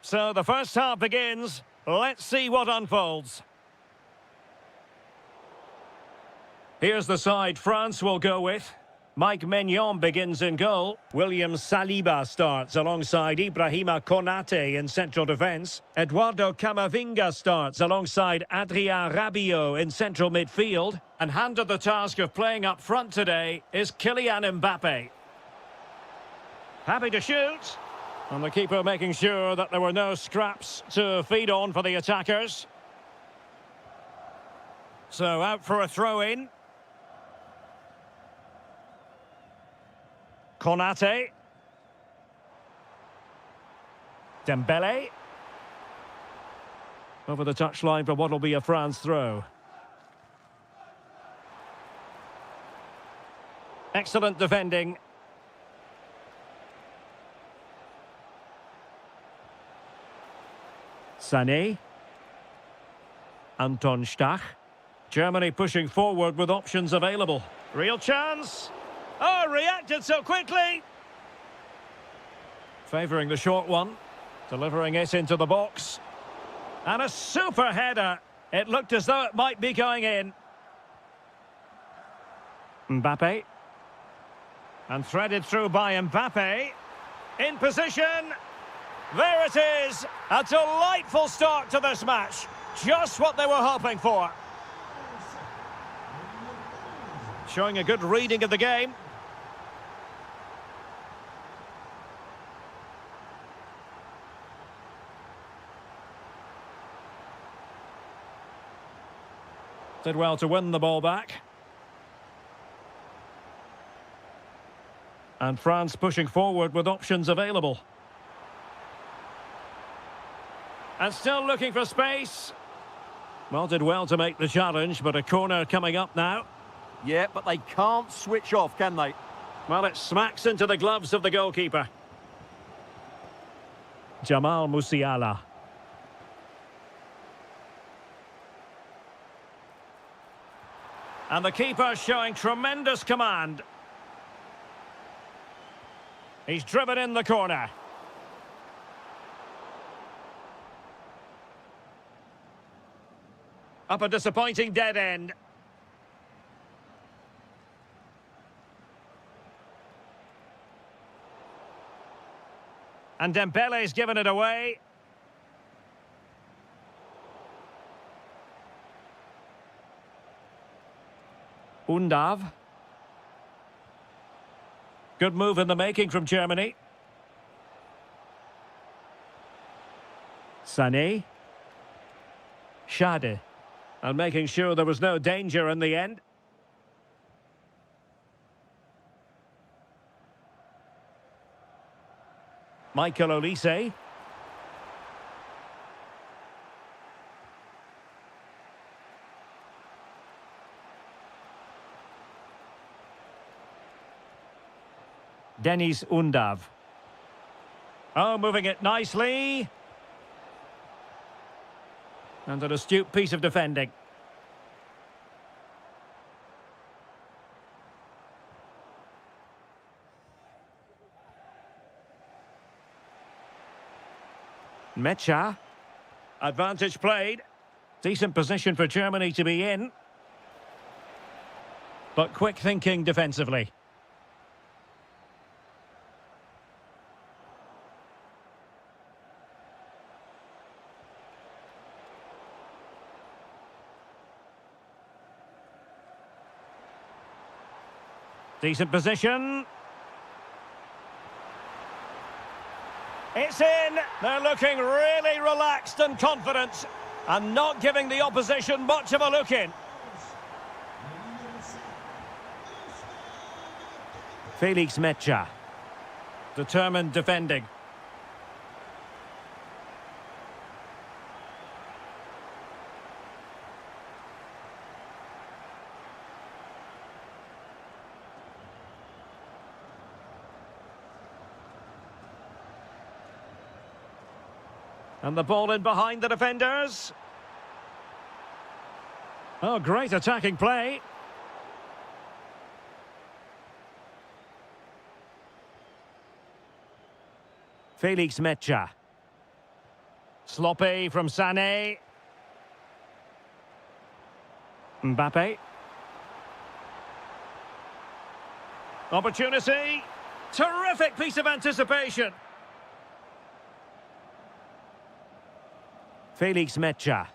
So the first half begins. Let's see what unfolds. Here's the side France will go with. Mike Maignan begins in goal. William Saliba starts alongside Ibrahima Konate in central defence. Eduardo Camavinga starts alongside Adrien Rabiot in central midfield. And handed the task of playing up front today is Kylian Mbappe. Happy to shoot. And the keeper making sure that there were no scraps to feed on for the attackers. So out for a throw-in. Konate. Dembele. Over the touchline for what will be a France throw. Excellent defending. Sané. Anton Stach. Germany pushing forward with options available. Real chance. Oh, reacted so quickly. Favouring the short one. Delivering it into the box. And a super header. It looked as though it might be going in. Mbappe. And threaded through by Mbappe. In position. There it is. A delightful start to this match. Just what they were hoping for. Showing a good reading of the game. Did well to win the ball back. And France pushing forward with options available. And still looking for space. Well, did well to make the challenge, but a corner coming up now. Yeah, but they can't switch off, can they? Well, it smacks into the gloves of the goalkeeper. Jamal Musiala. And the keeper showing tremendous command. He's driven in the corner. Up a disappointing dead end. And Dembele's given it away. Undav. Good move in the making from Germany. Sané. Schade. And making sure there was no danger in the end. Michael Olise. Denis Undav. Oh, moving it nicely. And an astute piece of defending. Mecha. Advantage played. Decent position for Germany to be in. But quick thinking defensively. Decent position. It's in. They're looking really relaxed and confident and not giving the opposition much of a look in. Felix Mecha. Determined defending. And the ball in behind the defenders. Oh, great attacking play. Felix Mecha. Sloppy from Sané. Mbappe. Opportunity. Terrific piece of anticipation. Felix Mecha.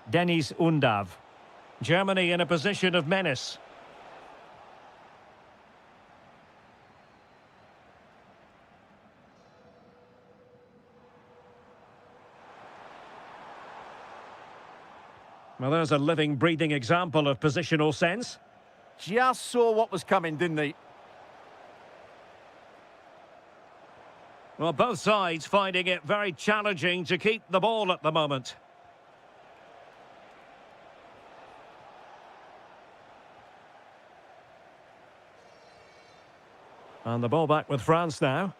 Deniz Undav. Germany in a position of menace. Well, there's a living, breathing example of positional sense. Just saw what was coming, didn't he? Well, both sides finding it very challenging to keep the ball at the moment. And the ball back with France now.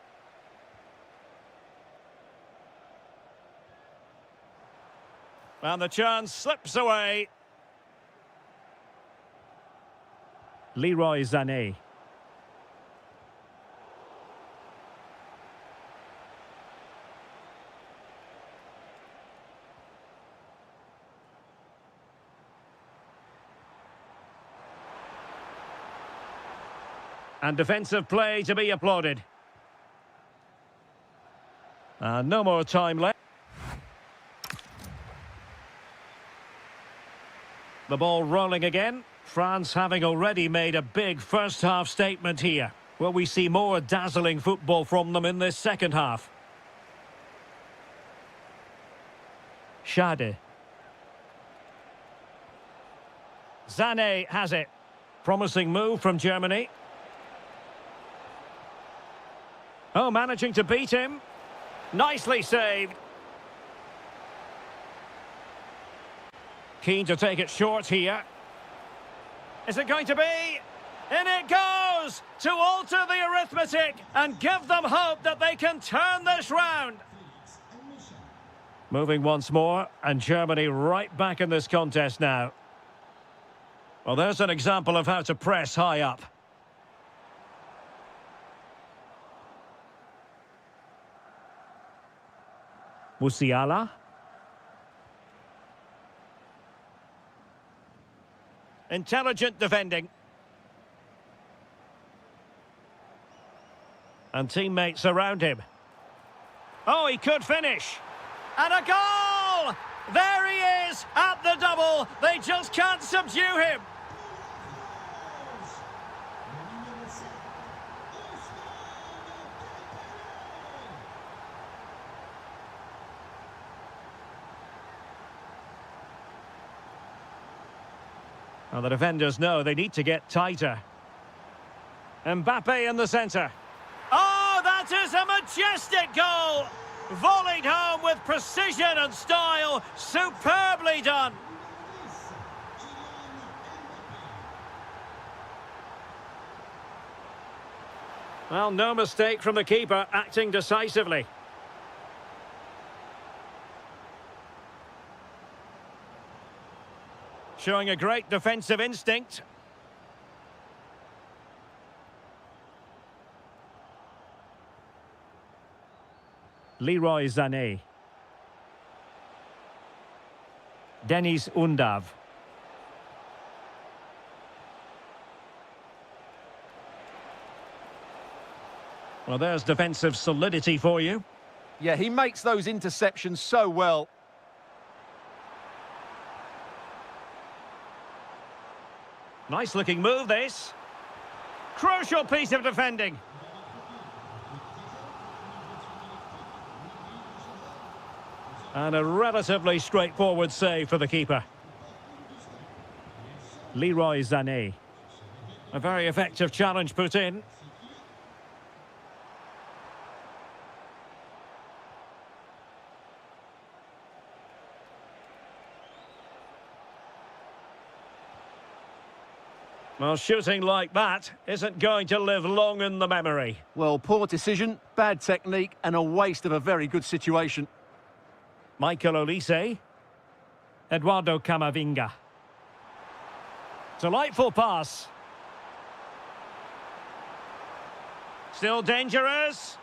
And the chance slips away. Leroy Sané. And defensive play to be applauded. No more time left. The ball rolling again. France having already made a big first-half statement here. Will we see more dazzling football from them in this second half? Schade. Sané has it. Promising move from Germany. Oh, managing to beat him. Nicely saved. Keen to take it short here. Is it going to be? In it goes! To alter the arithmetic and give them hope that they can turn this round. Moving once more, and Germany right back in this contest now. Well, there's an example of how to press high up. Musiala. Intelligent defending. And teammates around him. Oh, he could finish. And a goal! There he is at the double. They just can't subdue him. Well, the defenders know they need to get tighter. Mbappe in the centre. Oh, that is a majestic goal! Volleyed home with precision and style. Superbly done. Well, no mistake from the keeper, acting decisively. Showing a great defensive instinct. Leroy Sané. Deniz Undav. Well, there's defensive solidity for you. Yeah, he makes those interceptions so well. Nice looking move, this. Crucial piece of defending. And a relatively straightforward save for the keeper. Leroy Sané. A very effective challenge put in. Well, shooting like that isn't going to live long in the memory. Well, poor decision, bad technique, and a waste of a very good situation. Michael Olise. Eduardo Camavinga. Delightful pass. Still dangerous.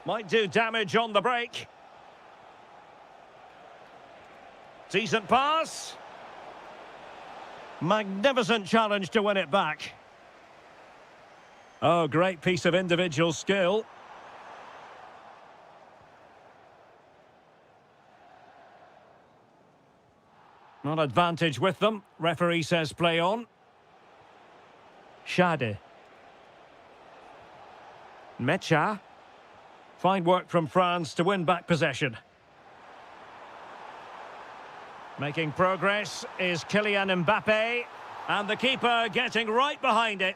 Might do damage on the break. Decent pass. Magnificent challenge to win it back. Oh, great piece of individual skill. Not advantage with them. Referee says play on. Shade. Mecha. Fine work from France to win back possession. Making progress is Kylian Mbappe. And the keeper getting right behind it.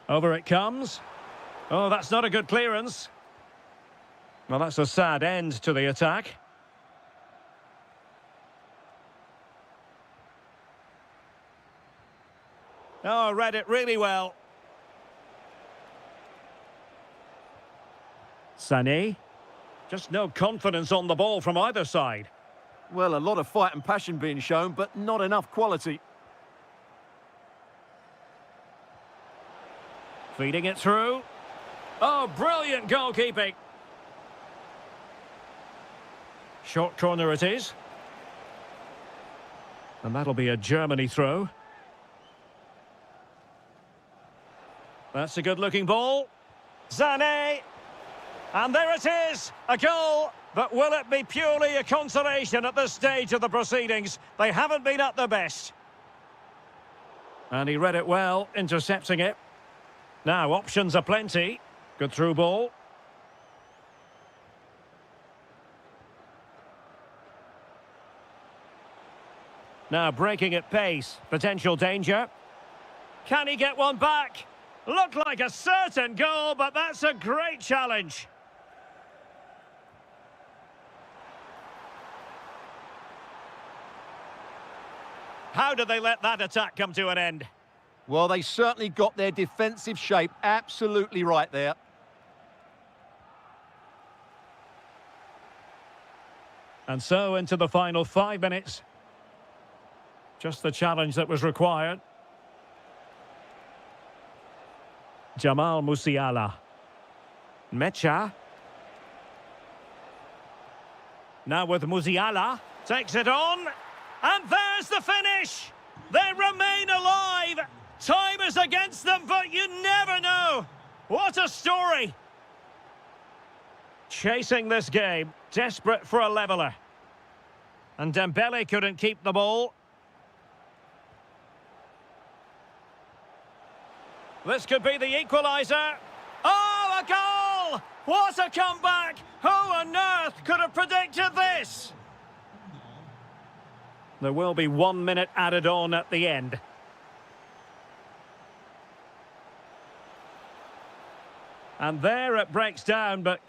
Over it comes. Oh, that's not a good clearance. Well, that's a sad end to the attack. Oh, read it really well. Sané. Just no confidence on the ball from either side. Well, a lot of fight and passion being shown, but not enough quality. Feeding it through. Oh, brilliant goalkeeping. Short corner it is. And that'll be a Germany throw. That's a good-looking ball. Sané. And there it is, a goal. But will it be purely a consolation at this stage of the proceedings? They haven't been at their best. And he read it well, intercepting it. Now, options are plenty. Good through ball. Now breaking at pace. Potential danger. Can he get one back? Looked like a certain goal, but that's a great challenge. How did they let that attack come to an end? Well, they certainly got their defensive shape absolutely right there. And so into the final 5 minutes. Just the challenge that was required. Jamal Musiala. Mecha. Now with Musiala. Takes it on. And there's the finish. They remain alive. Time is against them, but you never know. What a story. Chasing this game. Desperate for a leveller. And Dembele couldn't keep the ball. This could be the equaliser. Oh, a goal! What a comeback! Who on earth could have predicted this? There will be 1 minute added on at the end. And there it breaks down, but...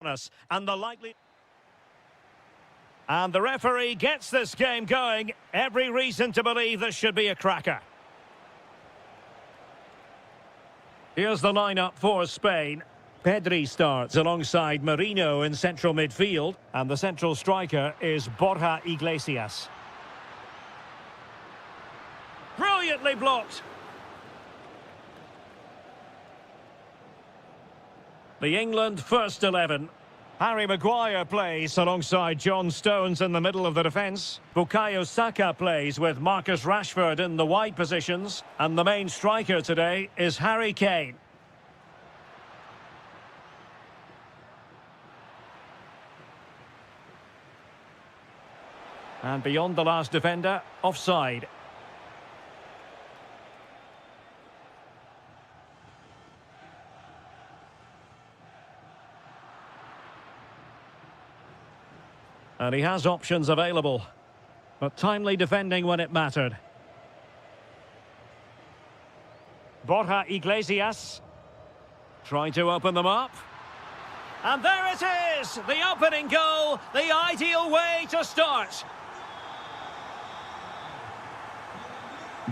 us, and the likely... And the referee gets this game going. Every reason to believe this should be a cracker. Here's the lineup for Spain. Pedri starts alongside Marino in central midfield, and the central striker is Borja Iglesias. Brilliantly blocked. The England first 11. Harry Maguire plays alongside John Stones in the middle of the defence. Bukayo Saka plays with Marcus Rashford in the wide positions. And the main striker today is Harry Kane. And beyond the last defender, offside. And he has options available, but timely defending when it mattered. Borja Iglesias trying to open them up. And there it is! The opening goal, the ideal way to start.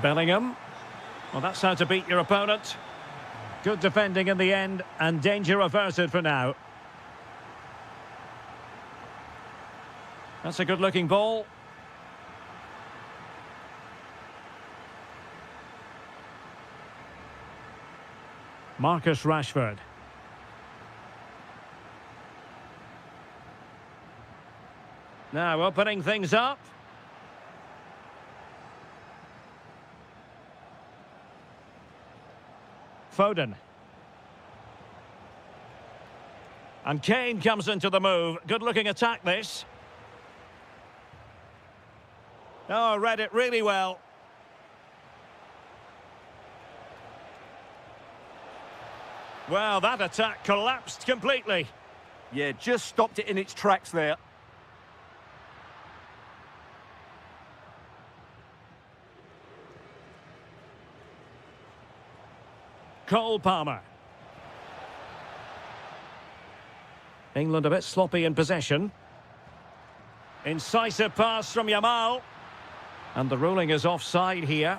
Bellingham. Well, that's how to beat your opponent. Good defending in the end, and danger averted for now. That's a good-looking ball. Marcus Rashford. Now opening things up. Foden. And Kane comes into the move. Good-looking attack, this. Oh, read it really well. Well, that attack collapsed completely. Yeah, just stopped it in its tracks there. Cole Palmer. England a bit sloppy in possession. Incisive pass from Yamal. And the ruling is offside here.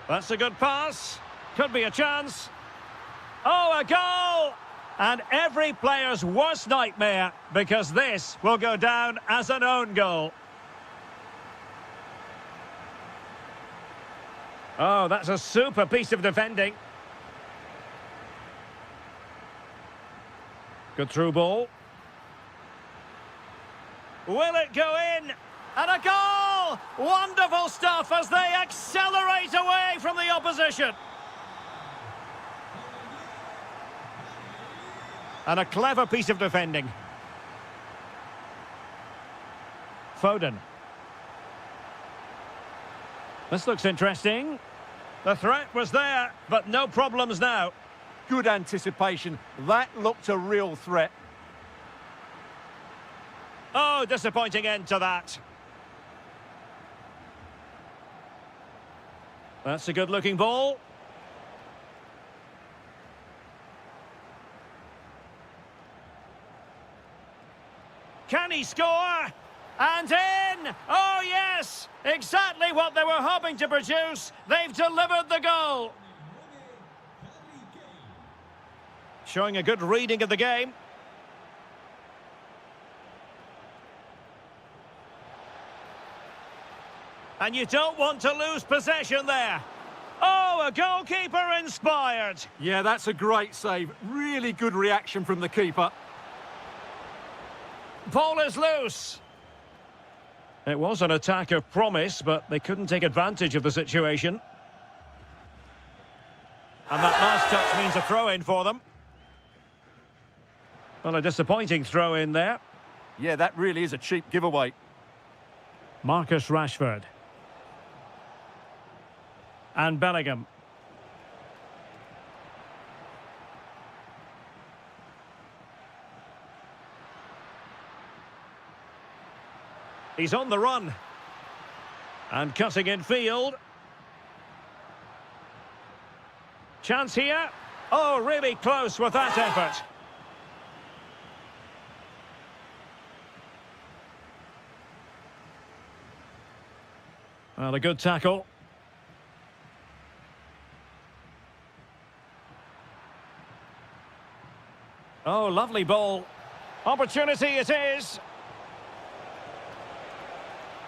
That's a good pass. Could be a chance. Oh, a goal! And every player's worst nightmare, because this will go down as an own goal. Oh, that's a super piece of defending. Good through ball. Will it go in? And a goal! Wonderful stuff as they accelerate away from the opposition. And a clever piece of defending. Foden. This looks interesting. The threat was there, but no problems now. Good anticipation. That looked a real threat. Oh, disappointing end to that. That's a good-looking ball. Can he score? And in! Oh, yes! Exactly what they were hoping to produce. They've delivered the goal. Showing a good reading of the game. And you don't want to lose possession there. Oh, a goalkeeper inspired. Yeah, that's a great save. Really good reaction from the keeper. Ball is loose. It was an attack of promise, but they couldn't take advantage of the situation. And that last touch means a throw-in for them. Well, a disappointing throw-in there. Yeah, that really is a cheap giveaway. Marcus Rashford. And Bellingham. He's on the run. And cutting in field. Chance here. Oh, really close with that effort. Well, a good tackle. Oh, lovely ball. Opportunity it is.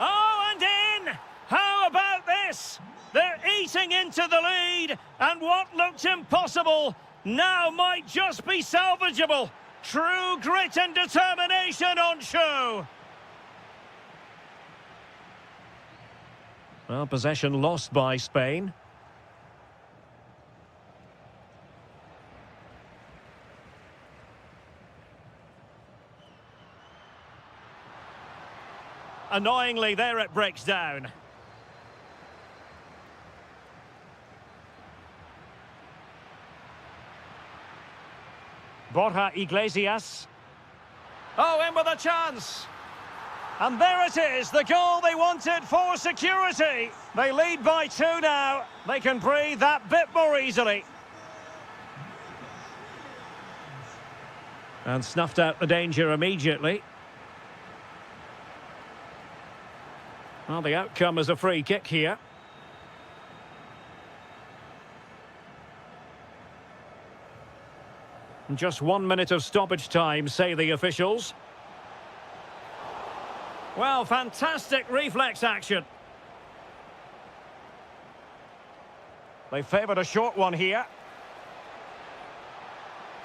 Oh, and in! How about this? They're eating into the lead, and what looked impossible now might just be salvageable. True grit and determination on show. Well, possession lost by Spain. Annoyingly, there it breaks down. Borja Iglesias. Oh, in with a chance. And there it is, the goal they wanted for security. They lead by 2 now. They can breathe that bit more easily. And snuffed out the danger immediately. Well, the outcome is a free kick here. Just 1 minute of stoppage time, say the officials. Well, fantastic reflex action. They favoured a short one here.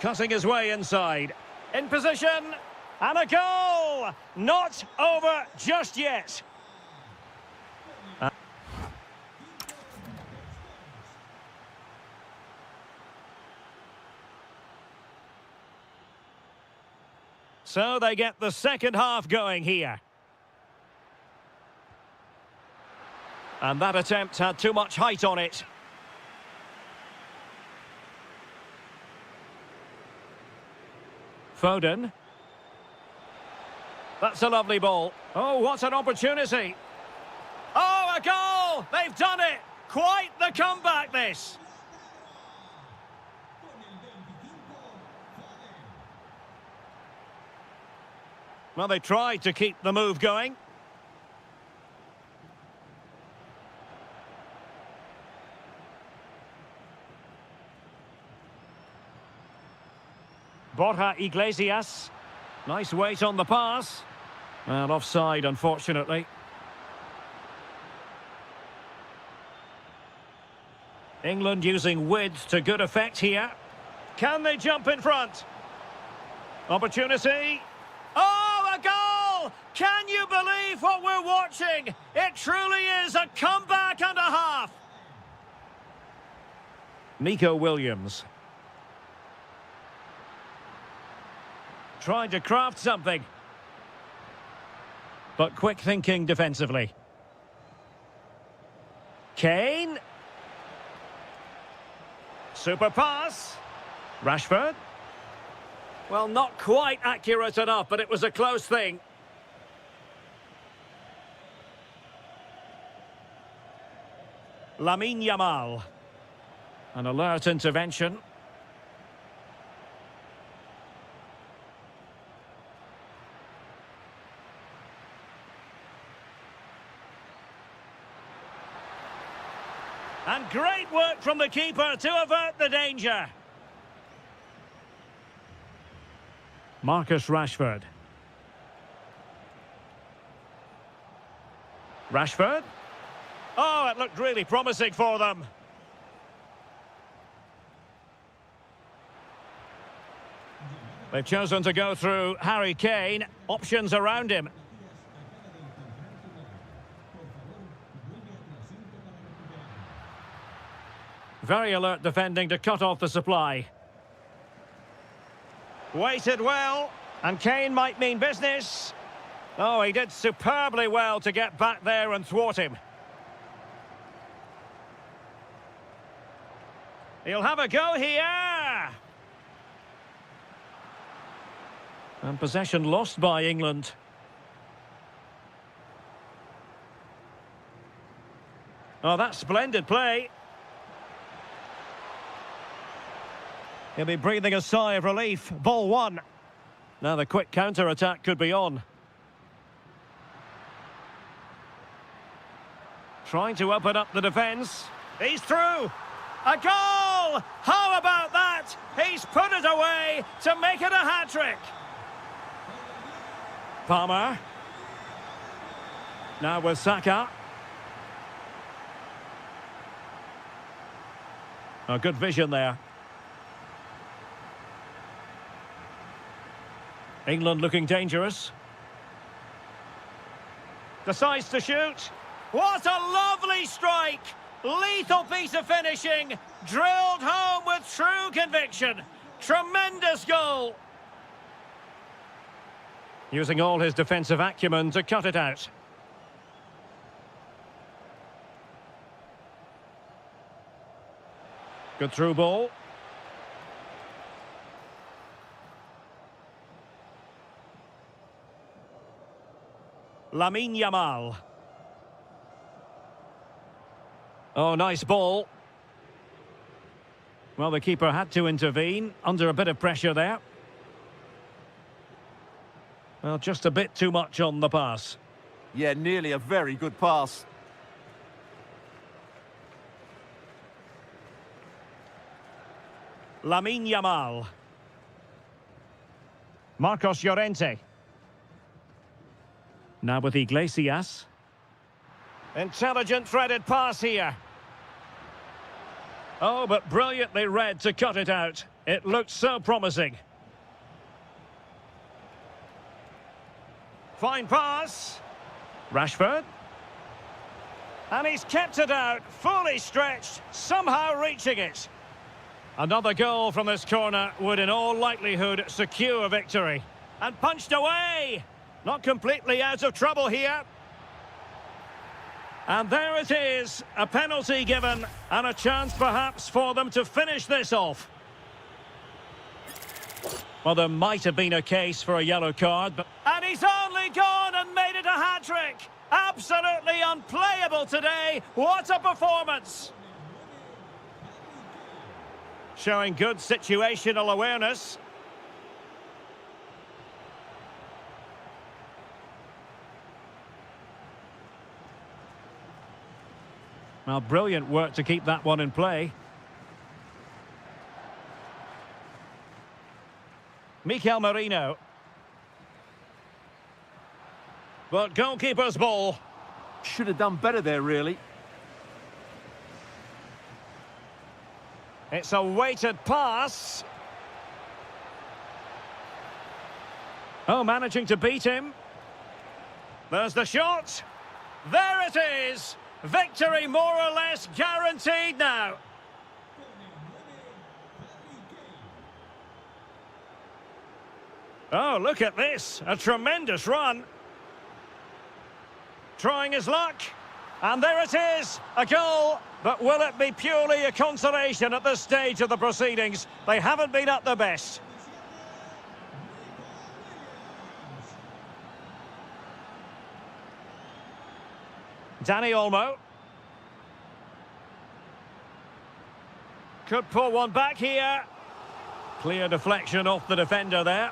Cutting his way inside. In position. And a goal! Not over just yet. So they get the second half going here. And that attempt had too much height on it. Foden. That's a lovely ball. Oh, what an opportunity. Oh, a goal! They've done it! Quite the comeback, this. Well, they tried to keep the move going. Borja Iglesias. Nice weight on the pass. Well, offside, unfortunately. England using width to good effect here. Can they jump in front? Opportunity. Oh, a goal! Can you believe what we're watching? It truly is a comeback and a half. Nico Williams. Trying to craft something. But quick thinking defensively. Kane. Super pass. Rashford. Well, not quite accurate enough, but it was a close thing. Lamine Yamal. An alert intervention. And great work from the keeper to avert the danger. Marcus Rashford. Rashford. Oh, it looked really promising for them. They've chosen to go through Harry Kane. Options around him. Very alert defending to cut off the supply. Waited well, and Kane might mean business. Oh, he did superbly well to get back there and thwart him. He'll have a go here. And possession lost by England. Oh, that's splendid play. He'll be breathing a sigh of relief. Ball one. Now the quick counter-attack could be on. Trying to open up the defence. He's through. A goal! How about that? He's put it away to make it a hat-trick. Palmer. Now with Saka. Oh, good vision there. England looking dangerous. Decides to shoot. What a lovely strike! Lethal piece of finishing. Drilled home with true conviction. Tremendous goal. Using all his defensive acumen to cut it out. Good through ball. Lamine Yamal. Oh, nice ball. Well, the keeper had to intervene, under a bit of pressure there. Well, just a bit too much on the pass. Yeah, nearly a very good pass. Lamine Yamal. Marcos Llorente. Now with Iglesias. Intelligent threaded pass here. Oh, but brilliantly read to cut it out. It looked so promising. Fine pass. Rashford. And he's kept it out, fully stretched, somehow reaching it. Another goal from this corner would in all likelihood secure victory. And punched away! Not completely out of trouble here. And there it is, a penalty given, and a chance perhaps for them to finish this off. Well, there might have been a case for a yellow card, but... And he's only gone and made it a hat-trick! Absolutely unplayable today. What a performance! Showing good situational awareness. Well, brilliant work to keep that one in play. Mikel Merino. But goalkeeper's ball. Should have done better there, really. It's a weighted pass. Oh, managing to beat him. There's the shot. There it is. Victory more or less guaranteed now. Oh, look at this. A tremendous run. Trying his luck. And there it is. A goal. But will it be purely a consolation at this stage of the proceedings? They haven't been at their best. Danny Olmo. Could pull one back here. Clear deflection off the defender there.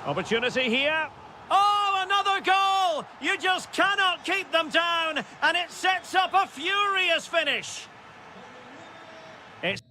Opportunity here. Oh, another goal! You just cannot keep them down, and it sets up a furious finish. It's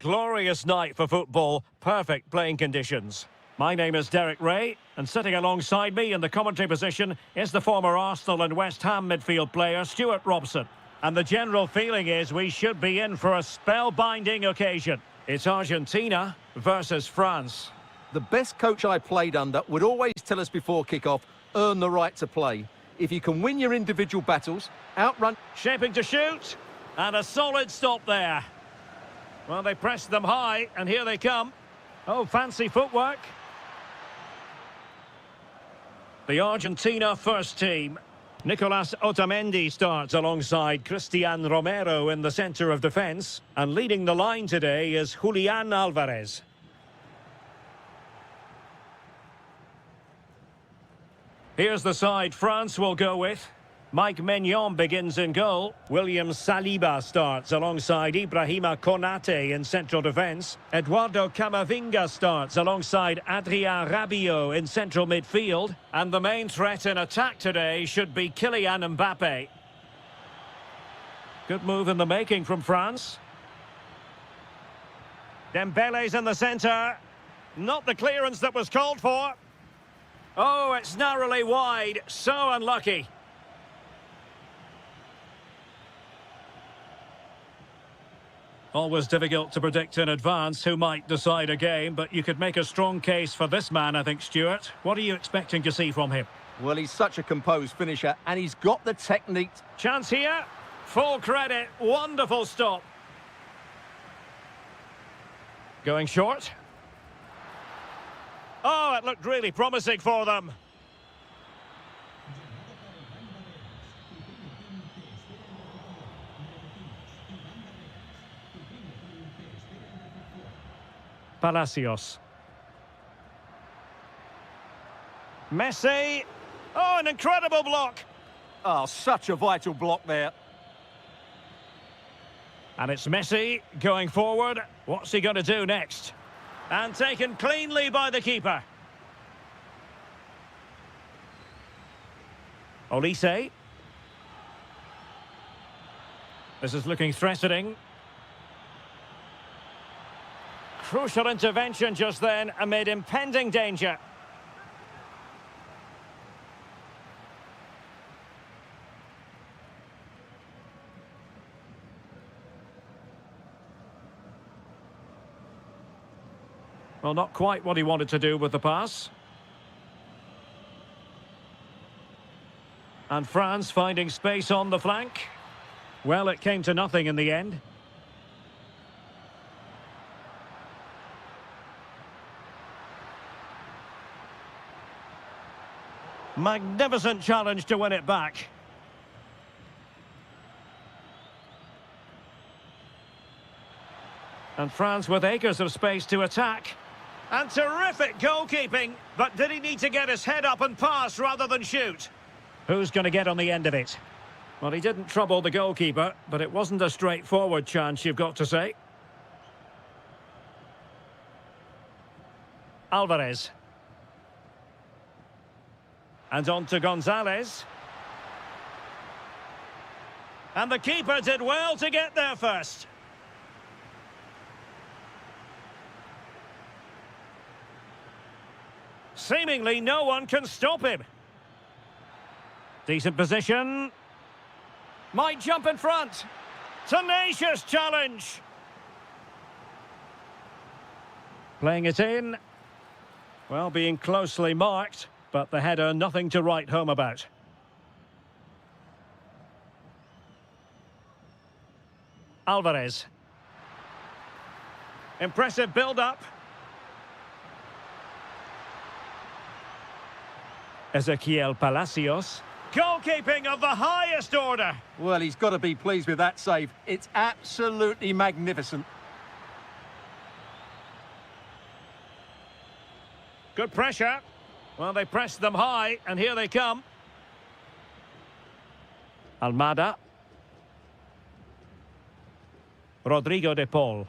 glorious night for football, perfect playing conditions. My name is Derek Ray, and sitting alongside me in the commentary position is the former Arsenal and West Ham midfield player Stuart Robson. And the general feeling is we should be in for a spellbinding occasion. It's Argentina versus France. The best coach I played under would always tell us before kick-off, earn the right to play. If you can win your individual battles, outrun... Shaping to shoot, and a solid stop there. Well, they pressed them high, and here they come. Oh, fancy footwork. The Argentina first team. Nicolas Otamendi starts alongside Cristian Romero in the centre of defence. And leading the line today is Julian Alvarez. Here's the side France will go with. Mike Maignan begins in goal. William Saliba starts alongside Ibrahima Konate in central defence. Eduardo Camavinga starts alongside Adrien Rabiot in central midfield. And the main threat in attack today should be Kylian Mbappe. Good move in the making from France. Dembele's in the centre. Not the clearance that was called for. Oh, it's narrowly wide. So unlucky. Always difficult to predict in advance who might decide a game, but you could make a strong case for this man, I think, Stuart. What are you expecting to see from him? Well, he's such a composed finisher, and he's got the technique. Chance here. Full credit. Wonderful stop. Going short. Oh, it looked really promising for them. Palacios. Messi. Oh, an incredible block. Oh, such a vital block there. And it's Messi going forward. What's he going to do next? And taken cleanly by the keeper. Olise. This is looking threatening. Crucial intervention just then amid impending danger. Well, not quite what he wanted to do with the pass. And France finding space on the flank. Well, it came to nothing in the end. Magnificent challenge to win it back. And France with acres of space to attack. And terrific goalkeeping. But did he need to get his head up and pass rather than shoot? Who's going to get on the end of it? Well, he didn't trouble the goalkeeper, but it wasn't a straightforward chance, you've got to say. Alvarez. And on to Gonzalez. And the keeper did well to get there first. Seemingly no one can stop him. Decent position. Might jump in front. Tenacious challenge. Playing it in. Well, being closely marked, but the header nothing to write home about. Alvarez. Impressive build-up. Ezequiel Palacios. Goalkeeping of the highest order. Well, he's got to be pleased with that save. It's absolutely magnificent. Good pressure. Well, they pressed them high, and here they come. Almada. Rodrigo de Paul.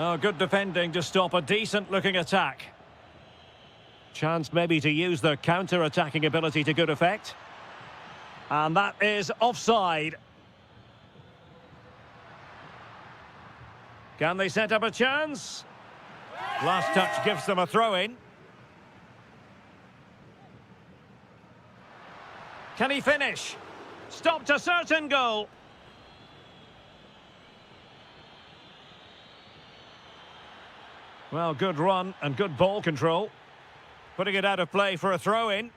Oh, good defending to stop a decent-looking attack. Chance maybe to use their counter-attacking ability to good effect. And that is offside. Can they set up a chance? Last touch gives them a throw-in. Can he finish? Stopped a certain goal. Well, good run and good ball control. Putting it out of play for a throw-in.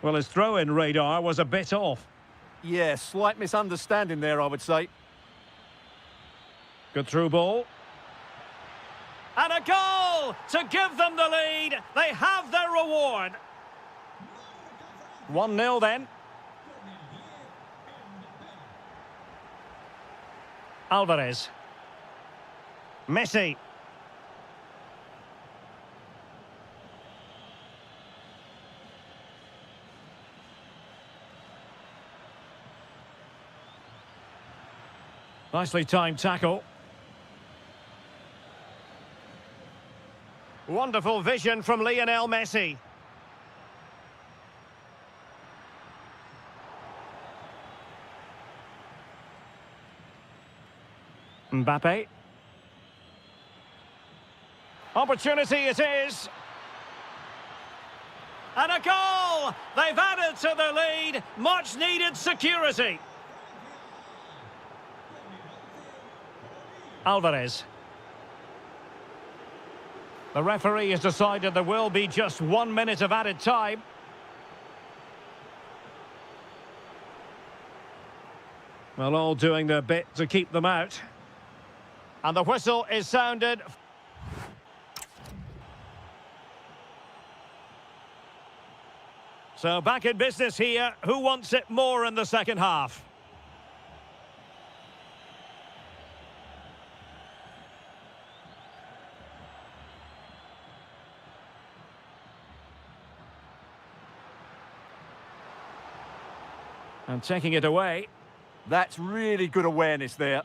Well, his throw-in radar was a bit off. Yeah, slight misunderstanding there, I would say. Good through ball. And a goal to give them the lead. They have their reward. 1-0 then. Alvarez. Messi. Nicely timed tackle. Wonderful vision from Lionel Messi. Mbappe. Opportunity it is. And a goal! They've added to the lead. Much needed security. Alvarez. The referee has decided there will be just 1 minute of added time. Well, all doing their bit to keep them out. And the whistle is sounded. So back in business here. Who wants it more in the second half? And taking it away. That's really good awareness there.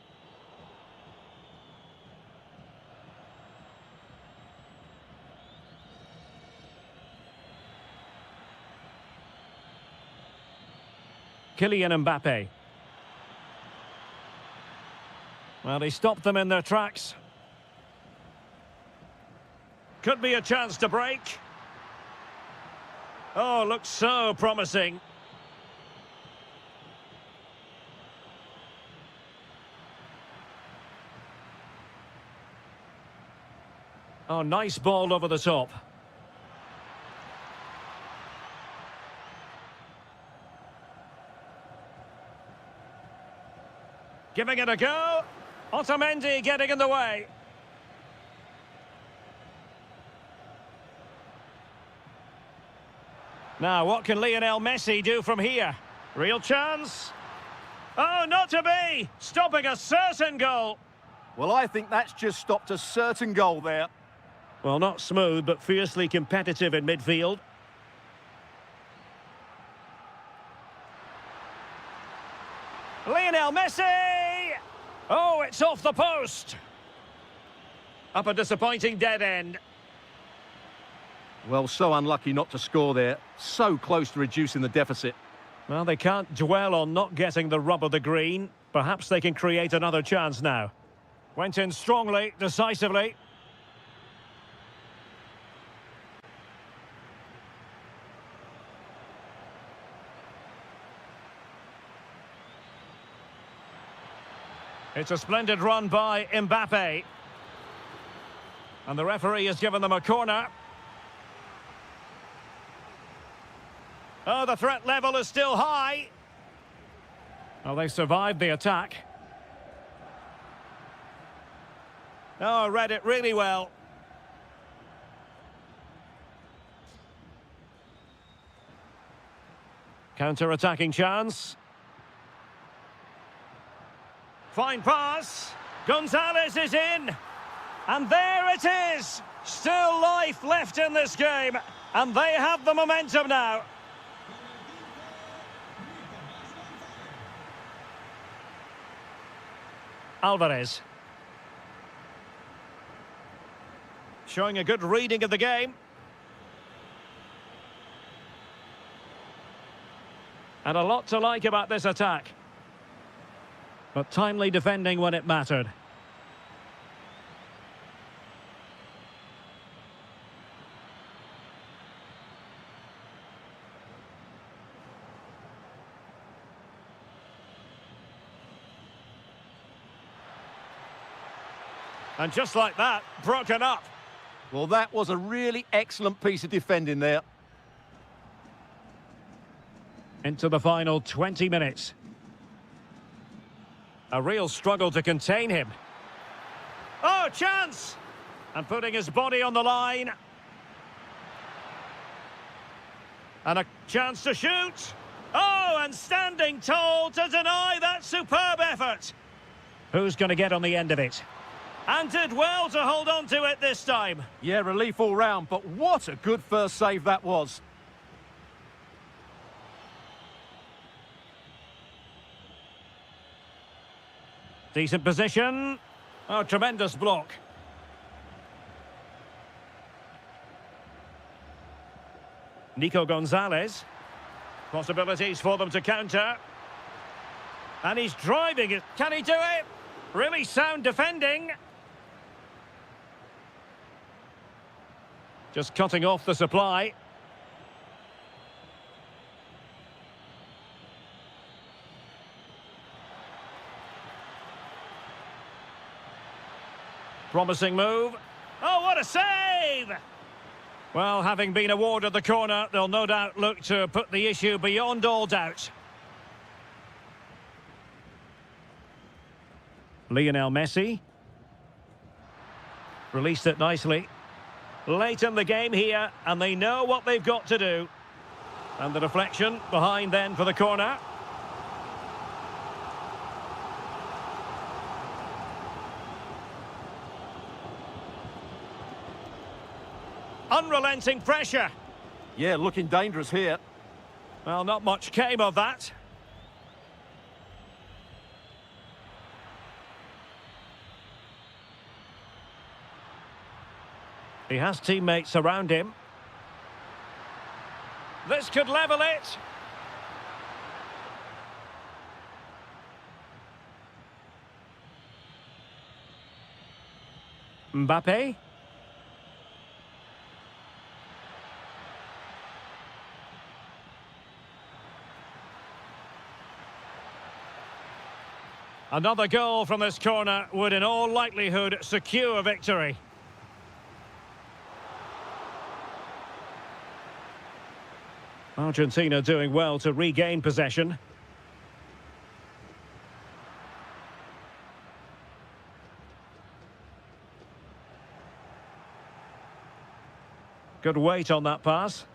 Kylian Mbappe. Well, he stopped them in their tracks. Could be a chance to break. Oh, looks so promising. Oh, nice ball over the top. Giving it a go. Otamendi getting in the way. Now, what can Lionel Messi do from here? Real chance? Oh, not to be! Stopping a certain goal. Well, I think that's just stopped a certain goal there. Well, not smooth, but fiercely competitive in midfield. Lionel Messi! Oh, it's off the post. Up a disappointing dead end. Well, so unlucky not to score there. So close to reducing the deficit. Well, they can't dwell on not getting the rub of the green. Perhaps they can create another chance now. Went in strongly, decisively. It's a splendid run by Mbappe. And the referee has given them a corner. Oh, the threat level is still high. Oh, they survived the attack. Oh, read it really well. Counter-attacking chance. Fine pass. Gonzalez is in. And there it is. Still life left in this game. And they have the momentum now. Alvarez. Showing a good reading of the game. And a lot to like about this attack. But timely defending when it mattered. And just like that, broken up. Well, that was a really excellent piece of defending there. Into the final 20 minutes. A real struggle to contain him. Oh, chance! And putting his body on the line. And a chance to shoot. Oh, and standing tall to deny that superb effort. Who's going to get on the end of it? And did well to hold on to it this time. Yeah, relief all round, but what a good first save that was. Decent position. Oh, tremendous block. Nico Gonzalez. Possibilities for them to counter. And he's driving it. Can he do it? Really sound defending. Just cutting off the supply. Promising move. Oh, what a save! Well, having been awarded the corner, they'll no doubt look to put the issue beyond all doubt. Lionel Messi. Released it nicely. Late in the game here, and they know what they've got to do. And the deflection behind then for the corner. Unrelenting pressure. Yeah, looking dangerous here. Well, not much came of that. He has teammates around him. This could level it. Mbappe. Another goal from this corner would in all likelihood secure victory. Argentina doing well to regain possession. Good weight on that pass.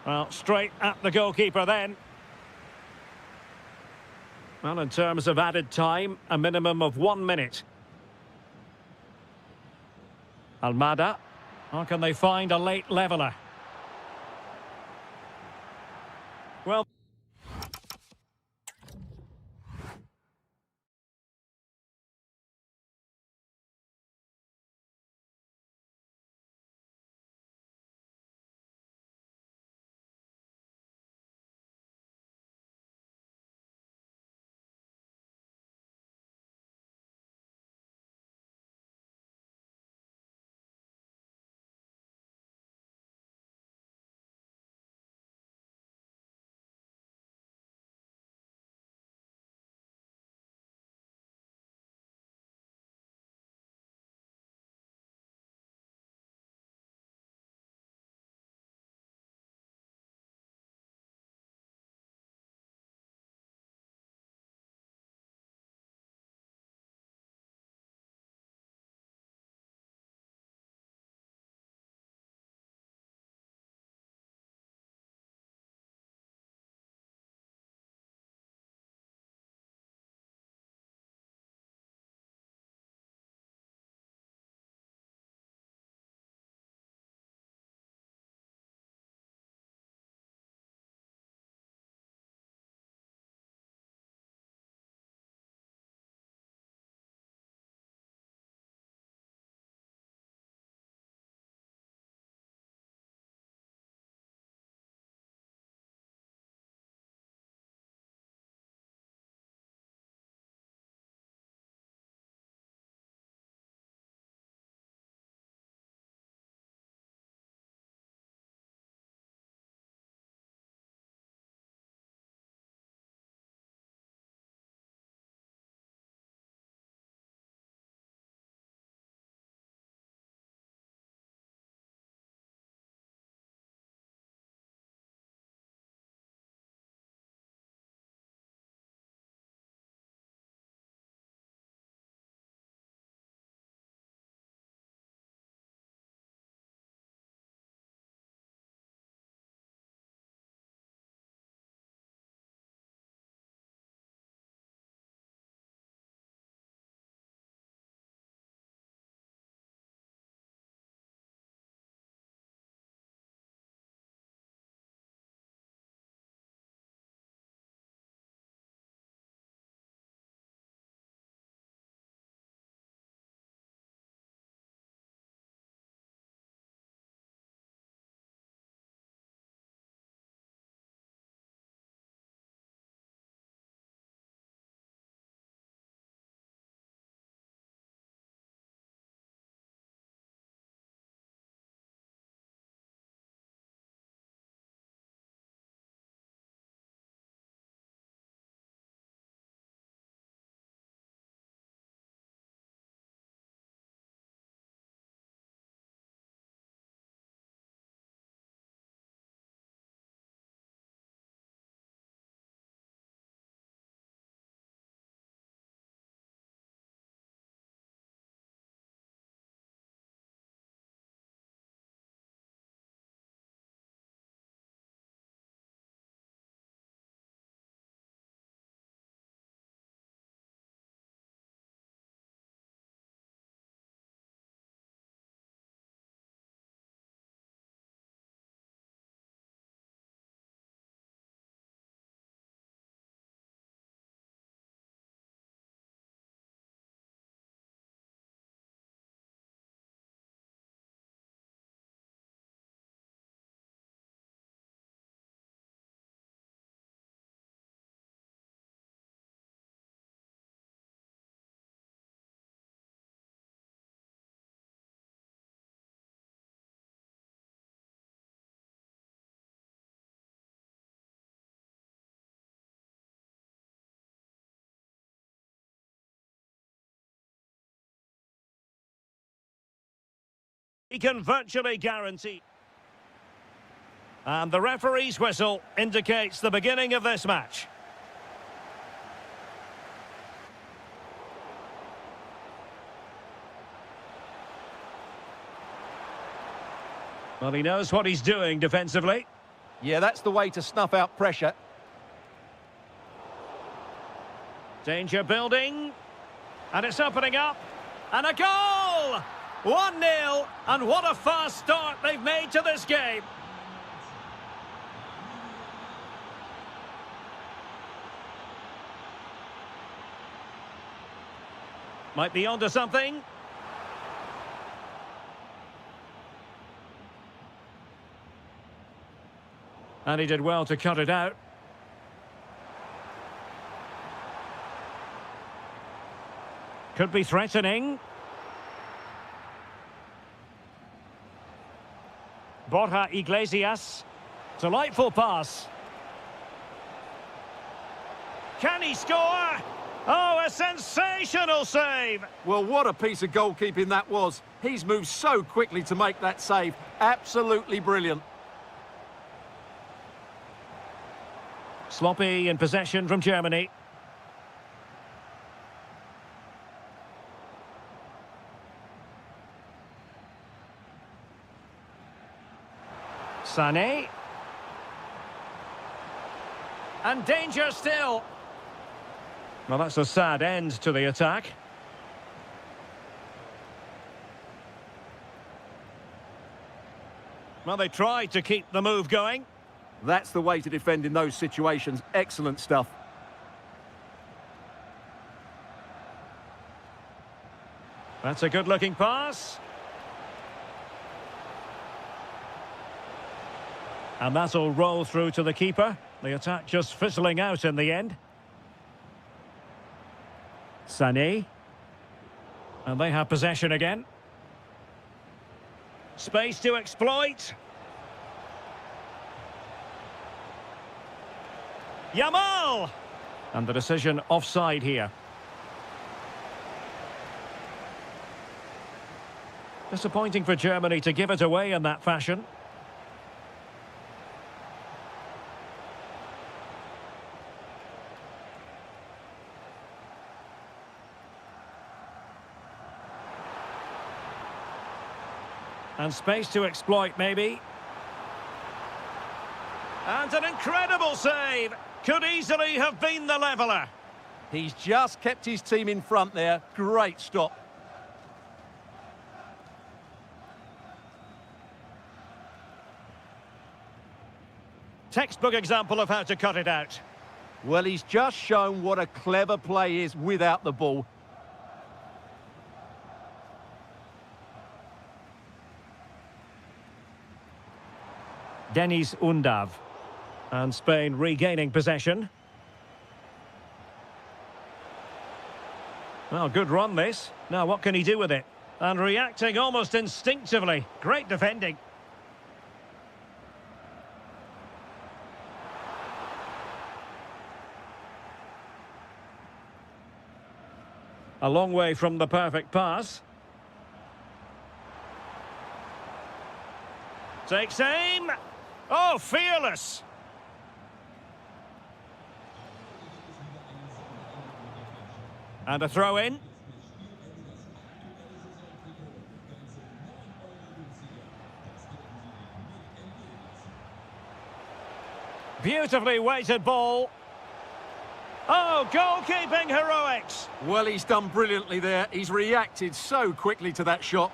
Well, straight at the goalkeeper then. Well, in terms of added time, a minimum of 1 minute. Almada. How can they find a late leveller? Well... He can virtually guarantee. And the referee's whistle indicates the beginning of this match. Well, he knows what he's doing defensively. Yeah, that's the way to snuff out pressure. Danger building. And it's opening up. And a goal! 1-0. And what a fast start they've made to this game. Might be onto something. And he did well to cut it out. Could be threatening. Borja Iglesias. Delightful pass. Can he score? Oh, a sensational save! Well, what a piece of goalkeeping that was. He's moved so quickly to make that save. Absolutely brilliant. Sloppy in possession from Germany. Sané. And danger still. Well, that's a sad end to the attack. Well, they tried to keep the move going. That's the way to defend in those situations. Excellent stuff. That's a good-looking pass. And that'll roll through to the keeper. The attack just fizzling out in the end. Sané. And they have possession again. Space to exploit. Yamal! And the decision offside here. Disappointing for Germany to give it away in that fashion. And space to exploit, maybe. And an incredible save. Could easily have been the leveller. He's just kept his team in front there. Great stop. Textbook example of how to cut it out. Well, he's just shown what a clever play is without the ball. Denis Undav. And Spain regaining possession. Well, good run this. Now what can he do with it? And reacting almost instinctively. Great defending. A long way from the perfect pass. Takes aim. Oh, fearless. And a throw in. Beautifully weighted ball. Oh, goalkeeping heroics. Well, he's done brilliantly there. He's reacted so quickly to that shot.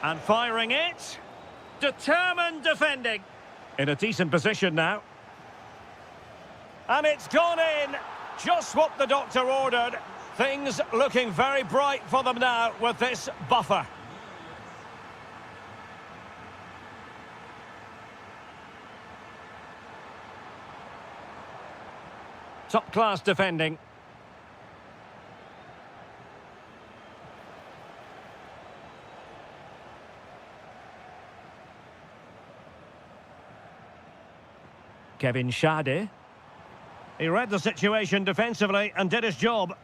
And firing it. Determined defending. In a decent position now. And it's gone in. Just what the doctor ordered. Things looking very bright for them now with this buffer. Top-class defending. Kevin Schade. He read the situation defensively and did his job.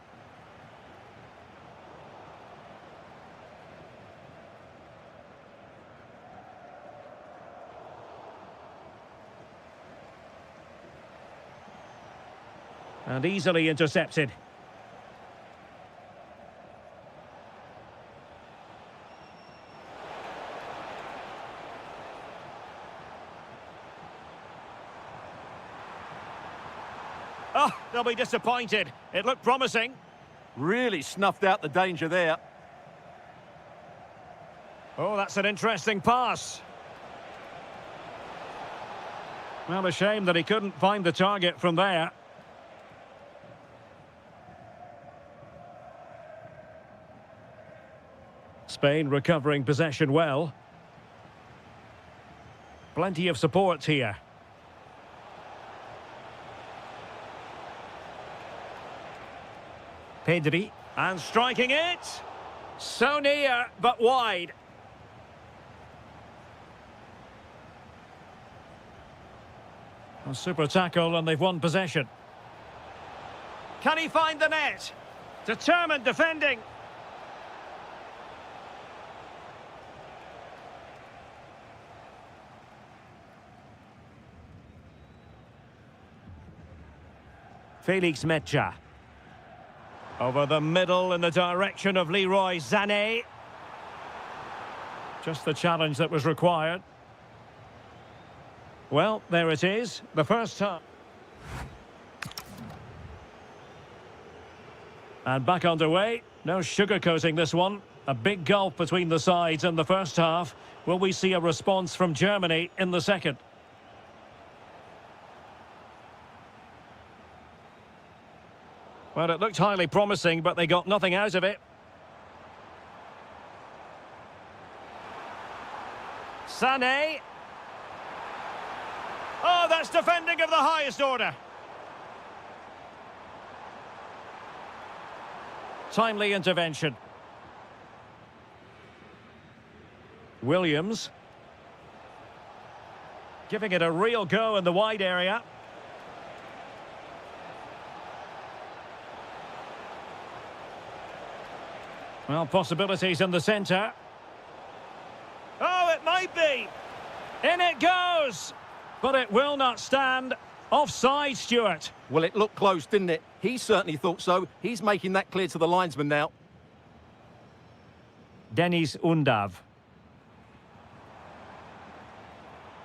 And easily intercepted. Oh, they'll be disappointed. It looked promising. Really snuffed out the danger there. Oh, that's an interesting pass. Well, a shame that he couldn't find the target from there. Spain recovering possession well. Plenty of support here. Pedri, and striking it. So near, but wide. A super tackle, and they've won possession. Can he find the net? Determined defending. Felix Mecha. Over the middle in the direction of Leroy Sané. Just the challenge that was required. Well, there it is, the first half. And back underway. No sugarcoating this one. A big gulf between the sides in the first half. Will we see a response from Germany in the second? Well, it looked highly promising, but they got nothing out of it. Sané. Oh, that's defending of the highest order. Timely intervention. Williams. Giving it a real go in the wide area. Well, possibilities in the centre. Oh, it might be. In it goes. But it will not stand. Offside, Stuart. Well, it looked close, didn't it? He certainly thought so. He's making that clear to the linesman now. Denis Undav.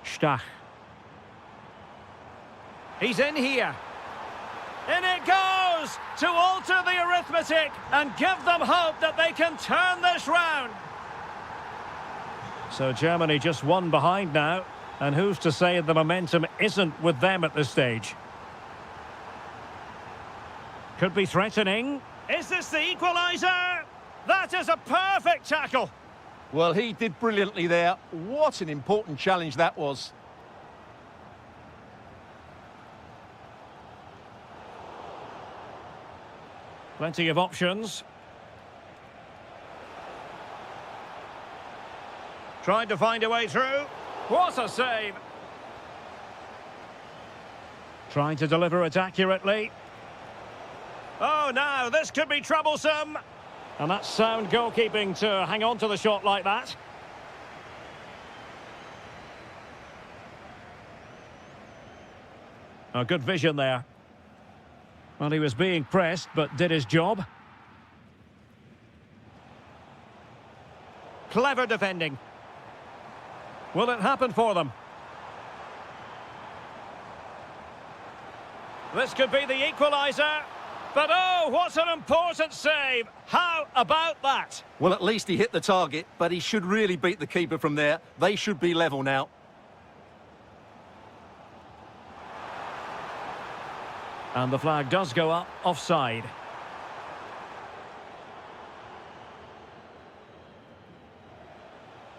Stach. He's in here. In it goes to alter the arithmetic and give them hope that they can turn this round. So Germany just one behind now. And who's to say the momentum isn't with them at this stage? Could be threatening. Is this the equaliser? That is a perfect tackle. Well, he did brilliantly there. What an important challenge that was. Plenty of options. Tried to find a way through. What a save! Trying to deliver it accurately. Oh, now this could be troublesome. And that's sound goalkeeping to hang on to the shot like that. A good vision there. Well, he was being pressed, but did his job. Clever defending. Will it happen for them? This could be the equaliser. But oh, what an important save. How about that? Well, at least he hit the target, but he should really beat the keeper from there. They should be level now. And the flag does go up, offside.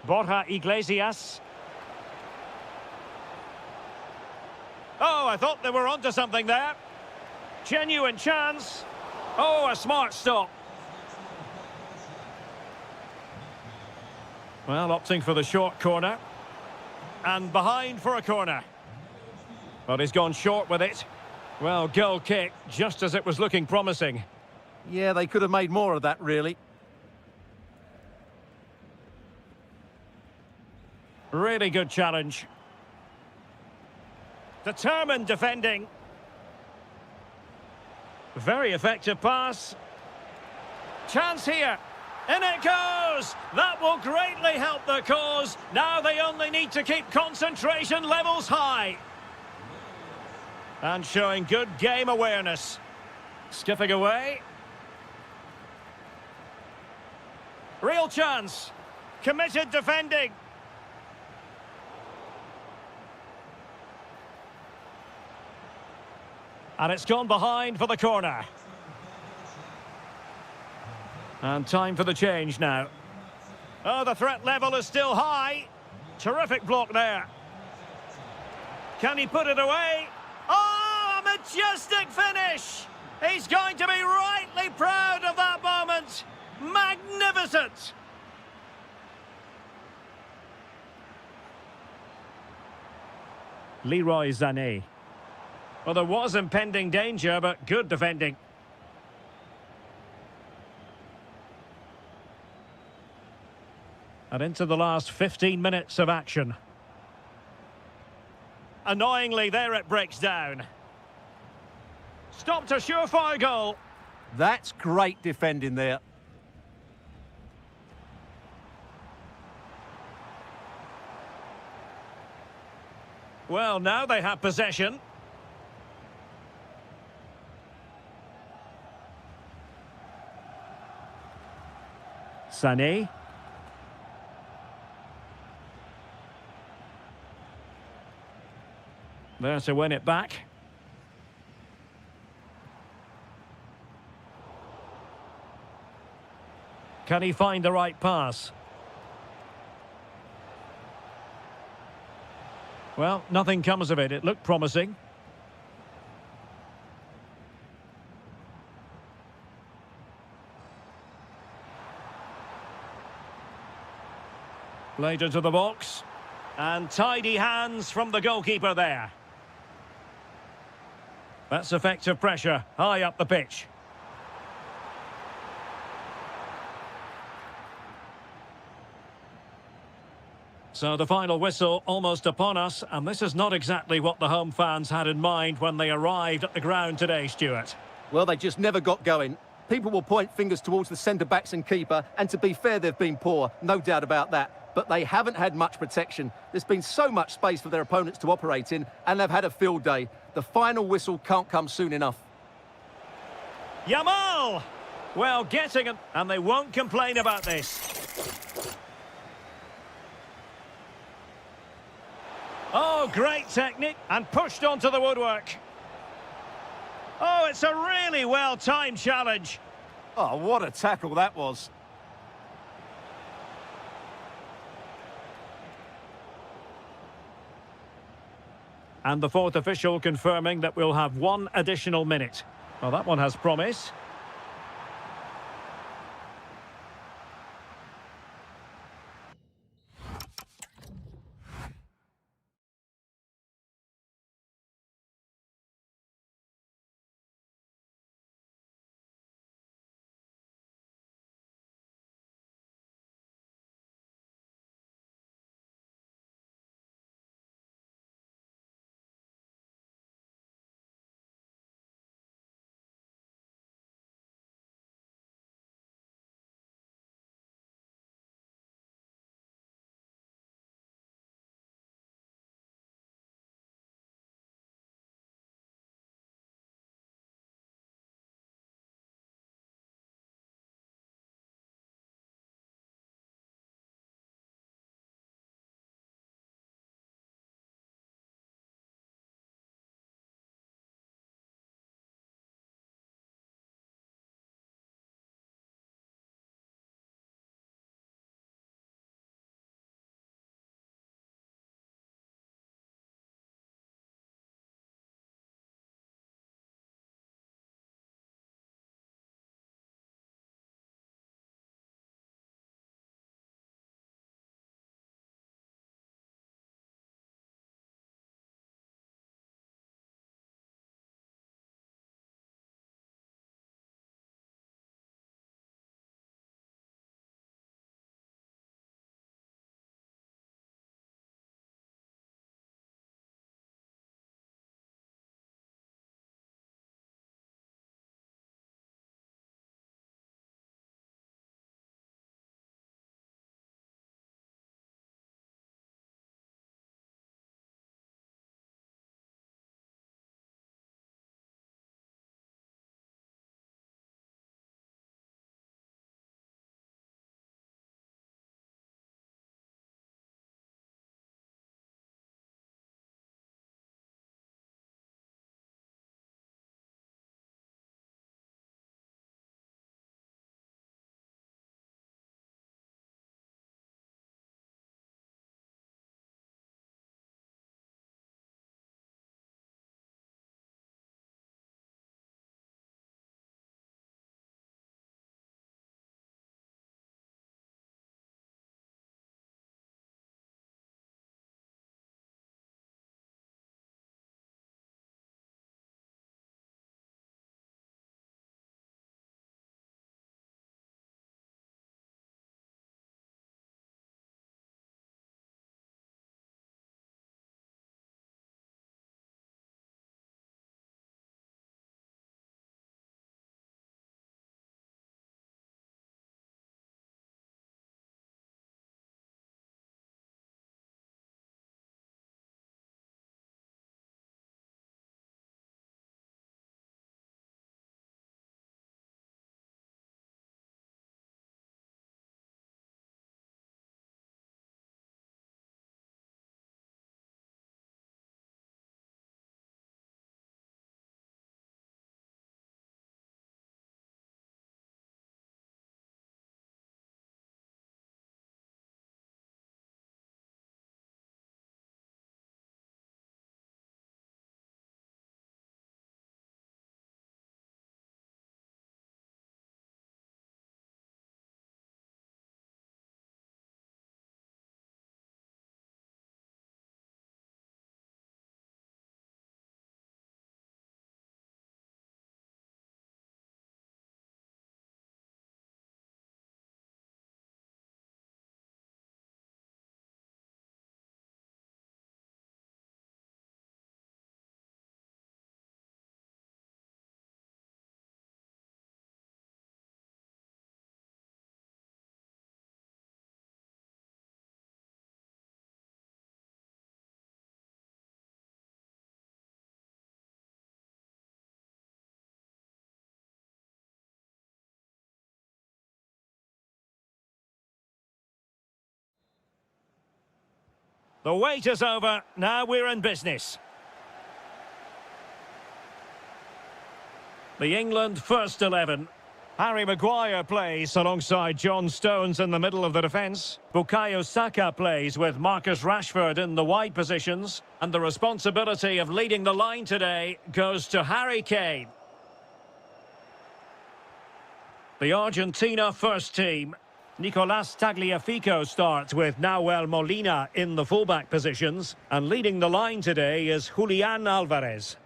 Borja Iglesias. Oh, I thought they were onto something there. Genuine chance. Oh, a smart stop. Well, opting for the short corner. And behind for a corner. But he's gone short with it. Well, goal kick, just as it was looking promising. Yeah, they could have made more of that, really. Really good challenge. Determined defending. Very effective pass. Chance here. In it goes! That will greatly help the cause. Now they only need to keep concentration levels high. And showing good game awareness. Skipping away. Real chance. Committed defending. And it's gone behind for the corner. And time for the change now. Oh, the threat level is still high. Terrific block there. Can he put it away? Oh, a majestic finish! He's going to be rightly proud of that moment. Magnificent! Leroy Sané. Well, there was impending danger, but good defending. And into the last 15 minutes of action. Annoyingly, there it breaks down. Stopped a surefire goal. That's great defending there. Well, now they have possession. Sané. There to win it back. Can he find the right pass? Well, nothing comes of it. It looked promising. Played into the box. And tidy hands from the goalkeeper there. That's effective pressure, high up the pitch. So the final whistle almost upon us, and this is not exactly what the home fans had in mind when they arrived at the ground today, Stuart. Well, they just never got going. People will point fingers towards the centre-backs and keeper, and to be fair, they've been poor, no doubt about that. But they haven't had much protection. There's been so much space for their opponents to operate in, and they've had a field day. The final whistle can't come soon enough. Yamal! Well, getting it, and they won't complain about this. Oh, great technique, and pushed onto the woodwork. Oh, it's a really well-timed challenge. Oh, what a tackle that was. And the fourth official confirming that we'll have one additional minute. Well, that one has promise. The wait is over. Now we're in business. The England first 11. Harry Maguire plays alongside John Stones in the middle of the defence. Bukayo Saka plays with Marcus Rashford in the wide positions. And the responsibility of leading the line today goes to Harry Kane. The Argentina first team. Nicolas Tagliafico starts with Nahuel Molina in the fullback positions. And leading the line today is Julian Alvarez.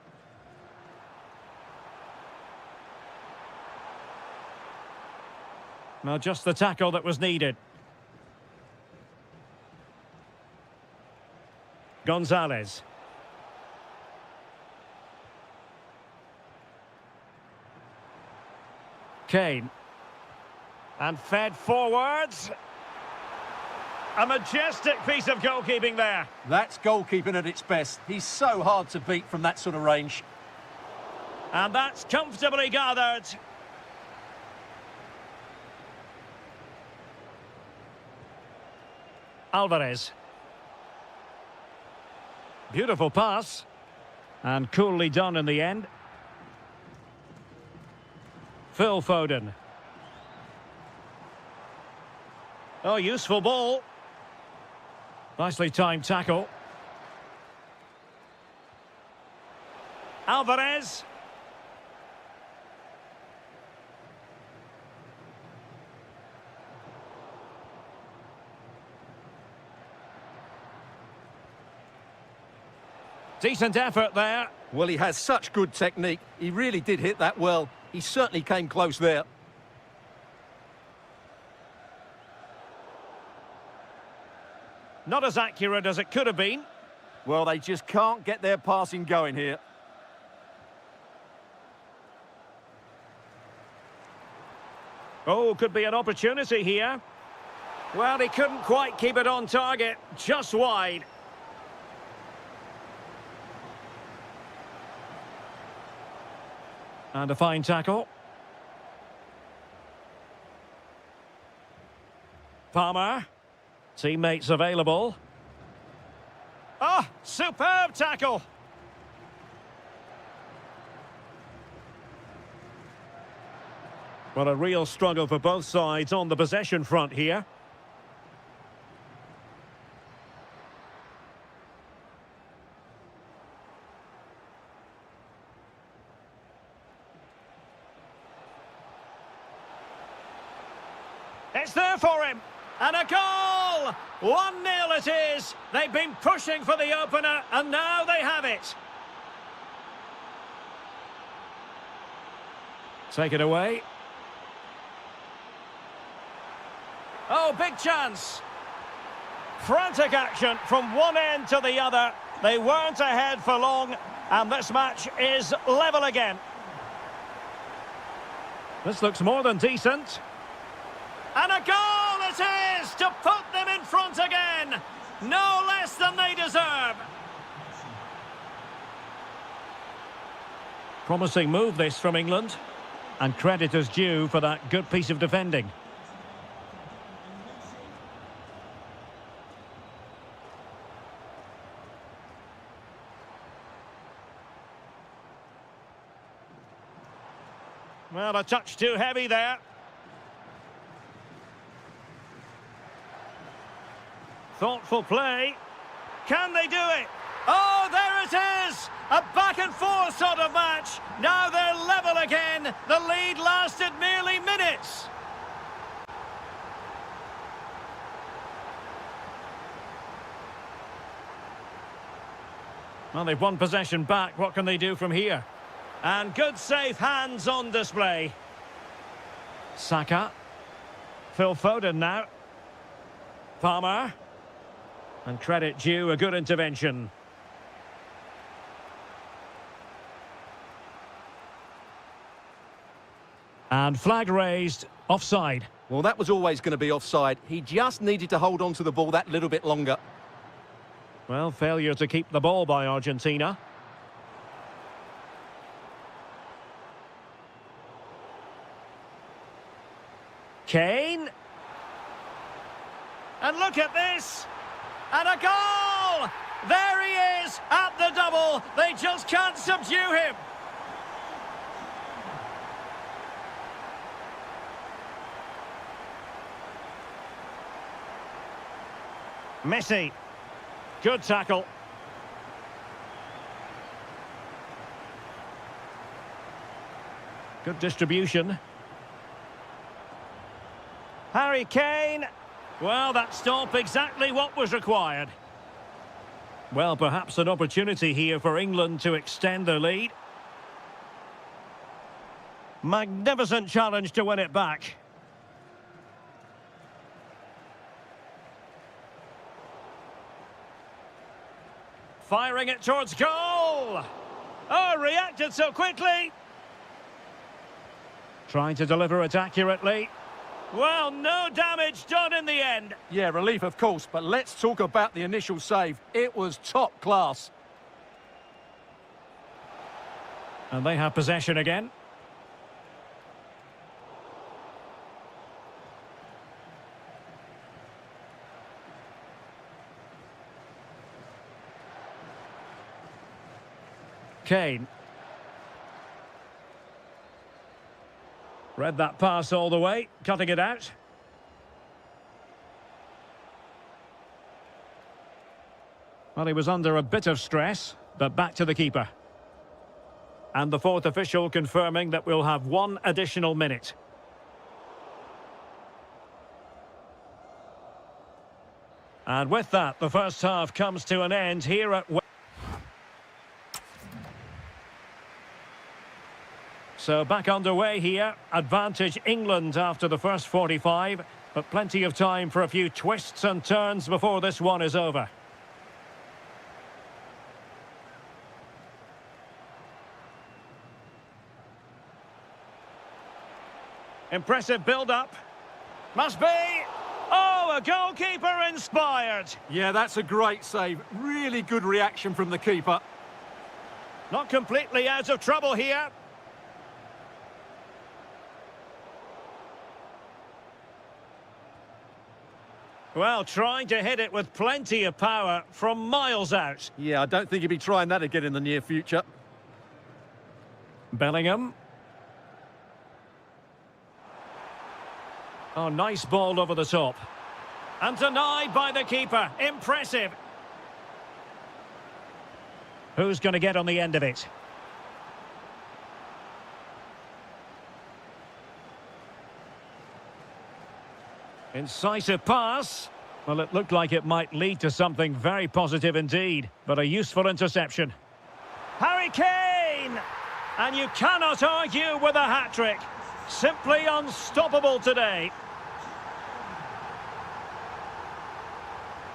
Well, just the tackle that was needed. Gonzalez. Kane. And fed forwards. A majestic piece of goalkeeping there. That's goalkeeping at its best. He's so hard to beat from that sort of range. And that's comfortably gathered. Alvarez. Beautiful pass. And coolly done in the end. Phil Foden. Oh, useful ball. Nicely timed tackle. Alvarez. Decent effort there. Well, he has such good technique. He really did hit that well. He certainly came close there. Not as accurate as it could have been. Well, they just can't get their passing going here. Oh, could be an opportunity here. Well, he couldn't quite keep it on target. Just wide. And a fine tackle. Palmer. Teammates available. Oh, superb tackle. Well, a real struggle for both sides on the possession front here. It's there for him. And a goal! 1-0 it is. They've been pushing for the opener, and now they have it. Take it away. Oh, big chance. Frantic action from one end to the other. They weren't ahead for long, and this match is level again. This looks more than decent. And a goal it is to put them in front again. No less than they deserve. Promising move this from England. And credit is due for that good piece of defending. Well, a touch too heavy there. Thoughtful play. Can they do it? Oh, there it is! A back-and-forth sort of match. Now they're level again. The lead lasted merely minutes. Well, they've won possession back. What can they do from here? And good safe hands on display. Saka. Phil Foden now. Palmer. And credit due, a good intervention. And flag raised, offside. Well, that was always going to be offside. He just needed to hold on to the ball that little bit longer. Well, failure to keep the ball by Argentina. Kane. And look at this. And a goal! There he is at the double. They just can't subdue him. Messi. Good tackle. Good distribution. Harry Kane. Well, that stop exactly what was required. Well, perhaps an opportunity here for England to extend their lead. Magnificent challenge to win it back. Firing it towards goal. Oh, reacted so quickly. Trying to deliver it accurately. Well, no damage done in the end. Yeah, relief, of course, but let's talk about the initial save. It was top class. And they have possession again. Kane. Read that pass all the way, cutting it out. Well, he was under a bit of stress, but back to the keeper. And the fourth official confirming that we'll have one additional minute. And with that, the first half comes to an end here at... So back underway here, advantage England after the first 45, but plenty of time for a few twists and turns before this one is over. Impressive build-up. Must be! Oh, a goalkeeper inspired! Yeah, that's a great save. Really good reaction from the keeper. Not completely out of trouble here. Well, trying to hit it with plenty of power from miles out. Yeah, I don't think he'll be trying that again in the near future. Bellingham. Oh, nice ball over the top. And denied by the keeper. Impressive. Who's going to get on the end of it? Incisive pass. Well, it looked like it might lead to something very positive indeed, but a useful interception. Harry Kane! And you cannot argue with a hat-trick. Simply unstoppable today.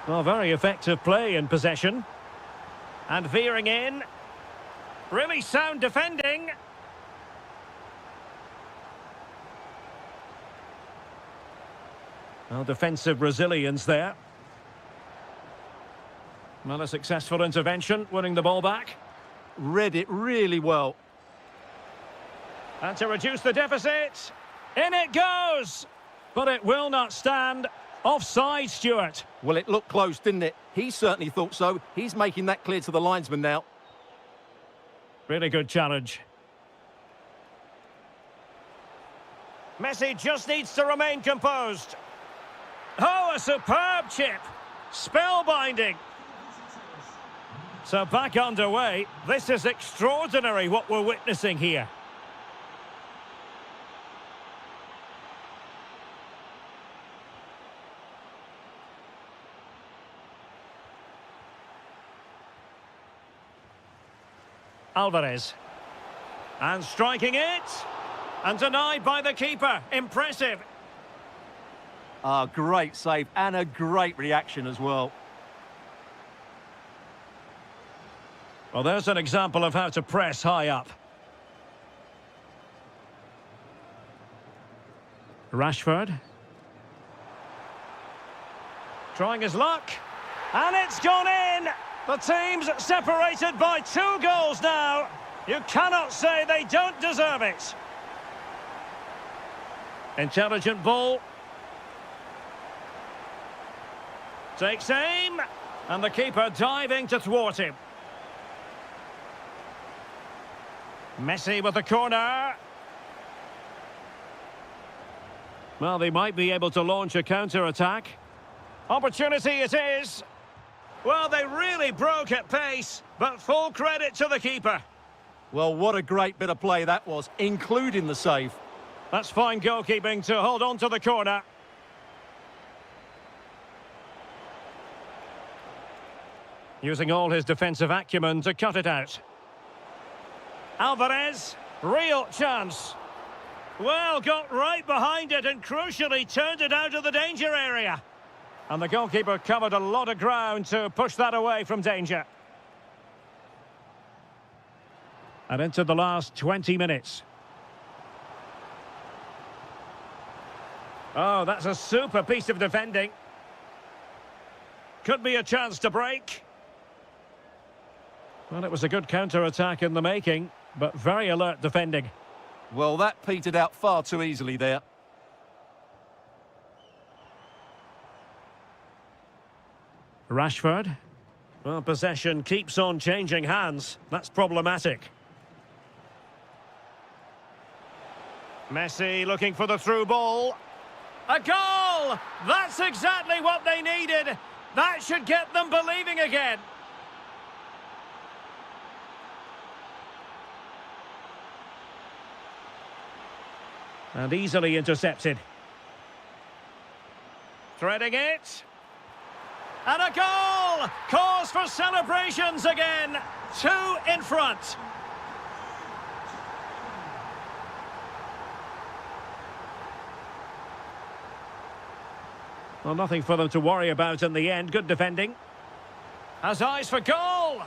Well, very effective play in possession. And veering in. Really sound defending. Well, defensive resilience there. Well, a successful intervention, winning the ball back. Read it really well. And to reduce the deficit, in it goes! But it will not stand. Offside, Stuart. Well, it looked close, didn't it? He certainly thought so. He's making that clear to the linesman now. Really good challenge. Messi just needs to remain composed. Oh, a superb chip. Spellbinding. So back underway. This is extraordinary what we're witnessing here. Alvarez. And striking it. And denied by the keeper. Impressive. Ah, great save and a great reaction as well. Well, there's an example of how to press high up. Rashford. Trying his luck. And it's gone in! The team's separated by 2 goals now. You cannot say they don't deserve it. Intelligent ball. Takes aim. And the keeper diving to thwart him. Messi with the corner. Well, they might be able to launch a counter-attack. Opportunity it is. Well, they really broke at pace, but full credit to the keeper. Well, what a great bit of play that was, including the save. That's fine goalkeeping to hold on to the corner. Using all his defensive acumen to cut it out. Alvarez, real chance. Well, got right behind it and crucially turned it out of the danger area. And the goalkeeper covered a lot of ground to push that away from danger. And into the last 20 minutes. Oh, that's a super piece of defending. Could be a chance to break. Well, it was a good counter-attack in the making, but very alert defending. Well, that petered out far too easily there. Rashford. Well, possession keeps on changing hands. That's problematic. Messi looking for the through ball. A goal! That's exactly what they needed. That should get them believing again. And easily intercepted. Threading it. And a goal! Cause for celebrations again. 2 in front. Well, nothing for them to worry about in the end. Good defending. Has eyes for goal.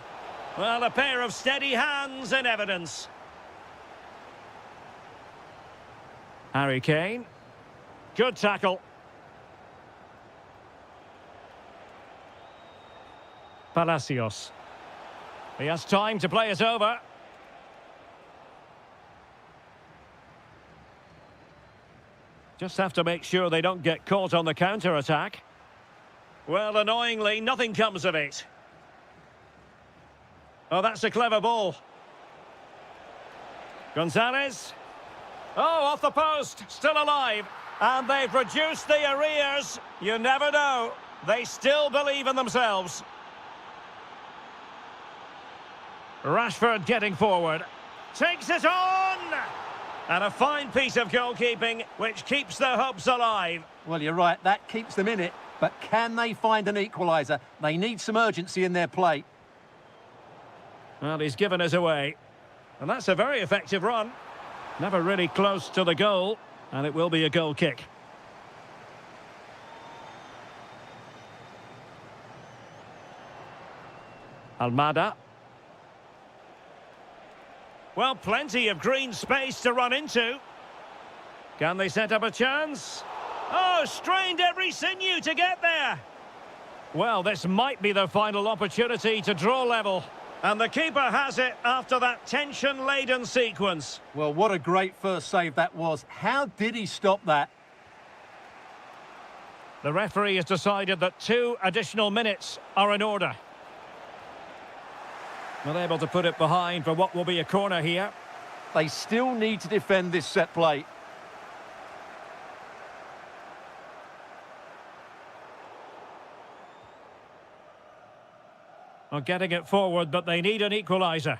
Well, a pair of steady hands in evidence. Harry Kane. Good tackle. Palacios. He has time to play it over. Just have to make sure they don't get caught on the counter-attack. Well, annoyingly, nothing comes of it. Oh, that's a clever ball. Gonzalez. Oh, off the post, still alive. And they've reduced the arrears. You never know. They still believe in themselves. Rashford getting forward. Takes it on! And a fine piece of goalkeeping, which keeps their hopes alive. Well, you're right, that keeps them in it. But can they find an equaliser? They need some urgency in their play. Well, he's given us away. And that's a very effective run. Never really close to the goal. And it will be a goal kick. Almada. Well, plenty of green space to run into. Can they set up a chance? Oh, strained every sinew to get there. Well, this might be the final opportunity to draw level. And the keeper has it after that tension-laden sequence. Well, what a great first save that was. How did he stop that? The referee has decided that 2 additional minutes are in order. Not able to put it behind for what will be a corner here. They still need to defend this set play. Well, getting it forward, but they need an equaliser.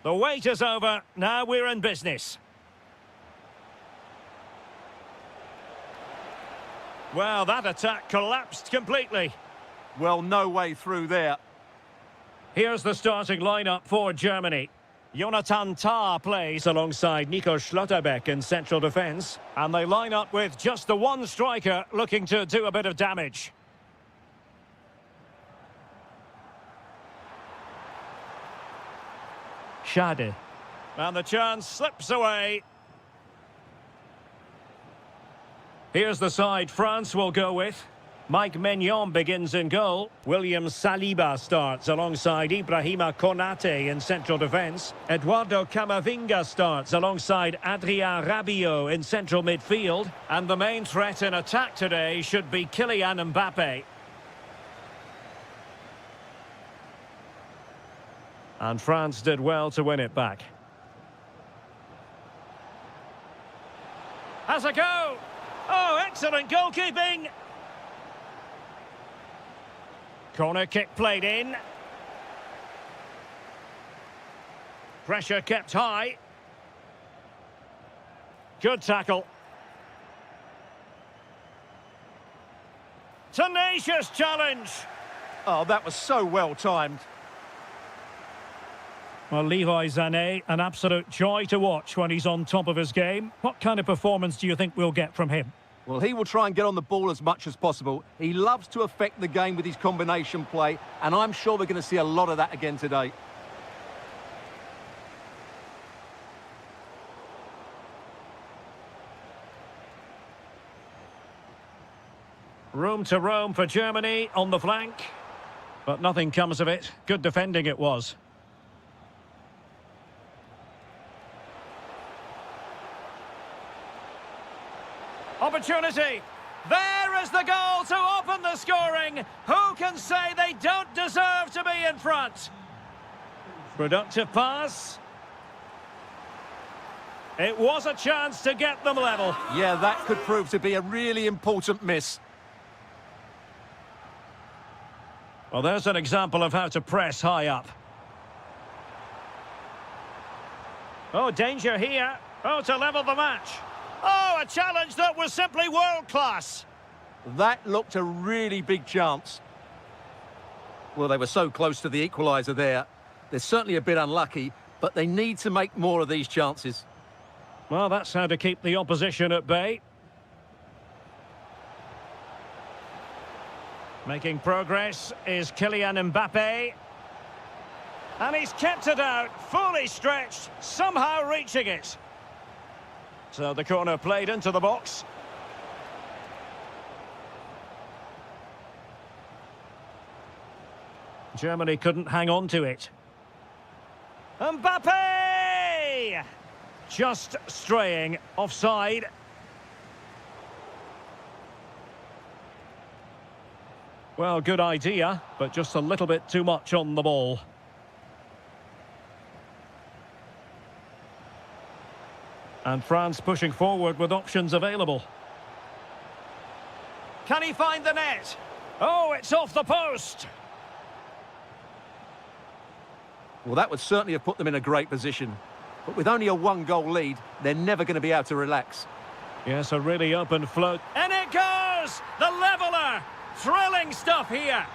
The wait is over. Now we're in business. Well, that attack collapsed completely. Well, no way through there. Here's the starting lineup for Germany. Jonathan Tah plays alongside Nico Schlotterbeck in central defence. And they line up with just the one striker looking to do a bit of damage. Schade. And the chance slips away. Here's the side France will go with. Mike Maignan begins in goal. William Saliba starts alongside Ibrahima Konate in central defence. Eduardo Camavinga starts alongside Adrien Rabiot in central midfield. And the main threat in attack today should be Kylian Mbappe. And France did well to win it back. Has a go! Oh, excellent goalkeeping! Corner kick played in. Pressure kept high. Good tackle. Tenacious challenge! Oh, that was so well timed. Well, Leroy Sané, an absolute joy to watch when he's on top of his game. What kind of performance do you think we'll get from him? Well, he will try and get on the ball as much as possible. He loves to affect the game with his combination play, and I'm sure we're going to see a lot of that again today. Room to roam for Germany on the flank. But nothing comes of it. Good defending it was. Opportunity. There is the goal to open the scoring. Who can say they don't deserve to be in front? Productive pass. It was a chance to get them level. Yeah, that could prove to be a really important miss. Well, there's an example of how to press high up. Oh, danger here. Oh, to level the match. Oh, a challenge that was simply world-class. That looked a really big chance. Well, they were so close to the equaliser there. They're certainly a bit unlucky, but they need to make more of these chances. Well, that's how to keep the opposition at bay. Making progress is Kylian Mbappe. And he's kept it out, fully stretched, somehow reaching it. So the corner played into the box. Germany couldn't hang on to it. Mbappe! Just straying offside. Well, good idea, but just a little bit too much on the ball. And France pushing forward with options available. Can he find the net? Oh, it's off the post! Well, that would certainly have put them in a great position. But with only a one-goal lead, they're never going to be able to relax. Yes, a really open float. And it goes! The leveller! Thrilling stuff here!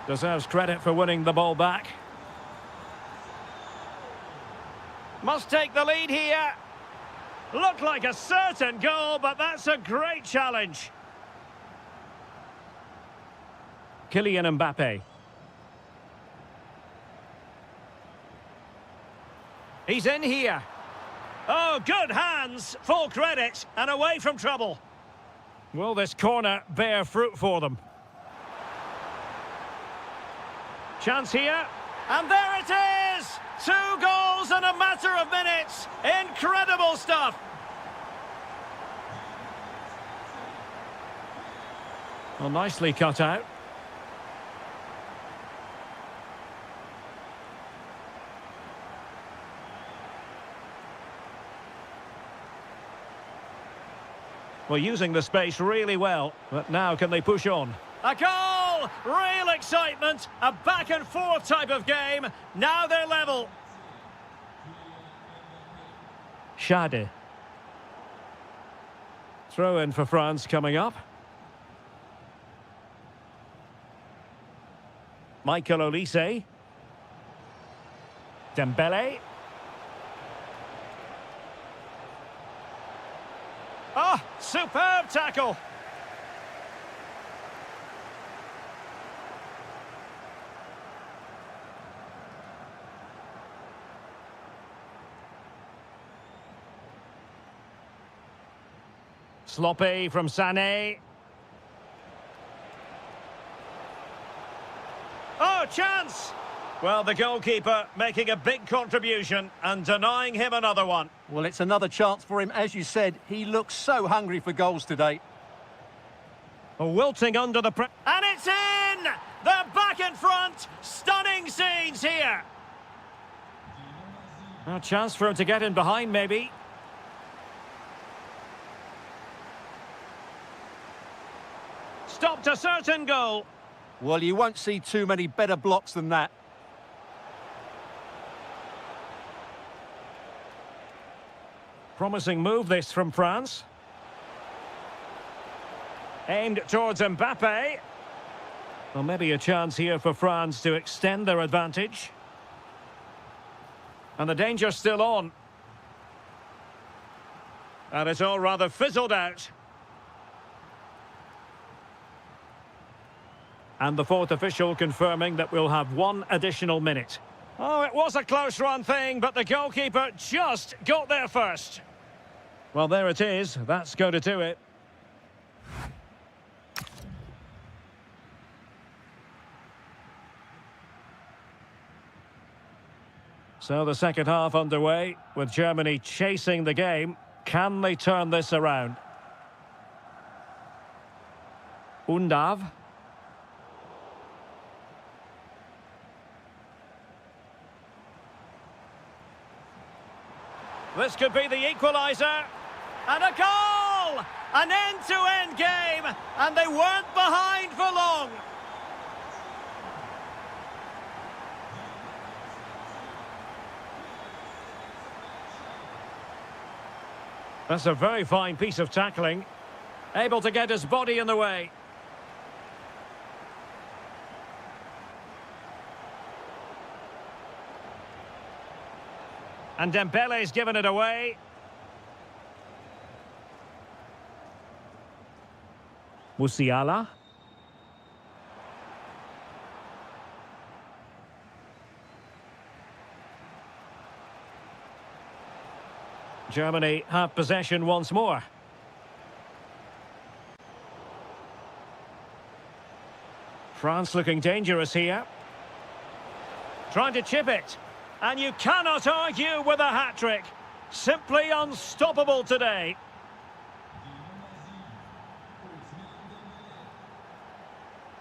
Deserves credit for winning the ball back. Must take the lead here. Looked like a certain goal, but that's a great challenge. Kylian Mbappe. He's in here. Oh, good hands, full credit, and away from trouble. Will this corner bear fruit for them? Chance here, and there it is! 2 goals in a matter of minutes. Incredible stuff. Well, nicely cut out. Well, using the space really well, but now can they push on? A goal! Real excitement. A back and forth type of game. Now they're level. Shade. Throw in for France coming up. Michael Olise. Dembele. Oh, superb tackle. Sloppy from Sané. Oh, chance! Well, the goalkeeper making a big contribution and denying him another one. Well, it's another chance for him. As you said, he looks so hungry for goals today. Wilting under the press. And it's in! They're back in front. Stunning scenes here. A chance for him to get in behind, maybe. Stopped a certain goal. Well, you won't see too many better blocks than that. Promising move this from France. Aimed towards Mbappe. Well, maybe a chance here for France to extend their advantage. And the danger's still on. And it's all rather fizzled out. And the fourth official confirming that we'll have one additional minute. Oh, it was a close-run thing, but the goalkeeper just got there first. Well, there it is. That's going to do it. So the second half underway, with Germany chasing the game. Can they turn this around? Undav. This could be the equaliser. And a goal! An end-to-end game, and they weren't behind for long. That's a very fine piece of tackling. Able to get his body in the way. And Dembele's given it away. Musiala. Germany have possession once more. France looking dangerous here. Trying to chip it. And you cannot argue with a hat-trick. Simply unstoppable today.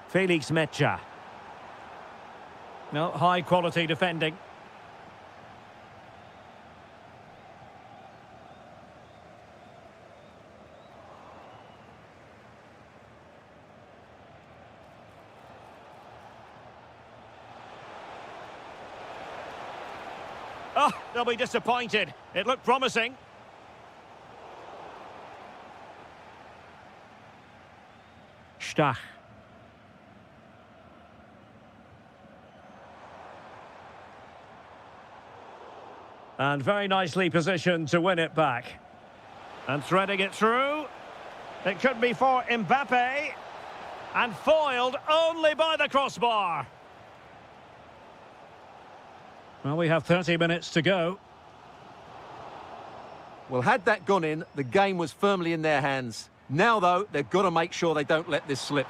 Felix Mecha. No, high-quality defending. Oh, they'll be disappointed. It looked promising. Stach. And very nicely positioned to win it back. And threading it through. It could be for Mbappe. And foiled only by the crossbar. Well, we have 30 minutes to go. Well, had that gone in, the game was firmly in their hands. Now, though, they've got to make sure they don't let this slip.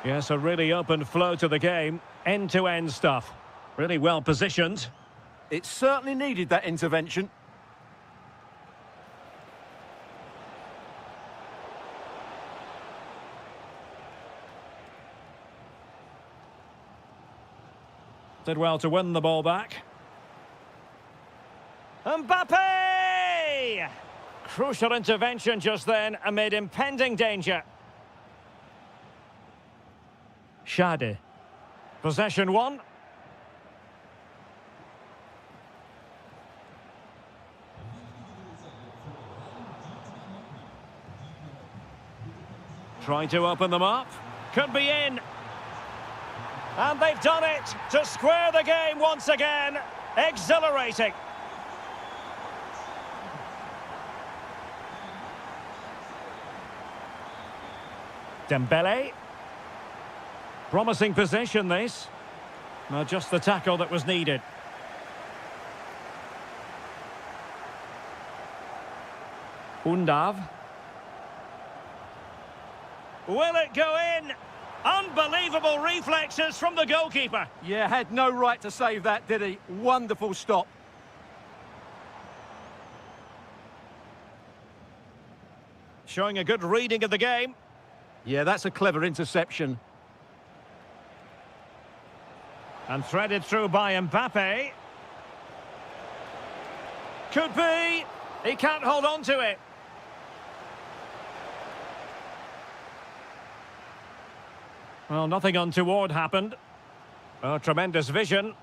Yes, a really open flow to the game. End-to-end stuff. Really well positioned. It certainly needed that intervention. Did well to win the ball back. Mbappe! Crucial intervention just then amid impending danger. Shade. Possession one. Trying to open them up. Could be in. And they've done it to square the game once again. Exhilarating. Dembele. Promising possession, this. Not just the tackle that was needed. Undav. Will it go in? Unbelievable reflexes from the goalkeeper. Yeah, had no right to save that, did he? Wonderful stop. Showing a good reading of the game. Yeah, that's a clever interception. And threaded through by Mbappe. Could be. He can't hold on to it. Well, nothing untoward happened. Oh, tremendous vision.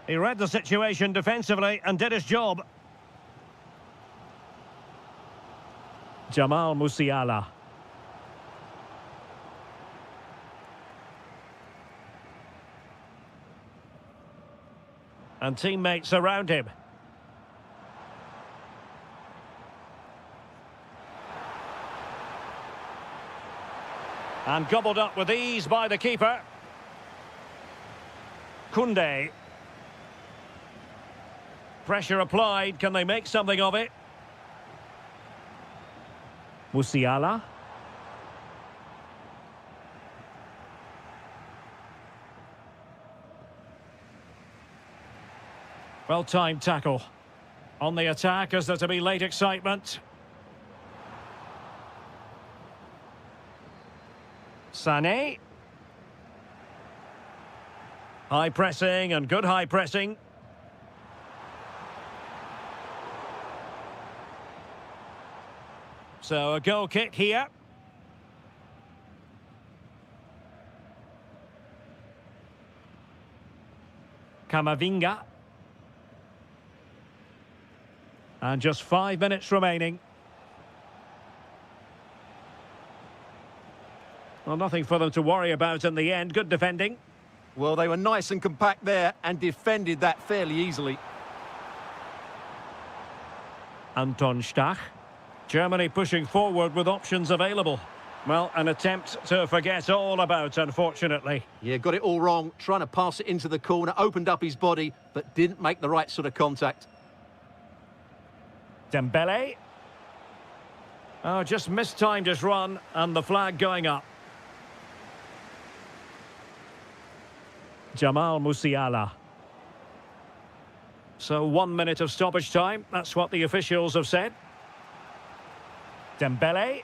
He read the situation defensively and did his job. Jamal Musiala. And teammates around him. And gobbled up with ease by the keeper. Koundé. Pressure applied. Can they make something of it? Musiala. Well-timed tackle. On the attack, is there to be late excitement? Sané. High pressing and good high pressing. So a goal kick here. Camavinga. And just 5 minutes remaining. Well, nothing for them to worry about in the end. Good defending. Well, they were nice and compact there and defended that fairly easily. Anton Stach. Germany pushing forward with options available. Well, an attempt to forget all about, unfortunately. Yeah, got it all wrong. Trying to pass it into the corner, opened up his body, but didn't make the right sort of contact. Dembele. Oh, just mistimed his run, and the flag going up. Jamal Musiala. So 1 minute of stoppage time. That's what the officials have said. Dembele.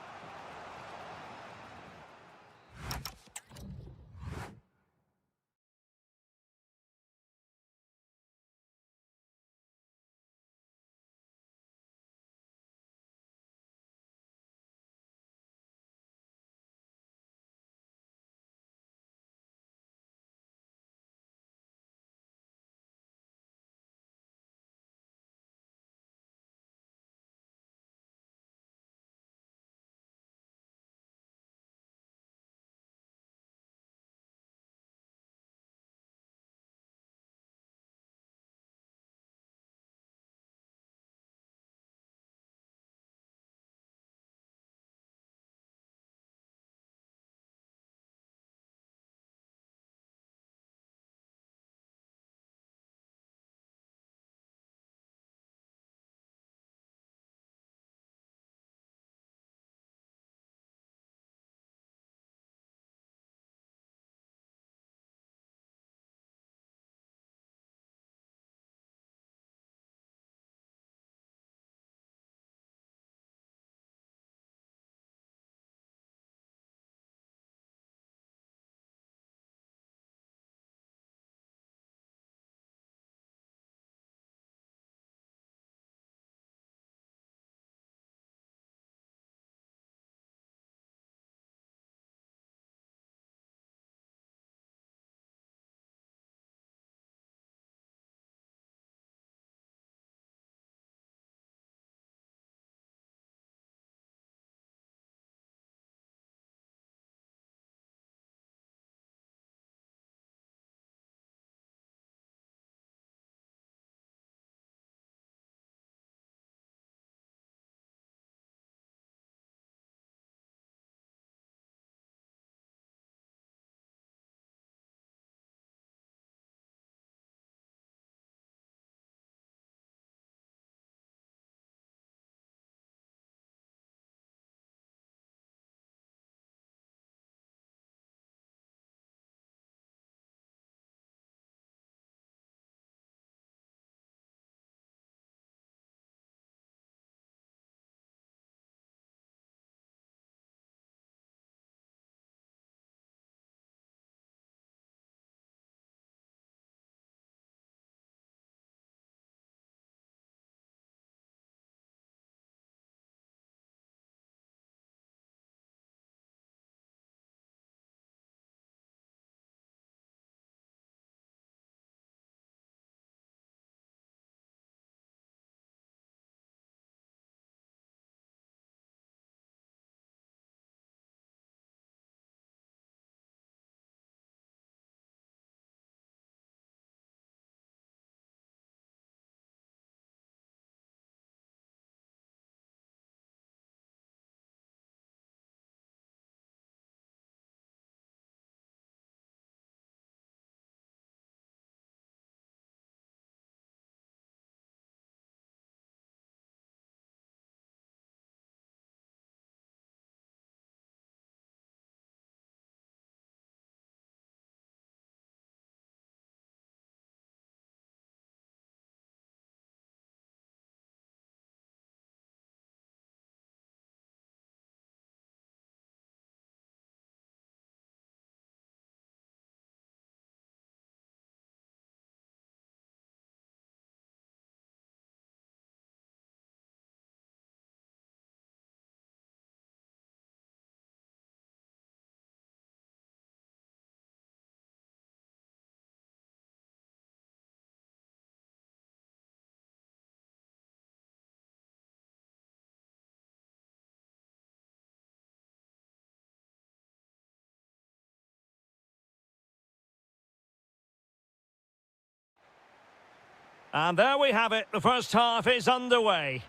And there we have it. The first half is underway.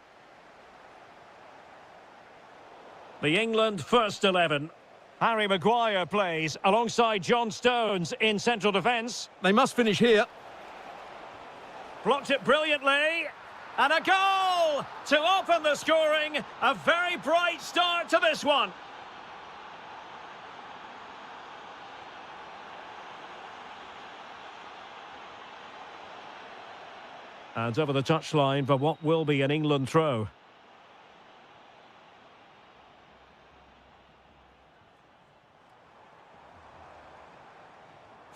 The England first 11. Harry Maguire plays alongside John Stones in central defence. They must finish here. Blocked it brilliantly. And a goal to open the scoring. A very bright start to this one. And over the touchline for what will be an England throw.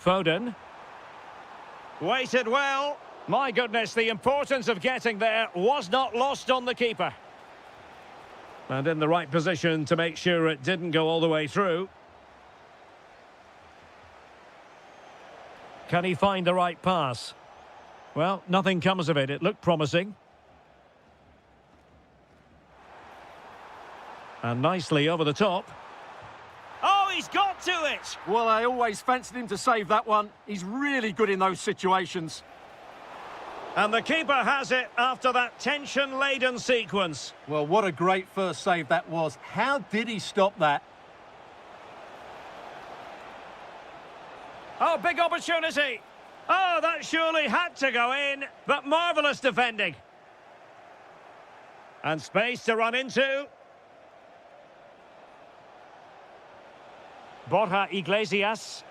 Foden. Waited well. My goodness, the importance of getting there was not lost on the keeper. And in the right position to make sure it didn't go all the way through. Can he find the right pass? Well, nothing comes of it. It looked promising. And nicely over the top. Oh, he's got to it! Well, I always fancied him to save that one. He's really good in those situations. And the keeper has it after that tension-laden sequence. Well, what a great first save that was. How did he stop that? Oh, big opportunity. Oh, that surely had to go in, but marvellous defending. And space to run into. Borja Iglesias.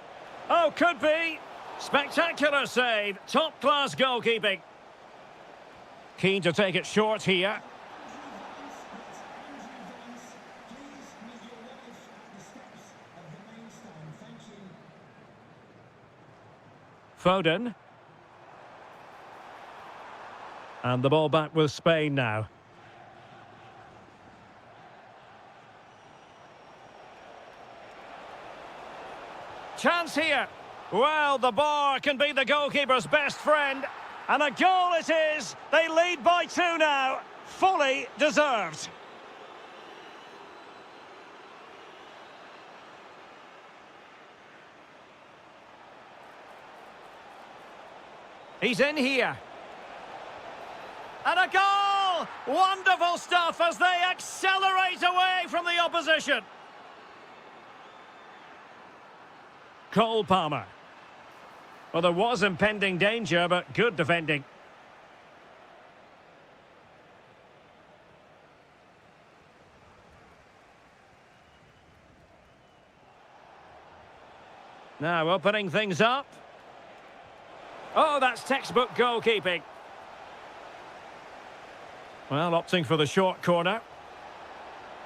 Oh, could be. Spectacular save. Top-class goalkeeping. Keen to take it short here. Foden. And the ball back with Spain now. Chance here. Well, the bar can be the goalkeeper's best friend. And a goal it is. They lead by 2 now. Fully deserved. He's in here. And a goal! Wonderful stuff as they accelerate away from the opposition. Cole Palmer. Well, there was impending danger, but good defending. Now opening things up. Oh, that's textbook goalkeeping. Well, opting for the short corner.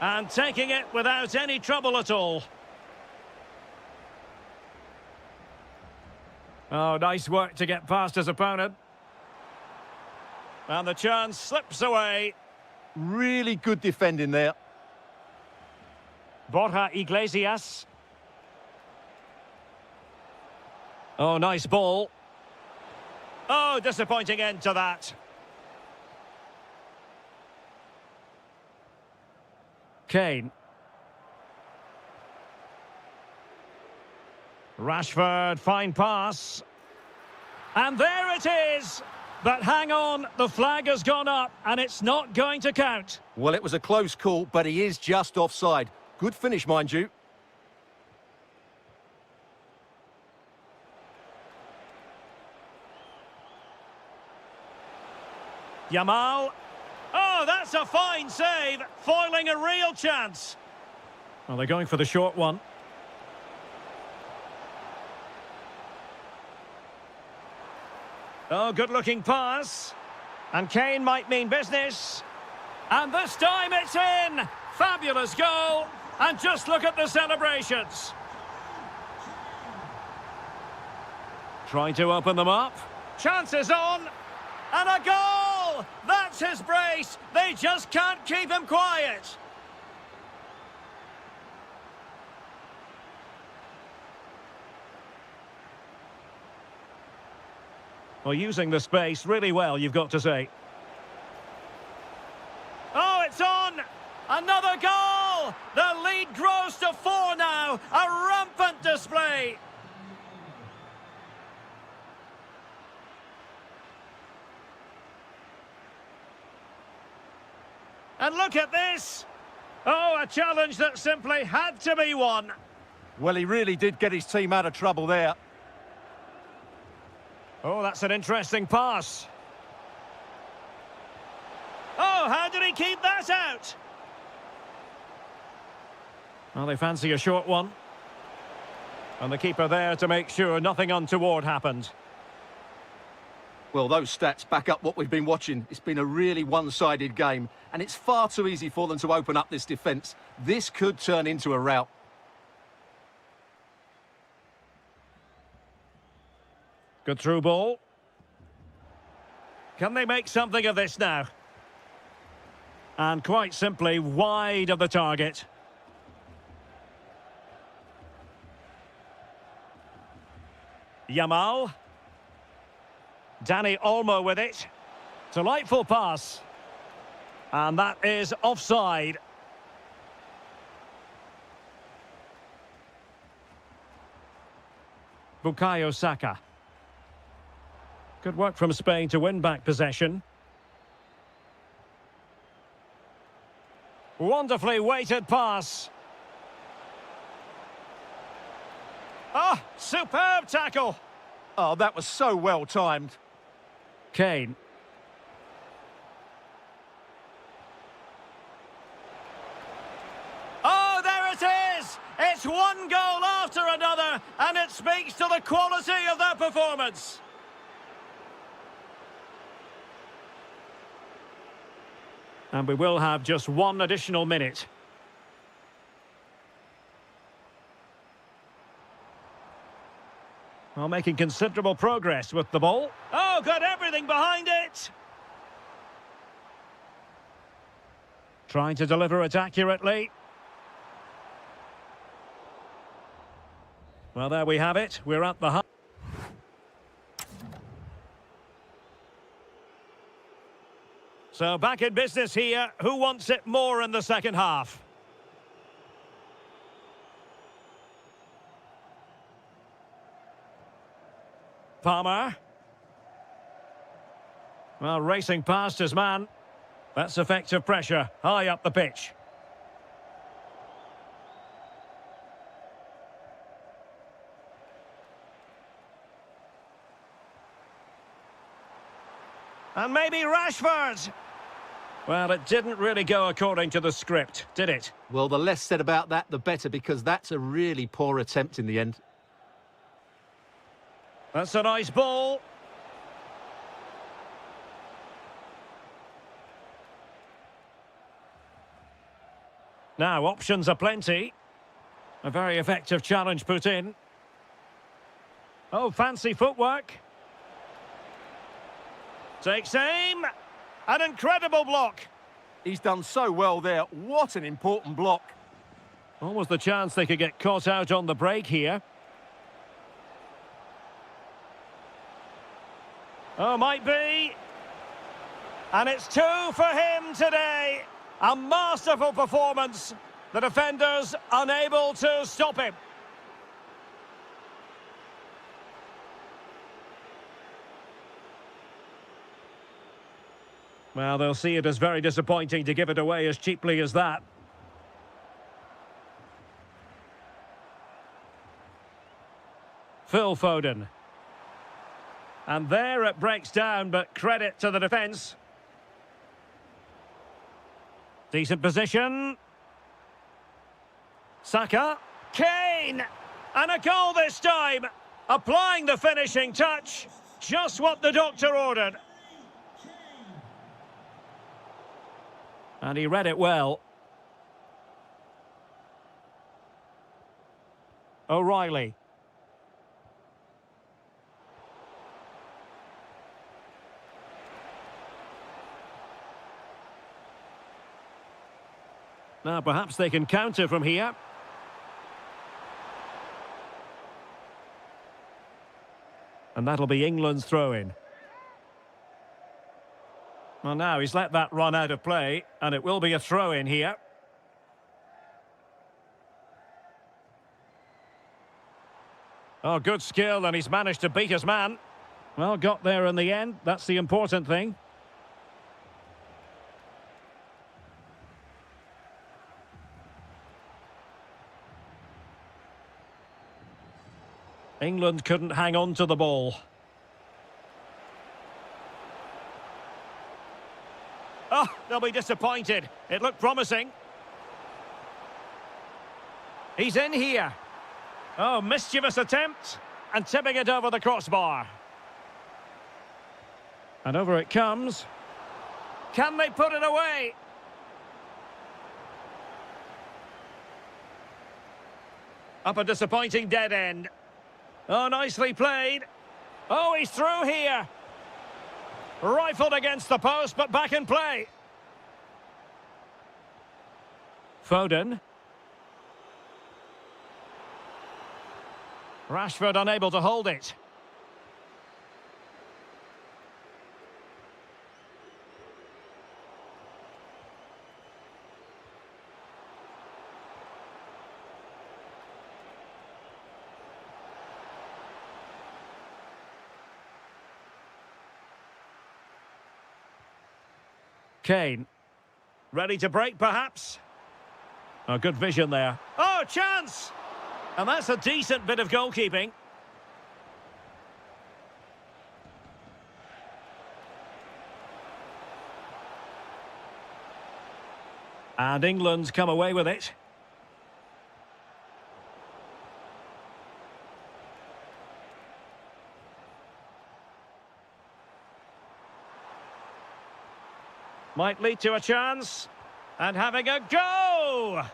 And taking it without any trouble at all. Oh, nice work to get past his opponent. And the chance slips away. Really good defending there. Borja Iglesias. Oh, nice ball. Oh, disappointing end to that. Kane. Rashford, fine pass. And there it is. But hang on, the flag has gone up and it's not going to count. Well, it was a close call, but he is just offside. Good finish, mind you. Yamal. Oh, that's a fine save, foiling a real chance. Well, they're going for the short one. Oh, good-looking pass. And Kane might mean business. And this time it's in. Fabulous goal. And just look at the celebrations. Trying to open them up. Chances on. And a goal! That's his brace. They just can't keep him quiet. Well, using the space really well, you've got to say. Oh, it's on! Another goal! The lead grows to 4 now. A rampant display. And look at this! Oh, a challenge that simply had to be won. Well, he really did get his team out of trouble there. Oh, that's an interesting pass. Oh, how did he keep that out? Well, they fancy a short one. And the keeper there to make sure nothing untoward happened. Well, those stats back up what we've been watching. It's been a really one-sided game, and it's far too easy for them to open up this defence. This could turn into a rout. Good through ball. Can they make something of this now? And quite simply, wide of the target. Yamal. Danny Olmo with it. Delightful pass. And that is offside. Bukayo Saka. Good work from Spain to win back possession. Wonderfully weighted pass. Ah, superb tackle. Oh, that was so well timed. Kane. Oh, there it is! It's one goal after another, and it speaks to the quality of their performance. And we will have just one additional minute. Well, making considerable progress with the ball. Oh, got everything behind it! Trying to deliver it accurately. Well, there we have it. We're at the half. So back in business here. Who wants it more in the second half? Palmer. Well, racing past his man. That's effective pressure, high up the pitch. And maybe Rashford. Well, it didn't really go according to the script, did it? Well, the less said about that, the better, because that's a really poor attempt in the end. That's a nice ball. Now, options are plenty. A very effective challenge put in. Oh, fancy footwork. Takes aim. An incredible block. He's done so well there. What an important block. Almost the chance they could get caught out on the break here. Oh, might be. And it's two for him today. A masterful performance. The defenders unable to stop him. Well, they'll see it as very disappointing to give it away as cheaply as that. Phil Foden. And there it breaks down, but credit to the defence. Decent position. Saka. Kane! And a goal this time. Applying the finishing touch. Just what the doctor ordered. And he read it well. O'Reilly. Now perhaps they can counter from here. And that'll be England's throw-in. Well, now he's let that run out of play, and it will be a throw-in here. Oh, good skill, and he's managed to beat his man. Well, got there in the end. That's the important thing. England couldn't hang on to the ball. Oh, they'll be disappointed. It looked promising. He's in here. Oh, mischievous attempt. And tipping it over the crossbar. And over it comes. Can they put it away? Up a disappointing dead end. Oh, nicely played. Oh, he's through here. Rifled against the post, but back in play. Foden. Rashford unable to hold it. Kane. Ready to break, perhaps? Oh, good vision there. Oh, chance! And that's a decent bit of goalkeeping. And England's come away with it. Might lead to a chance. And having a go!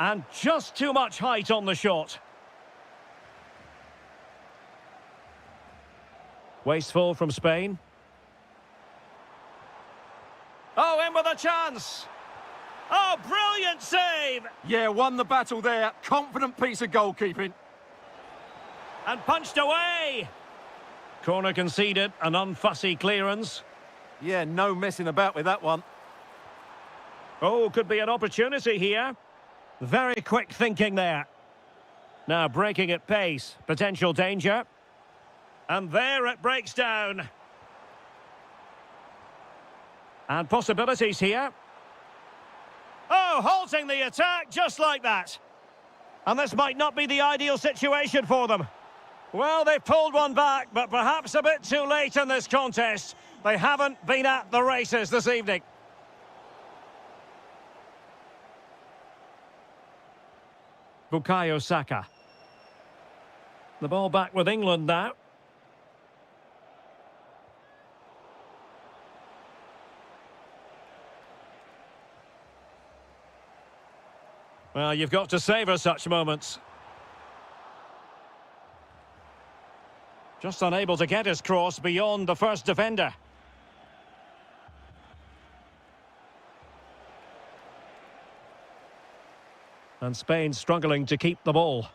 And just too much height on the shot. Wasteful from Spain. Oh, in with a chance! Oh, brilliant save! Yeah, won the battle there. Confident piece of goalkeeping. And punched away! Corner conceded, an unfussy clearance. Yeah, no messing about with that one. Oh, could be an opportunity here. Very quick thinking there. Now breaking at pace, potential danger. And there it breaks down. And possibilities here. Oh, halting the attack just like that. And this might not be the ideal situation for them. Well, they've pulled one back, but perhaps a bit too late in this contest. They haven't been at the races this evening. Bukayo Saka. The ball back with England now. Well, you've got to savour such moments. Just unable to get his cross beyond the first defender. And Spain struggling to keep the ball.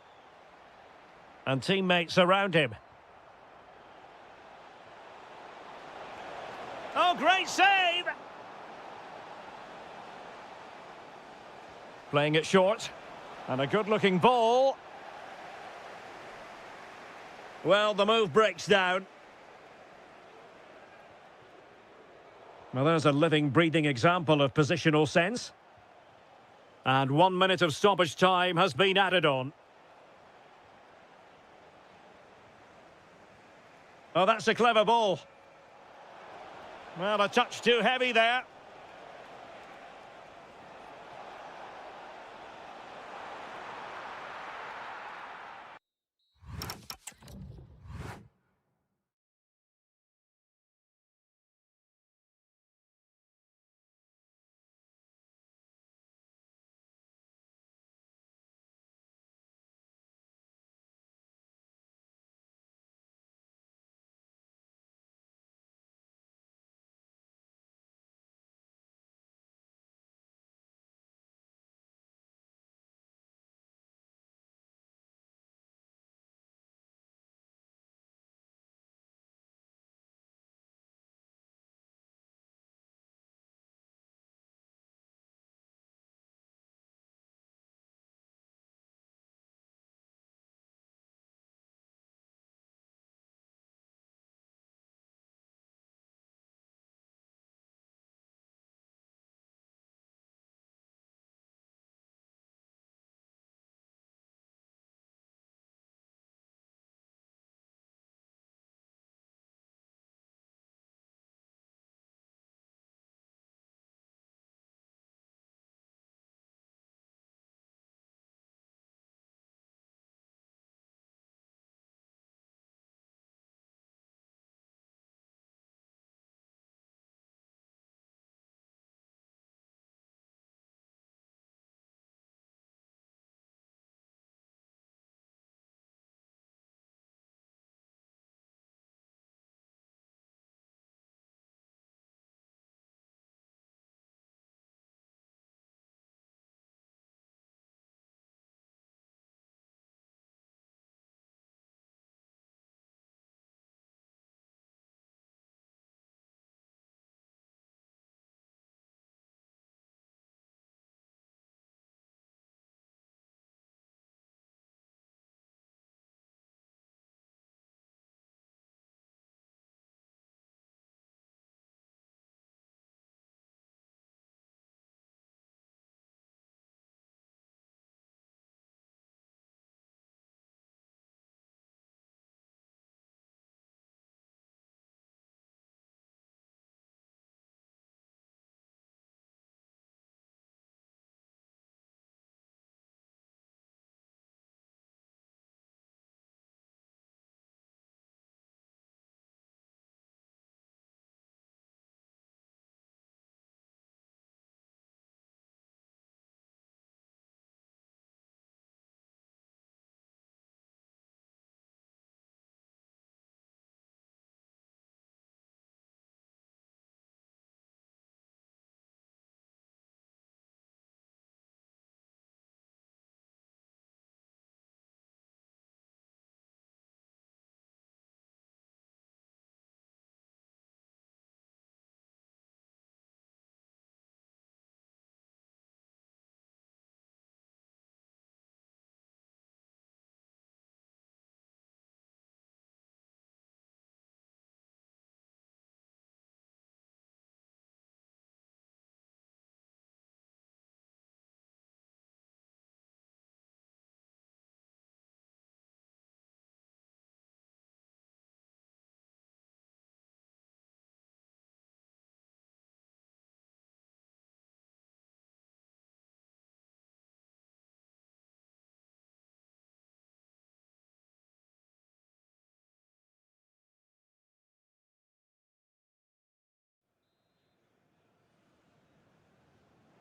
And teammates around him. Oh, great save! Playing it short. And a good-looking ball. Well, the move breaks down. Well, there's a living, breathing example of positional sense. And 1 minute of stoppage time has been added on. Oh, that's a clever ball. Well, a touch too heavy there.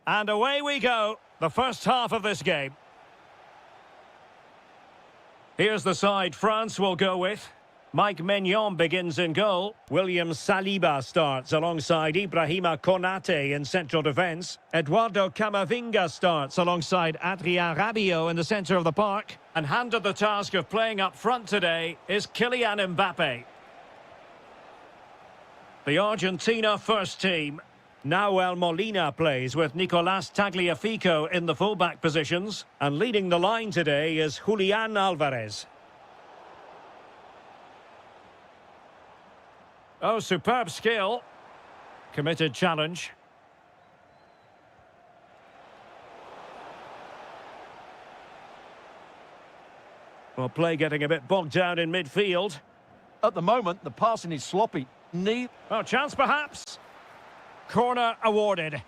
And away we go, the first half of this game. Here's the side France will go with. Mike Maignan begins in goal. William Saliba starts alongside Ibrahima Konate in central defence. Eduardo Camavinga starts alongside Adrien Rabiot in the centre of the park. And handed the task of playing up front today is Kylian Mbappe. The Argentina first team. Nahuel Molina plays with Nicolas Tagliafico in the fullback positions. And leading the line today is Julian Alvarez. Oh, superb skill. Committed challenge. Well, play getting a bit bogged down in midfield. At the moment, the passing is sloppy. Oh, chance perhaps. Corner awarded.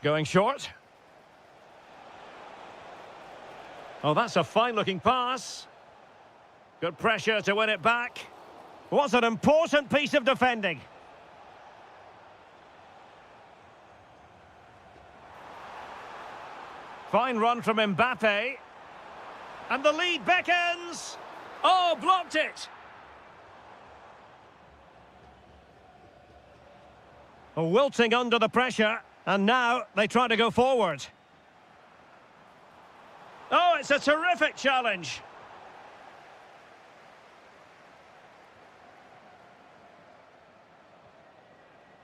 Going short. Oh, that's a fine-looking pass. Good pressure to win it back. What an important piece of defending. Fine run from Mbappe. And the lead beckons. Oh, blocked it. Oh, wilting under the pressure. And now they try to go forward. Oh, it's a terrific challenge.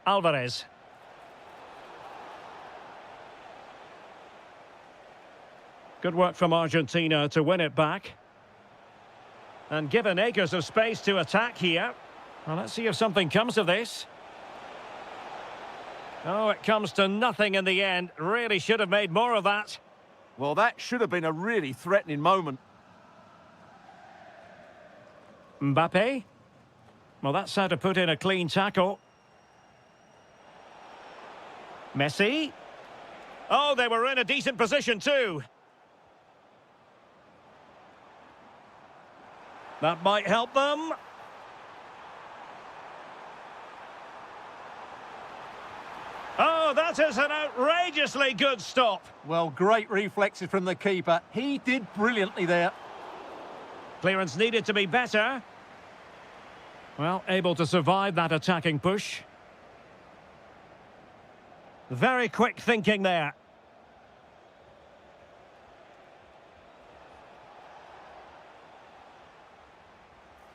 Alvarez. Good work from Argentina to win it back. And given acres of space to attack here. Well, let's see if something comes of this. Oh, it comes to nothing in the end. Really should have made more of that. Well, that should have been a really threatening moment. Mbappe. Well, that's how to put in a clean tackle. Messi. Oh, they were in a decent position too. That might help them. Oh, that is an outrageously good stop. Well, great reflexes from the keeper. He did brilliantly there. Clearance needed to be better. Well, able to survive that attacking push. Very quick thinking there.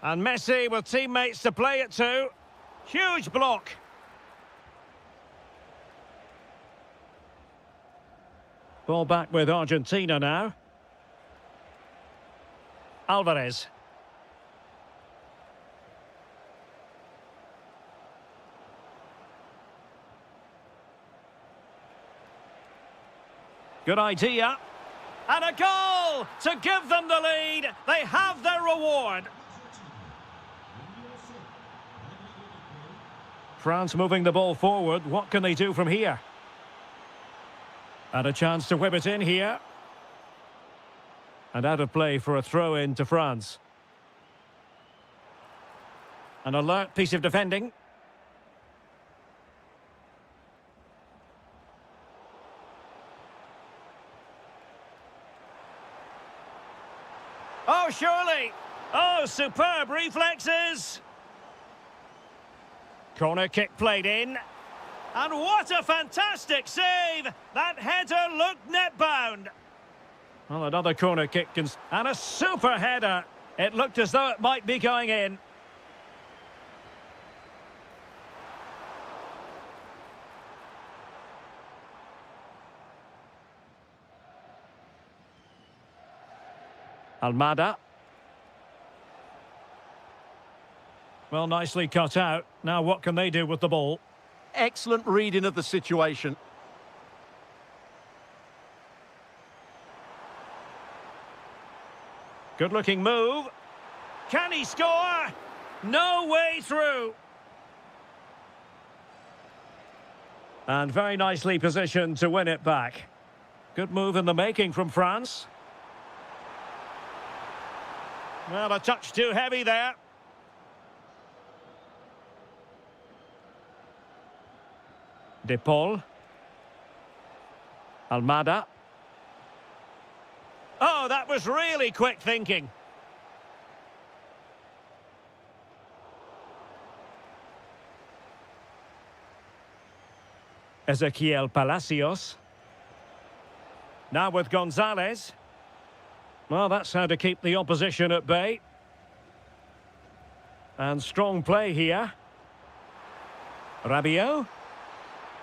And Messi with teammates to play it to. Huge block. Ball back with Argentina now. Alvarez. Good idea. And a goal to give them the lead. They have their reward. France moving the ball forward. What can they do from here? And a chance to whip it in here. And out of play for a throw-in to France. An alert piece of defending. Oh, surely. Oh, superb reflexes. Corner kick played in. And what a fantastic save! That header looked net-bound. Well, another corner kick and a super header. It looked as though it might be going in. Almada. Well, nicely cut out. Now what can they do with the ball? Excellent reading of the situation. Good-looking move. Can he score? No way through. And very nicely positioned to win it back. Good move in the making from France. Well, a touch too heavy there. De Paul. Almada. Oh, that was really quick thinking. Ezequiel Palacios. Now with Gonzalez. Well, that's how to keep the opposition at bay. And strong play here. Rabiot.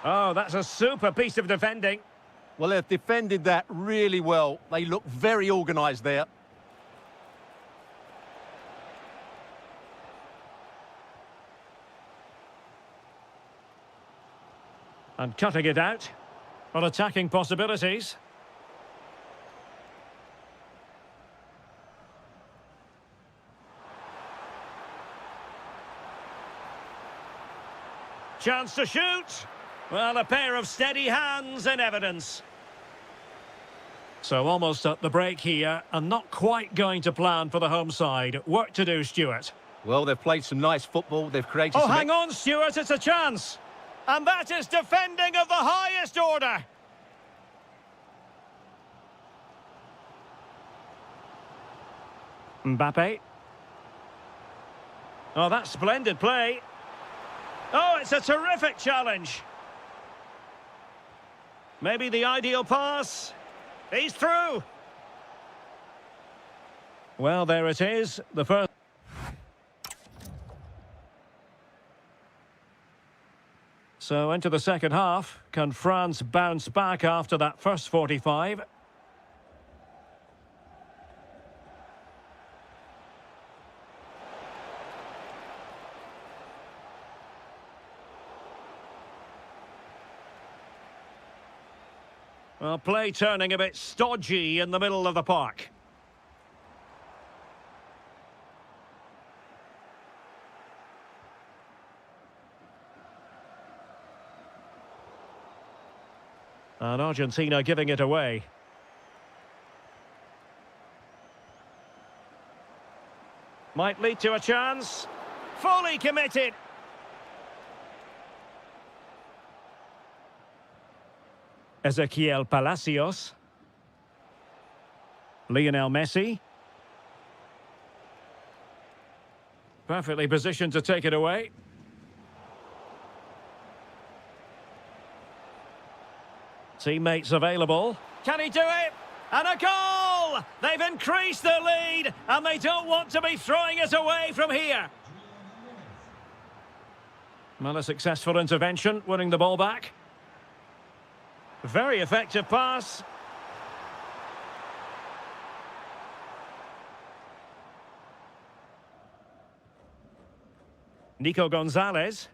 Oh, that's a super piece of defending. Well, they've defended that really well. They look very organised there. And cutting it out. On attacking possibilities. Chance to shoot. Well, a pair of steady hands in evidence. So almost at the break here, and not quite going to plan for the home side. Work to do, Stuart. Well, they've played some nice football. They've created Oh, some... hang on, Stuart, it's a chance. And that is defending of the highest order. Mbappe. Oh, that's splendid play. Oh, it's a terrific challenge. Maybe the ideal pass. He's through. Well, there it is. The first. So into the second half. Can France bounce back after that first 45? Well, play turning a bit stodgy in the middle of the park. And Argentina giving it away. Might lead to a chance. Fully committed. Ezequiel Palacios. Lionel Messi. Perfectly positioned to take it away. Teammates available. Can he do it? And a goal! They've increased their lead, and they don't want to be throwing it away from here. Well, a successful intervention, winning the ball back. Very effective pass. Nico Gonzalez.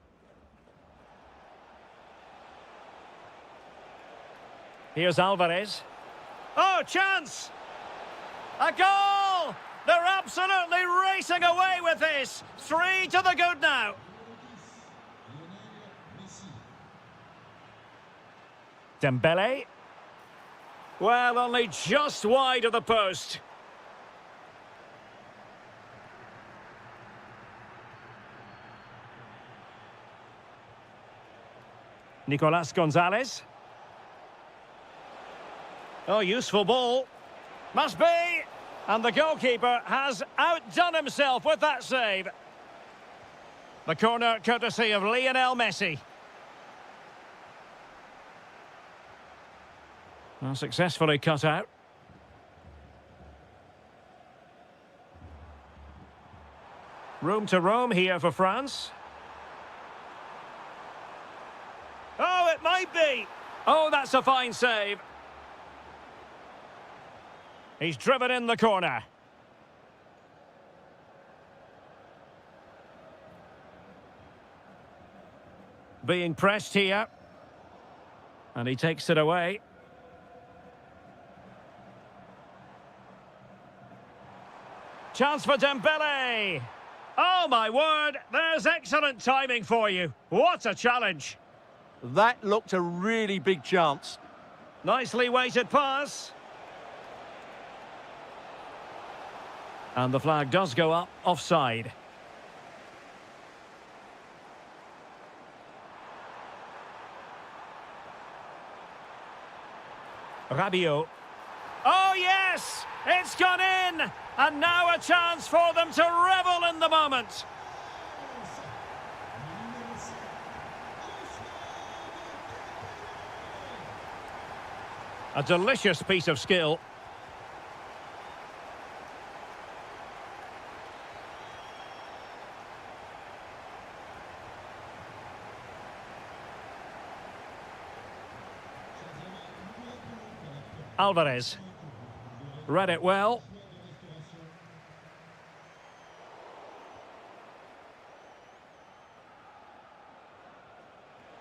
Here's Alvarez. Oh, chance! A goal! They're absolutely racing away with this. 3 to the good now. Dembele. Well, only just wide of the post. Nicolas Gonzalez. Oh, useful ball. Must be. And the goalkeeper has outdone himself with that save. The corner courtesy of Lionel Messi. Well, successfully cut out. Room to roam here for France. Oh, it might be. Oh, that's a fine save. He's driven in the corner. Being pressed here. And he takes it away. Chance for Dembele. Oh, my word. There's excellent timing for you. What a challenge. That looked a really big chance. Nicely weighted pass. And the flag does go up offside. Rabiot. Oh, yes! It's gone in! And now a chance for them to revel in the moment. A delicious piece of skill. Alvarez. Read it well.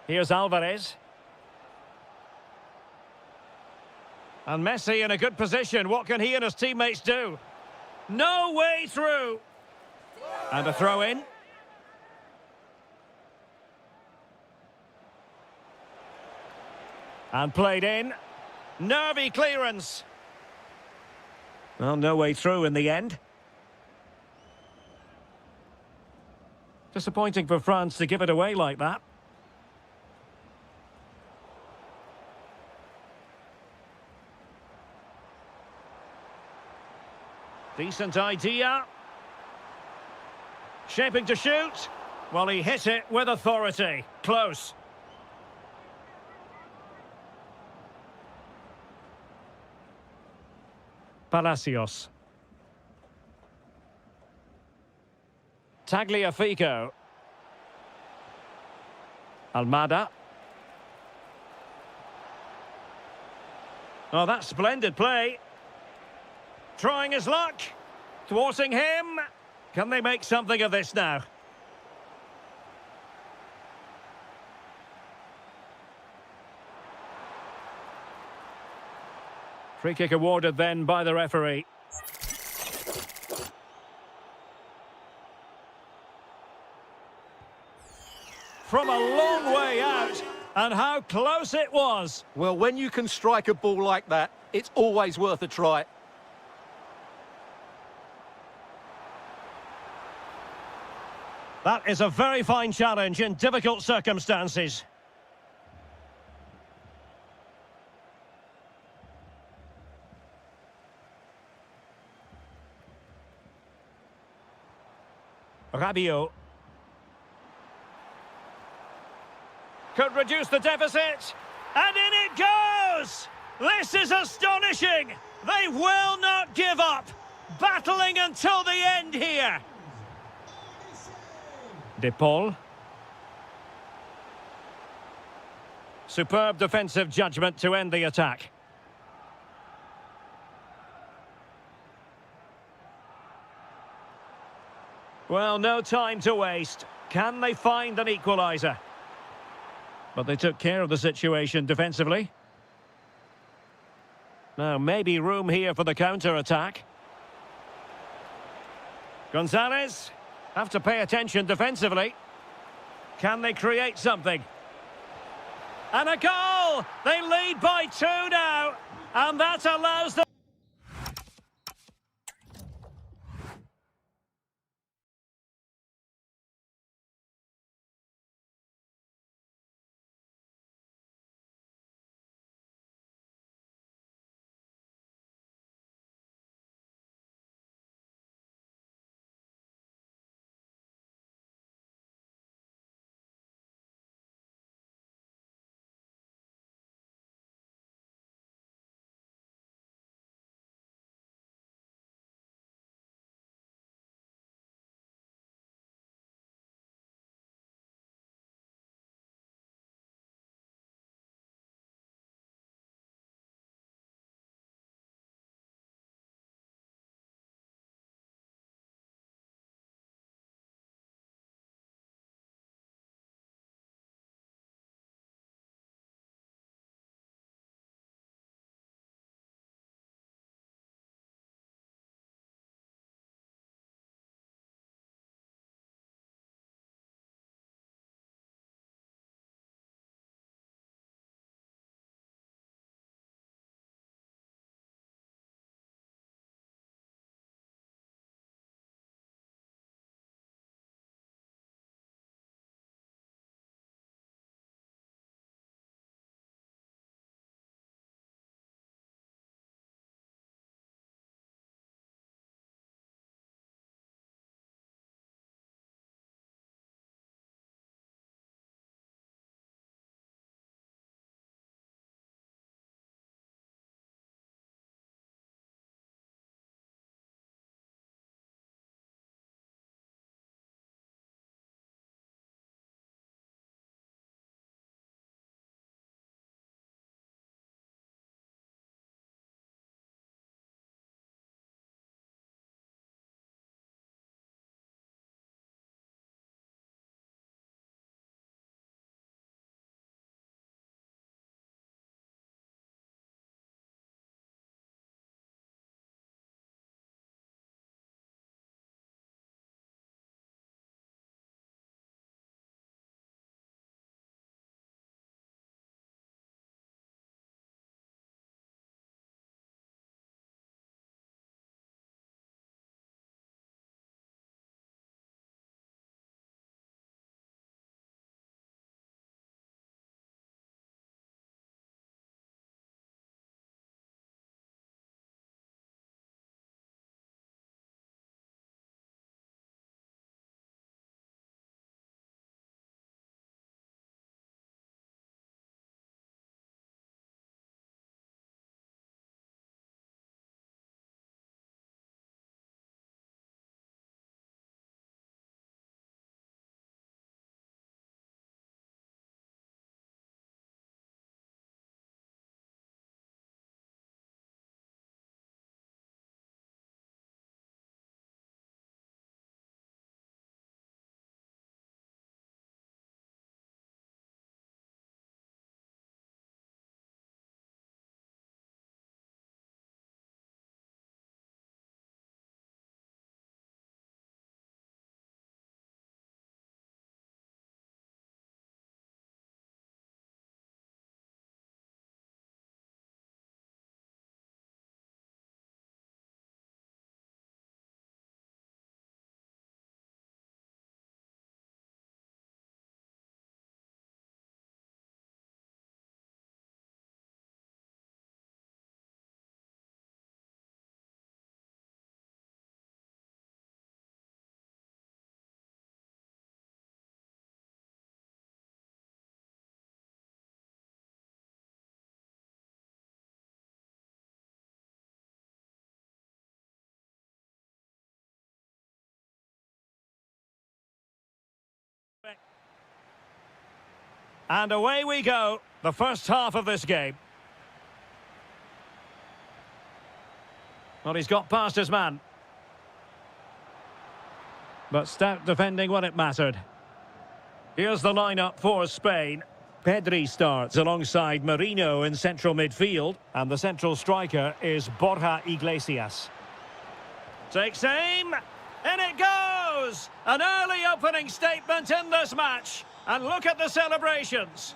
Here's Alvarez. And Messi in a good position. What can he and his teammates do? No way through. And a throw in. And played in. Nervy clearance. Well, no way through in the end. Disappointing for France to give it away like that. Decent idea. Shaping to shoot. Well, he hit it with authority. Close. Palacios. Tagliafico. Almada. Oh, that's splendid play. Trying his luck. Thwarting him. Can they make something of this now? Free kick awarded then by the referee. From a long way out, and how close it was. Well, when you can strike a ball like that, it's always worth a try. That is a very fine challenge in difficult circumstances. Rabiot. Could reduce the deficit. And in it goes! This is astonishing! They will not give up! Battling until the end here! De Paul. Superb defensive judgment to end the attack. Well, no time to waste. Can they find an equaliser? But they took care of the situation defensively. Now, maybe room here for the counter-attack. Gonzalez. Have to pay attention defensively. Can they create something? And a goal! They lead by 2 now. And that allows them... And away we go, the first half of this game. Well, he's got past his man. But stout defending when it mattered. Here's the lineup for Spain. Pedri starts alongside Marino in central midfield. And the central striker is Borja Iglesias. Takes aim. In it goes! An early opening statement in this match. And look at the celebrations.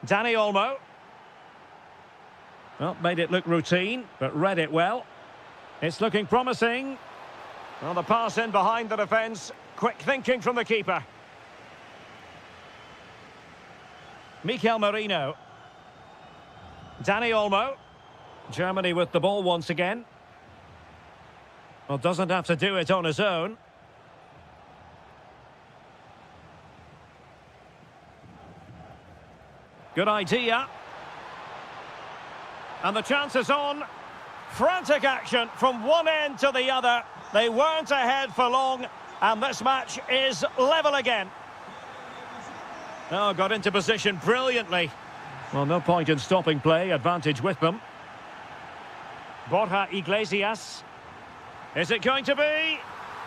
Dani Olmo. Well, made it look routine, but read it well. It's looking promising. Well, the pass in behind the defence. Quick thinking from the keeper. Mikel Merino. Dani Olmo. Germany with the ball once again. Well, doesn't have to do it on his own. Good idea. And the chance is on. Frantic action from one end to the other. They weren't ahead for long, and this match is level again. Oh, got into position brilliantly. Well, no point in stopping play. Advantage with them. Borja Iglesias. Is it going to be?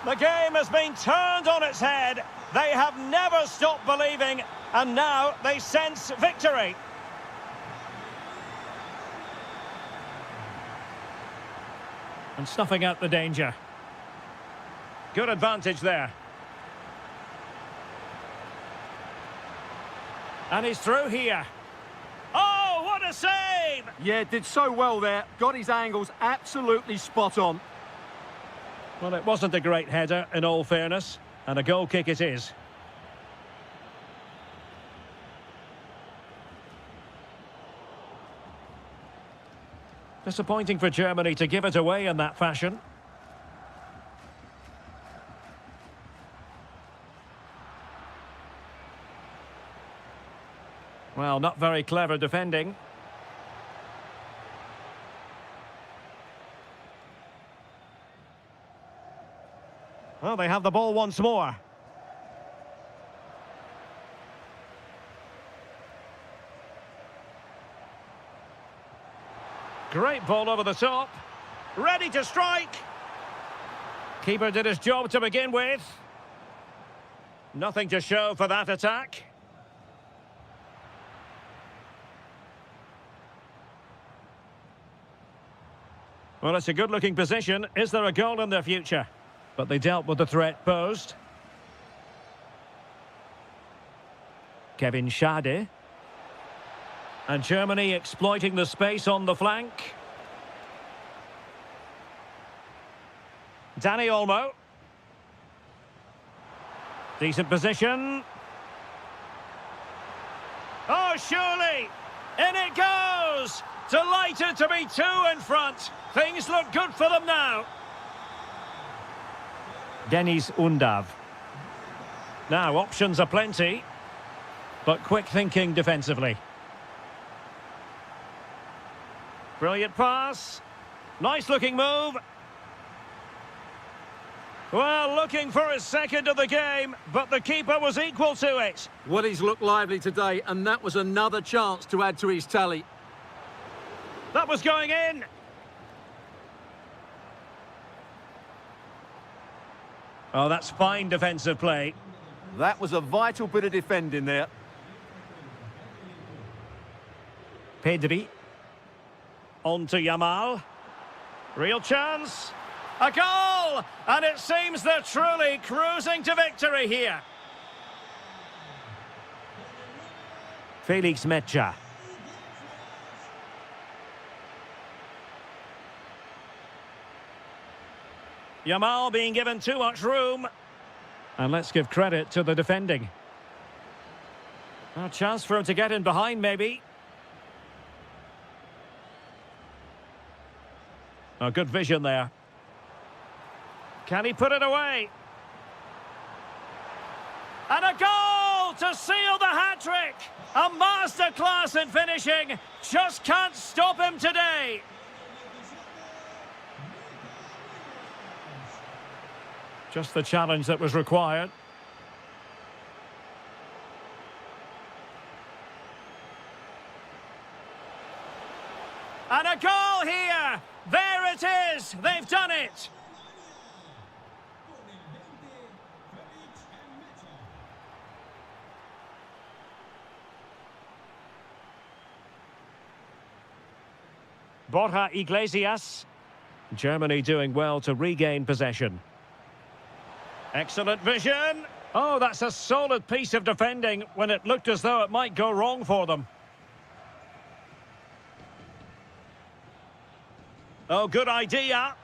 The game has been turned on its head. They have never stopped believing, and now they sense victory. And snuffing out the danger. Good advantage there. And he's through here. Oh, what a save! Yeah, did so well there. Got his angles absolutely spot on. Well, it wasn't a great header, in all fairness. And a goal kick it is. Disappointing for Germany to give it away in that fashion. Well, not very clever defending. Well, they have the ball once more. Great ball over the top. Ready to strike. Keeper did his job to begin with. Nothing to show for that attack. Well, it's a good-looking position. Is there a goal in their future? But they dealt with the threat posed. Kevin Schade. And Germany exploiting the space on the flank. Dani Olmo. Decent position. Oh, surely! In it goes! Delighted to be two in front. Things look good for them now. Denis Undav. Now, options are plenty. But quick thinking defensively. Brilliant pass. Nice looking move. Well, looking for his second of the game, but the keeper was equal to it. Well, he's looked lively today, and that was another chance to add to his tally. That was going in. Oh, that's fine defensive play. That was a vital bit of defending there. Pedri. On to Yamal. Real chance. A goal! And it seems they're truly cruising to victory here. Felix Mecha. Yamal being given too much room. And let's give credit to the defending. A chance for him to get in behind, maybe. Oh, good vision there. Can he put it away? And a goal to seal the hat-trick! A masterclass in finishing. Just can't stop him today. Just the challenge that was required. And a goal here! There it is! They've done it! Borja Iglesias. Germany doing well to regain possession. Excellent vision. Oh, that's a solid piece of defending when it looked as though it might go wrong for them. Oh, good idea.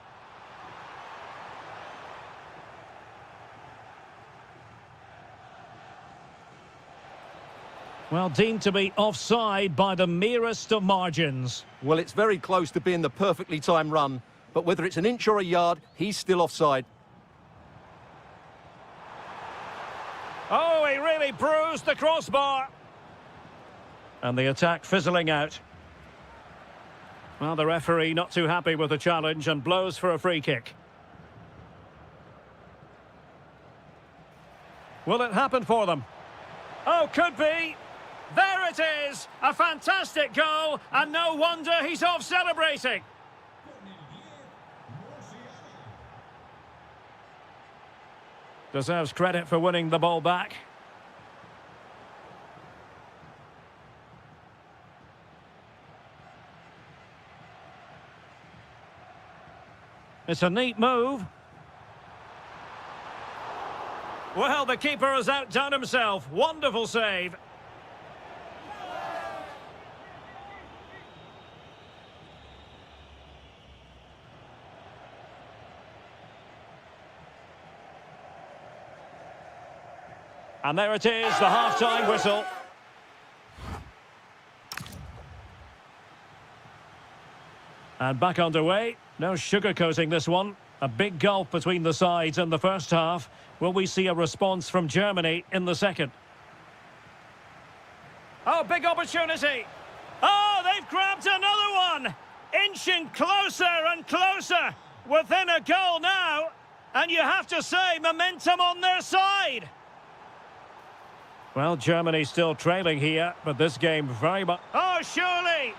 Well, deemed to be offside by the merest of margins. Well, it's very close to being the perfectly timed run, but whether it's an inch or a yard, he's still offside. Oh, he really bruised the crossbar. And the attack fizzling out. Well, the referee not too happy with the challenge and blows for a free kick. Will it happen for them? Oh, could be. There it is! A fantastic goal, and no wonder he's off celebrating. Deserves credit for winning the ball back. It's a neat move. Well, the keeper has outdone himself. Wonderful save. And there it is, the half-time whistle. And back underway. No sugarcoating this one. A big gulf between the sides in the first half. Will we see a response from Germany in the second? Oh, big opportunity. Oh, they've grabbed another one. Inching closer and closer. Within a goal now. And you have to say, momentum on their side. Well, Germany still trailing here, but this game very much... Oh, surely!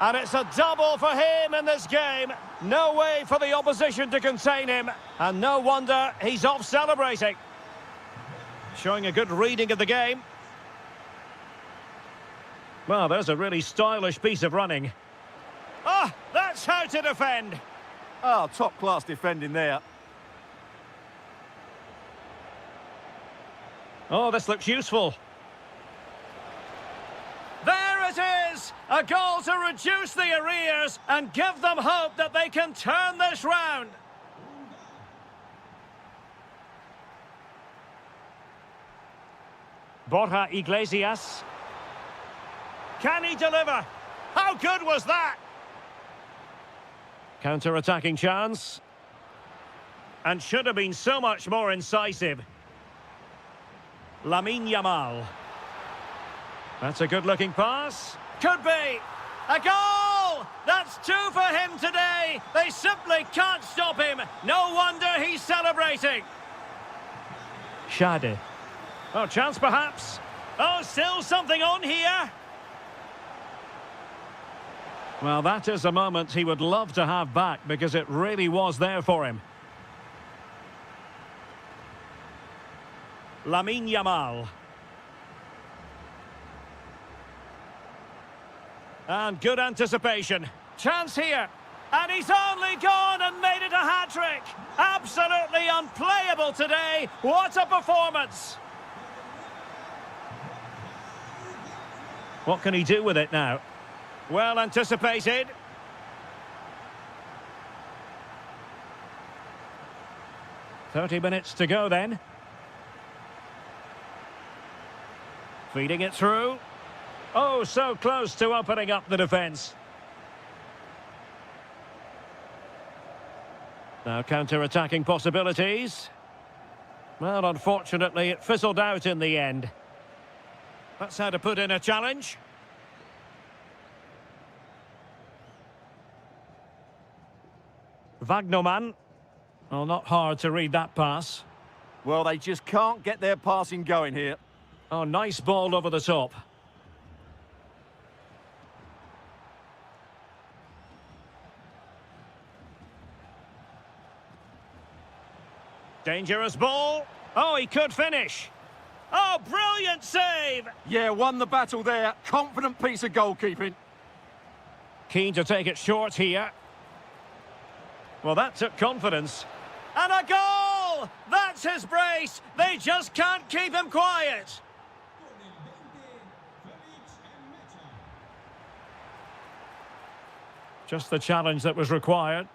And it's a double for him in this game. No way for the opposition to contain him. And no wonder he's off celebrating. Showing a good reading of the game. Well, there's a really stylish piece of running. Ah, that's how to defend. Oh, top-class defending there. Oh, this looks useful. There it is! A goal to reduce the arrears and give them hope that they can turn this round. Borja Iglesias. Can he deliver? How good was that? Counter-attacking chance. And should have been so much more incisive. Lamine Yamal. That's a good-looking pass. Could be. A goal! That's two for him today. They simply can't stop him. No wonder he's celebrating. Shade. Oh, chance perhaps. Oh, still something on here. Well, that is a moment he would love to have back because it really was there for him. Lamine Yamal. And good anticipation. Chance here. And he's only gone and made it a hat-trick. Absolutely unplayable today. What a performance. What can he do with it now? Well anticipated. "30 minutes to go then. Feeding it through. Oh, so close to opening up the defence. Now counter-attacking possibilities. Well, unfortunately, it fizzled out in the end. That's how to put in a challenge. Wagnerman. Well, not hard to read that pass. Well, they just can't get their passing going here. Oh, nice ball over the top. Dangerous ball. Oh, he could finish. Oh, brilliant save! Yeah, won the battle there. Confident piece of goalkeeping. Keen to take it short here. Well, that took confidence. And a goal! That's his brace! They just can't keep him quiet. Just the challenge that was required.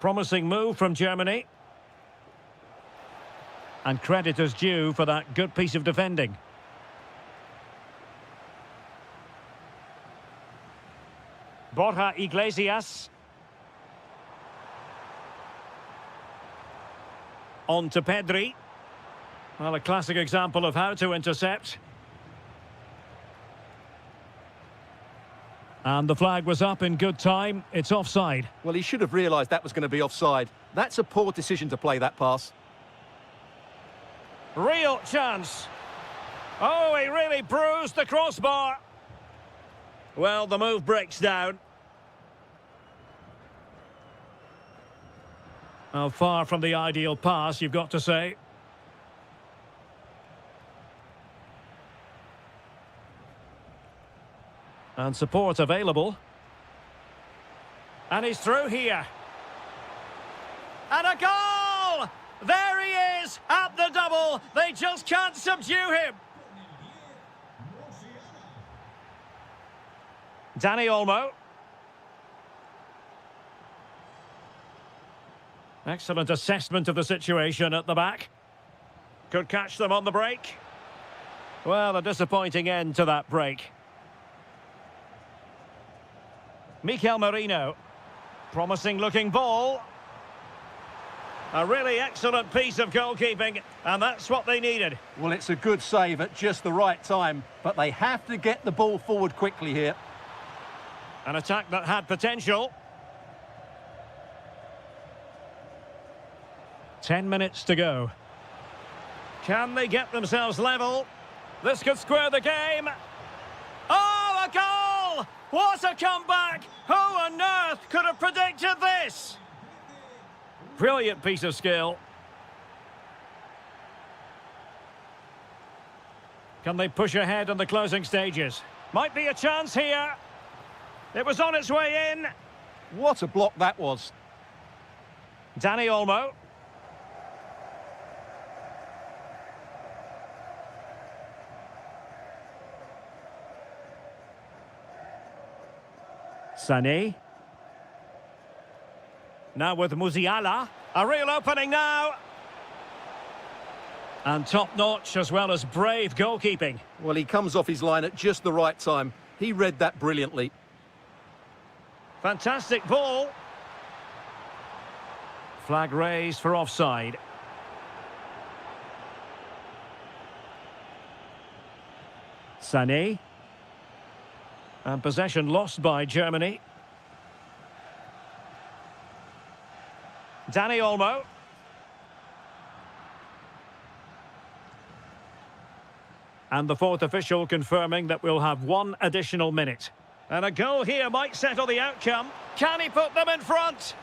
Promising move from Germany. And credit is due for that good piece of defending. Borja Iglesias. On to Pedri. Well, a classic example of how to intercept. And the flag was up in good time. It's offside. Well, he should have realised that was going to be offside. That's a poor decision to play that pass. Real chance. Oh, he really bruised the crossbar. Well, the move breaks down. Oh, far from the ideal pass, you've got to say. And support available. And he's through here. And a goal! There he is, at the double. They just can't subdue him. Danny Olmo. Excellent assessment of the situation at the back. Could catch them on the break. Well, a disappointing end to that break. Mikel Merino. Promising looking ball. A really excellent piece of goalkeeping, and that's what they needed. Well, it's a good save at just the right time, but they have to get the ball forward quickly here. An attack that had potential. 10 minutes to go. Can they get themselves level? This could square the game. Oh, a goal! What a comeback! Who on earth could have predicted this? Brilliant piece of skill. Can they push ahead in the closing stages? Might be a chance here. It was on its way in. What a block that was. Danny Olmo. Sané. Now with Musiala. A real opening now. And top-notch as well as brave goalkeeping. Well, he comes off his line at just the right time. He read that brilliantly. Fantastic ball. Flag raised for offside. Sané. And possession lost by Germany. Danny Olmo. And the fourth official confirming that we'll have one additional minute. And a goal here might settle the outcome. Can he put them in front?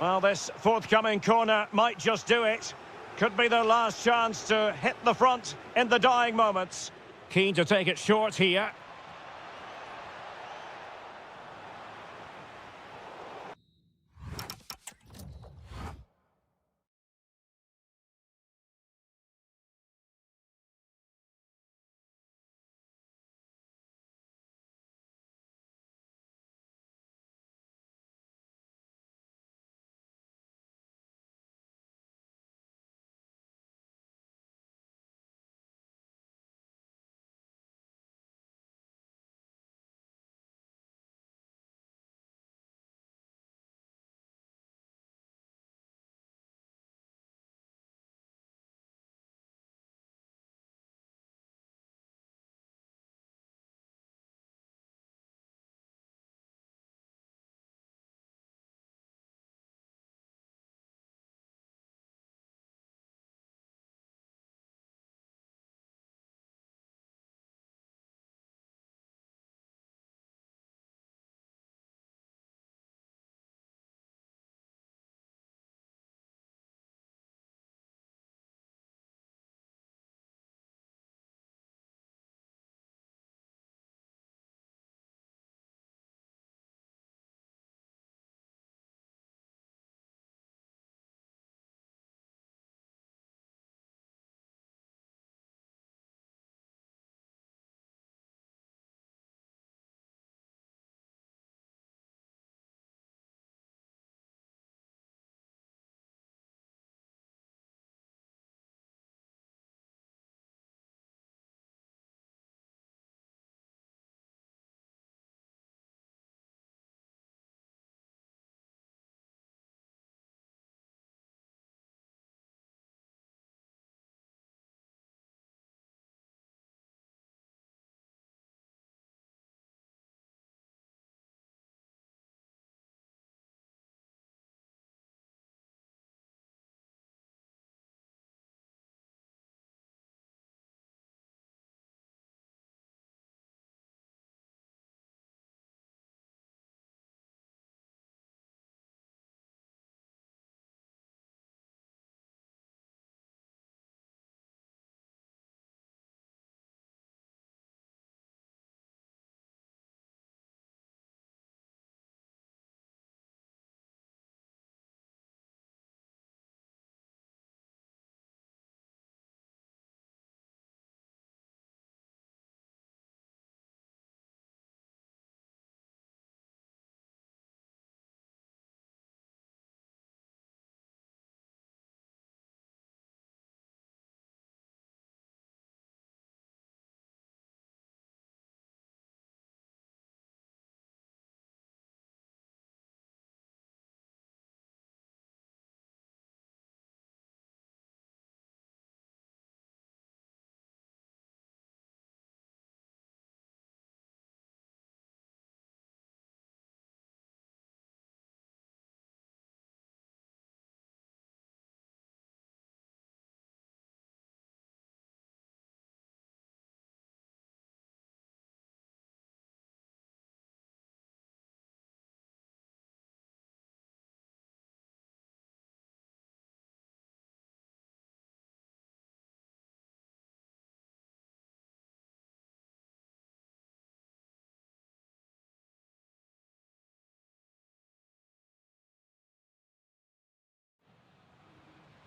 Well, this forthcoming corner might just do it. Could be their last chance to hit the front in the dying moments. Keen to take it short here.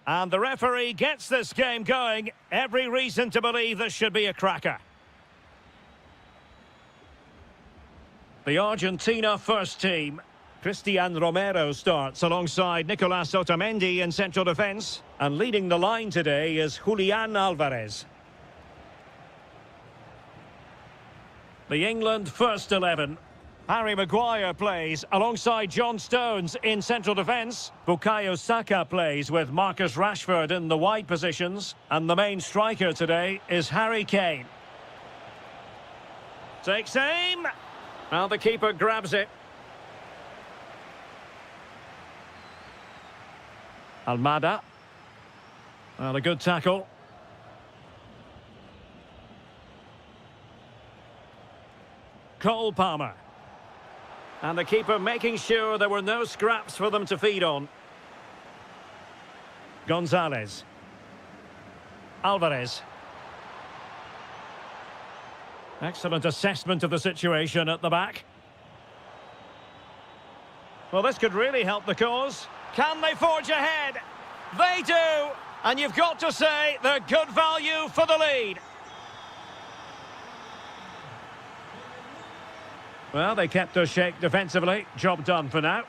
And the referee gets this game going. Every reason to believe this should be a cracker. The Argentina first team. Cristian Romero starts alongside Nicolas Otamendi in central defence. And leading the line today is Julian Alvarez. The England first 11. Harry Maguire plays alongside John Stones in central defence. Bukayo Saka plays with Marcus Rashford in the wide positions. And the main striker today is Harry Kane. Takes aim. Now the keeper grabs it. Almada. Well, a good tackle. Cole Palmer. And the keeper making sure there were no scraps for them to feed on. Gonzalez. Alvarez. Excellent assessment of the situation at the back. Well, this could really help the cause. Can they forge ahead? They do! And you've got to say they're good value for the lead. Well, they kept their shake defensively. Job done for now.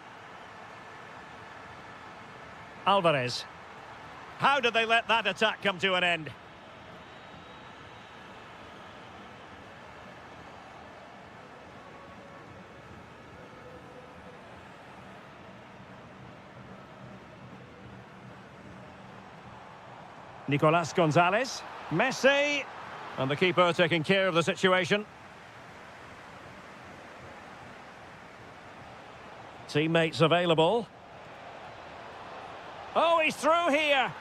Alvarez. How did they let that attack come to an end? Nicolas Gonzalez. Messi. And the keeper taking care of the situation. Teammates available. Oh, he's through here.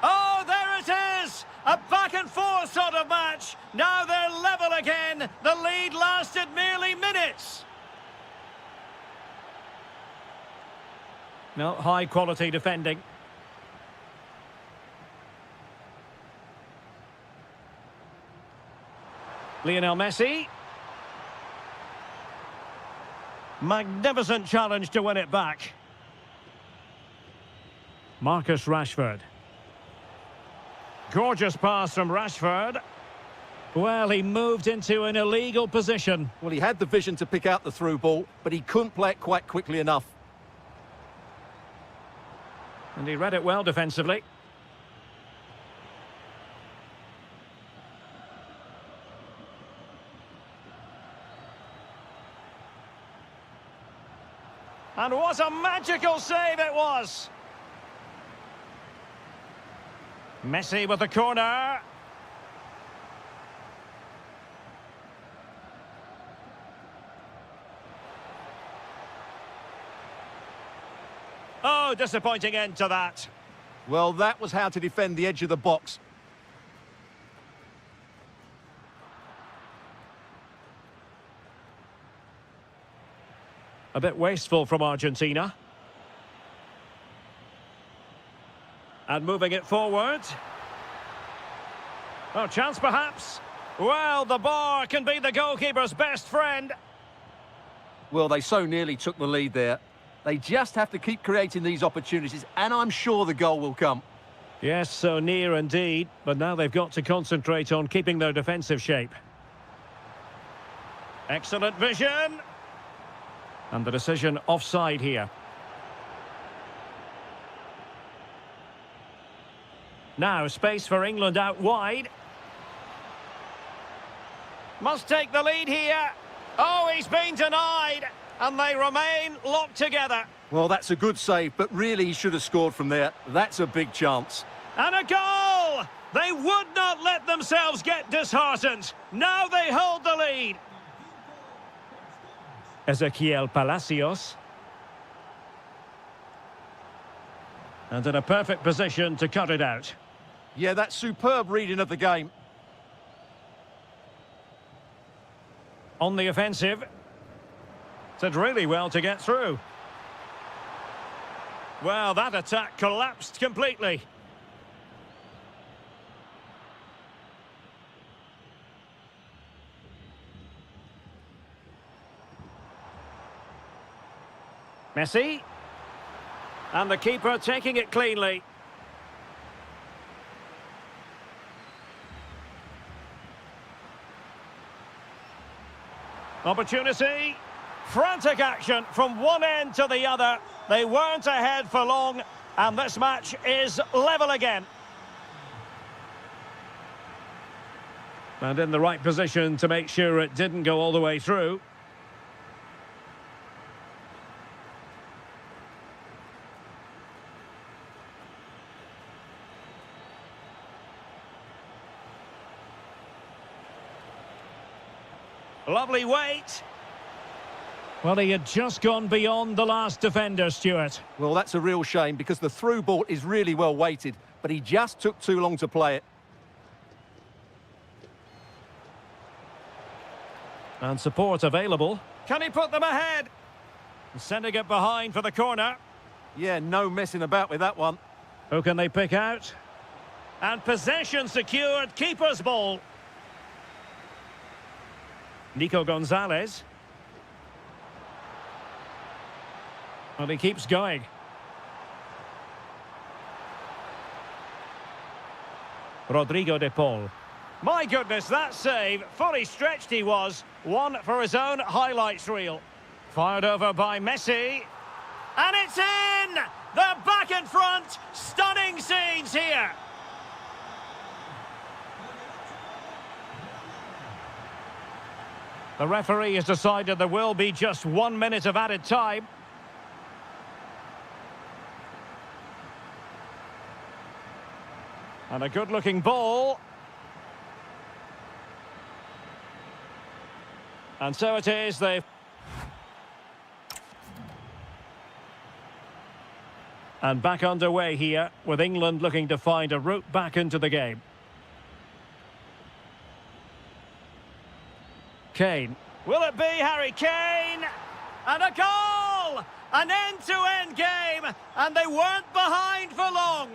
Oh, there it is! A back and forth sort of match. Now they're level again. The lead lasted merely minutes. No, high quality defending. Lionel Messi. Magnificent challenge to win it back. Marcus Rashford. Gorgeous pass from Rashford. Well, he moved into an illegal position. Well, he had the vision to pick out the through ball, but he couldn't play it quite quickly enough. And he read it well defensively. And what a magical save it was! Messi with the corner. Oh, disappointing end to that. Well, that was how to defend the edge of the box. A bit wasteful from Argentina. And moving it forward. Oh, chance perhaps. Well, the bar can be the goalkeeper's best friend. Well, they so nearly took the lead there. They just have to keep creating these opportunities, and I'm sure the goal will come. Yes, so near indeed. But now they've got to concentrate on keeping their defensive shape. Excellent vision. And the decision offside here. Now space for England out wide. Must take the lead here. Oh, he's been denied. And they remain locked together. Well, that's a good save, but really he should have scored from there. That's a big chance. And a goal! They would not let themselves get disheartened. Now they hold the lead. Ezequiel Palacios. And in a perfect position to cut it out. Yeah, that's superb reading of the game. On the offensive. Did really well to get through. Well, that attack collapsed completely. Messi. And the keeper taking it cleanly. Opportunity. Frantic action from one end to the other. They weren't ahead for long, and this match is level again. And in the right position to make sure it didn't go all the way through. Lovely weight. Well, he had just gone beyond the last defender, Stuart. Well, that's a real shame because the through ball is really well weighted, but he just took too long to play it. And support available. Can he put them ahead? Sending it behind for the corner. Yeah, no messing about with that one. Who can they pick out? And possession secured, keeper's ball. Nico Gonzalez. Well, he keeps going. Rodrigo de Paul. My goodness, that save. Fully stretched he was. One for his own highlights reel. Fired over by Messi. And it's in! They're back in front. Stunning scenes here. The referee has decided there will be just 1 minute of added time. And a good-looking ball. And so it is, they've... And back underway here, with England looking to find a route back into the game. Kane. Will it be Harry Kane? And a goal! An end-to-end game, and they weren't behind for long.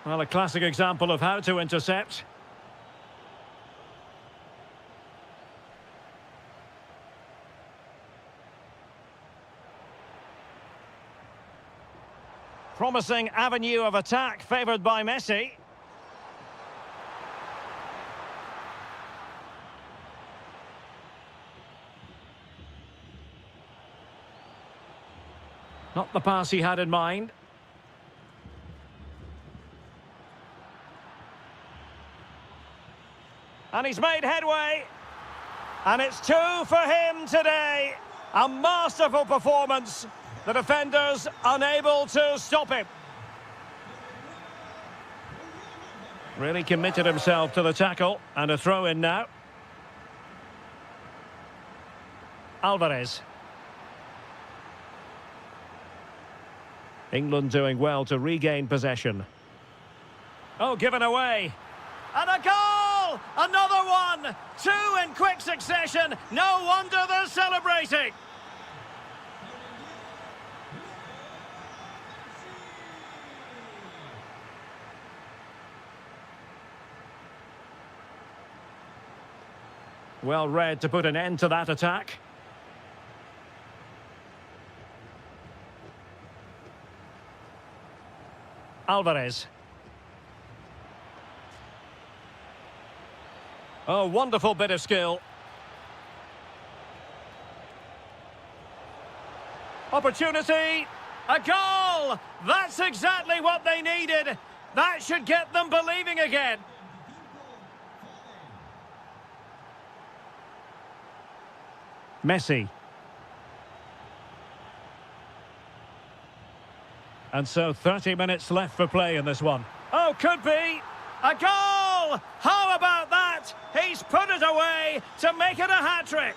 Well, a classic example of how to intercept. Promising avenue of attack favoured by Messi. Not the pass he had in mind. And he's made headway. And it's 2 for him today. A masterful performance. The defenders unable to stop him. Really committed himself to the tackle. And a throw in now. Alvarez. England doing well to regain possession. Oh, given away. And a goal! Another one! 2 in quick succession. No wonder they're celebrating. Well read to put an end to that attack. Alvarez. Oh, wonderful bit of skill. Opportunity. A goal! That's exactly what they needed. That should get them believing again. Messi. And so 30 minutes left for play in this one. Oh, could be. A goal! How about that? He's put it away to make it a hat-trick.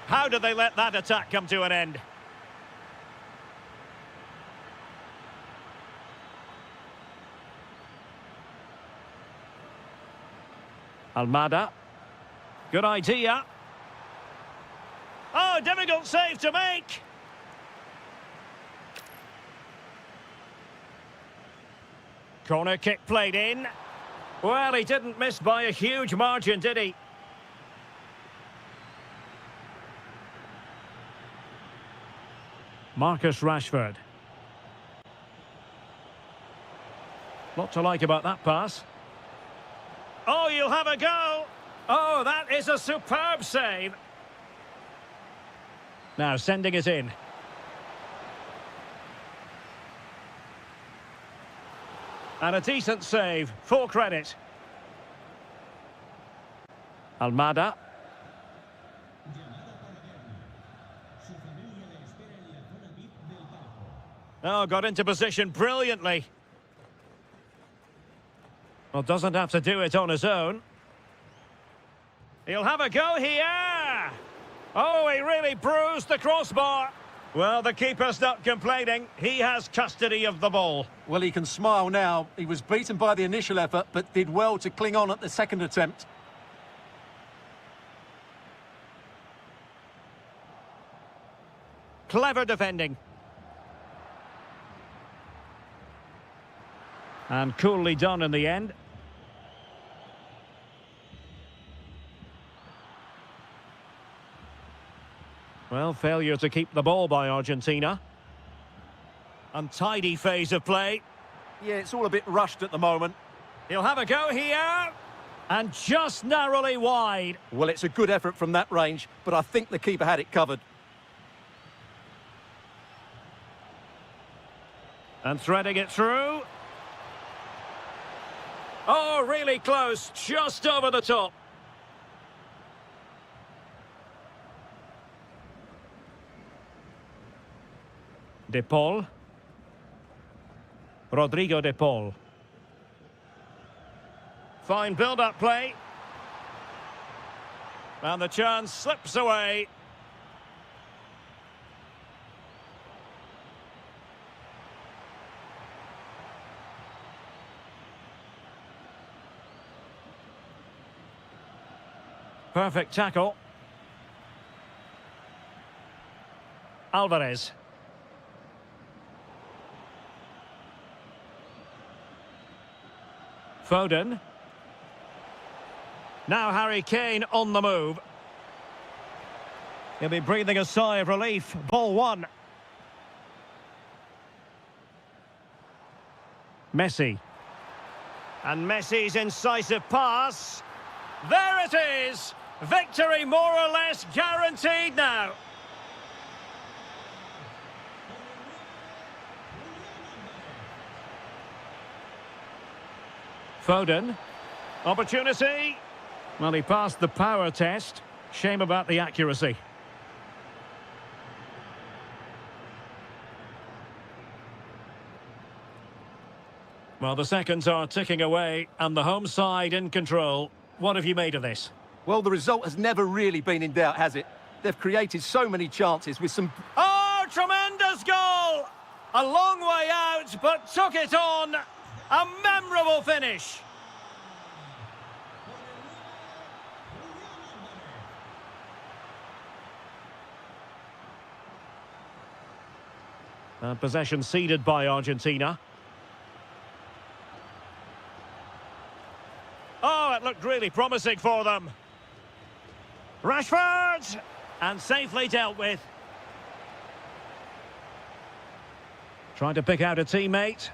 How did they let that attack come to an end? Almada. Good idea. Oh, difficult save to make. Corner kick played in. Well, he didn't miss by a huge margin, did he? Marcus Rashford. Lot to like about that pass. Oh, you'll have a go. Oh, that is a superb save. Now sending it in. And a decent save, full credit. Almada. Oh, got into position brilliantly. Well, doesn't have to do it on his own. He'll have a go here. Oh, he really bruised the crossbar. Well, the keeper's not complaining. He has custody of the ball. Well, he can smile now. He was beaten by the initial effort, but did well to cling on at the second attempt. Clever defending. And coolly done in the end. Well, failure to keep the ball by Argentina. Untidy phase of play. Yeah, it's all a bit rushed at the moment. He'll have a go here. And just narrowly wide. Well, it's a good effort from that range, but I think the keeper had it covered. And threading it through. Oh, really close. Just over the top. De Paul. Rodrigo De Paul. Fine build-up play. And the chance slips away. Perfect tackle. Alvarez. Foden. Now Harry Kane on the move. He'll be breathing a sigh of relief. Ball one. Messi. And Messi's incisive pass. There it is! Victory more or less guaranteed now. Foden. Opportunity. Well, he passed the power test. Shame about the accuracy. Well, the seconds are ticking away and the home side in control. What have you made of this? Well, the result has never really been in doubt, has it? They've created so many chances with some... Oh, tremendous goal! A long way out, but took it on. A memorable finish. Possession ceded by Argentina. Oh, it looked really promising for them. Rashford! And safely dealt with. Trying to pick out a teammate.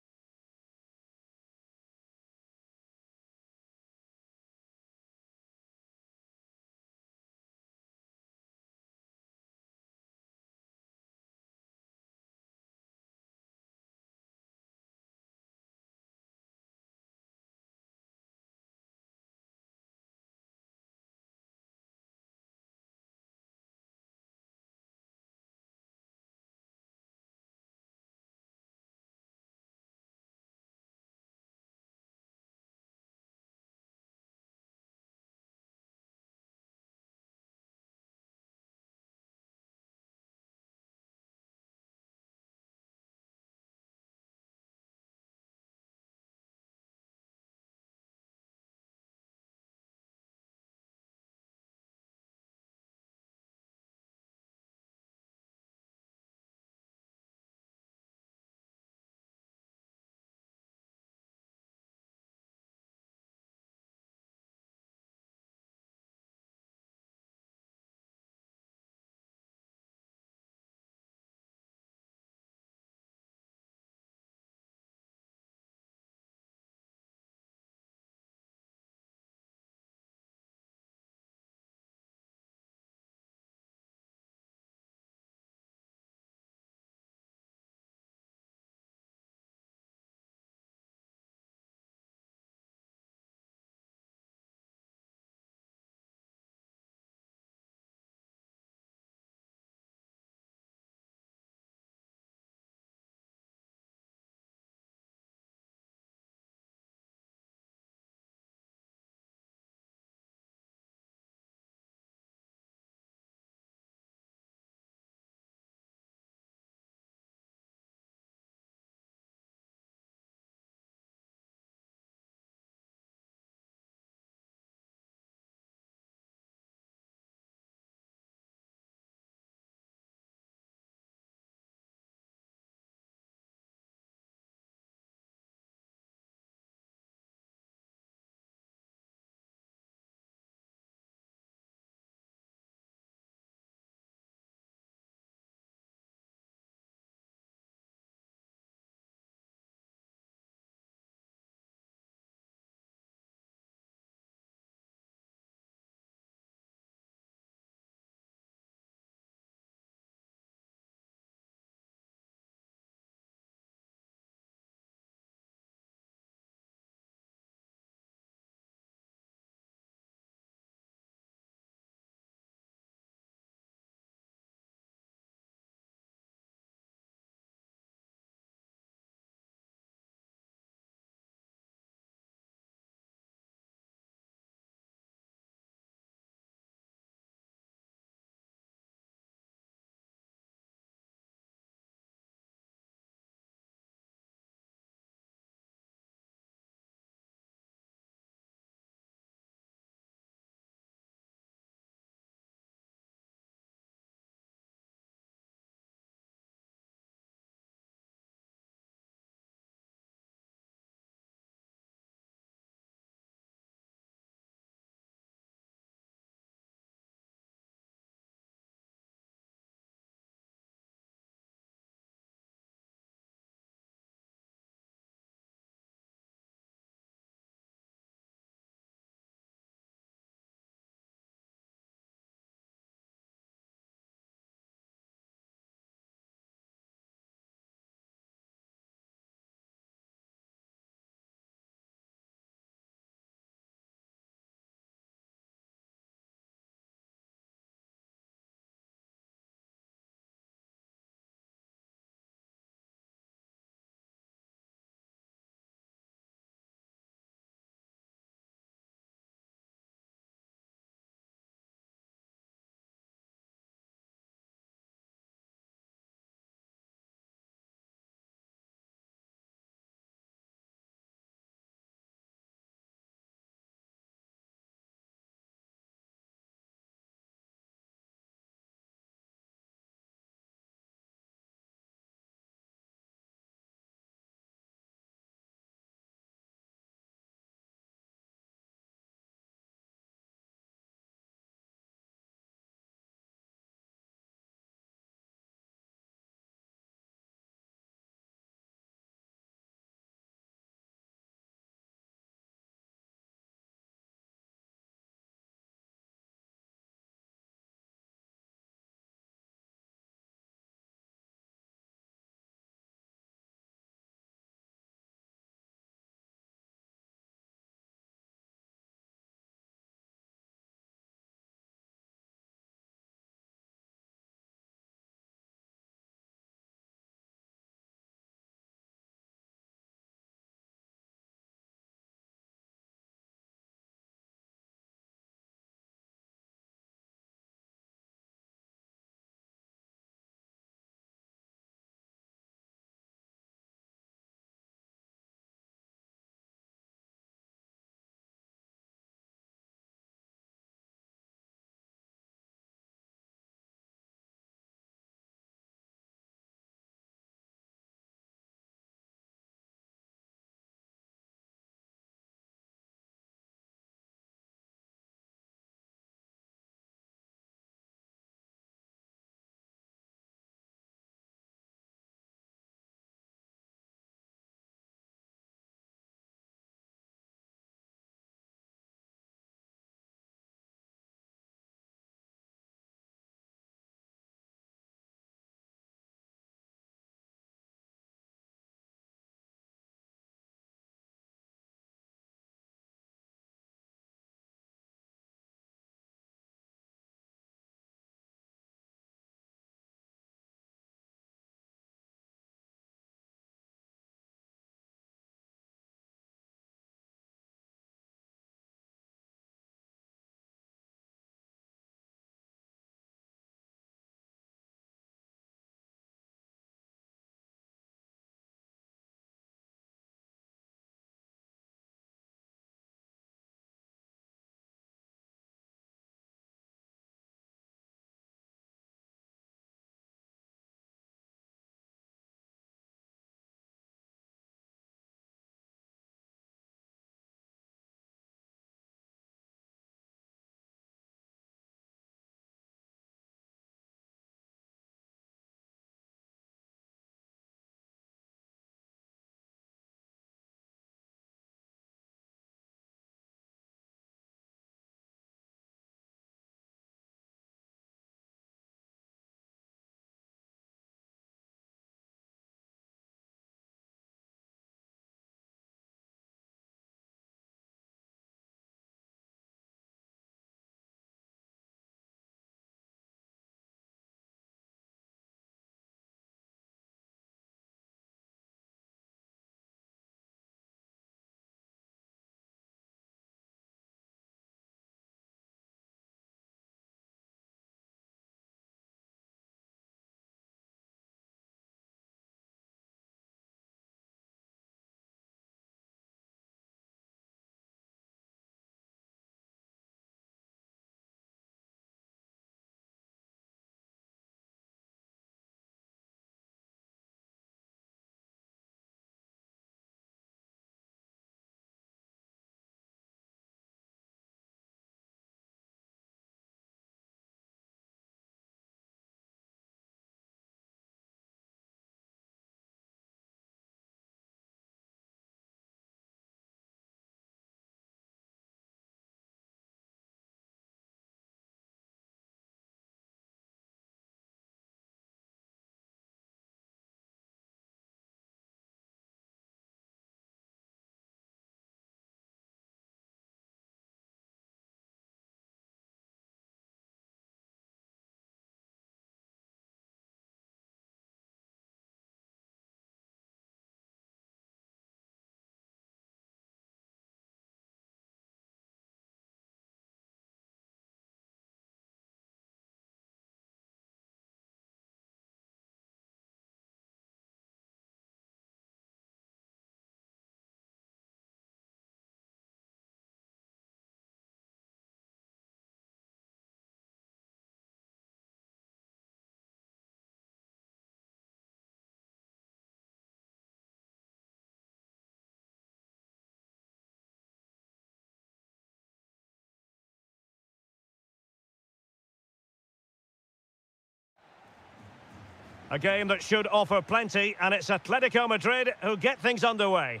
A game that should offer plenty, and it's Atletico Madrid who get things underway.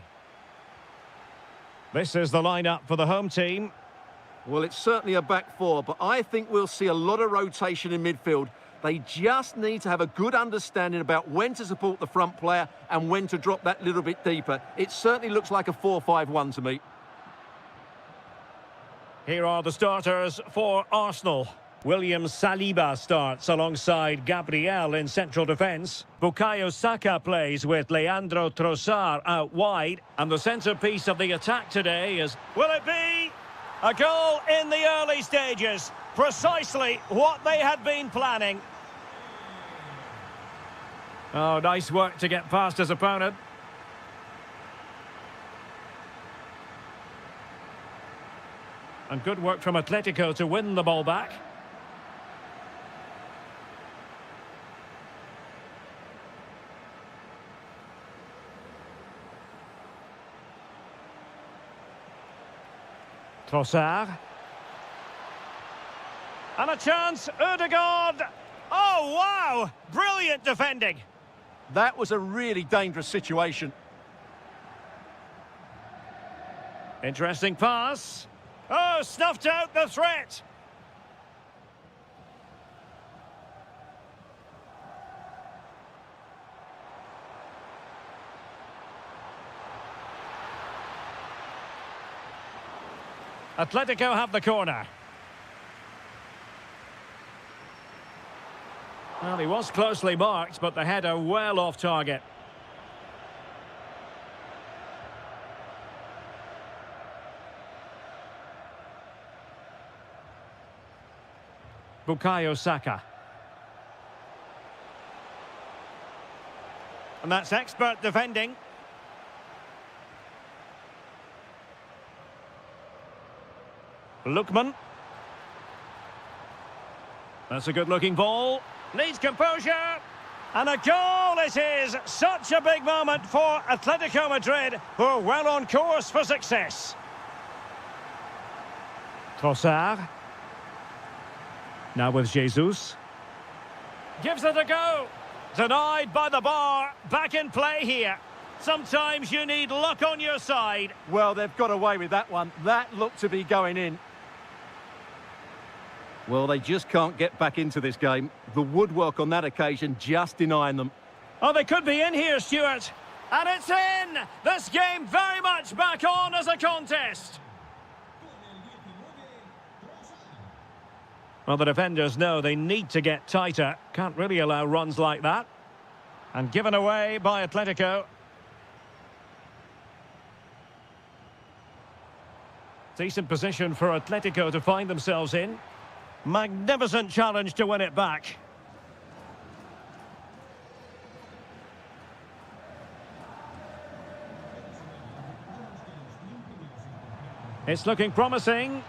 This is the lineup for the home team. Well, it's certainly a back four, but I think we'll see a lot of rotation in midfield. They just need to have a good understanding about when to support the front player and when to drop that little bit deeper. It certainly looks like a 4-5-1 to me. Here are the starters for Arsenal. William Saliba starts alongside Gabriel in central defence. Bukayo Saka plays with Leandro Trossard out wide. And the centrepiece of the attack today is... Will it be a goal in the early stages? Precisely what they had been planning. Oh, nice work to get past his opponent. And good work from Atletico to win the ball back. Trossard. And a chance, Ødegaard. Oh, wow! Brilliant defending. That was a really dangerous situation. Interesting pass. Oh, snuffed out the threat. Atletico have the corner. Well, he was closely marked, but the header well off target. Bukayo Saka. And that's expert defending. Lookman. That's a good-looking ball. Needs composure. And a goal it is. Such a big moment for Atletico Madrid, who are well on course for success. Trossard. Now with Jesus. Gives it a go. Denied by the bar. Back in play here. Sometimes you need luck on your side. Well, they've got away with that one. That looked to be going in. Well, they just can't get back into this game. The woodwork on that occasion just denying them. Oh, they could be in here, Stuart. And it's in! This game very much back on as a contest. Well, the defenders know they need to get tighter. Can't really allow runs like that. And given away by Atletico. Decent position for Atletico to find themselves in. Magnificent challenge to win it back. It's looking promising.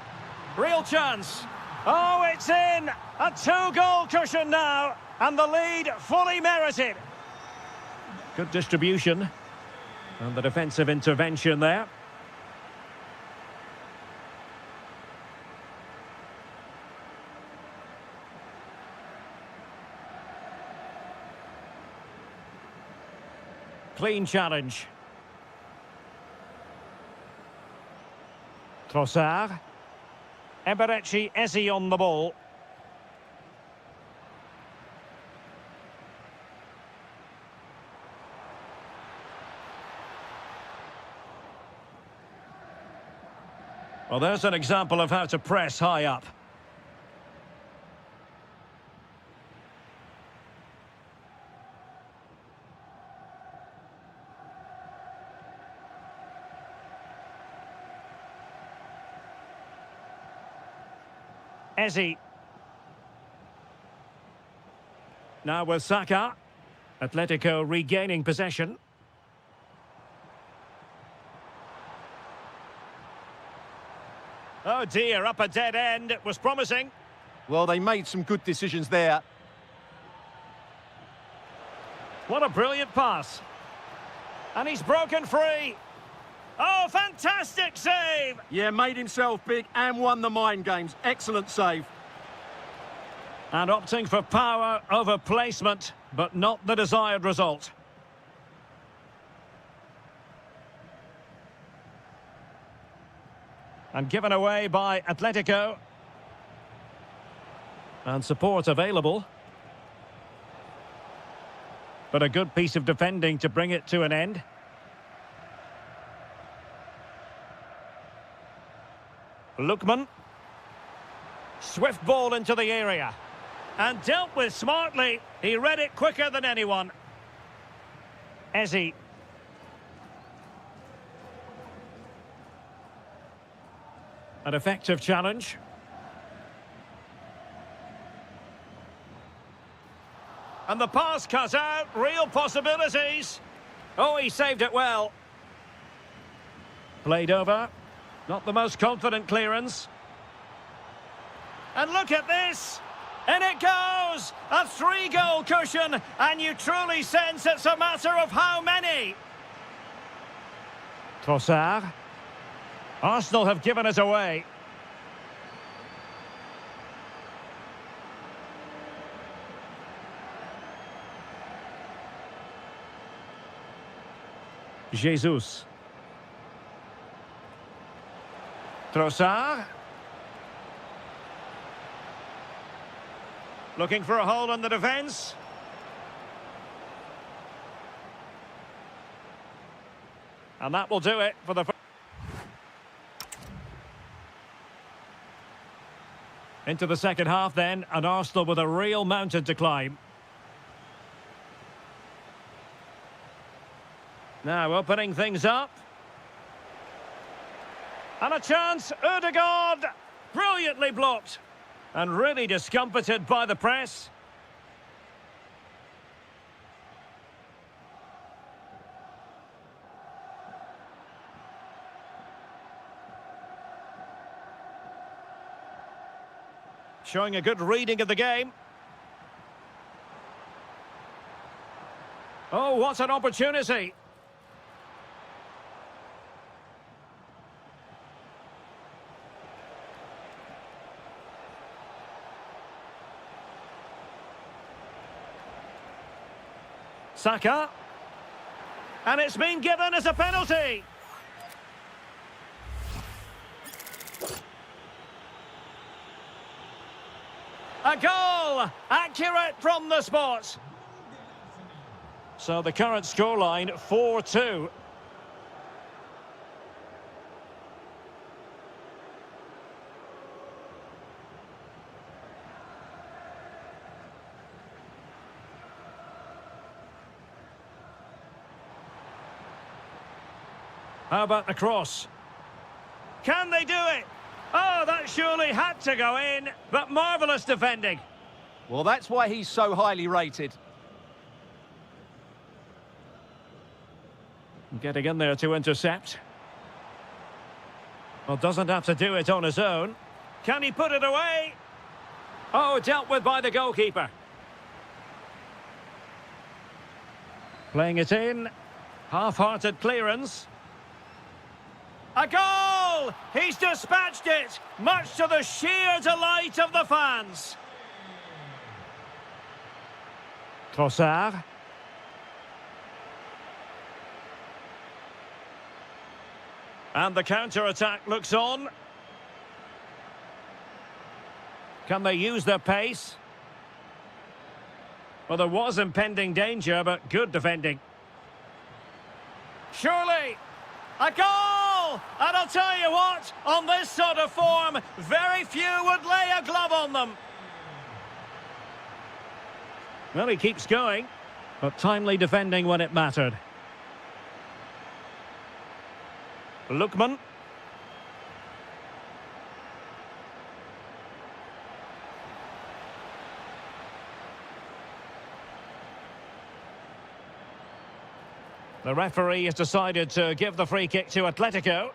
Real chance. Oh, it's in! A 2-goal cushion now, and the lead fully merited. Good distribution. And the defensive intervention there. Clean challenge. Trossard. Eberechi Eze on the ball. Well, there's an example of how to press high up. Eze. Now with Saka. Atletico regaining possession. Oh dear, up a dead end. It was promising. Well, they made some good decisions there. What a brilliant pass. And he's broken free. Oh, fantastic save! Yeah, made himself big and won the mind games. Excellent save. And opting for power over placement. but not the desired result. And given away by Atletico. And support available. But a good piece of defending to bring it to an end. Lookman. Swift ball into the area. And dealt with smartly. He read it quicker than anyone. Ezzy. An effective challenge. And the pass cut out. Real possibilities. Oh, he saved it well. Played over. Not the most confident clearance. And look at this. And it goes! A 3-goal cushion, and you truly sense it's a matter of how many. Trossard. Arsenal have given it away. Jesus. Trossard. Looking for a hole in the defence. And that will do it for the... Into the second half then, and Arsenal with a real mountain to climb. Now opening things up. And a chance, Ødegaard! Brilliantly blocked. And really discomfited by the press. Showing a good reading of the game. Oh, what an opportunity. Saka. And it's been given as a penalty. A goal! Accurate from the spot. So the current scoreline, 4-2. How about the cross? Can they do it? Oh, that surely had to go in, but marvellous defending. Well, that's why he's so highly rated. Getting in there to intercept. Well, doesn't have to do it on his own. Can he put it away? Oh, dealt with by the goalkeeper. Playing it in. Half-hearted clearance. A goal! He's dispatched it, much to the sheer delight of the fans. Trossard. And the counter-attack looks on. Can they use their pace? Well, there was impending danger, but good defending. Surely! A goal! And I'll tell you what, on this sort of form, very few would lay a glove on them. Well, he keeps going, but timely defending when it mattered. Lookman. The referee has decided to give the free kick to Atletico.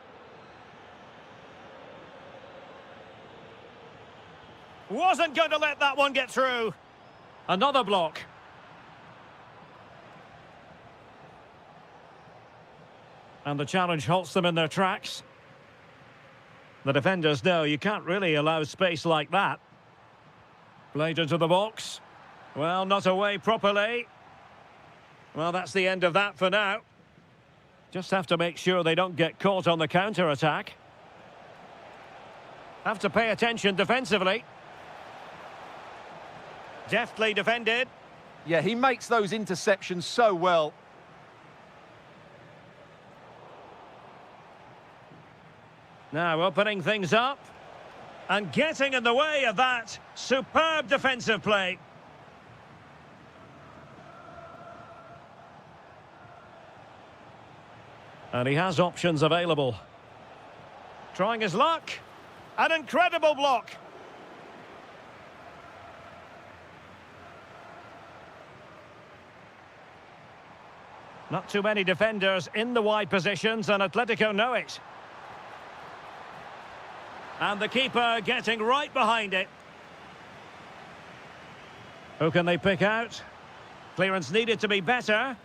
Wasn't going to let that one get through. Another block. And the challenge halts them in their tracks. The defenders know you can't really allow space like that. Played into the box. Well, not away properly. Well, that's the end of that for now. Just have to make sure they don't get caught on the counter-attack. Have to pay attention defensively. Deftly defended. Yeah, he makes those interceptions so well. Now opening things up. And getting in the way of that. Superb defensive play. And he has options available. Trying his luck. An incredible block. Not too many defenders in the wide positions, and Atletico know it. And the keeper getting right behind it. Who can they pick out? Clearance needed to be better.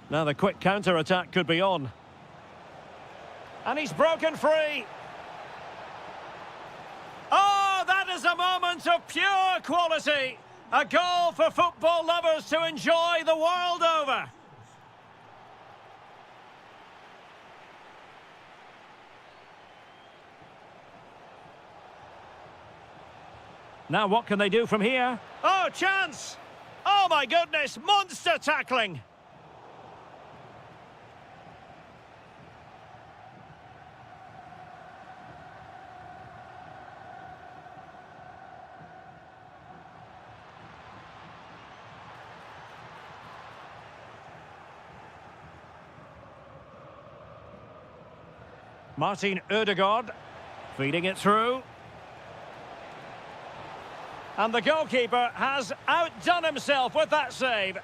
Now the quick counter-attack could be on. And he's broken free. Oh, that is a moment of pure quality. A goal for football lovers to enjoy the world over. Now what can they do from here? Oh, chance! Oh my goodness, monster tackling! Martin Ødegaard feeding it through. And the goalkeeper has outdone himself with that save.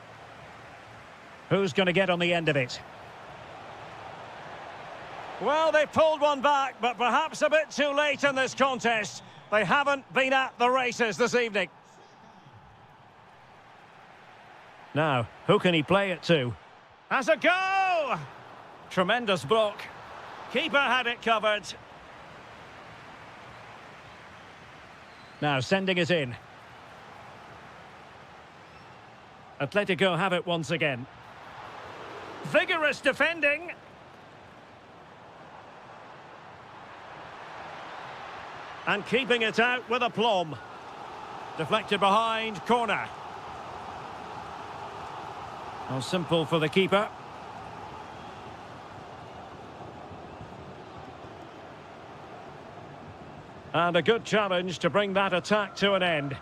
Who's going to get on the end of it? Well, they pulled one back, but perhaps a bit too late in this contest. They haven't been at the races this evening. Now, who can he play it to? Has a go! Tremendous block. Keeper had it covered. Now sending it in. Atletico have it once again. Vigorous defending. And keeping it out with aplomb. Deflected behind, corner. Oh, simple for the keeper. And a good challenge to bring that attack to an end.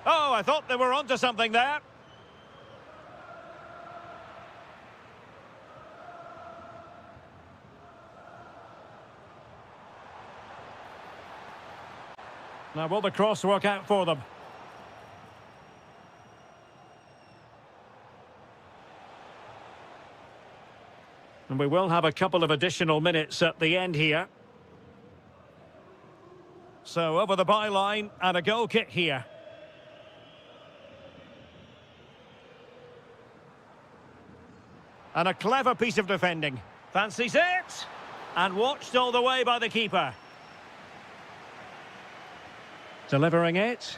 Oh, I thought they were onto something there. Now, will the cross work out for them? And we will have a couple of additional minutes at the end here. So over the byline and a goal kick here. And a clever piece of defending. Fancies it. And watched all the way by the keeper. Delivering it.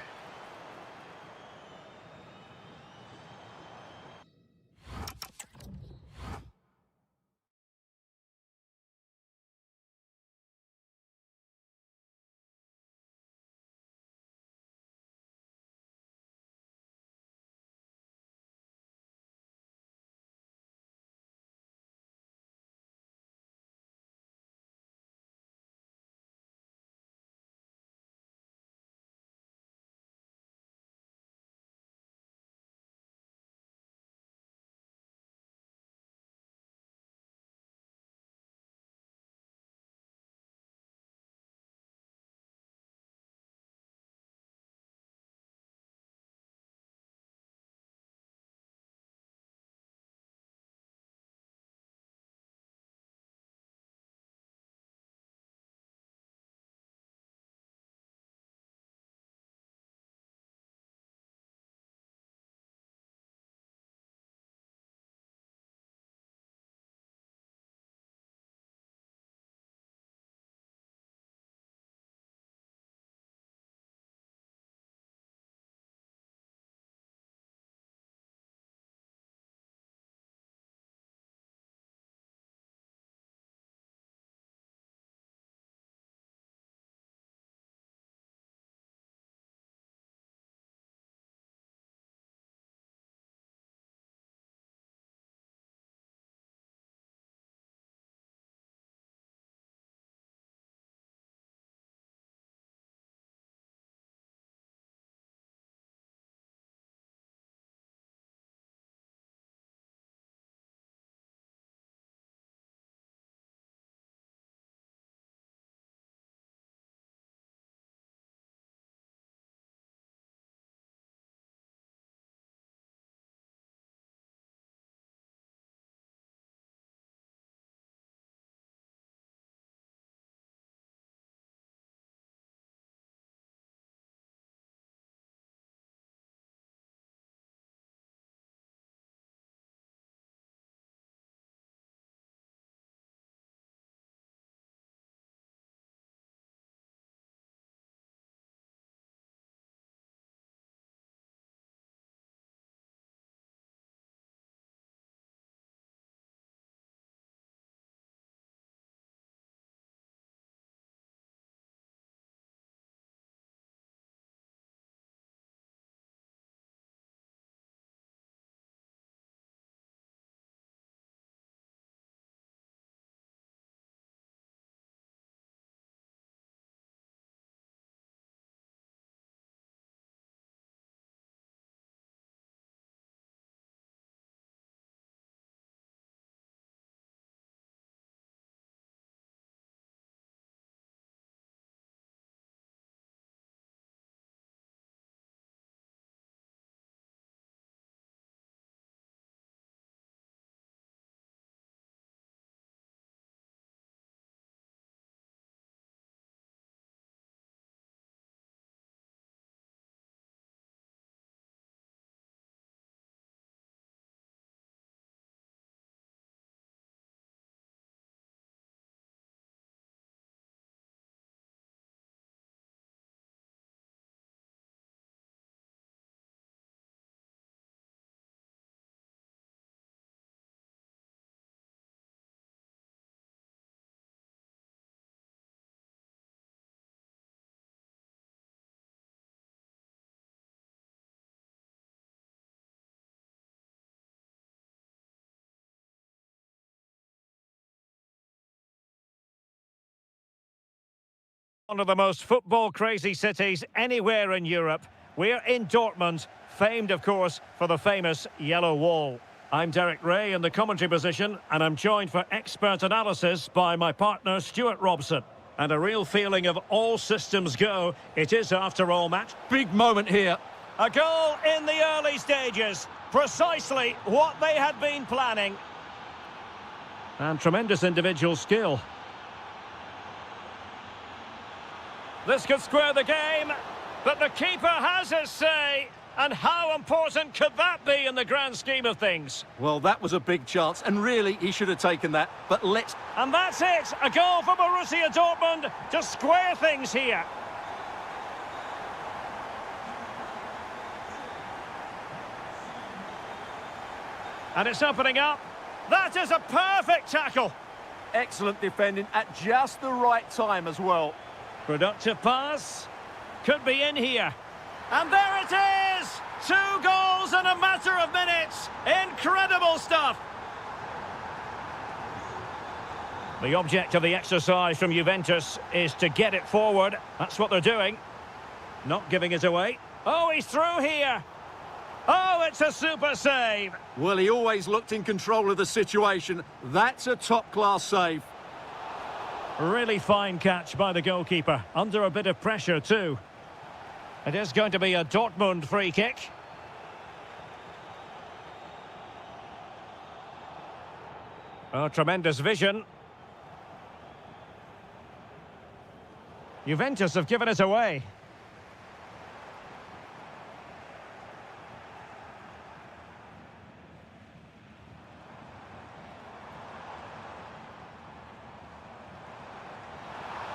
One of the most football-crazy cities anywhere in Europe. We're in Dortmund, famed, of course, for the famous Yellow Wall. I'm Derek Ray in the commentary position, and I'm joined for expert analysis by my partner, Stuart Robson. And a real feeling of all systems go. It is, after all, Matt. Big moment here. A goal in the early stages. Precisely what they had been planning. And tremendous individual skill. This could square the game, but the keeper has his say. And how important could that be in the grand scheme of things? Well, that was a big chance, and really, he should have taken that. But let's... And that's it! A goal for Borussia Dortmund to square things here. And it's opening up. That is a perfect tackle. Excellent defending at just the right time as well. Productive pass. Could be in here. And there it is! 2 goals in a matter of minutes. Incredible stuff. The object of the exercise from Juventus is to get it forward. That's what they're doing. Not giving it away. Oh, he's through here. Oh, it's a super save. Well, he always looked in control of the situation. That's a top-class save. Really fine catch by the goalkeeper. Under a bit of pressure, too. It is going to be a Dortmund free kick. Oh, tremendous vision. Juventus have given it away.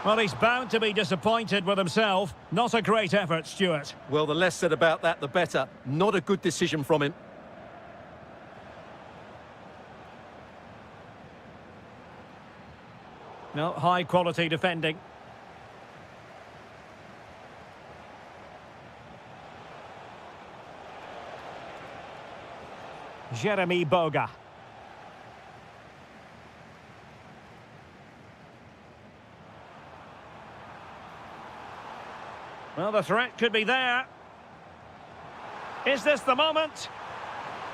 Well, he's bound to be disappointed with himself. Not a great effort, Stuart. Well, the less said about that, the better. Not a good decision from him. No, high-quality defending. Jeremy Boga. Well, the threat could be there. Is this the moment?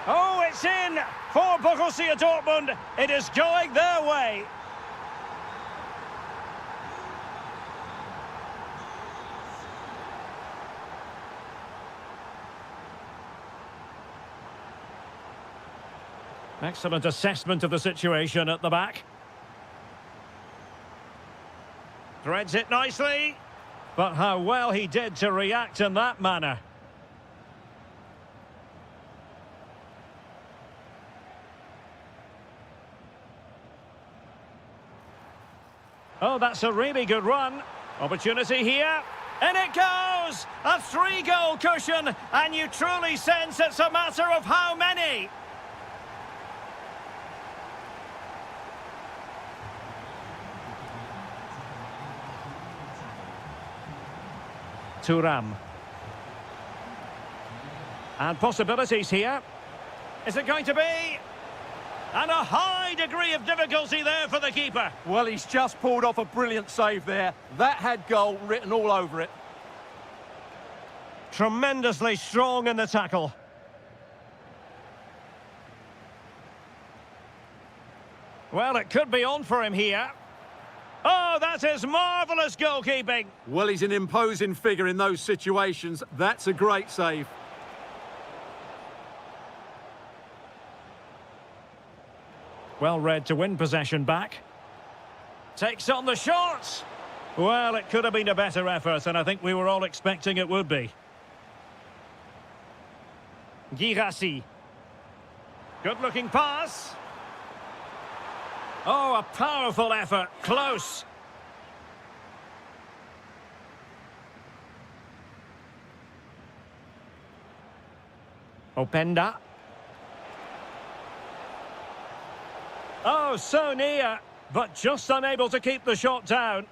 Oh, it's in for Borussia Dortmund. It is going their way. Excellent assessment of the situation at the back. Threads it nicely. But how well he did to react in that manner. Oh, that's a really good run. Opportunity here. And it goes! A 3-goal cushion. And you truly sense it's a matter of how many. Thuram. And possibilities here. Is it going to be? And a high degree of difficulty there for the keeper. Well, he's just pulled off a brilliant save there. That had goal written all over it. Tremendously strong in the tackle. Well, it could be on for him here. Oh, that is marvellous goalkeeping. Well, he's an imposing figure in those situations. That's a great save. Well read to win possession back. Takes on the shot. Well, it could have been a better effort, and I think we were all expecting it would be. Girassi. Good-looking pass. Oh, a powerful effort. Close. Openda. Oh, so near, but just unable to keep the shot down.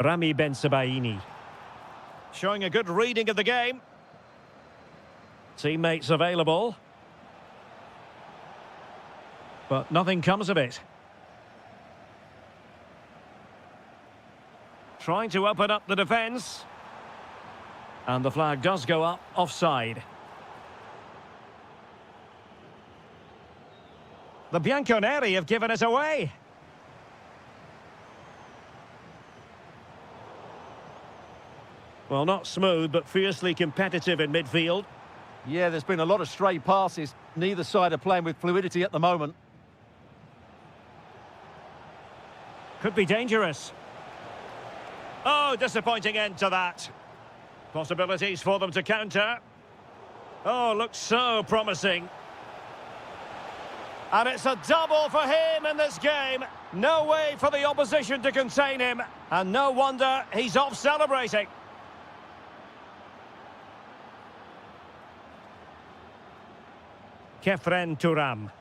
Rami Ben-Sebaini. Showing a good reading of the game. Teammates available. but nothing comes of it. Trying to open up the defence. And the flag does go up, offside. The Bianconeri have given it away. Well, not smooth, but fiercely competitive in midfield. Yeah, there's been a lot of stray passes. Neither side are playing with fluidity at the moment. Could be dangerous. Oh, disappointing end to that. Possibilities for them to counter. Oh, looks so promising. And it's a double for him in this game. No way for the opposition to contain him. And no wonder he's off celebrating. Kefren Turam.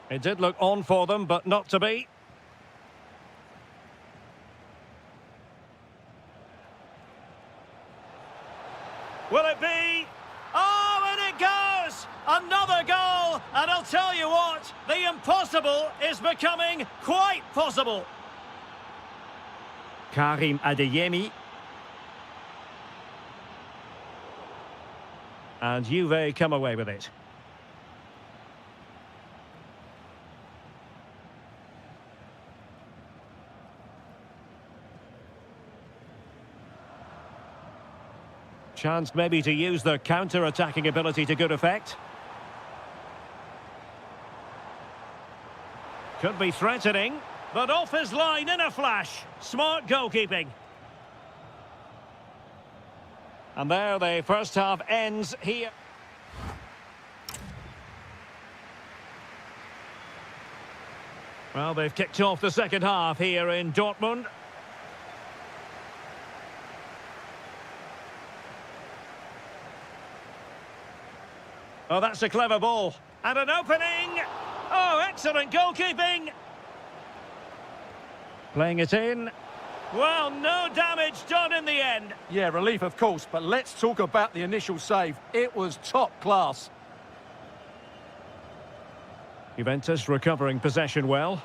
It did look on for them, but not to be. Will it be? Oh, and it goes! Another goal! And I'll tell you what, the impossible is becoming quite possible. Karim Adeyemi. And Juve come away with it. Chance maybe to use their counter-attacking ability to good effect. Could be threatening, but off his line in a flash. Smart goalkeeping. And there the first half ends here. Well, they've kicked off the second half here in Dortmund. Oh, that's a clever ball. And an opening. Oh, excellent goalkeeping. Playing it in. Well, no damage done in the end. Yeah, relief, of course, but let's talk about the initial save. It was top class. Juventus recovering possession well.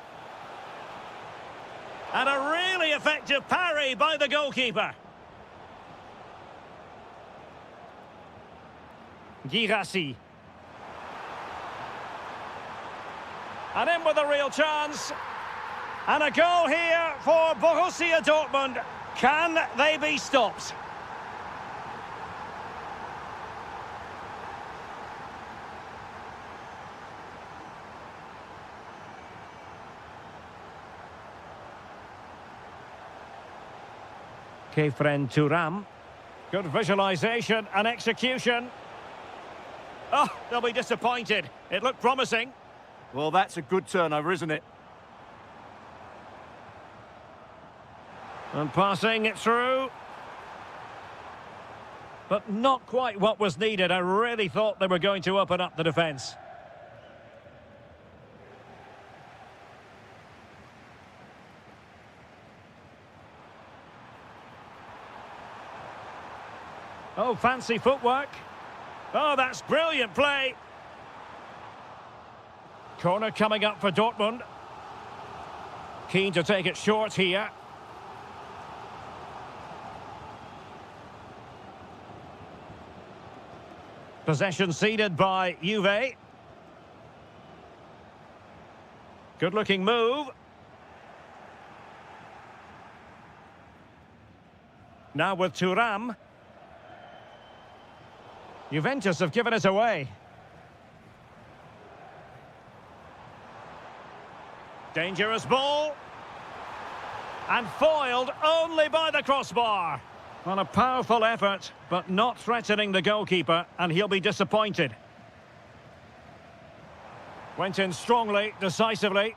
And a really effective parry by the goalkeeper. Girassi. And in with a real chance. And a goal here for Borussia Dortmund. Can they be stopped? Kefren Turam. Good visualisation and execution. Oh, they'll be disappointed. It looked promising. Well, that's a good turnover, isn't it? And passing it through. But not quite what was needed. I really thought they were going to open up the defence. Oh, fancy footwork. Oh, that's brilliant play. Corner coming up for Dortmund. Keen to take it short here. Possession ceded by Juve. Good-looking move. Now with Thuram. Juventus have given it away. Dangerous ball. And foiled only by the crossbar. On a powerful effort, but not threatening the goalkeeper, and he'll be disappointed. Went in strongly, decisively.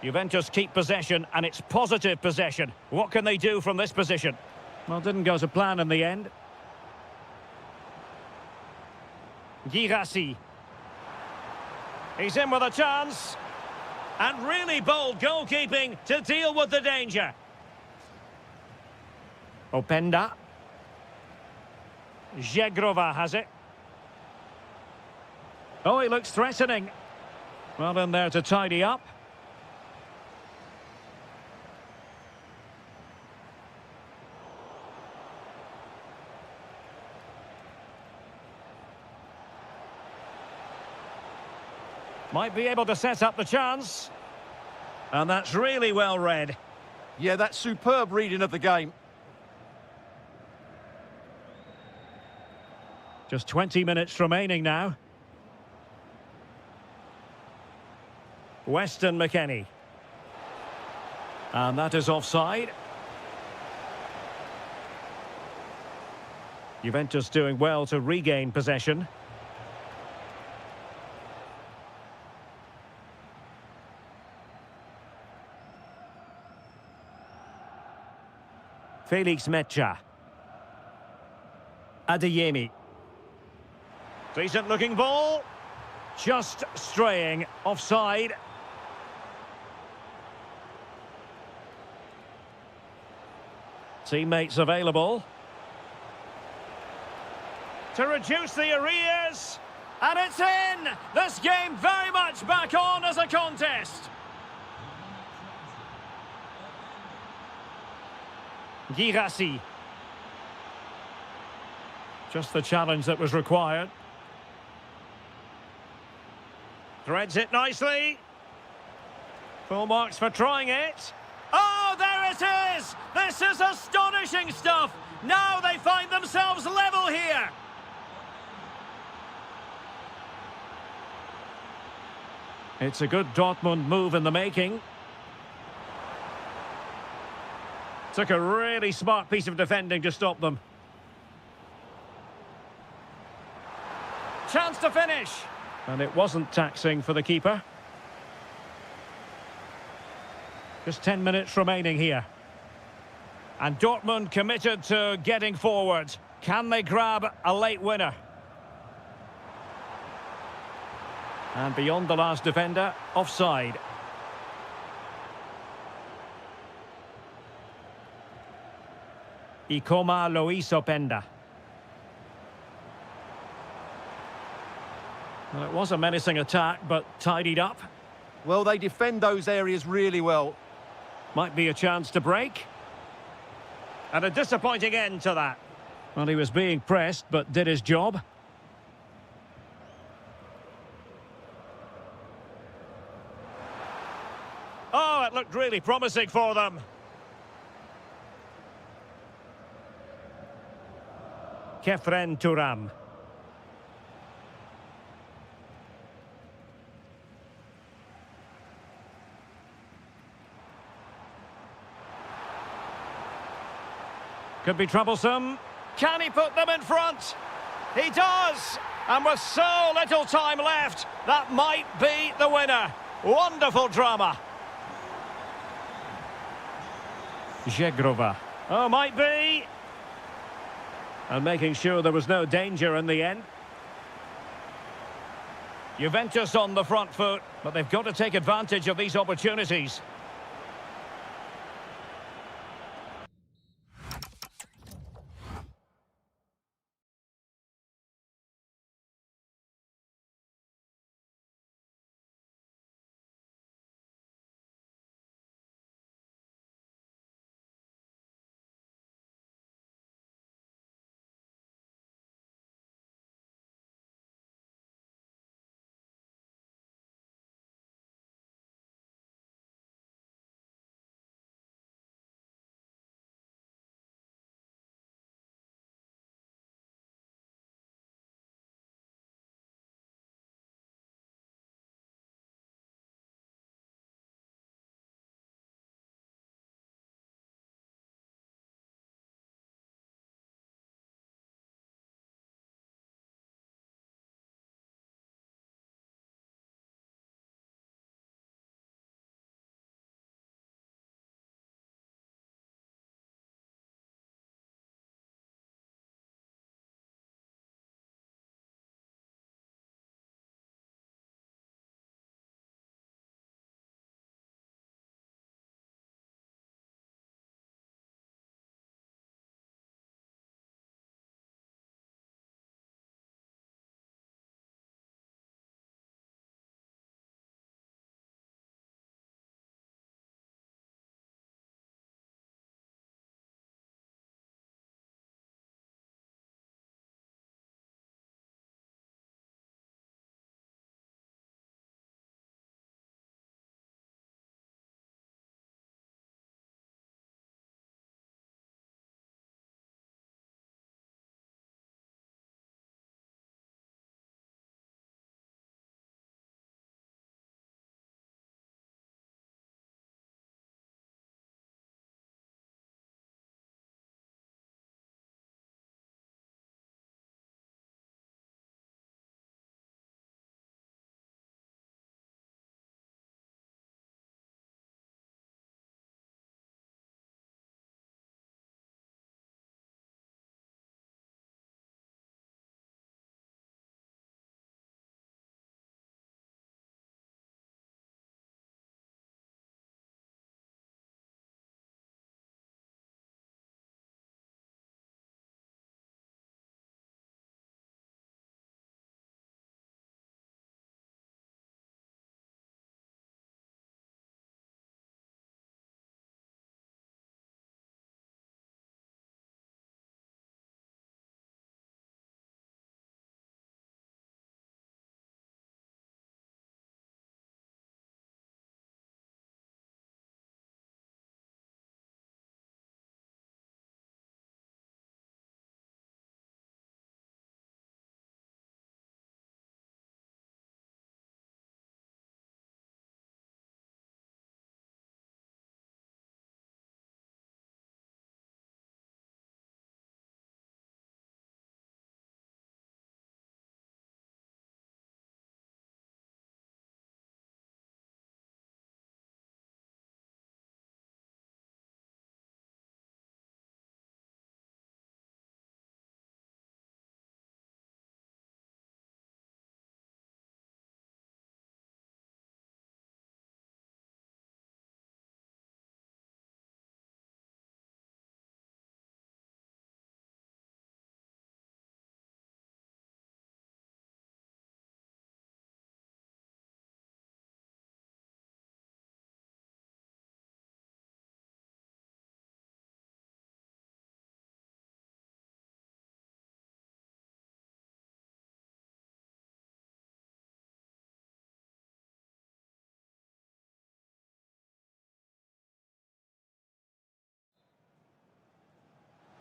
Juventus keep possession, and it's positive possession. What can they do from this position? Well, didn't go to plan in the end. Girassi. He's in with a chance. And really bold goalkeeping to deal with the danger. Openda. Zegrova has it. Oh, he looks threatening. Well in there to tidy up. Might be able to set up the chance. And that's really well read. Yeah, that's superb reading of the game. Just 20 minutes remaining now. Weston McKennie. And that is offside. Juventus doing well to regain possession. Felix Mecha. Adeyemi. Decent looking ball. Just straying offside. Teammates available. To reduce the arrears. And it's in! This game very much back on as a contest. Girassi. Just the challenge that was required. Threads it nicely. Full marks for trying it. Oh, there it is! This is astonishing stuff! Now they find themselves level here! It's a good Dortmund move in the making. Took a really smart piece of defending to stop them. Chance to finish! And it wasn't taxing for the keeper. Just 10 minutes remaining here. And Dortmund committed to getting forward. Can they grab a late winner? And beyond the last defender, offside. Ikoma Luis Openda. Well, it was a menacing attack, but tidied up. Well, they defend those areas really well. Might be a chance to break. And a disappointing end to that. Well, he was being pressed, but did his job. Oh, it looked really promising for them. Kefren Turam. Could be troublesome. Can he put them in front? He does! And with so little time left, that might be the winner. Wonderful drama. Zegrova. Oh, might be. And making sure there was no danger in the end. Juventus on the front foot, but they've got to take advantage of these opportunities.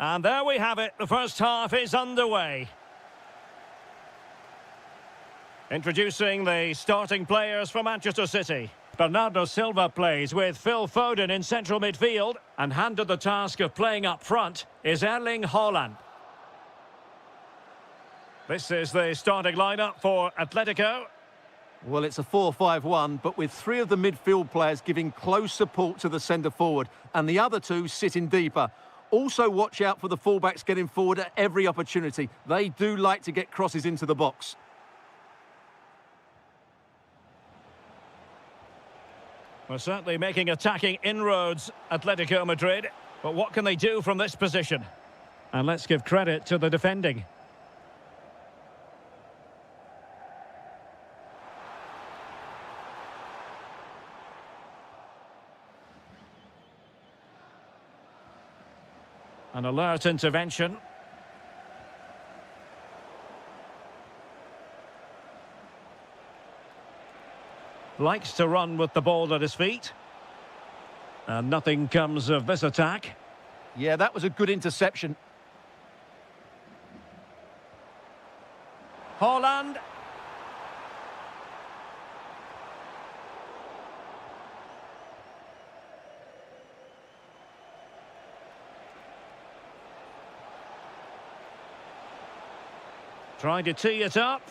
And there we have it. The first half is underway. Introducing the starting players for Manchester City. Bernardo Silva plays with Phil Foden in central midfield, and handed the task of playing up front is Erling Haaland. This is the starting lineup for Atletico. Well, it's a 4-5-1, but with three of the midfield players giving close support to the centre-forward, and the other two sitting deeper. Also watch out for the fullbacks getting forward at every opportunity. They do like to get crosses into the box. Well, certainly making attacking inroads, Atletico Madrid. But what can they do from this position? And let's give credit to the defending. An alert intervention. Likes to run with the ball at his feet. And nothing comes of this attack. Yeah, that was a good interception. Haaland. Trying to tee it up.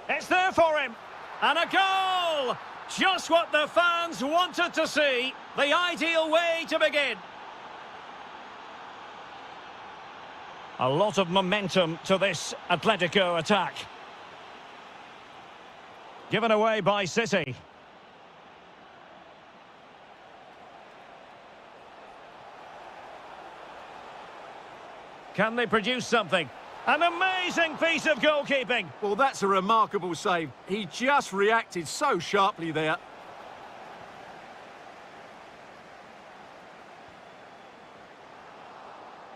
It's there for him. And a goal! Just what the fans wanted to see. The ideal way to begin. A lot of momentum to this Atletico attack. Given away by City. Can they produce something? An amazing piece of goalkeeping. Well, that's a remarkable save. He just reacted so sharply there.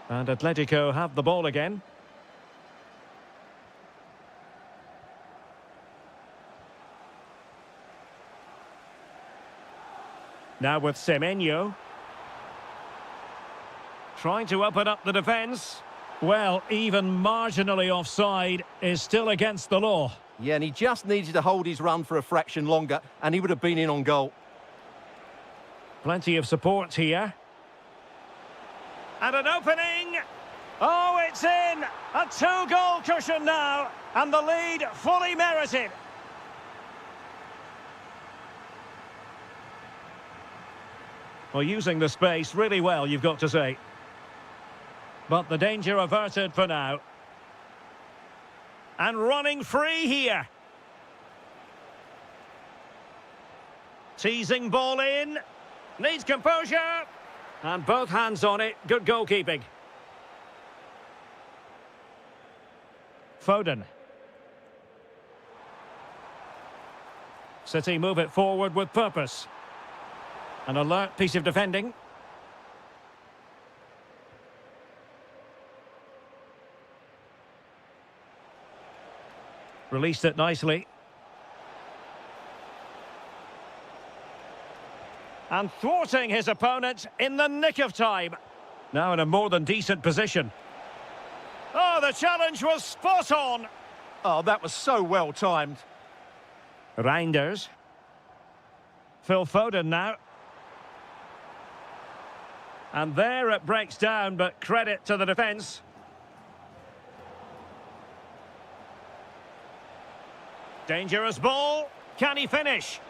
And Atletico have the ball again. Now with Semenyo. Trying to open up the defence. Well, even marginally offside is still against the law. Yeah, and he just needed to hold his run for a fraction longer, and he would have been in on goal. Plenty of support here. And an opening. Oh, it's in. A two-goal cushion now. And the lead fully merited. Well, using the space really well, you've got to say. But the danger averted for now. And running free here. Teasing ball in. Needs composure. And both hands on it. Good goalkeeping. Foden. City move it forward with purpose. An alert piece of defending. Released it nicely. And thwarting his opponent in the nick of time. Now in a more than decent position. Oh, the challenge was spot on. Oh, that was so well timed. Reinders. Phil Foden now. And there it breaks down, but credit to the defence. Dangerous ball. Can he finish?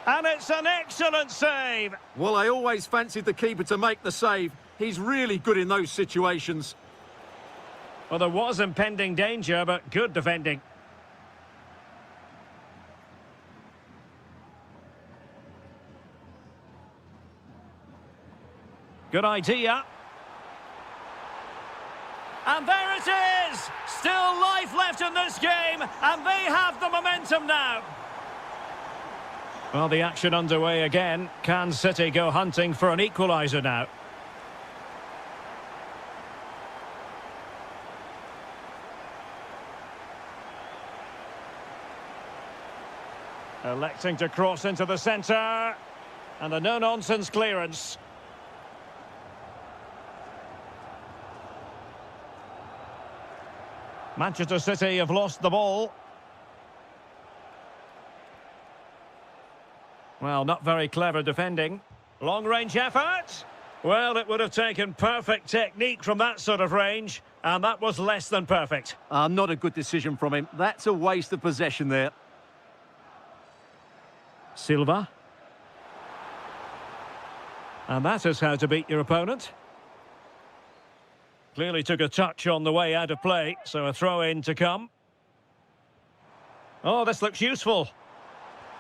And it's an excellent save. Well, I always fancied the keeper to make the save. He's really good in those situations. Well, there was impending danger, but good defending. Good idea. And there it is! Still life left in this game, and they have the momentum now. Well, the action underway again. Can City go hunting for an equaliser now? Electing to cross into the centre. And a no-nonsense clearance. Manchester City have lost the ball. Well, not very clever defending. Long-range effort. Well, it would have taken perfect technique from that sort of range, and that was less than perfect. Not a good decision from him. That's a waste of possession there. Silva. And that is how to beat your opponent. Clearly took a touch on the way out of play, so a throw-in to come. Oh, this looks useful.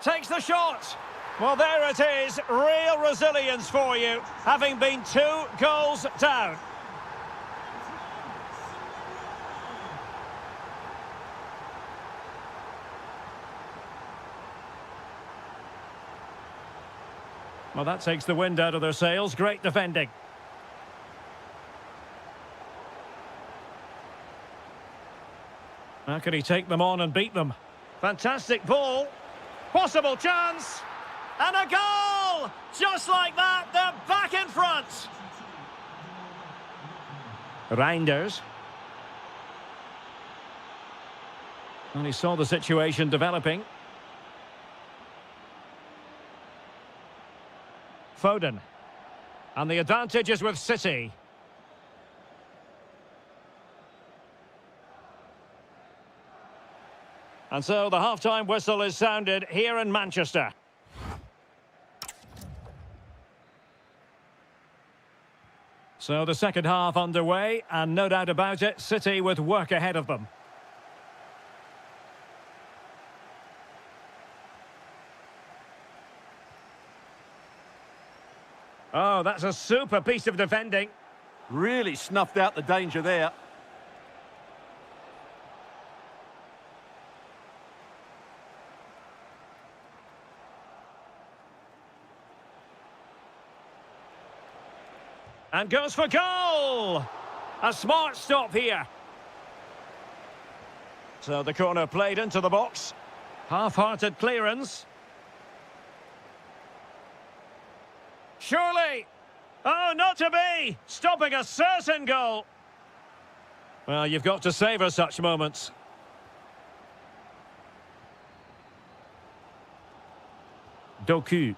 Takes the shot. Well, there it is. Real resilience for you, having been 2 goals down. Well, that takes the wind out of their sails. Great defending. How can he take them on and beat them? Fantastic ball. Possible chance. And a goal! Just like that, they're back in front. Reinders. And he saw the situation developing. Foden. And the advantage is with City. And so the half-time whistle is sounded here in Manchester. So the second half underway, and no doubt about it, City with work ahead of them. Oh, that's a super piece of defending. Really snuffed out the danger there. And goes for goal! A smart stop here. So the corner played into the box. Half-hearted clearance. Surely! Oh, not to be! Stopping a certain goal. Well, you've got to savour such moments. Doku.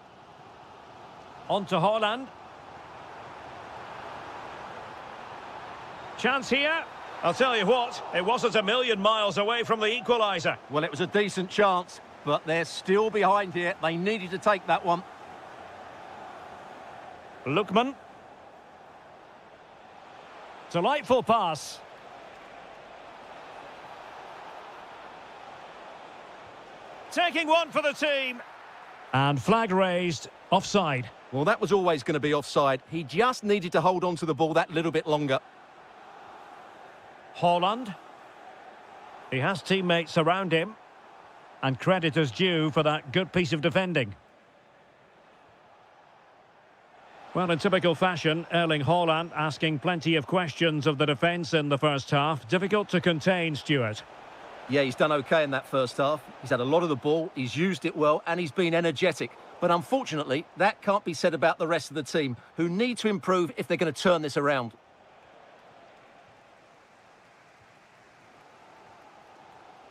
On to Haaland. Chance here. I'll tell you what, it wasn't a million miles away from the equaliser. Well, it was a decent chance, but they're still behind here. They needed to take that one. Lookman. Delightful pass. Taking one for the team. And flag raised, offside. Well, that was always going to be offside. He just needed to hold on to the ball that little bit longer. Haaland. He has teammates around him. And credit is due for that good piece of defending. Well, in typical fashion, Erling Haaland asking plenty of questions of the defence in the first half. Difficult to contain, Stuart. Yeah, he's done okay in that first half. He's had a lot of the ball, he's used it well, and he's been energetic. But unfortunately, that can't be said about the rest of the team, who need to improve if they're going to turn this around.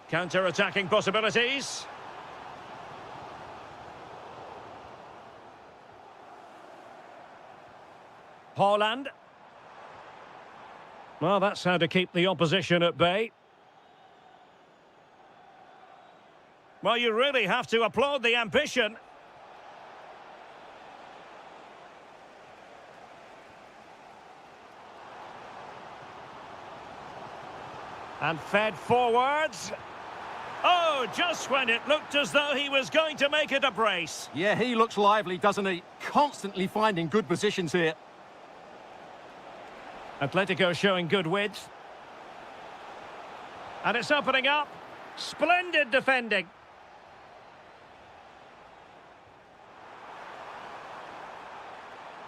Counter-attacking possibilities. Haaland. Well, that's how to keep the opposition at bay. Well, you really have to applaud the ambition. And fed forwards. Oh, just when it looked as though he was going to make it a brace. Yeah, he looks lively, doesn't he? Constantly finding good positions here. Atletico showing good width. And it's opening up. Splendid defending.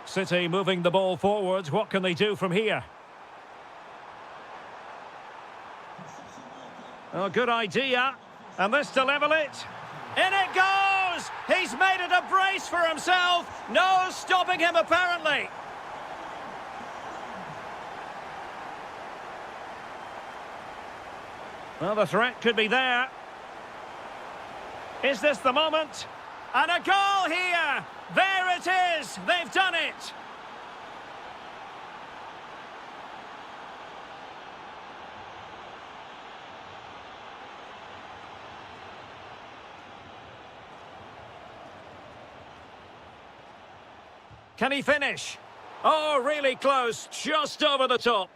City moving the ball forwards. What can they do from here? Oh, good idea. And this to level it. In it goes! He's made it a brace for himself. No stopping him, apparently. Well, the threat could be there. Is this the moment? And a goal here! There it is! They've done it! Can he finish? Oh, really close, just over the top.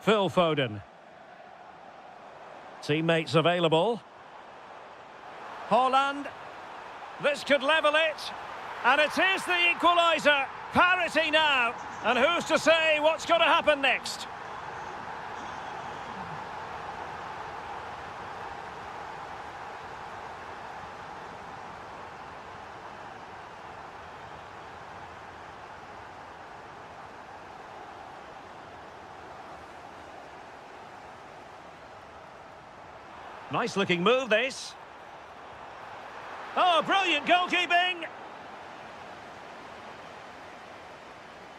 Phil Foden. Teammates available. Haaland. This could level it. And it is the equaliser. Parity now. And who's to say what's going to happen next? Nice looking move, this. Oh, brilliant goalkeeping!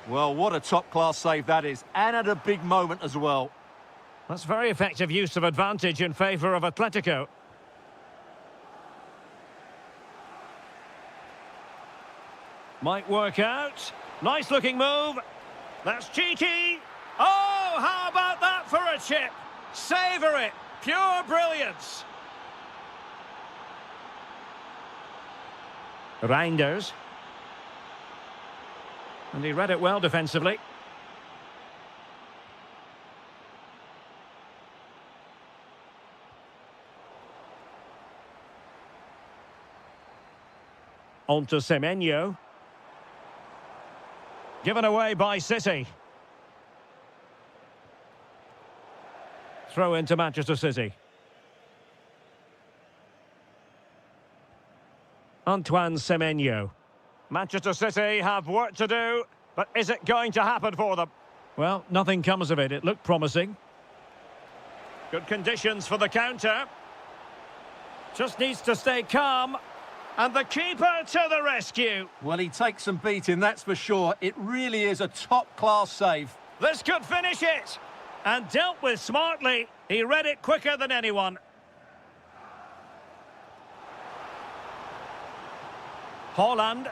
Well, what a top-class save that is, and at a big moment as well. That's very effective use of advantage in favour of Atletico. Might work out. Nice looking move. That's cheeky. Oh, how about that for a chip? Savour it. Pure brilliance. Reinders. And he read it well defensively. On to Semenyo. Given away by City. Throw into Manchester City. Antoine Semenyo. Manchester City have work to do, but is it going to happen for them? Well, nothing comes of it. It looked promising. Good conditions for the counter. Just needs to stay calm. And the keeper to the rescue. Well, he takes some beating, that's for sure. It really is a top-class save. This could finish it. And dealt with smartly. He read it quicker than anyone. Haaland.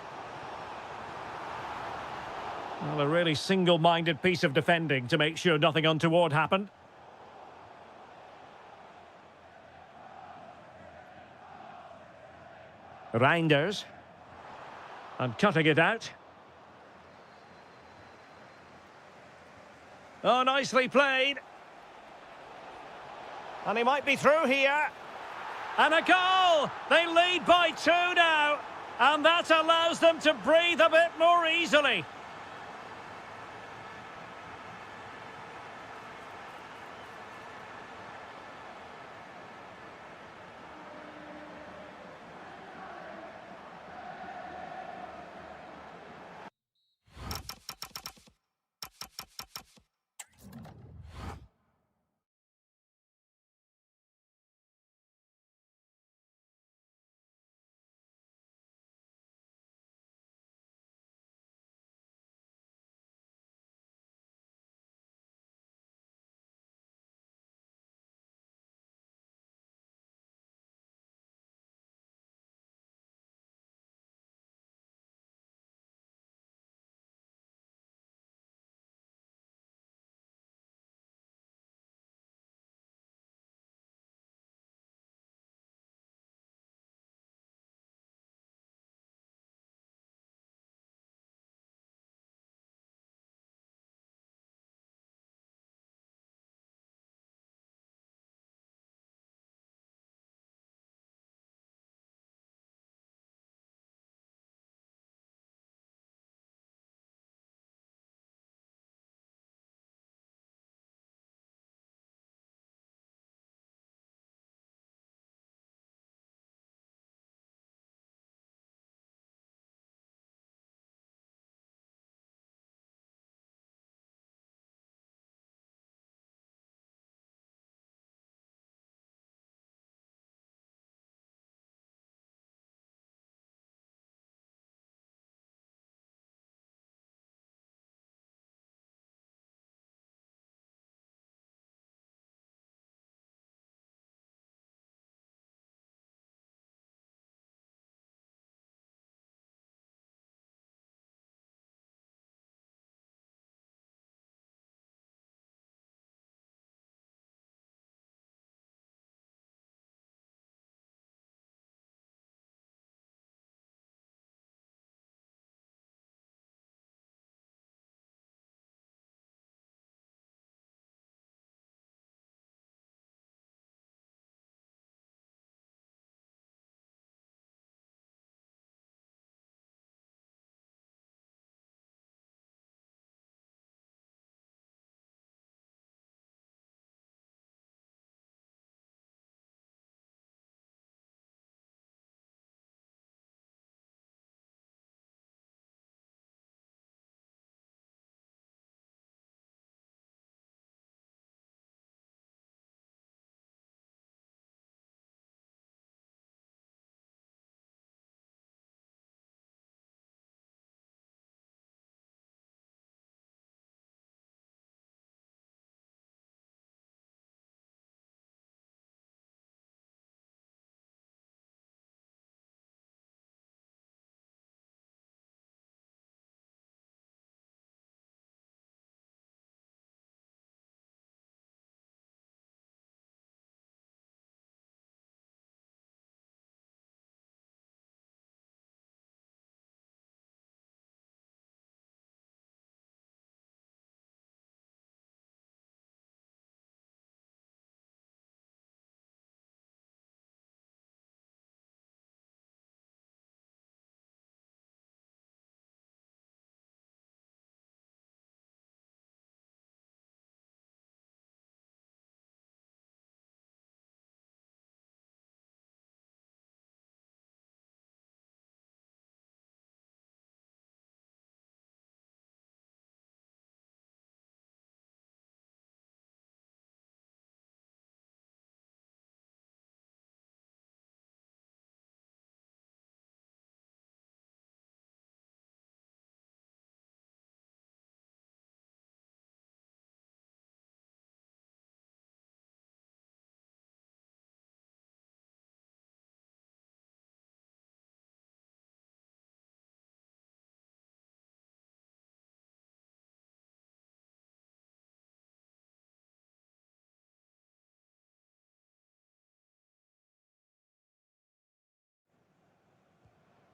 Well, a really single-minded piece of defending to make sure nothing untoward happened. Reinders. And cutting it out. Oh, nicely played. And he might be through here. And a goal! They lead by 2 now. And that allows them to breathe a bit more easily.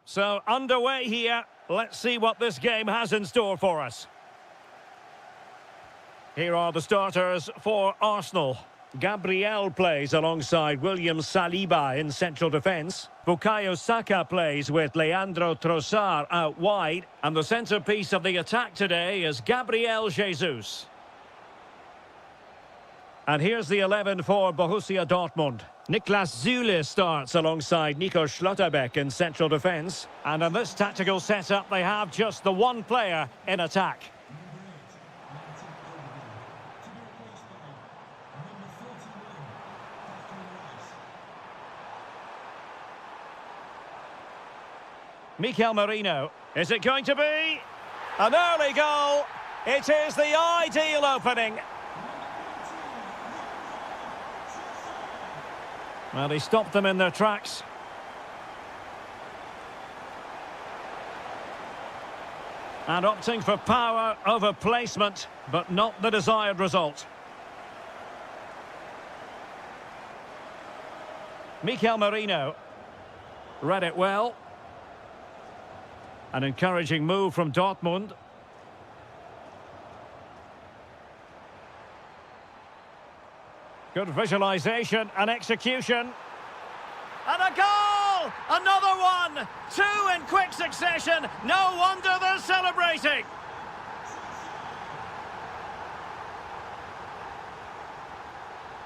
So, underway here. Let's see what this game has in store for us. Here are the starters for Arsenal. Gabriel plays alongside William Saliba in central defence. Bukayo Saka plays with Leandro Trossard out wide. And the centrepiece of the attack today is Gabriel Jesus. And here's the 11 for Borussia Dortmund. Niklas Süle starts alongside Nico Schlotterbeck in central defence. And in this tactical setup, they have just the one player in attack. Mikel Merino. Is it going to be? An early goal. It is the ideal opening. Well, he stopped them in their tracks. And opting for power over placement, but not the desired result. Mikel Merino. Read it well. An encouraging move from Dortmund. Good visualisation and execution. And a goal! Another one! Two in quick succession. No wonder they're celebrating.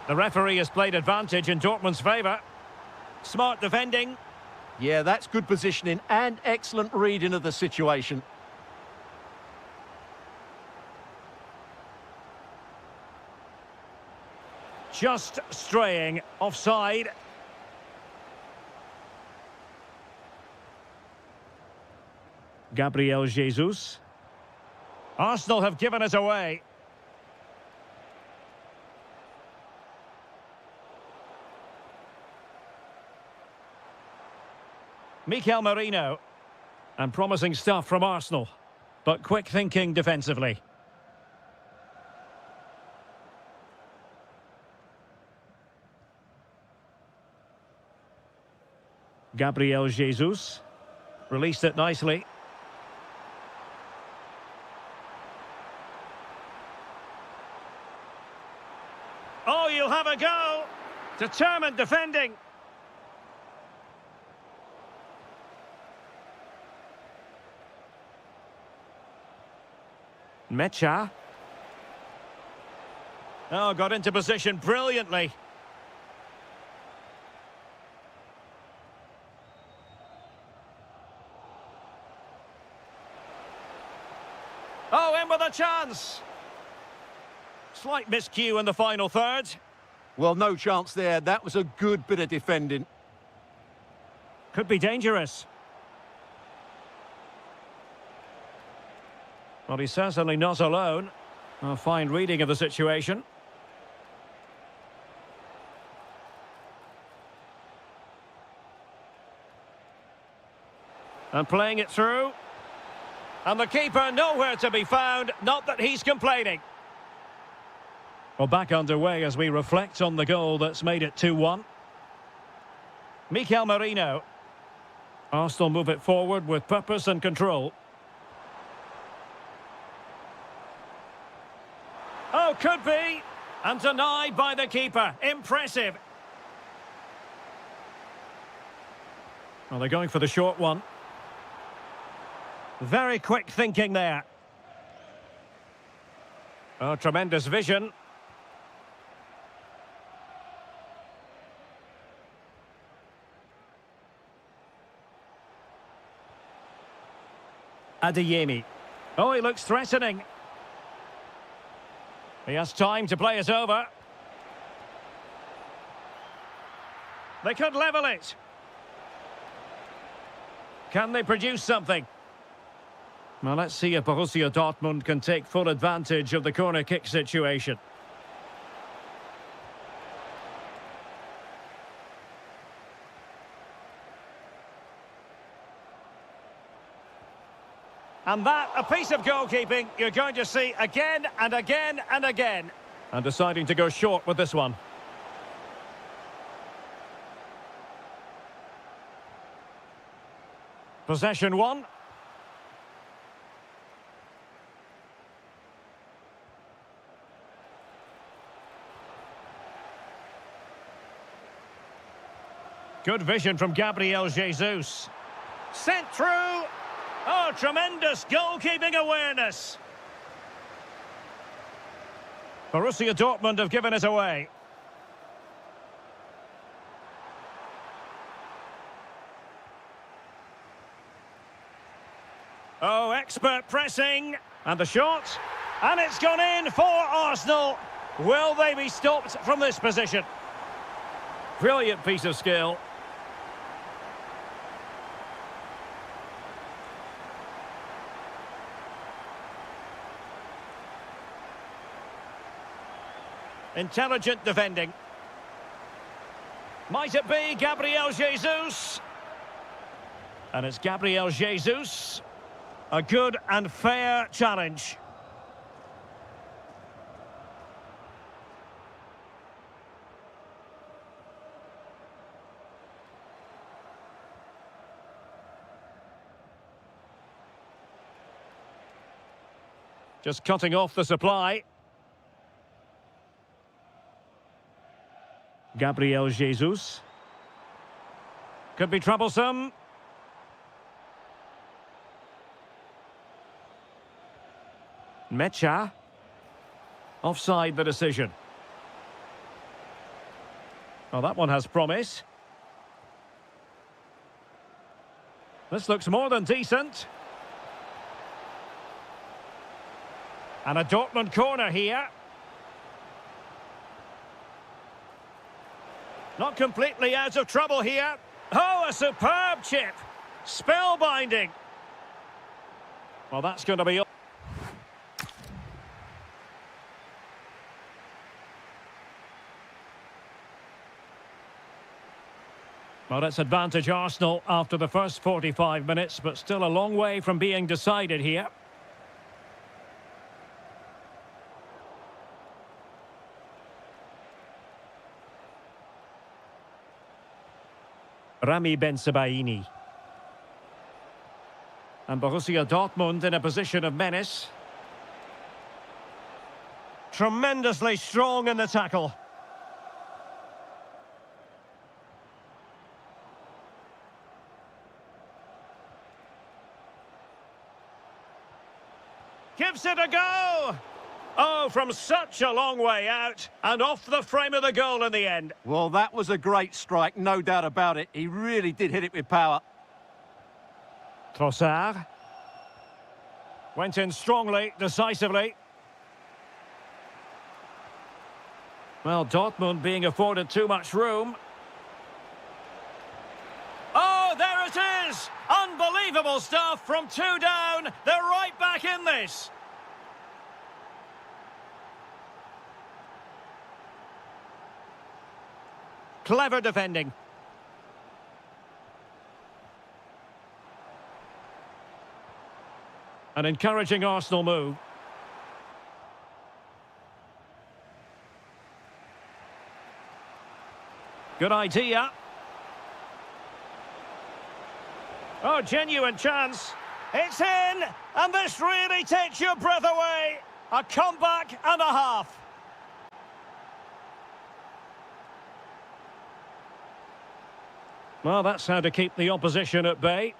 The referee has played advantage in Dortmund's favour. Smart defending. Yeah, that's good positioning and excellent reading of the situation. Just straying offside. Gabriel Jesus. Arsenal have given it away. Mikel Merino. And promising stuff from Arsenal. But quick thinking defensively. Gabriel Jesus. Released it nicely. Oh, you'll have a go. Determined defending. Mecha. Oh, got into position brilliantly. Oh, in with a chance. Slight miscue in the final third. Well, no chance there. That was a good bit of defending. Could be dangerous. Well, he's certainly not alone. A fine reading of the situation. And playing it through. And the keeper nowhere to be found. Not that he's complaining. Well, back underway as we reflect on the goal that's made it 2-1. Mikel Merino. Arsenal move it forward with purpose and control. Oh, could be. And denied by the keeper. Impressive. Well, they're going for the short one. Very quick thinking there. Oh, tremendous vision. Adeyemi. Oh, he looks threatening. He has time to play it over. They could level it. Can they produce something? Well, let's see if Borussia Dortmund can take full advantage of the corner kick situation. And that, a piece of goalkeeping you're going to see again and again and again. And deciding to go short with this one. Possession one. Good vision from Gabriel Jesus. Sent through. Oh, tremendous goalkeeping awareness. Borussia Dortmund have given it away. Oh, expert pressing. And the shot. And it's gone in for Arsenal. Will they be stopped from this position? Brilliant piece of skill. Intelligent defending. Might it be Gabriel Jesus? And it's Gabriel Jesus. A good and fair challenge. Just cutting off the supply. Gabriel Jesus. Could be troublesome. Mecha. Offside the decision. Well, that one has promise. This looks more than decent. And a Dortmund corner here. Not completely out of trouble here. Oh, a superb chip. Spellbinding. Well, that's going to be... Well, it's advantage Arsenal after the first 45 minutes, but still a long way from being decided here. Rami Ben-Sebaini. And Borussia Dortmund in a position of menace. Tremendously strong in the tackle. Gives it a go! Oh, from such a long way out, and off the frame of the goal in the end. Well, that was a great strike, no doubt about it. He really did hit it with power. Trossard. Went in strongly, decisively. Well, Dortmund being afforded too much room. Oh, there it is! Unbelievable stuff from two down. They're right back in this. Clever defending. An encouraging Arsenal move. Good idea. Oh, genuine chance. It's in, and this really takes your breath away. A comeback and a half. Well, that's how to keep the opposition at bay.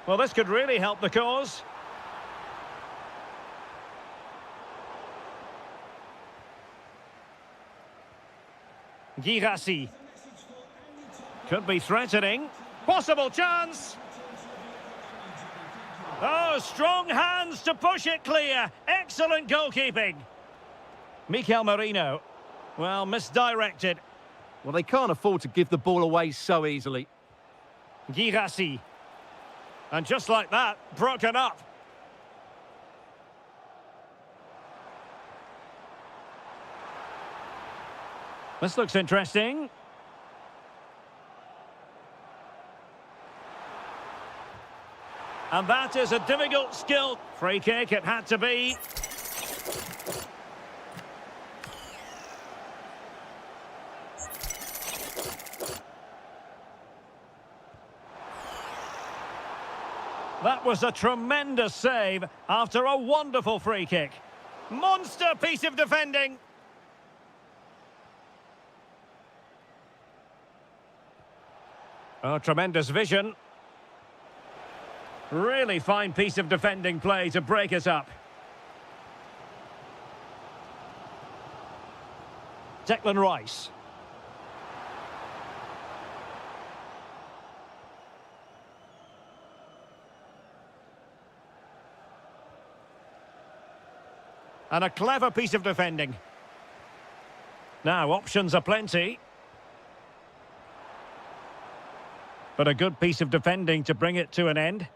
Well, this could really help the cause. Girassi. Could be threatening. Possible chance. Oh, strong hands to push it clear. Excellent goalkeeping. Mikel Merino. Well, misdirected. Well, they can't afford to give the ball away so easily. Girassi. And just like that, broken up. This looks interesting. And that is a difficult skill. Free kick, it had to be. That was a tremendous save after a wonderful free kick. Monster piece of defending. Oh, tremendous vision. Really fine piece of defending play to break us up. Declan Rice. And a clever piece of defending. Now, options are plenty. But a good piece of defending to bring it to an end.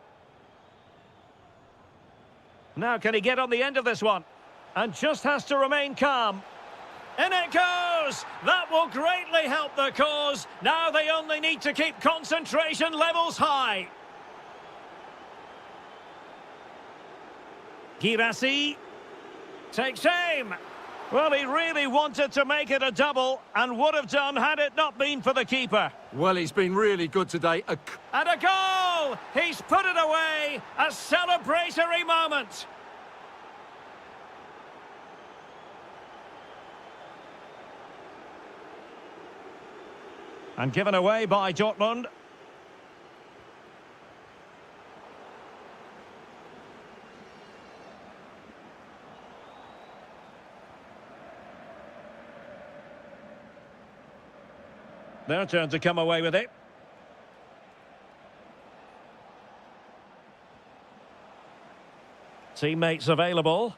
Now, can he get on the end of this one? And just has to remain calm. In it goes! That will greatly help the cause. Now they only need to keep concentration levels high. Girassi takes aim. Well, he really wanted to make it a double and would have done had it not been for the keeper. Well, he's been really good today. And a goal! He's put it away. A celebratory moment. And given away by Dortmund. Their turn to come away with it. Teammates available.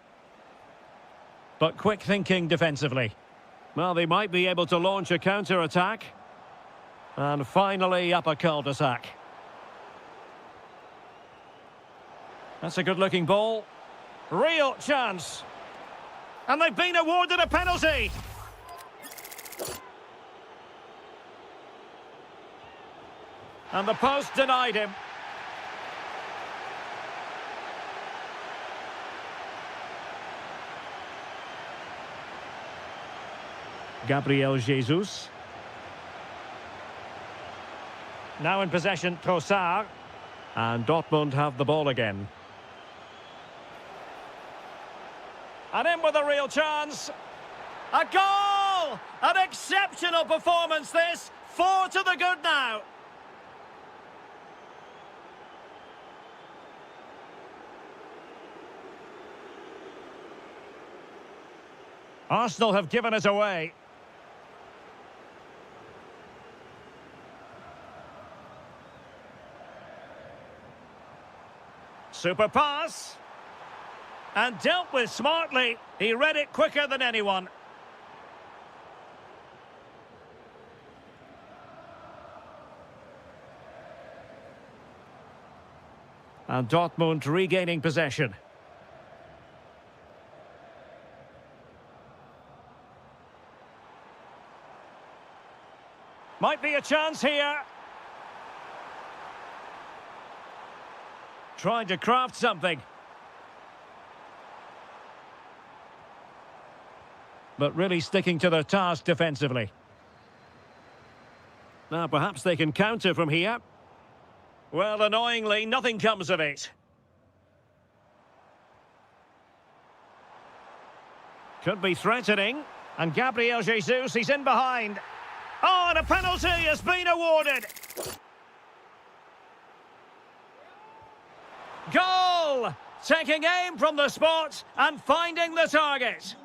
But quick thinking defensively. Well, they might be able to launch a counter-attack. And finally up a cul-de-sac. That's a good-looking ball. Real chance. And they've been awarded a penalty. And the post denied him. Gabriel Jesus. Now in possession, Trossard. And Dortmund have the ball again. And in with a real chance. A goal! An exceptional performance this. 4 to the good now. Arsenal have given it away. Super pass. And dealt with smartly. He read it quicker than anyone. And Dortmund regaining possession. Might be a chance here. Trying to craft something. But really sticking to their task defensively. Now perhaps they can counter from here. Well, annoyingly, nothing comes of it. Could be threatening. And Gabriel Jesus, he's in behind. Oh, and a penalty has been awarded. Goal! Taking aim from the spot and finding the target.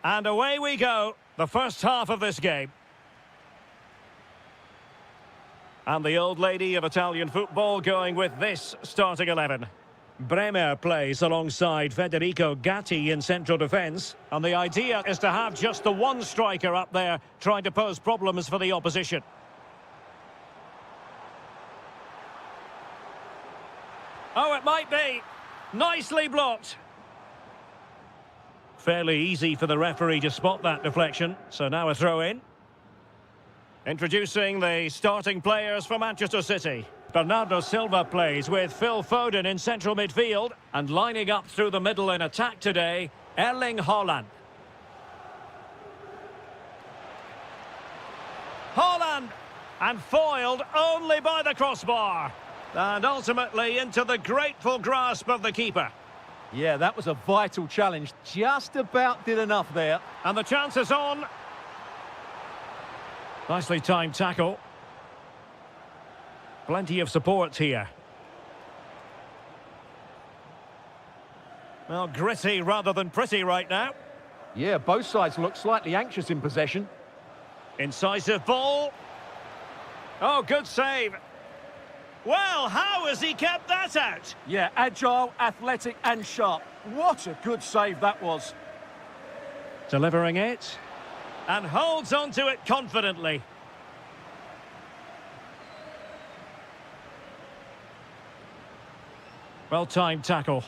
And away we go, the first half of this game. And the old lady of Italian football going with this starting 11. Bremer plays alongside Federico Gatti in central defence. And the idea is to have just the one striker up there trying to pose problems for the opposition. Oh, it might be. Nicely blocked. Fairly easy for the referee to spot that deflection. So now a throw in. Introducing the starting players for Manchester City. Bernardo Silva plays with Phil Foden in central midfield. And lining up through the middle in attack today, Erling Haaland. Haaland! And foiled only by the crossbar. And ultimately into the grateful grasp of the keeper. Yeah, that was a vital challenge. Just about did enough there. And the chance is on. Nicely timed tackle. Plenty of support here. Well, gritty rather than pretty right now. Yeah, both sides look slightly anxious in possession. Incisive ball. Oh, good save. Well, how has he kept that out? Yeah, agile, athletic and sharp. What a good save that was. Delivering it. And holds on to it confidently. Well-timed tackle.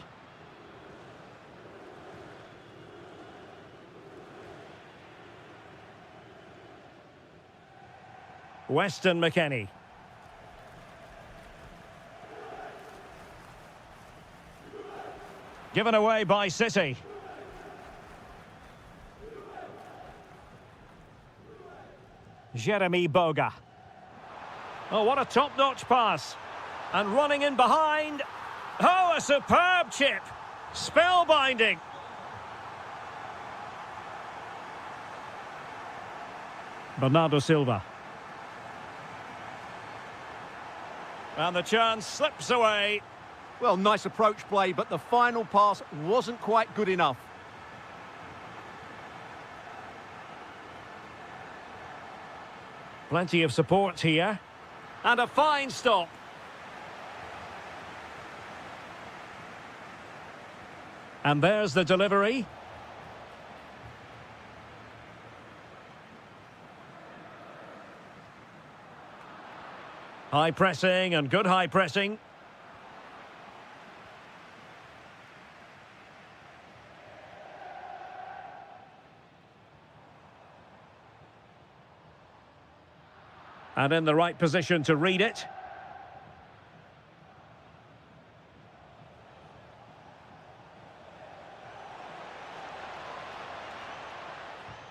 Weston McKennie. Given away by City. Jeremy Boga. Oh, what a top-notch pass. And running in behind. Oh, a superb chip. Spellbinding. Bernardo Silva. And the chance slips away. Well, nice approach play, but the final pass wasn't quite good enough. Plenty of support here. And a fine stop. And there's the delivery. High pressing and good high pressing. And in the right position to read it.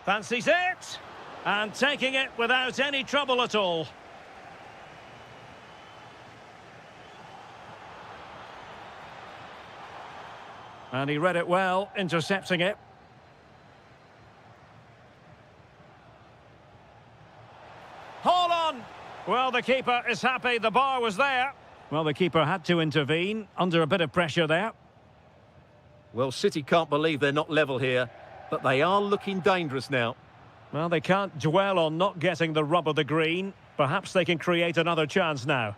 Fancies it. And taking it without any trouble at all. And he read it well, intercepting it. Hold on! Well, the keeper is happy the bar was there. Well, the keeper had to intervene, under a bit of pressure there. Well, City can't believe they're not level here, but they are looking dangerous now. Well, they can't dwell on not getting the rub of the green. Perhaps they can create another chance now.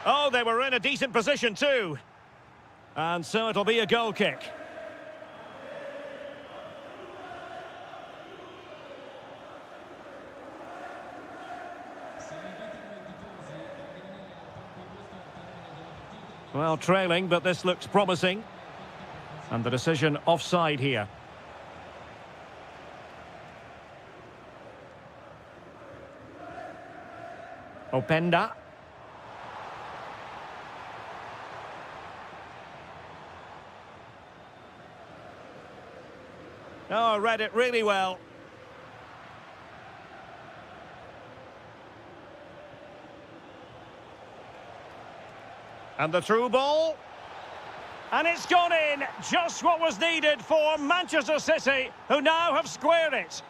Oh, they were in a decent position too. And so it'll be a goal kick. Well, trailing, but this looks promising. And the decision offside here. Openda. Oh, read it really well. And the through ball. And it's gone in. Just what was needed for Manchester City, who now have squared it.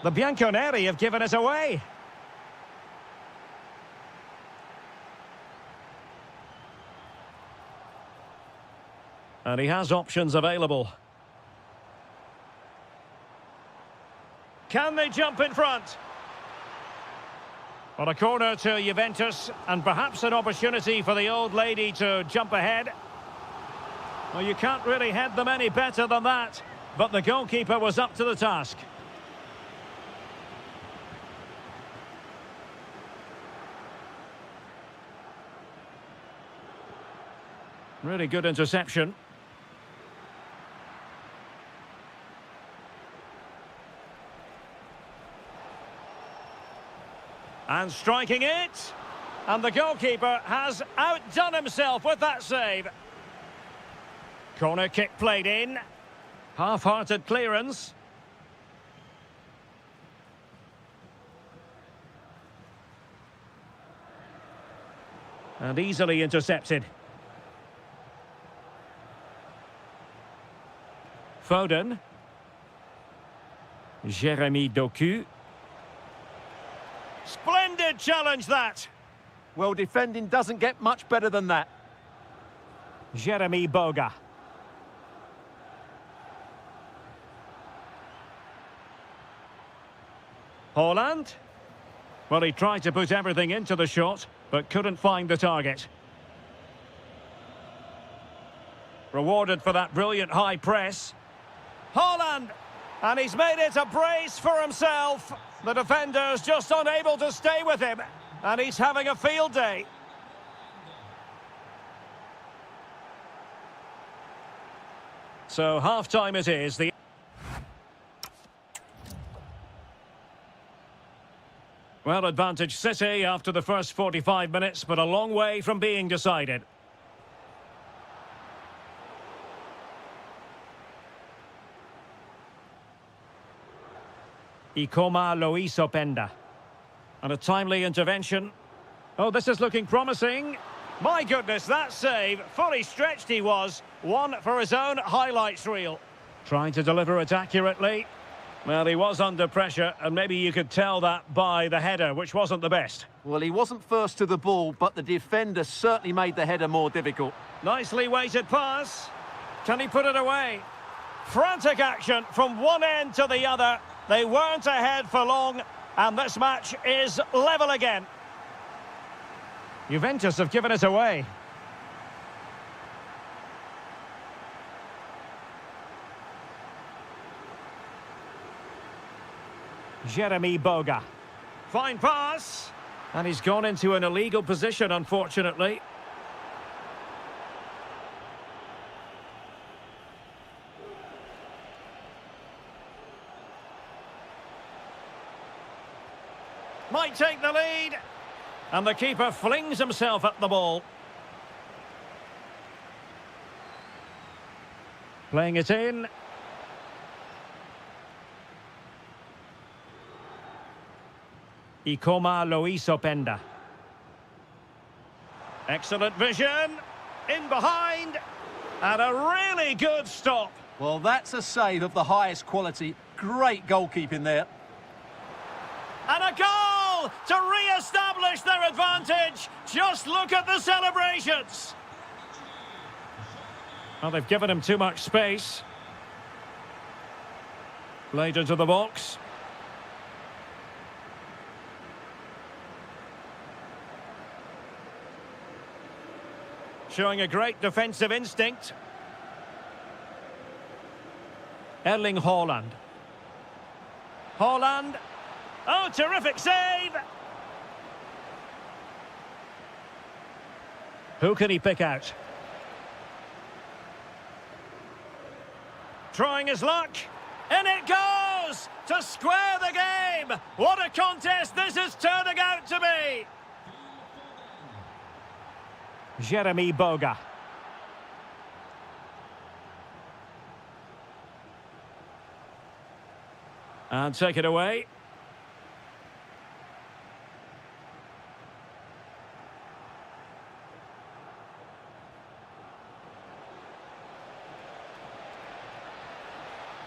The Bianconeri have given it away. And he has options available. Can they jump in front? Well, a corner to Juventus, and perhaps an opportunity for the old lady to jump ahead. Well, you can't really head them any better than that, but the goalkeeper was up to the task. Really good interception. And striking it. And the goalkeeper has outdone himself with that save. Corner kick played in. Half-hearted clearance. And easily intercepted. Foden. Jeremy Doku. Splendid challenge, that. Well, defending doesn't get much better than that. Jeremy Boga. Haaland. Well, he tried to put everything into the shot, but couldn't find the target. Rewarded for that brilliant high press. Haaland! And he's made it a brace for himself. The defender's just unable to stay with him. And he's having a field day. So half-time it is. Well, advantage City after the first 45 minutes, but a long way from being decided. Ikoma Lois Openda. And a timely intervention. Oh, this is looking promising. My goodness, that save. Fully stretched he was. One for his own highlights reel. Trying to deliver it accurately. Well, he was under pressure, and maybe you could tell that by the header, which wasn't the best. Well, he wasn't first to the ball, but the defender certainly made the header more difficult. Nicely weighted pass. Can he put it away? Frantic action from one end to the other. They weren't ahead for long, and this match is level again. Juventus have given it away. Jeremy Boga. Fine pass. And he's gone into an illegal position, unfortunately. Might take the lead. And the keeper flings himself at the ball. Playing it in. Ikoma Lois Openda. Excellent vision. In behind. And a really good stop. Well, that's a save of the highest quality. Great goalkeeping there. And a goal to re-establish their advantage. Just look at the celebrations. Well, they've given him too much space. Played into the box. Showing a great defensive instinct. Erling Haaland. Haaland. Oh, terrific save! Who can he pick out? Trying his luck. And it goes! To square the game! What a contest this is turning out to be! Jeremy Boga. And take it away.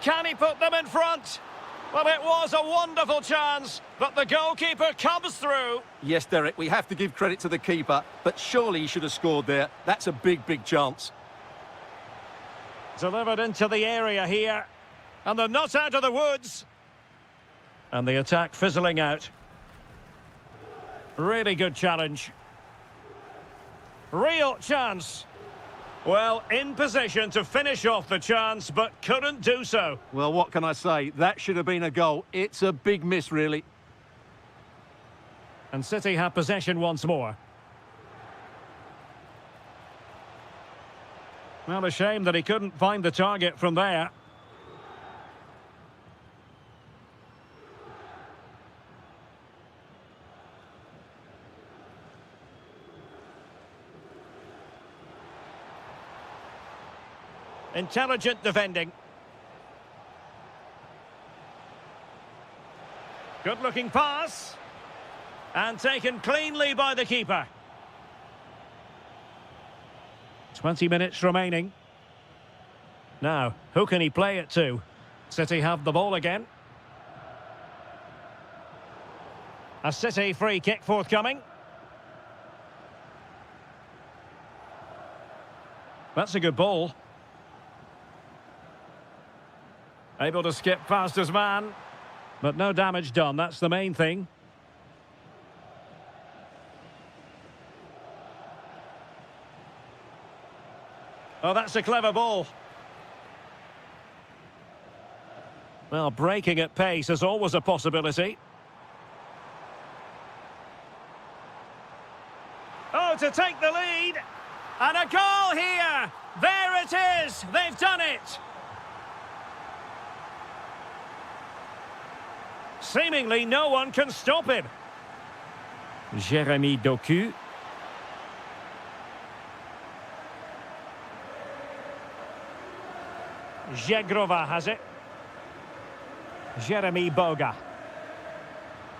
Can he put them in front? Well, it was a wonderful chance, but the goalkeeper comes through. Yes, Derek, we have to give credit to the keeper, but surely he should have scored there. That's a big, big chance. Delivered into the area here. And they're not out of the woods. And the attack fizzling out. Really good challenge. Real chance. Well, in position to finish off the chance, but couldn't do so. Well, what can I say? That should have been a goal. It's a big miss, really. And City have possession once more. Well, a shame that he couldn't find the target from there. Intelligent defending. Good-looking pass. And taken cleanly by the keeper. 20 minutes remaining. Now, who can he play it to? City have the ball again. A City free kick forthcoming. That's a good ball. Able to skip past his man. But no damage done, that's the main thing. Oh, that's a clever ball. Well, breaking at pace is always a possibility. Oh, to take the lead. And a goal here. There it is. They've done it. Seemingly no one can stop him. Jérémy Doku. Jegrova has it. Jeremy Boga.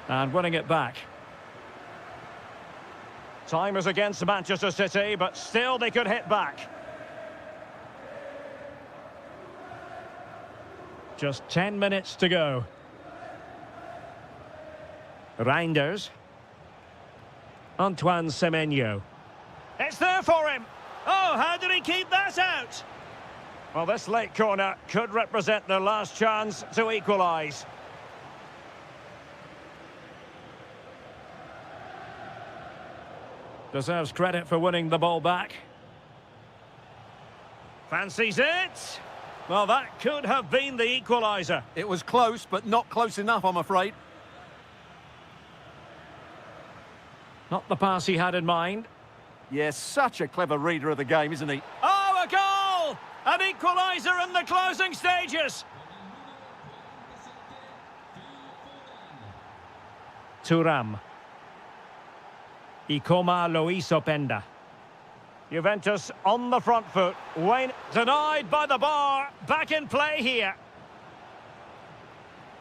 And winning it back. Time is against Manchester City, but still they could hit back. Just 10 minutes to go. Reinders. Antoine Semenyo. It's there for him. Oh, how did he keep that out? Well, this late corner could represent their last chance to equalise. Deserves credit for winning the ball back. Fancies it. Well, that could have been the equaliser. It was close, but not close enough, I'm afraid. Not the pass he had in mind. Yes, such a clever reader of the game, isn't he? Oh, a goal! An equaliser in the closing stages. Thuram. Ikoma Lois Openda. Juventus on the front foot. Wayne denied by the bar. Back in play here.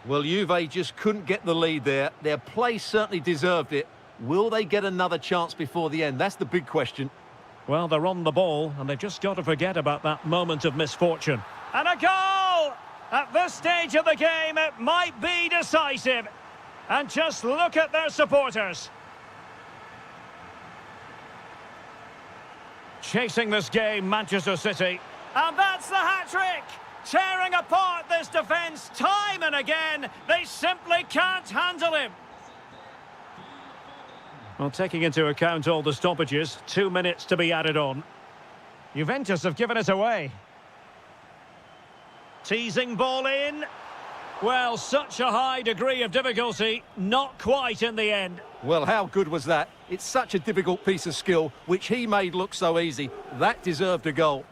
Well, Juve just couldn't get the lead there. Their play certainly deserved it. Will they get another chance before the end? That's the big question. Well, they're on the ball, and they've just got to forget about that moment of misfortune. And a goal! At this stage of the game, it might be decisive. And just look at their supporters. Chasing this game, Manchester City. And that's the hat-trick! Tearing apart this defence time and again. They simply can't handle him. Well, taking into account all the stoppages, 2 minutes to be added on. Juventus have given it away. Teasing ball in. Well, such a high degree of difficulty, not quite in the end. Well, how good was that? It's such a difficult piece of skill, which he made look so easy. That deserved a goal.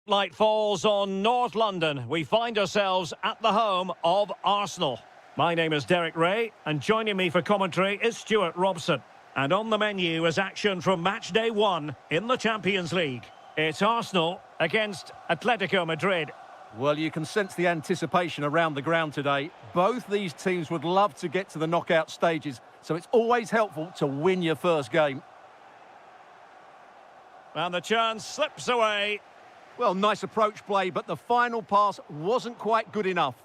spotlight falls on North London, we find ourselves at the home of Arsenal. My name is Derek Ray, and joining me for commentary is Stuart Robson. And on the menu is action from match day 1 in the Champions League. It's Arsenal against Atletico Madrid. Well, you can sense the anticipation around the ground today. Both these teams would love to get to the knockout stages, so it's always helpful to win your first game. And the chance slips away. Well, nice approach play, but the final pass wasn't quite good enough.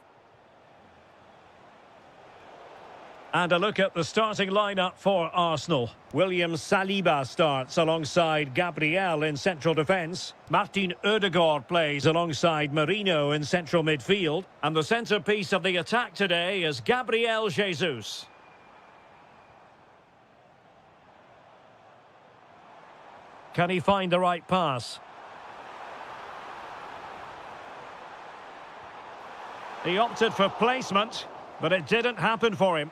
And a look at the starting lineup for Arsenal. William Saliba starts alongside Gabriel in central defence. Martin Ødegaard plays alongside Marino in central midfield. And the centrepiece of the attack today is Gabriel Jesus. Can he find the right pass? He opted for placement, but it didn't happen for him.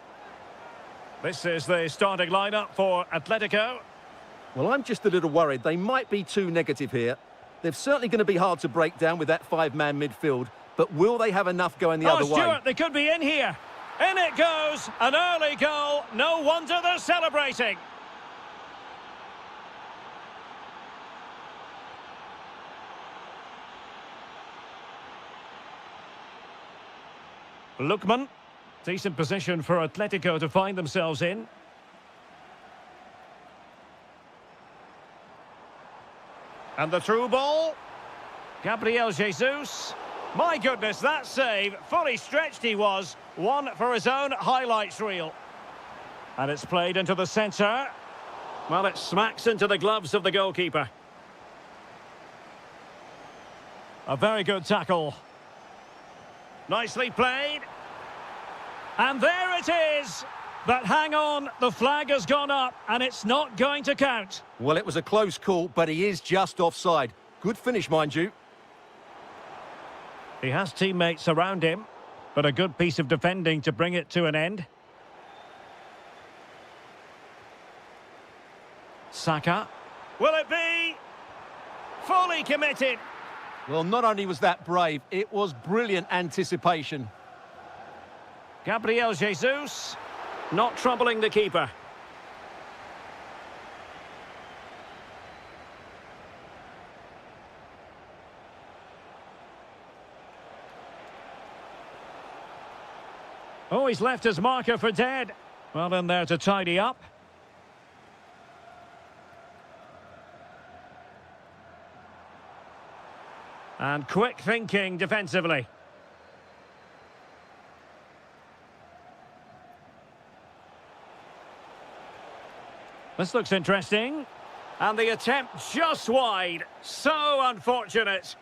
This is the starting lineup for Atletico. Well, I'm just a little worried. They might be too negative here. They're certainly going to be hard to break down with that five-man midfield, but will they have enough going the other way? Oh, Stuart, they could be in here. In it goes, an early goal. No wonder they're celebrating. Lookman. Decent position for Atletico to find themselves in. And the through ball. Gabriel Jesus. My goodness, that save. Fully stretched he was. One for his own highlights reel. And it's played into the centre. Well, it smacks into the gloves of the goalkeeper. A very good tackle. Nicely played. And there it is. But hang on, the flag has gone up and it's not going to count. Well, it was a close call, but he is just offside. Good finish, mind you. He has teammates around him, but a good piece of defending to bring it to an end. Saka. Will it be? Fully committed. Well, not only was that brave, it was brilliant anticipation. Gabriel Jesus, not troubling the keeper. Oh, he's left his marker for dead. Well in there to tidy up. And quick thinking defensively. This looks interesting. And the attempt just wide. So unfortunate.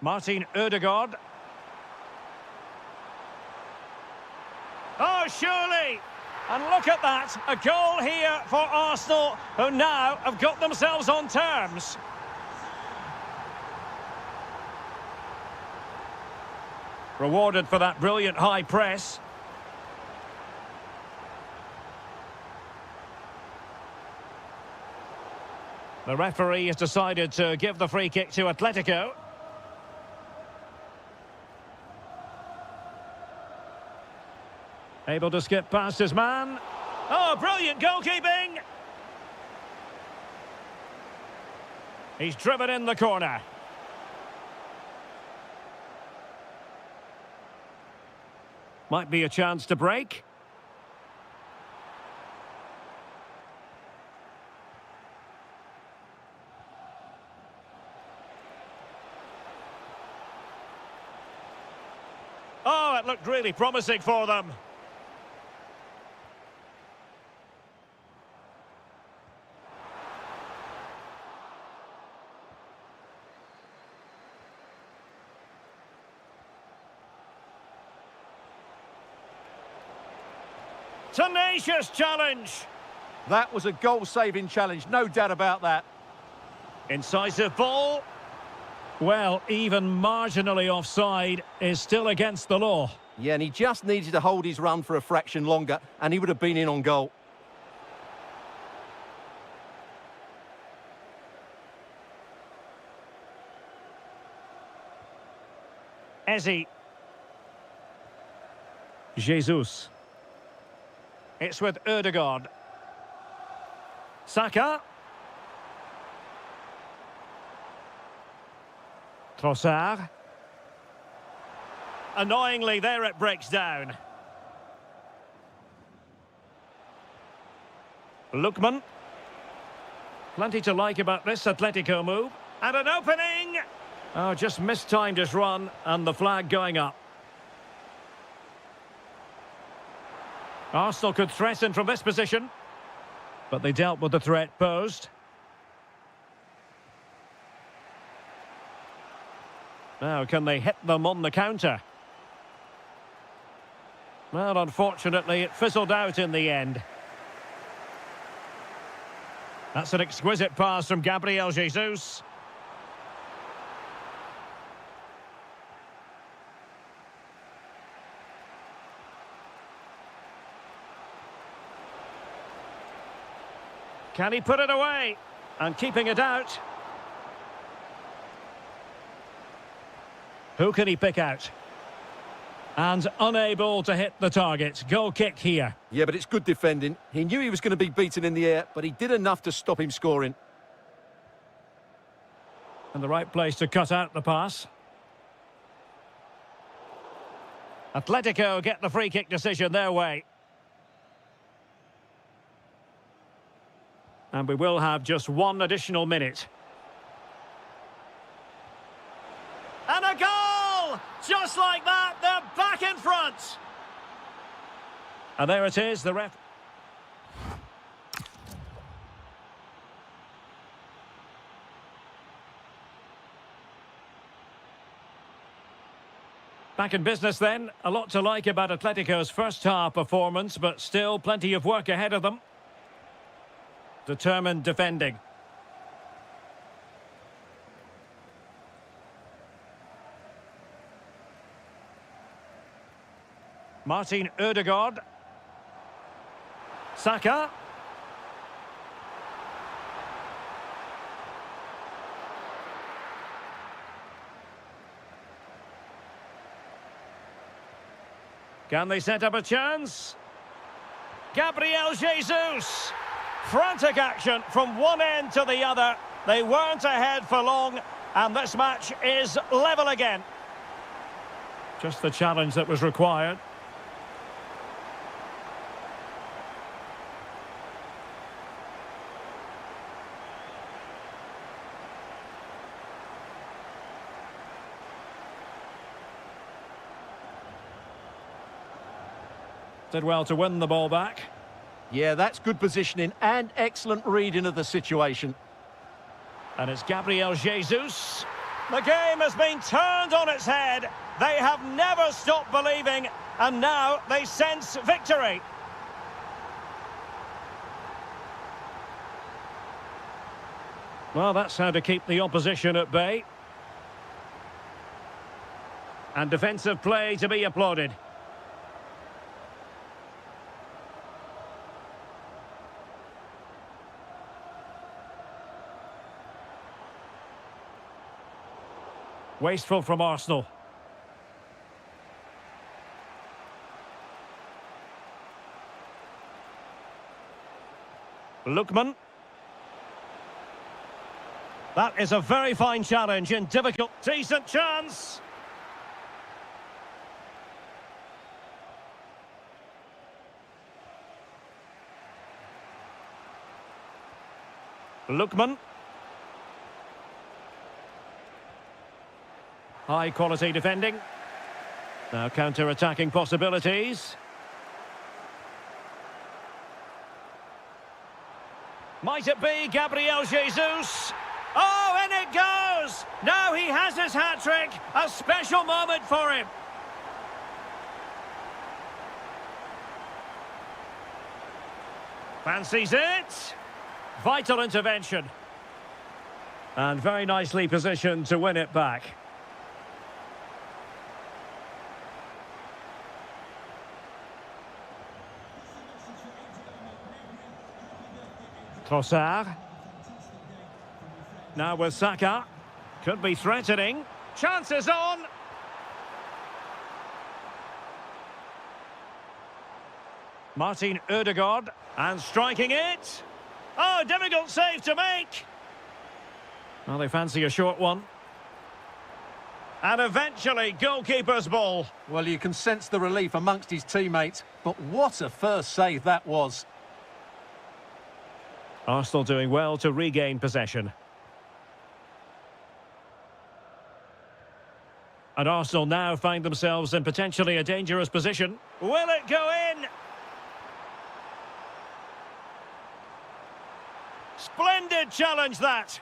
Martin Ødegaard. Oh, surely! And look at that. A goal here for Arsenal, who now have got themselves on terms. Rewarded for that brilliant high press. The referee has decided to give the free kick to Atletico. Able to skip past his man. Oh, brilliant goalkeeping! He's driven in the corner. Might be a chance to break. Oh, it looked really promising for them. Tenacious challenge. That was a goal-saving challenge, no doubt about that. Incisive ball. Well, even marginally offside is still against the law. Yeah, and he just needed to hold his run for a fraction longer, and he would have been in on goal. Ezi. Jesus. It's with Ødegaard. Saka. Trossard. Annoyingly, there it breaks down. Lookman. Plenty to like about this Atletico move. And an opening! Oh, just mistimed his run, and the flag going up. Arsenal could threaten from this position, but they dealt with the threat posed. Now, can they hit them on the counter? Well, unfortunately, it fizzled out in the end. That's an exquisite pass from Gabriel Jesus. Can he put it away? And keeping it out. Who can he pick out? And unable to hit the target. Goal kick here. Yeah, but it's good defending. He knew he was going to be beaten in the air, but he did enough to stop him scoring. And the right place to cut out the pass. Atletico get the free kick decision their way. And we will have just one additional minute. And a goal! Just like that, they're back in front. And there it is, the ref. Back in business then. A lot to like about Atletico's first half performance, but still plenty of work ahead of them. Determined defending. Martin Ødegaard. Saka. Can they set up a chance? Gabriel Jesus. Frantic action from one end to the other. They weren't ahead for long, and this match is level again. Just the challenge that was required. Did well to win the ball back. Yeah, that's good positioning and excellent reading of the situation. And it's Gabriel Jesus. The game has been turned on its head. They have never stopped believing, and now they sense victory. Well, that's how to keep the opposition at bay. And defensive play to be applauded. Wasteful from Arsenal. Lookman. That is a very fine challenge in difficult. Decent chance. Lookman. High quality defending. Now counter-attacking possibilities. Might it be Gabriel Jesus? Oh, in it goes! Now he has his hat-trick. A special moment for him. Fancies it. Vital intervention. And very nicely positioned to win it back. Trossard. Now with Saka. Could be threatening. Chances on. Martin Ødegaard, and striking it. Oh, difficult save to make. Well, they fancy a short one. And eventually, goalkeeper's ball. Well, you can sense the relief amongst his teammates, but what a first save that was. Arsenal doing well to regain possession. And Arsenal now find themselves in potentially a dangerous position. Will it go in? Splendid challenge, that.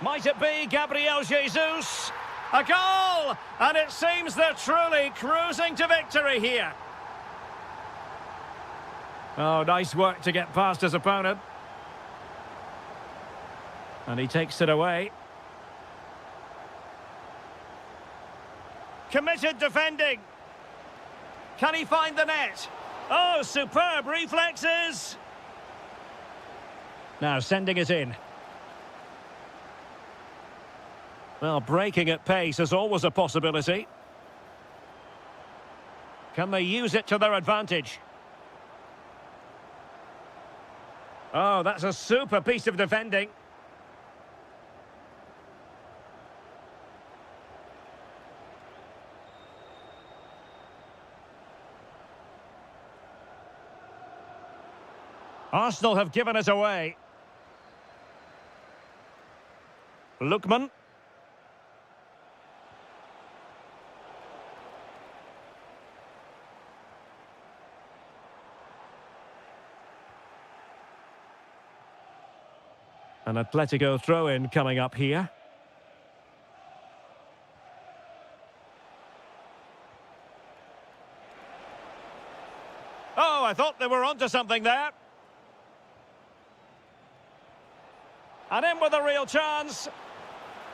Might it be Gabriel Jesus? A goal! And it seems they're truly cruising to victory here. Oh, nice work to get past his opponent. And he takes it away. Committed defending. Can he find the net? Oh, superb reflexes. Now sending it in. Well, breaking at pace is always a possibility. Can they use it to their advantage? Oh, that's a super piece of defending. Arsenal have given it away. Lookman. An Atletico throw-in coming up here. Oh, I thought they were onto something there. And in with a real chance.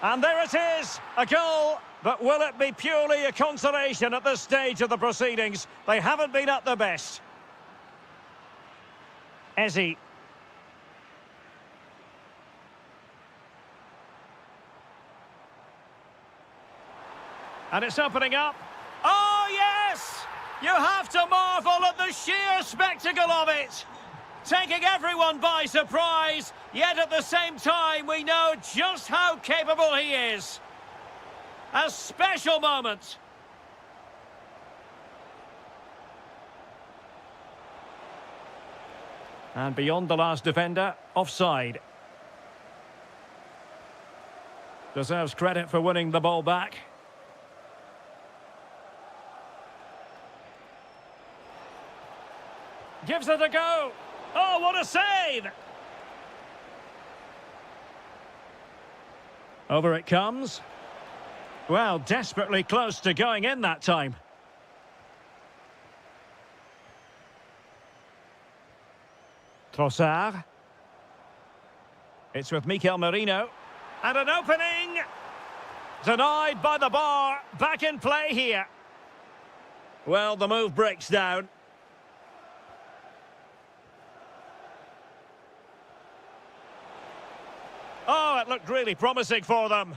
And there it is, a goal. But will it be purely a consolation at this stage of the proceedings? They haven't been at their best. Ezzy. And it's opening up. Oh, yes! You have to marvel at the sheer spectacle of it. Taking everyone by surprise, yet at the same time we know just how capable he is. A special moment. And beyond the last defender, offside. Deserves credit for winning the ball back. Gives it a go. Oh, what a save! Over it comes. Well, desperately close to going in that time. Trossard. It's with Mikel Merino. And an opening! Denied by the bar. Back in play here. Well, the move breaks down. Oh, it looked really promising for them.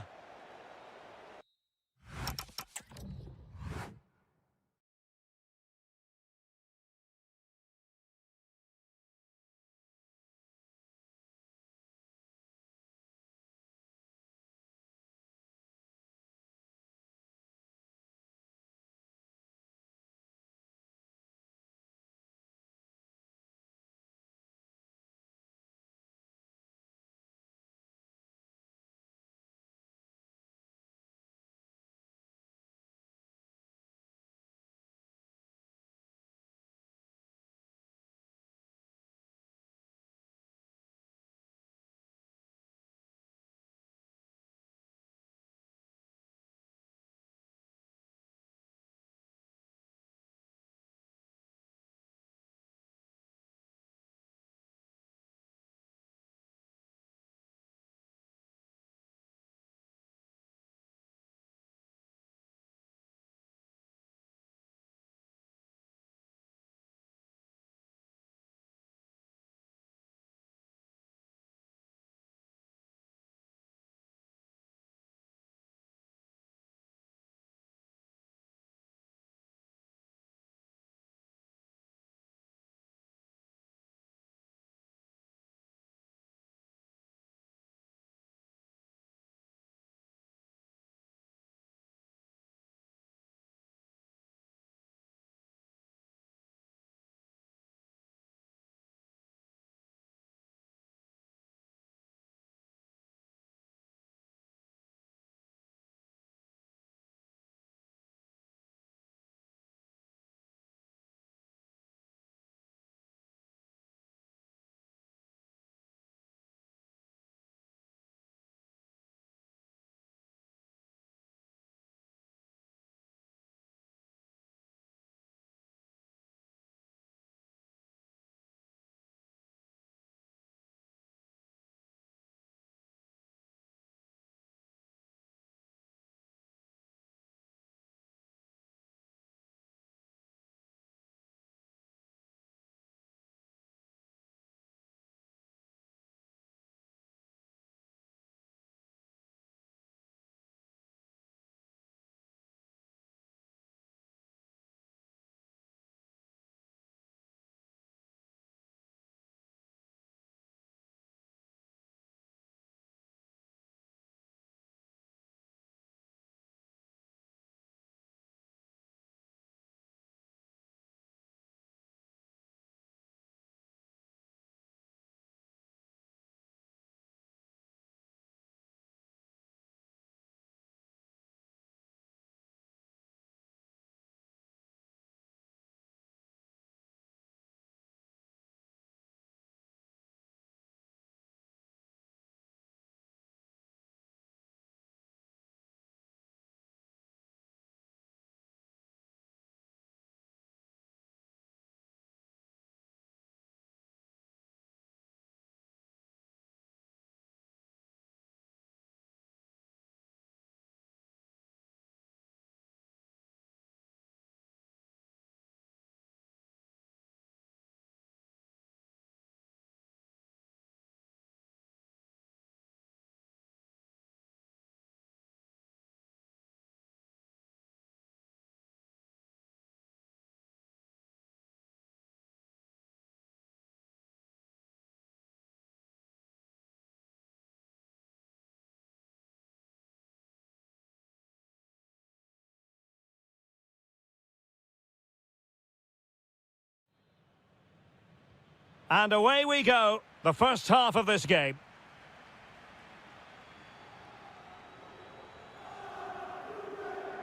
And away we go. The first half of this game.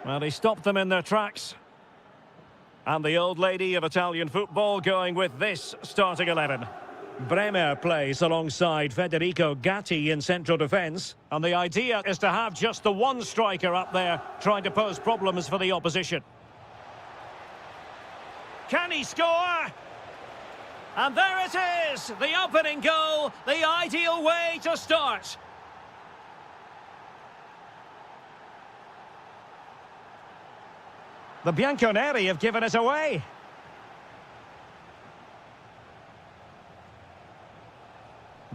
Well, he stopped them in their tracks. And the old lady of Italian football going with this starting 11. Bremer plays alongside Federico Gatti in central defence. And the idea is to have just the one striker up there trying to pose problems for the opposition. Can he score? And there it is, the opening goal, the ideal way to start. The Bianconeri have given it away.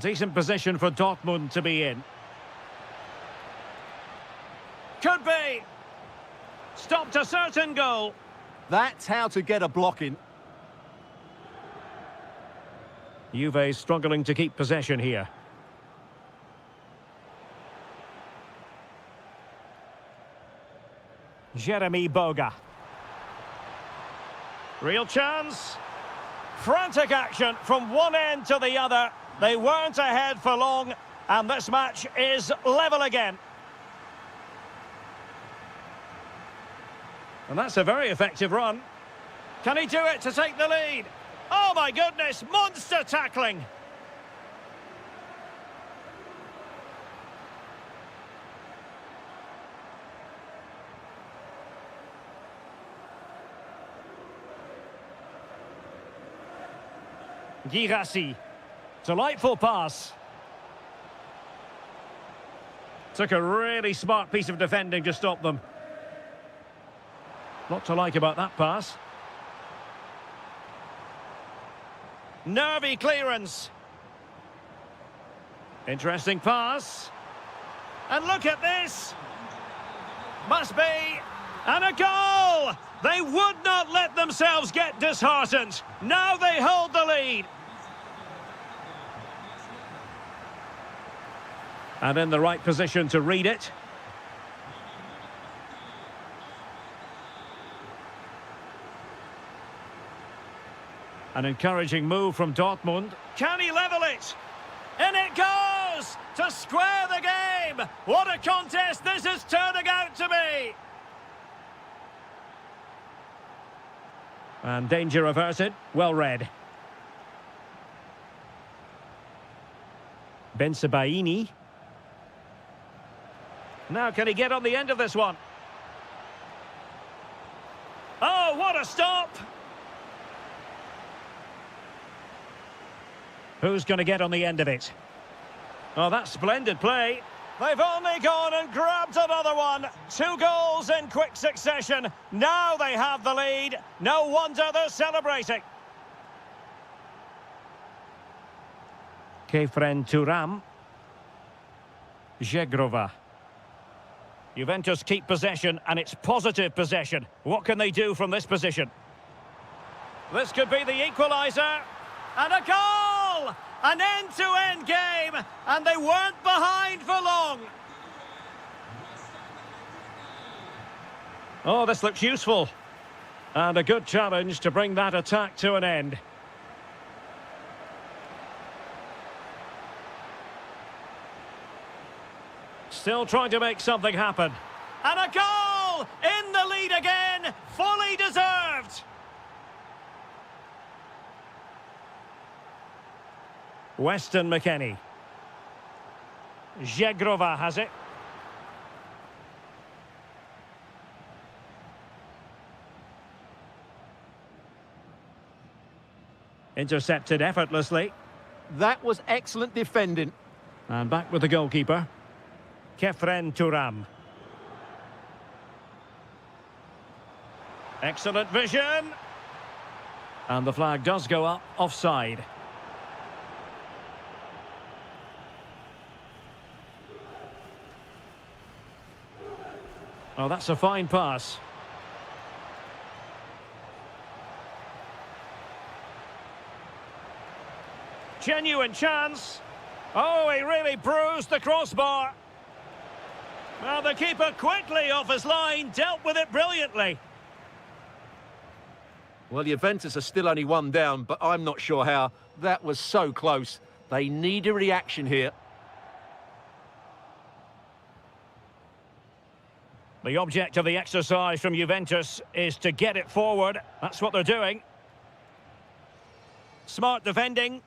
Decent position for Dortmund to be in. Could be. Stopped a certain goal. That's how to get a block in. Juve struggling to keep possession here. Jeremy Boga. Real chance. Frantic action from one end to the other. They weren't ahead for long, and this match is level again. And that's a very effective run. Can he do it to take the lead? Oh my goodness, monster tackling! Girassi. Delightful pass. Took a really smart piece of defending to stop them. Not to like about that pass. Nervy clearance. Interesting pass. And look at this. Must be. And a goal! They would not let themselves get disheartened. Now they hold the lead. And in the right position to read it. An encouraging move from Dortmund. Can he level it? In it goes! To square the game! What a contest this is turning out to be! And danger averted. Well read. Bensebaini. Now can he get on the end of this one? Oh, what a stop! Who's going to get on the end of it? Oh, that's splendid play. They've only gone and grabbed another one. 2 goals in quick succession. Now they have the lead. No wonder they're celebrating. Kefren Turam. Zegrova. Juventus keep possession, and it's positive possession. What can they do from this position? This could be the equaliser. And a goal! An end-to-end game, and they weren't behind for long. Oh, this looks useful. And a good challenge to bring that attack to an end. Still trying to make something happen. And a goal! In the lead again, fully deserved. Weston McKennie. Zegrova has it. Intercepted effortlessly. That was excellent defending. And back with the goalkeeper. Kefren Turam. Excellent vision. And the flag does go up offside. Oh, that's a fine pass. Genuine chance. Oh, he really bruised the crossbar. Well, the keeper quickly off his line, dealt with it brilliantly. Well, Juventus are still only one down, but I'm not sure how. That was so close. They need a reaction here. The object of the exercise from Juventus is to get it forward. That's what they're doing. Smart defending.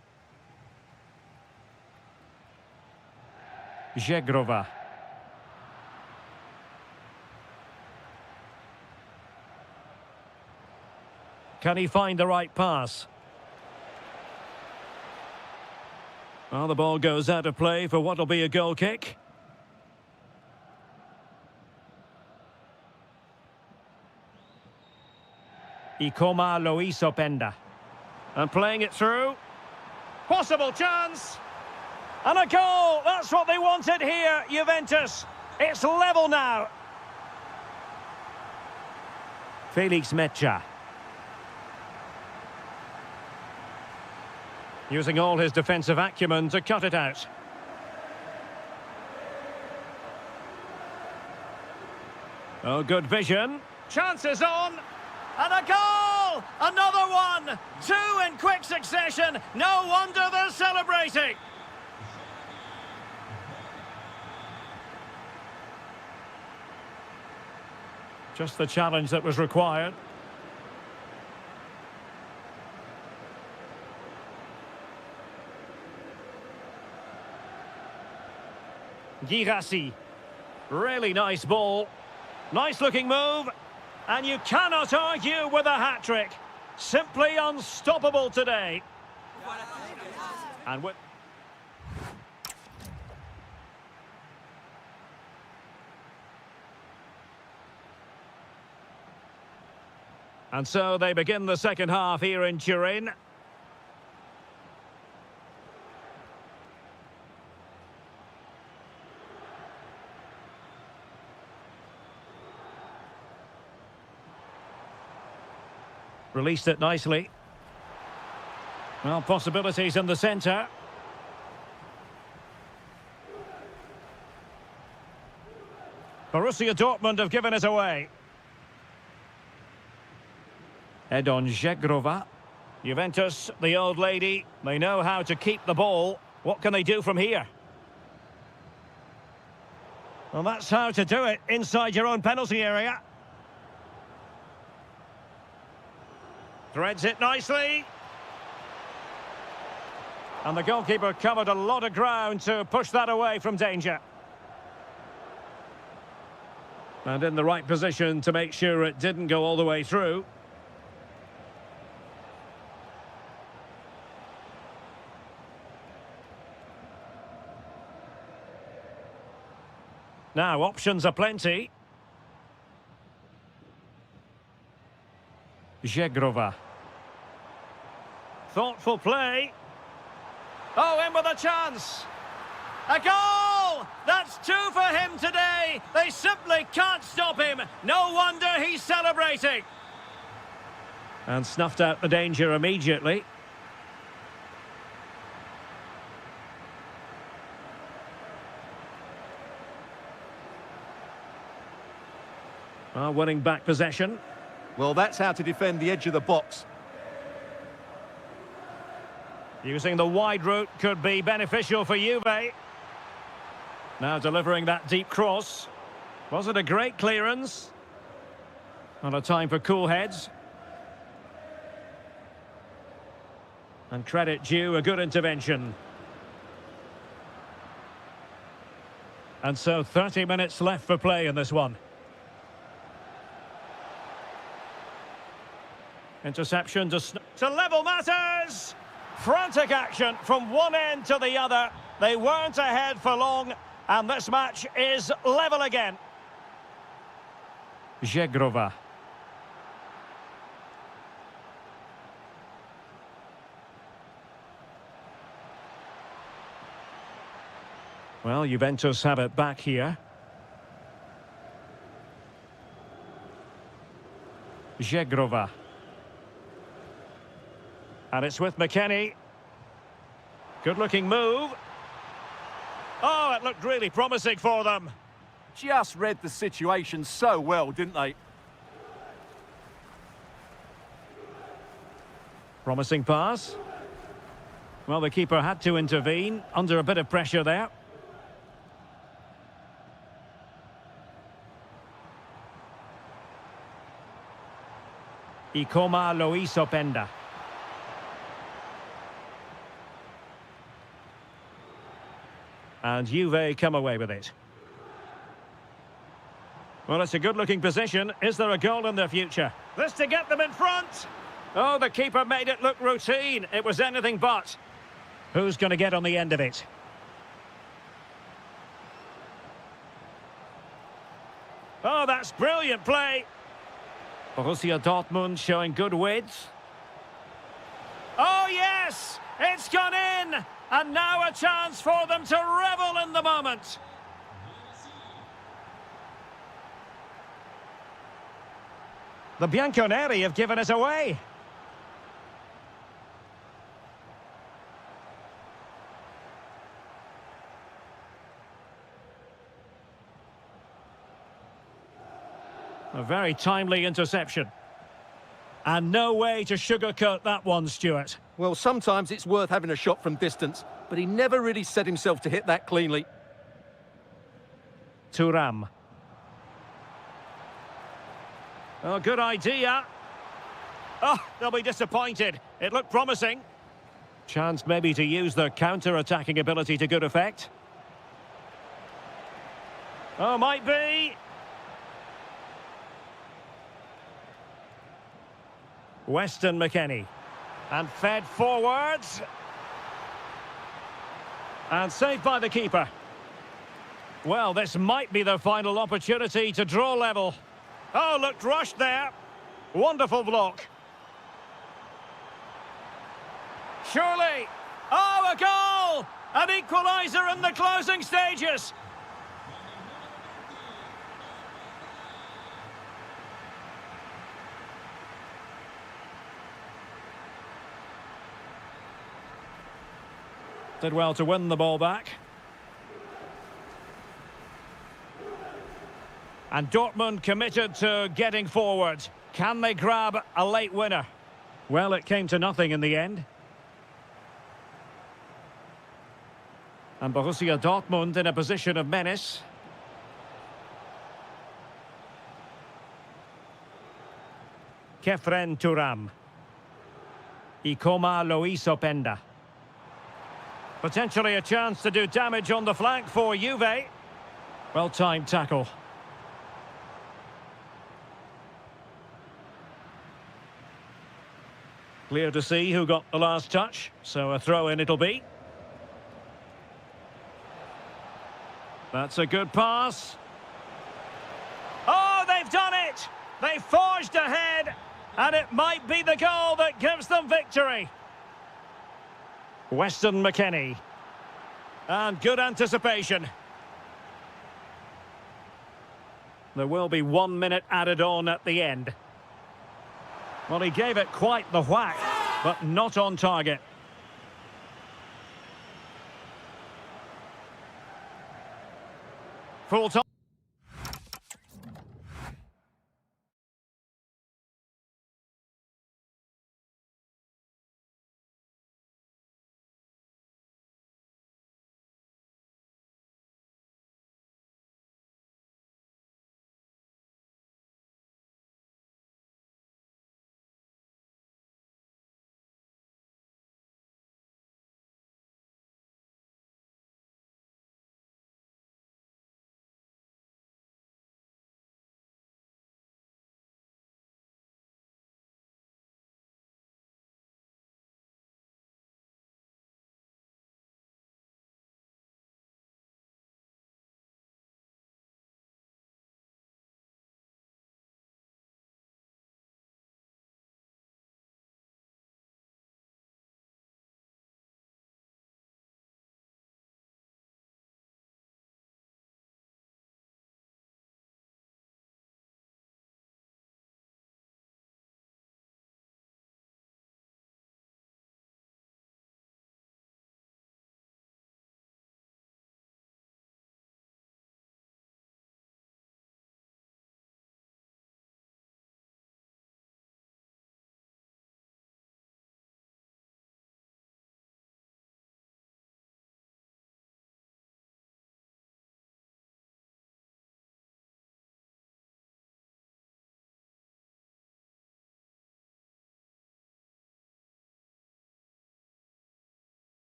Żegrova. Can he find the right pass? Well, the ball goes out of play for what will be a goal kick. Ikoma Luis Openda. And playing it through. Possible chance. And a goal! That's what they wanted here, Juventus. It's level now. Felix Mecha. Using all his defensive acumen to cut it out. Oh, good vision. Chances on. And a goal! Another one! Two in quick succession. No wonder they're celebrating. Just the challenge that was required. Girassi. Really nice ball. Nice looking move. And you cannot argue with a hat-trick. Simply unstoppable today. And so they begin the second half here in Turin. Released it nicely. Well, possibilities in the centre. Borussia Dortmund have given it away. Edon Żegrova. Juventus, the old lady, they know how to keep the ball. What can they do from here? Well, that's how to do it inside your own penalty area. Threads it nicely. And the goalkeeper covered a lot of ground to push that away from danger. And in the right position to make sure it didn't go all the way through. Now, options are plenty. Żegrova. Thoughtful play. Oh, in with a chance. A goal! That's two for him today. They simply can't stop him. No wonder he's celebrating. And snuffed out the danger immediately. Winning back possession. Well, that's how to defend the edge of the box. Using the wide route could be beneficial for Juve. Now delivering that deep cross. Was it a great clearance? Not a time for cool heads. And credit due, a good intervention. And so 30 minutes left for play in this one. Interception to level matters. Frantic action from one end to the other. They weren't ahead for long, and this match is level again. Żegrova. Well, Juventus have it back here. Żegrova. And it's with McKennie. Good-looking move. Oh, it looked really promising for them. Just read the situation so well, didn't they? Promising pass. Well, the keeper had to intervene, under a bit of pressure there. Ikoma Loisopenda. And Juve come away with it. Well, it's a good-looking position. Is there a goal in the future? This to get them in front! Oh, the keeper made it look routine. It was anything but. Who's going to get on the end of it? Oh, that's brilliant play. Borussia Dortmund showing good width. Oh, yes! It's gone in! And now a chance for them to revel in the moment. The Bianconeri have given us away. A very timely interception. And no way to sugarcoat that one, Stuart. Well, sometimes it's worth having a shot from distance, but he never really set himself to hit that cleanly. Thuram. Oh, good idea. Oh, they'll be disappointed. It looked promising. Chance maybe to use their counter-attacking ability to good effect. Oh, might be. Weston McKennie. And fed forwards. And saved by the keeper. Well, this might be their final opportunity to draw level. Oh, looked rushed there. Wonderful block. Surely. Oh, a goal! An equaliser in the closing stages. Did well to win the ball back. And Dortmund committed to getting forward. Can they grab a late winner? Well, it came to nothing in the end. And Borussia Dortmund in a position of menace. Kefren Thuram. Ikoma Loisopenda. Potentially a chance to do damage on the flank for Juve. Well-timed tackle. Clear to see who got the last touch, so a throw-in it'll be. That's a good pass. Oh, they've done it! They forged ahead, and it might be the goal that gives them victory. Weston McKennie. And good anticipation. There will be 1 minute added on at the end. Well, he gave it quite the whack, but not on target. Full time.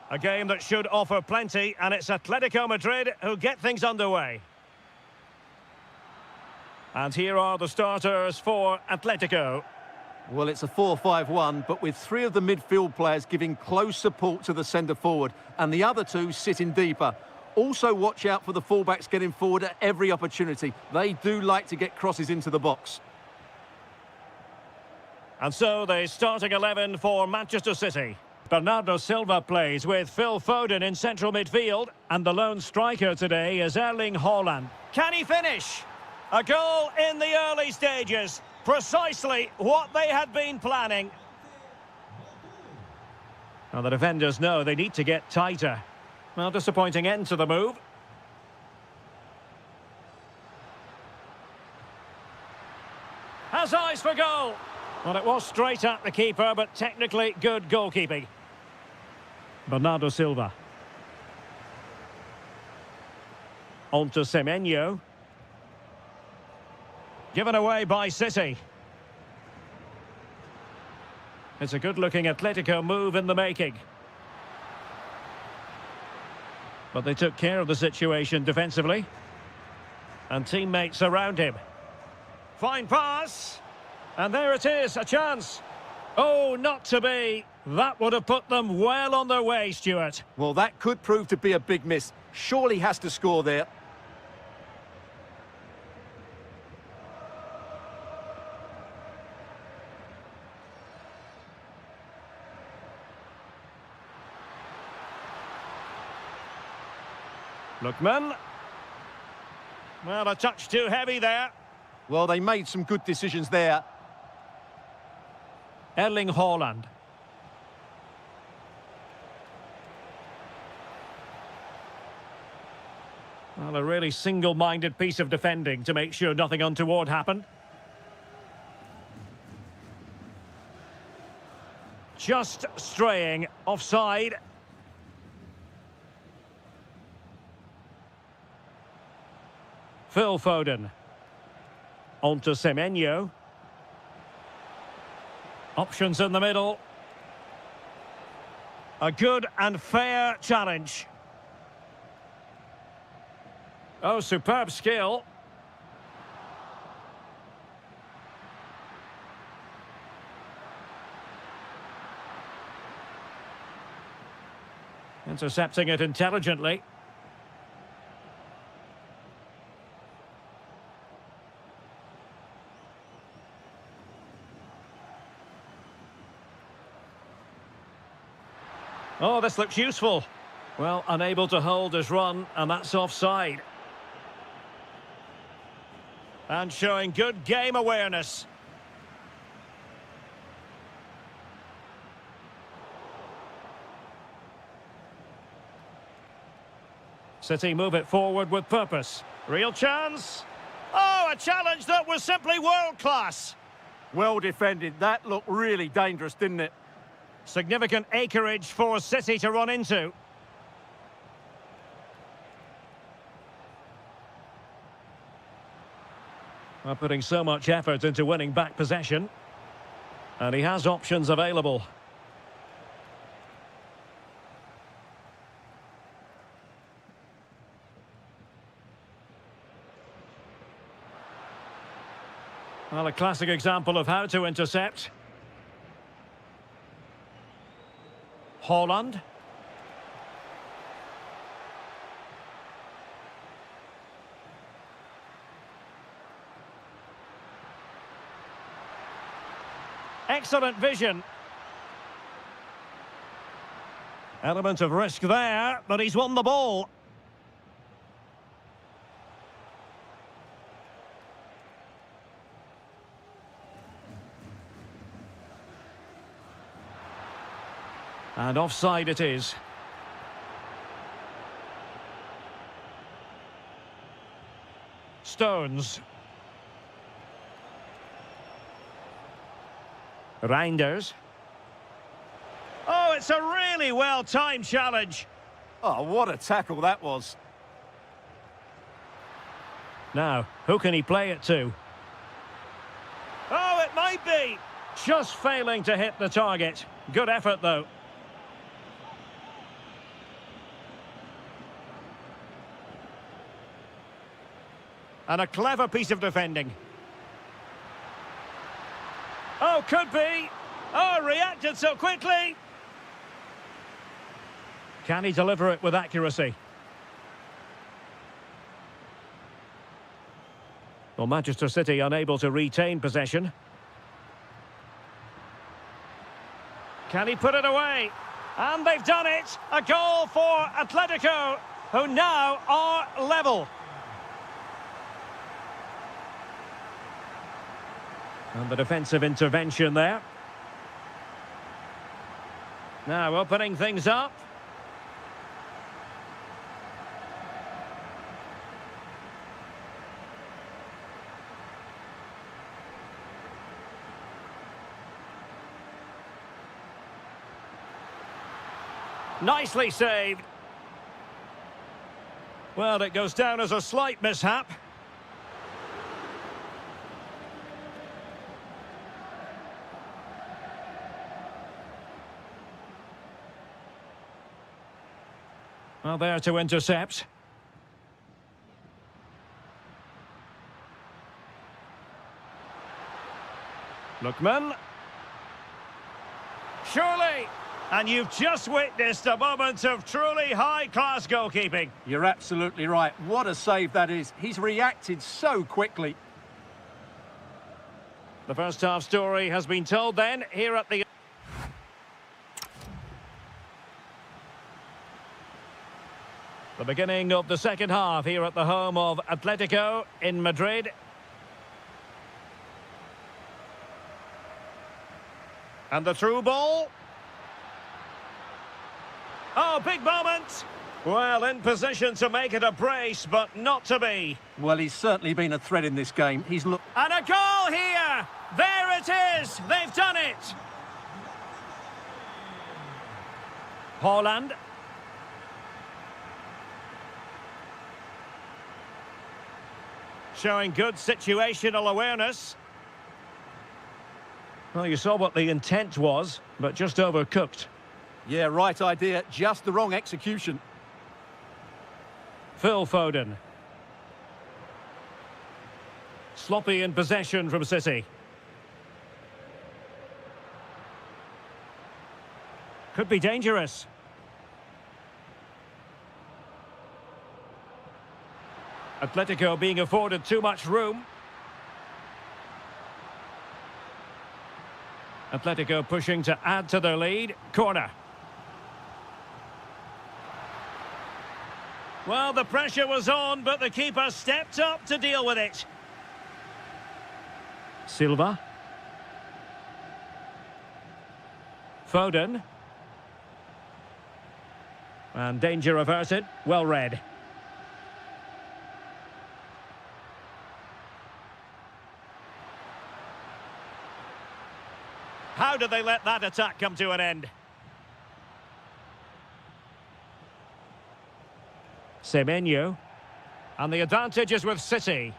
A game that should offer plenty, and it's Atletico Madrid who get things underway. And here are the starters for Atletico. Well, it's a 4-5-1, but with three of the midfield players giving close support to the centre-forward, and the other two sitting deeper. Also watch out for the fullbacks getting forward at every opportunity. They do like to get crosses into the box. And so the starting 11 for Manchester City. Bernardo Silva plays with Phil Foden in central midfield, and the lone striker today is Erling Haaland. Can he finish? A goal in the early stages. Precisely what they had been planning. Now the defenders know they need to get tighter. Well, disappointing end to the move. Has eyes for goal. Well, it was straight at the keeper, but technically good goalkeeping. Bernardo Silva. On to Semenyo. Given away by City. It's a good-looking Atletico move in the making. But they took care of the situation defensively. And teammates around him. Fine pass. And there it is, a chance. Oh, not to be. That would have put them well on their way, Stuart. Well, that could prove to be a big miss. Surely has to score there. Lookman. Well, a touch too heavy there. Well, they made some good decisions there. Erling Haaland. Well, a really single-minded piece of defending to make sure nothing untoward happened. Just straying offside. Phil Foden. On to Semenyo. Options in the middle. A good and fair challenge. Oh, superb skill. Intercepting it intelligently. Oh, this looks useful. Well, unable to hold his run, and that's offside. And showing good game awareness. City move it forward with purpose. Real chance. Oh, a challenge that was simply world-class. Well defended. That looked really dangerous, didn't it? Significant acreage for City to run into. Well, putting so much effort into winning back possession. And he has options available. Well, a classic example of how to intercept. Haaland. Excellent vision. Element of risk there, but he's won the ball. And offside it is. Stones. Reinders. Oh, it's a really well-timed challenge. Oh, what a tackle that was. Now, who can he play it to? Oh, it might be. Just failing to hit the target. Good effort, though. And a clever piece of defending. Oh, could be. Oh, reacted so quickly. Can he deliver it with accuracy? Well, Manchester City unable to retain possession. Can he put it away? And they've done it! A goal for Atletico, who now are level. And the defensive intervention there. Now opening things up. Nicely saved. Well, it goes down as a slight mishap. Well, there to intercept. Lookman. Surely. And you've just witnessed a moment of truly high-class goalkeeping. You're absolutely right. What a save that is. He's reacted so quickly. The first half story has been told then, here at the... The beginning of the second half here at the home of Atletico in Madrid. And the through ball. Oh, big moment. Well, in position to make it a brace, but not to be. Well, he's certainly been a threat in this game. He's looked... And a goal here! There it is! They've done it! Haaland. Showing good situational awareness. Well, you saw what the intent was, but just overcooked. Yeah, right idea, just the wrong execution. Phil Foden. Sloppy in possession from City. Could be dangerous. Atletico being afforded too much room. Atletico pushing to add to their lead. Corner. Well, the pressure was on, but the keeper stepped up to deal with it. Silva. Foden. And danger averted. Well read. How did they let that attack come to an end? Semenyo. And the advantage is with City.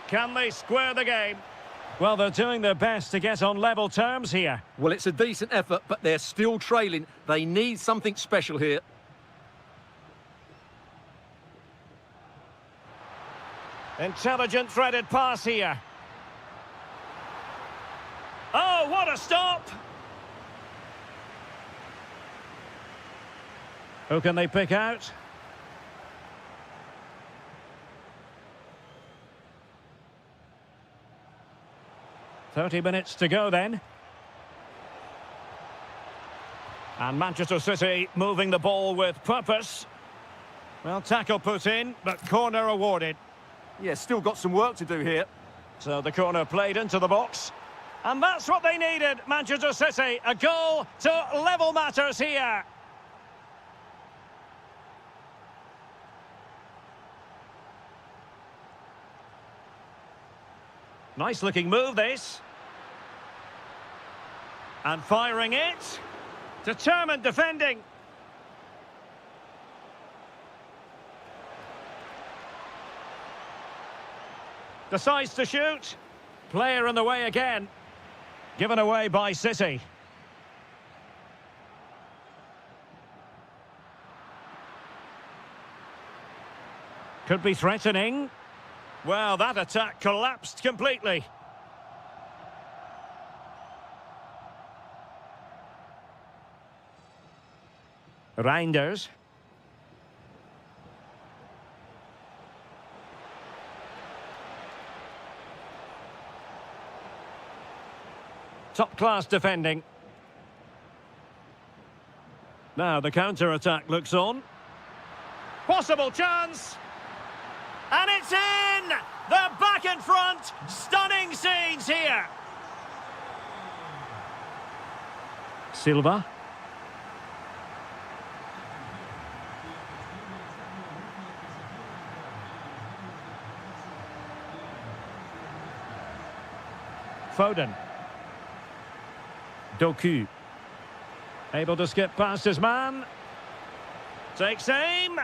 Can they square the game? Well, they're doing their best to get on level terms here. Well, it's a decent effort, but they're still trailing. They need something special here. Intelligent threaded pass here. Oh, what a stop! Who can they pick out? "30 minutes to go then. And Manchester City moving the ball with purpose. Well, tackle put in, but corner awarded. Yeah, still got some work to do here. So the corner played into the box. And that's what they needed, Manchester City. A goal to level matters here. Nice looking move, this. And firing it. Determined defending. Decides to shoot. Player in the way again. Given away by City. Could be threatening. Well, that attack collapsed completely. Reinders. Top-class defending. Now the counter-attack looks on. Possible chance! And it's in! They're back in front! Stunning scenes here! Silva. Foden. Doku. Able to skip past his man. Takes aim.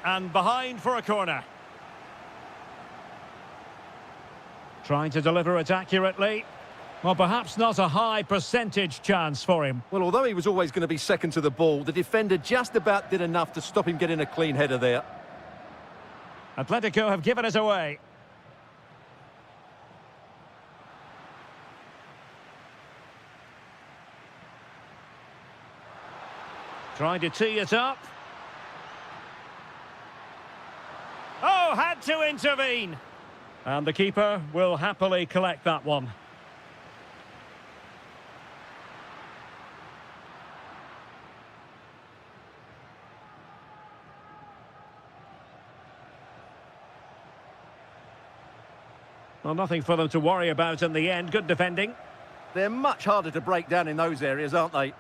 And behind for a corner. Trying to deliver it accurately. Well, perhaps not a high percentage chance for him. Well, although he was always going to be second to the ball, the defender just about did enough to stop him getting a clean header there. Atletico have given it away. Trying to tee it up. Oh, had to intervene. And the keeper will happily collect that one. Well, nothing for them to worry about in the end. Good defending. They're much harder to break down in those areas, aren't they?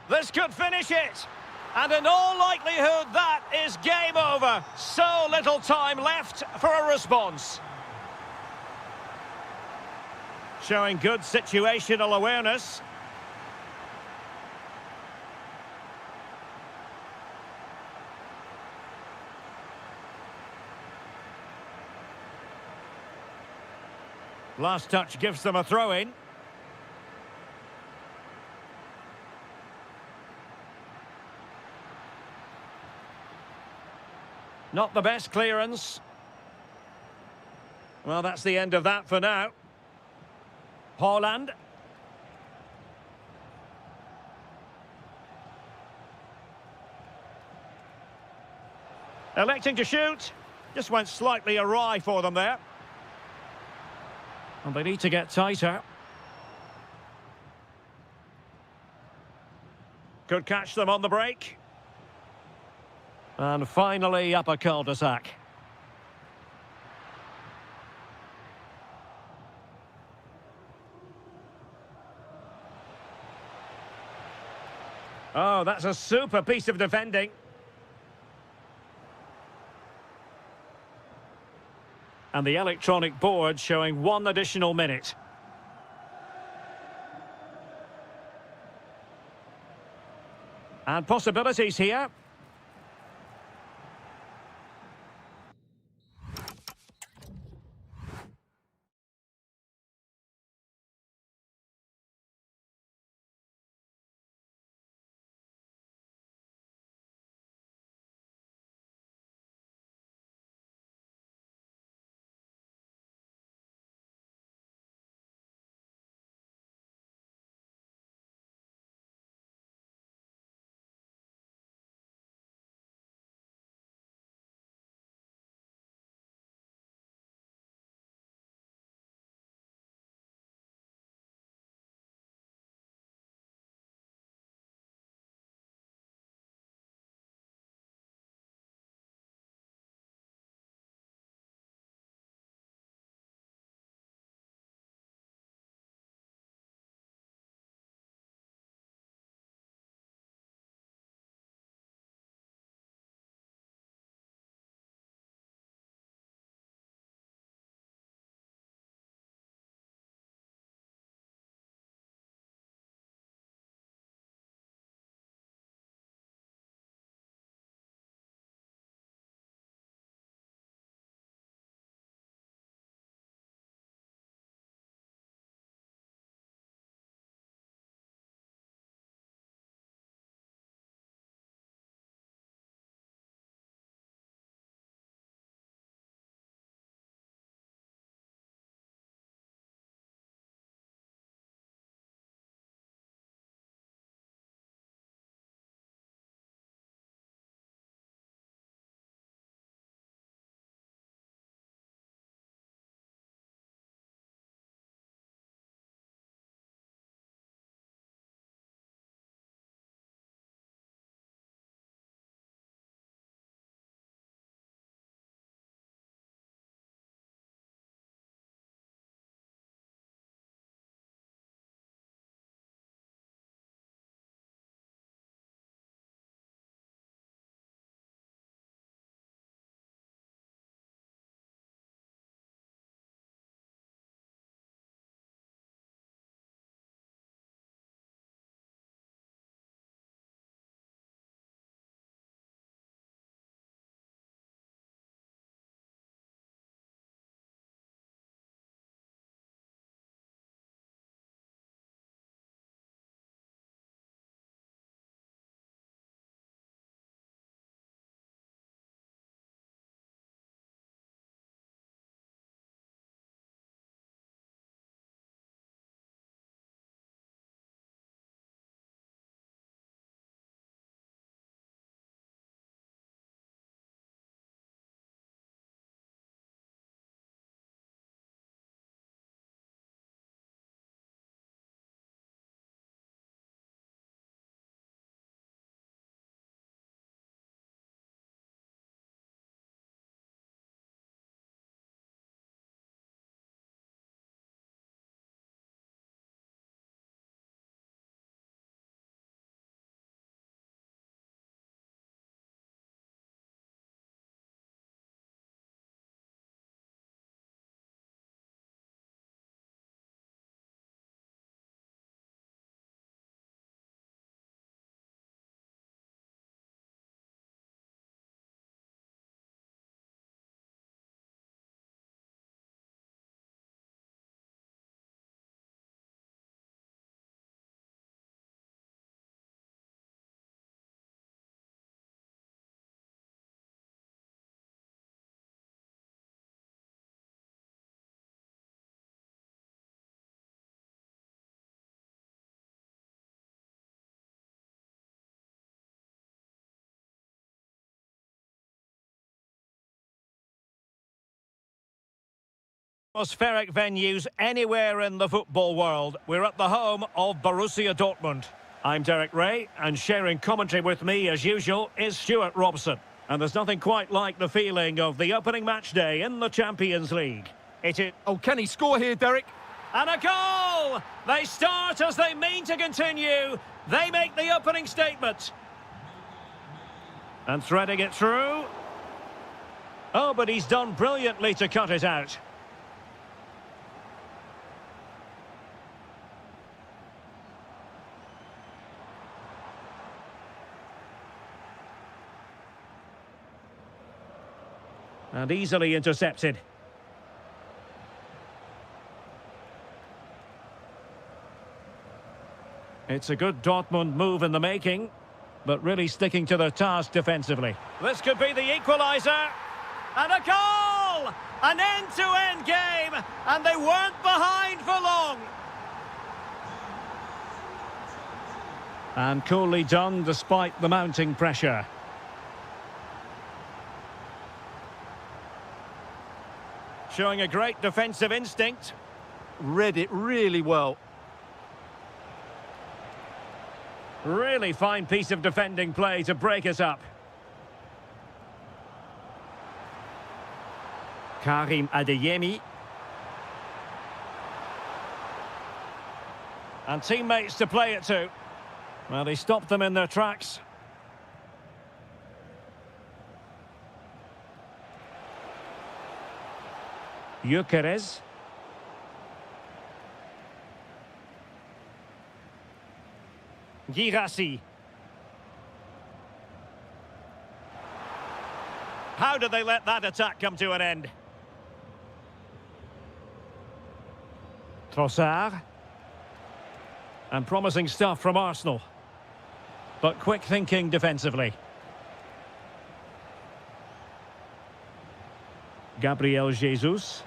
This could finish it. And in all likelihood, that is game over. So little time left for a response. Showing good situational awareness. Last touch gives them a throw-in. Not the best clearance. Well, that's the end of that for now. Haaland. Electing to shoot. Just went slightly awry for them there. And they need to get tighter. Could catch them on the break. And finally up a cul-de-sac. Oh, that's a super piece of defending. And the electronic board showing 1 additional minute. And possibilities here. Atmospheric venues anywhere in the football world. We're at the home of Borussia Dortmund. I'm Derek Ray, and sharing commentary with me, as usual, is Stuart Robson. And there's nothing quite like the feeling of the opening match day in the Champions League. It is... Oh, can he score here, Derek? And a goal! They start as they mean to continue. They make the opening statement. And threading it through. Oh, but he's done brilliantly to cut it out. And easily intercepted. It's a good Dortmund move in the making, but really sticking to their task defensively. This could be the equaliser. And a goal! An end-to-end game, and they weren't behind for long. And coolly done despite the mounting pressure. Showing a great defensive instinct. Read it really well. Really fine piece of defending play to break us up. Karim Adeyemi. And teammates to play it to. Well, he stopped them in their tracks. Gyökeres. Girassi. How did they let that attack come to an end? Trossard. And promising stuff from Arsenal. But quick thinking defensively. Gabriel Jesus.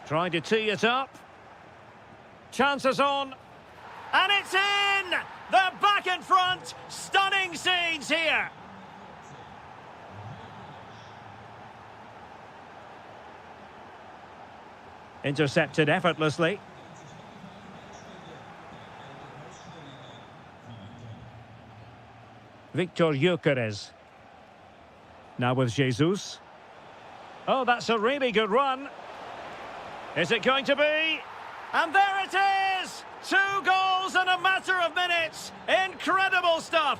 Trying to tee it up. Chances on. And it's in! They're back in front. Stunning scenes here. Intercepted effortlessly. Victor Gyökeres. Now with Jesus. Oh, that's a really good run. Is it going to be? And there it is! 2 goals in a matter of minutes. Incredible stuff.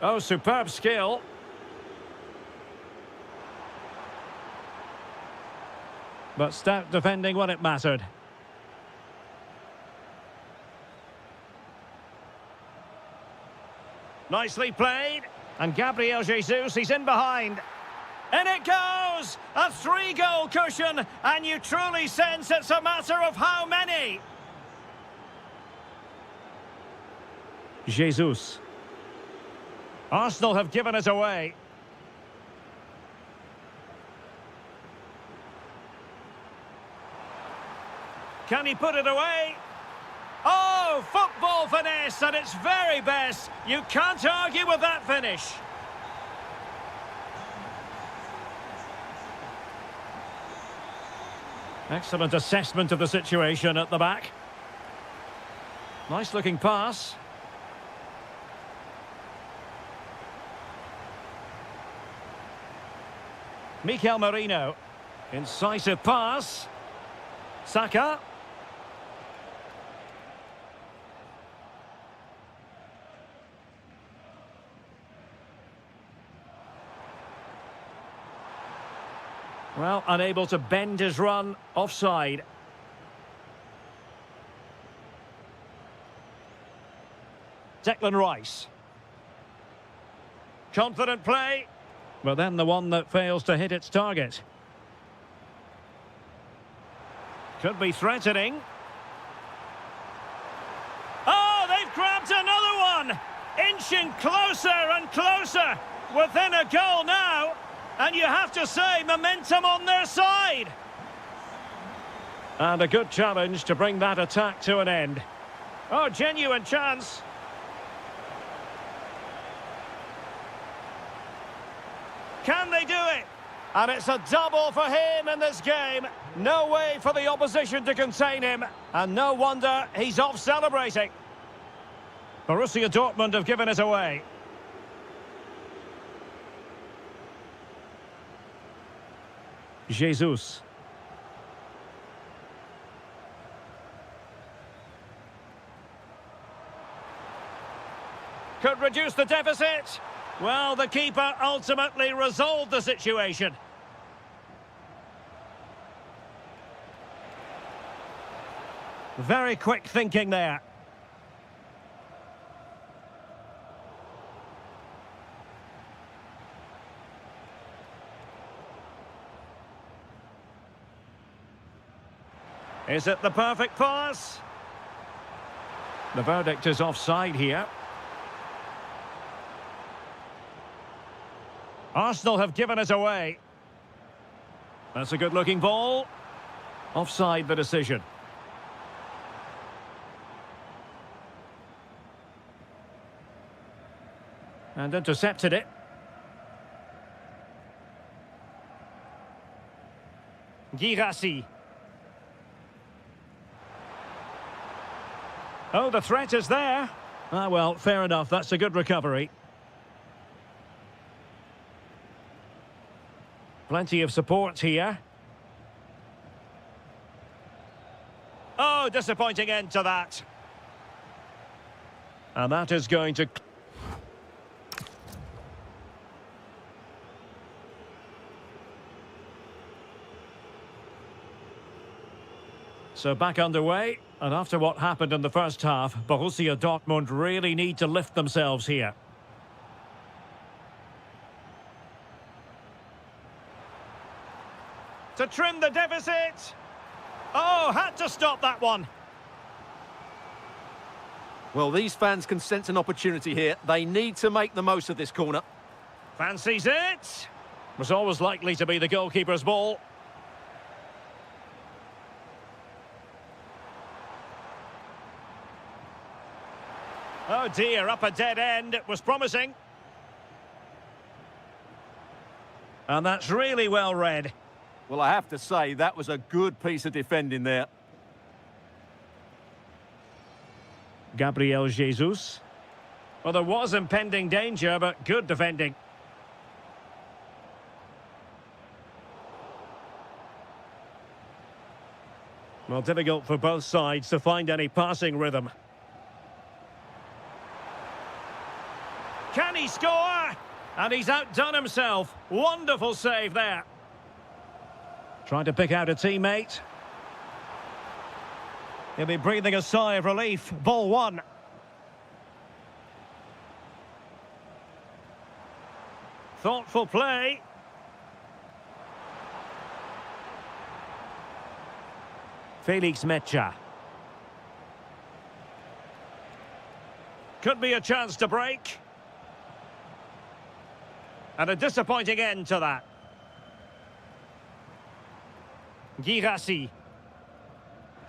Oh, superb skill. But stout defending when it mattered. Nicely played. And Gabriel Jesus, he's in behind. In it goes! A 3-goal cushion, and you truly sense it's a matter of how many. Jesus. Arsenal have given it away. Can he put it away? Oh, football finesse at its very best. You can't argue with that finish. Excellent assessment of the situation at the back. Nice looking pass. Mikel Merino. Incisive pass. Saka. Well, unable to bend his run, offside. Declan Rice. Confident play, but then the one that fails to hit its target. Could be threatening. Oh, they've grabbed another one! Inching closer and closer, within a goal now. And you have to say, momentum on their side. And a good challenge to bring that attack to an end. Oh, genuine chance. Can they do it? And it's a double for him in this game. No way for the opposition to contain him. And no wonder he's off celebrating. Borussia Dortmund have given it away. Jesus. Could reduce the deficit. Well, the keeper ultimately resolved the situation. Very quick thinking there. Is it the perfect pass? The verdict is offside here. Arsenal have given it away. That's a good-looking ball. Offside the decision. And intercepted it. Girassi. Oh, the threat is there. Ah, well, fair enough. That's a good recovery. Plenty of support here. Oh, disappointing end to that. And that is going to... So back underway, and after what happened in the first half, Borussia Dortmund really need to lift themselves here. To trim the deficit. Oh, had to stop that one. Well, these fans can sense an opportunity here. They need to make the most of this corner. Fancies it. Was always likely to be the goalkeeper's ball. Oh dear, up a dead end. It was promising. And that's really well read. Well, I have to say, that was a good piece of defending there. Gabriel Jesus. Well, there was impending danger, but good defending. Well, difficult for both sides to find any passing rhythm. Can he score? And he's outdone himself. Wonderful save there. Trying to pick out a teammate. He'll be breathing a sigh of relief. Ball one. Thoughtful play. Felix Mecha. Could be a chance to break. And a disappointing end to that. Girassi.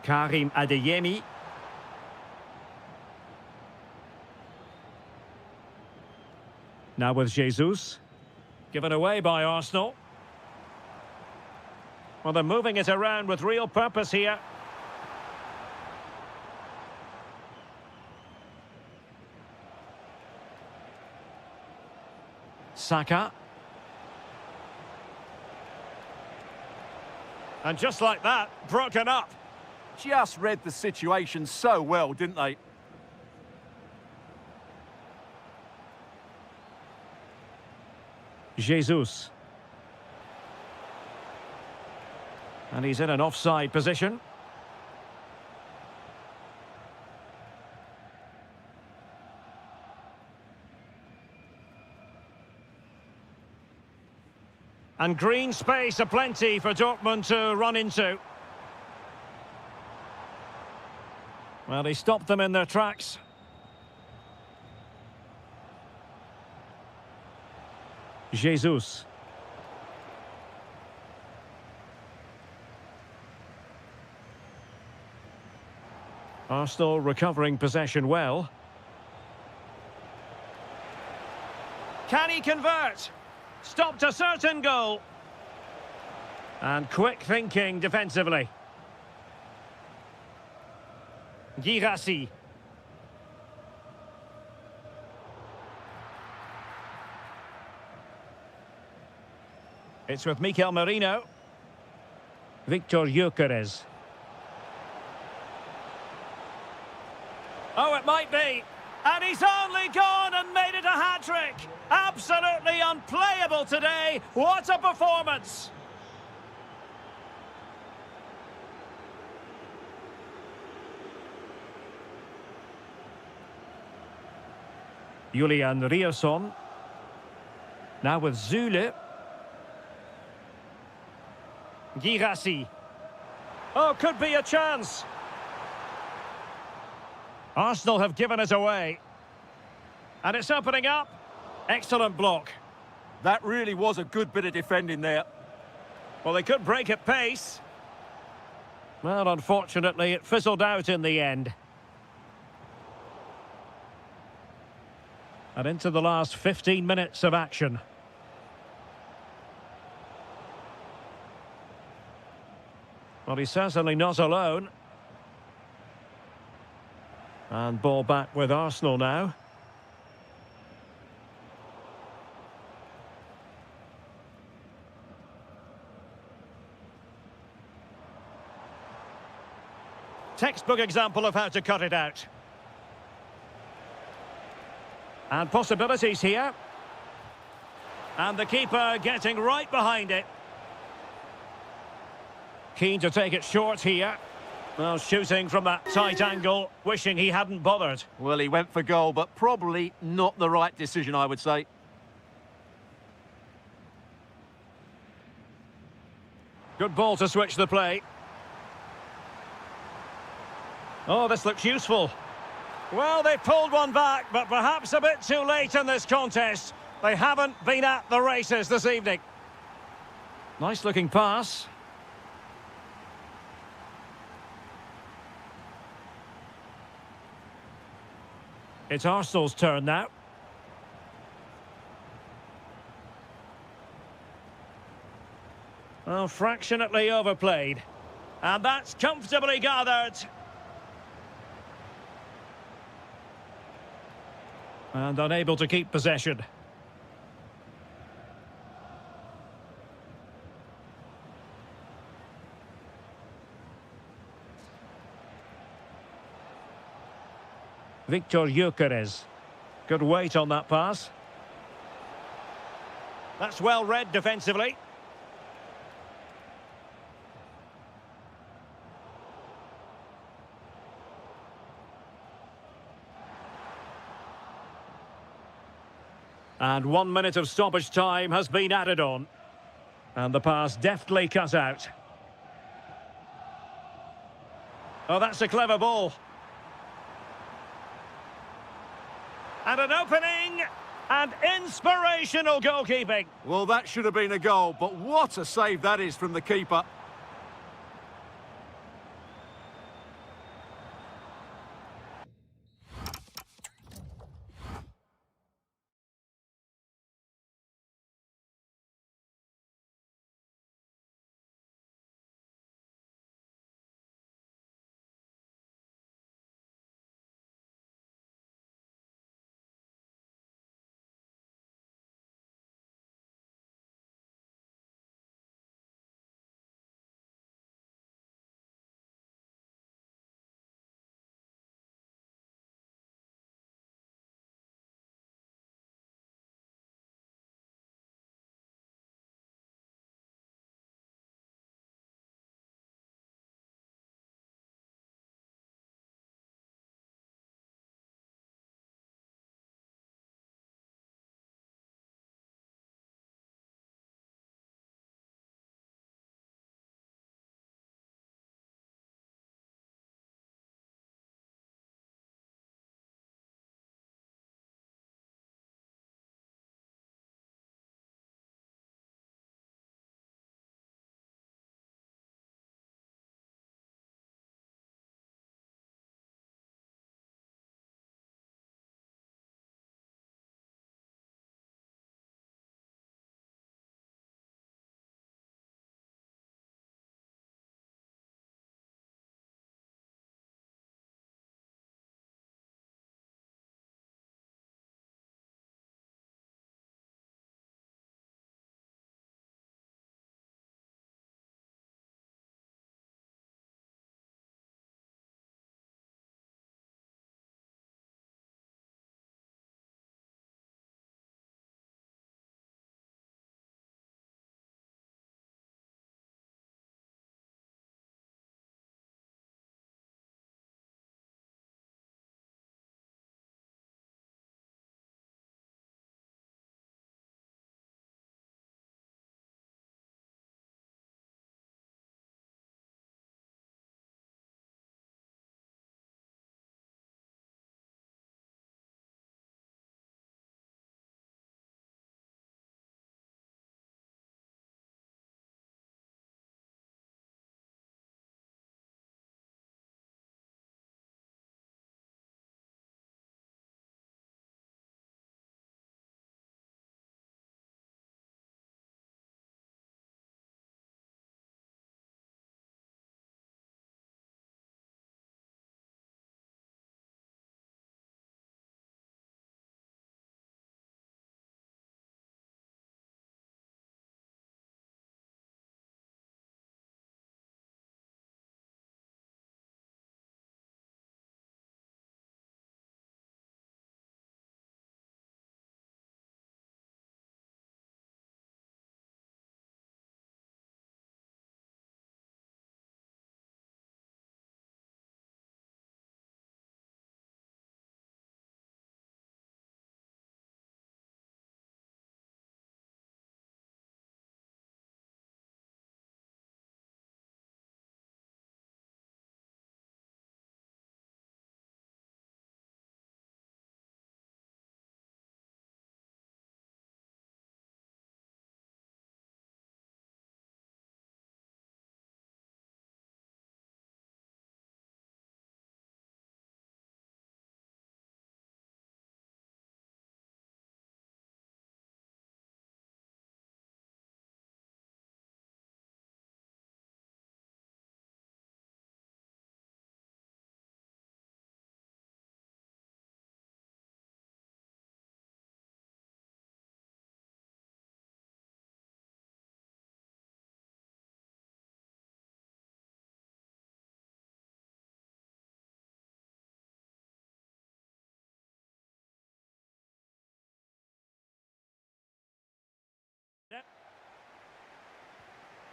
Karim Adeyemi. Now with Jesus. Given away by Arsenal. Well, they're moving it around with real purpose here. Saka. And just like that, broken up. Just read the situation so well, didn't they? Jesus. And he's in an offside position. And green space aplenty for Dortmund to run into. Well, he stopped them in their tracks. Jesus. Arsenal recovering possession well. Can he convert? Stopped a certain goal. And quick thinking defensively. Girassi. It's with Mikel Merino. Victor Gyökeres. Oh, it might be. And he's only gone and made it a hat-trick. Absolutely unplayable today. What a performance. Julian Rierson. Now with Zule. Girassi. Oh, could be a chance. Arsenal have given it away. And it's opening up. Excellent block. That really was a good bit of defending there. Well, they could break at pace. Well, unfortunately, it fizzled out in the end. And into the last 15 minutes of action. Well, he's certainly not alone. And ball back with Arsenal now. Textbook example of how to cut it out. And possibilities here. And the keeper getting right behind it. Keen to take it short here. Well, shooting from that tight angle, wishing he hadn't bothered. Well, he went for goal, but probably not the right decision, I would say. Good ball to switch the play. Oh, this looks useful. Well, they pulled one back, but perhaps a bit too late in this contest. They haven't been at the races this evening. Nice looking pass. It's Arsenal's turn now. Well, fractionately overplayed. And that's comfortably gathered. And unable to keep possession. Victor Gyökeres. Good weight on that pass. That's well read defensively. And 1 minute of stoppage time has been added on. And the pass deftly cut out. Oh, that's a clever ball. And an opening, and inspirational goalkeeping. Well, that should have been a goal, but what a save that is from the keeper.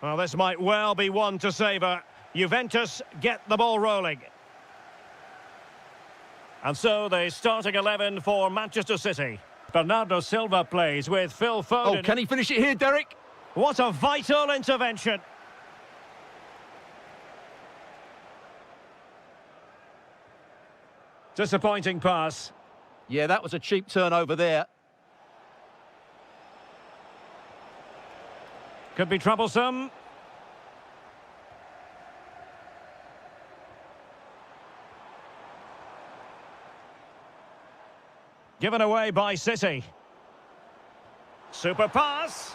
Well, this might well be one to savour. Juventus get the ball rolling. And so the starting 11 for Manchester City. Bernardo Silva plays with Phil Foden. Oh, can he finish it here, Derek? What a vital intervention. Disappointing pass. Yeah, that was a cheap turnover there. Could be troublesome. Given away by City. Super pass.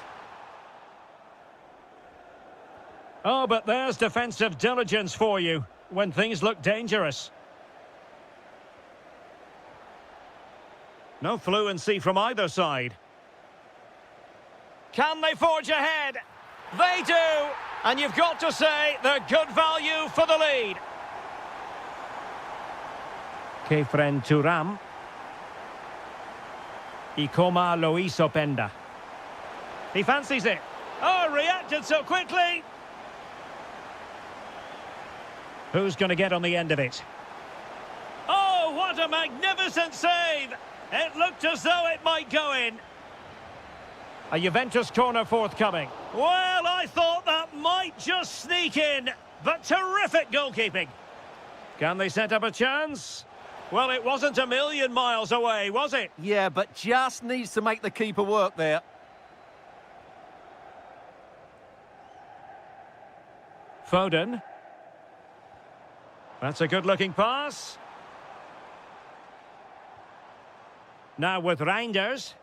Oh, but there's defensive diligence for you when things look dangerous. No fluency from either side. Can they forge ahead? They do! And you've got to say they're good value for the lead. Kefren Turam. Ikoma Loiso Penda. He fancies it. Oh, reacted so quickly. Who's going to get on the end of it? Oh, what a magnificent save! It looked as though it might go in. A Juventus corner forthcoming. Well, I thought that might just sneak in, but terrific goalkeeping. Can they set up a chance? Well, it wasn't a million miles away, was it? Yeah, but just needs to make the keeper work there. Foden. That's a good-looking pass. Now with Reinders.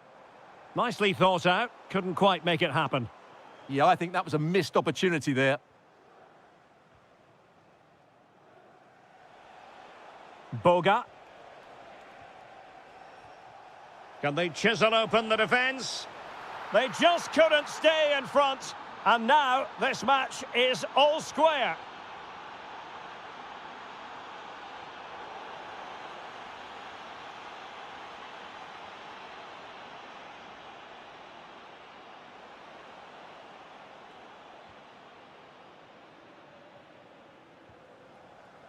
Nicely thought out. Couldn't quite make it happen. Yeah, I think that was a missed opportunity there. Boga. Can they chisel open the defence? They just couldn't stay in front. And now this match is all square.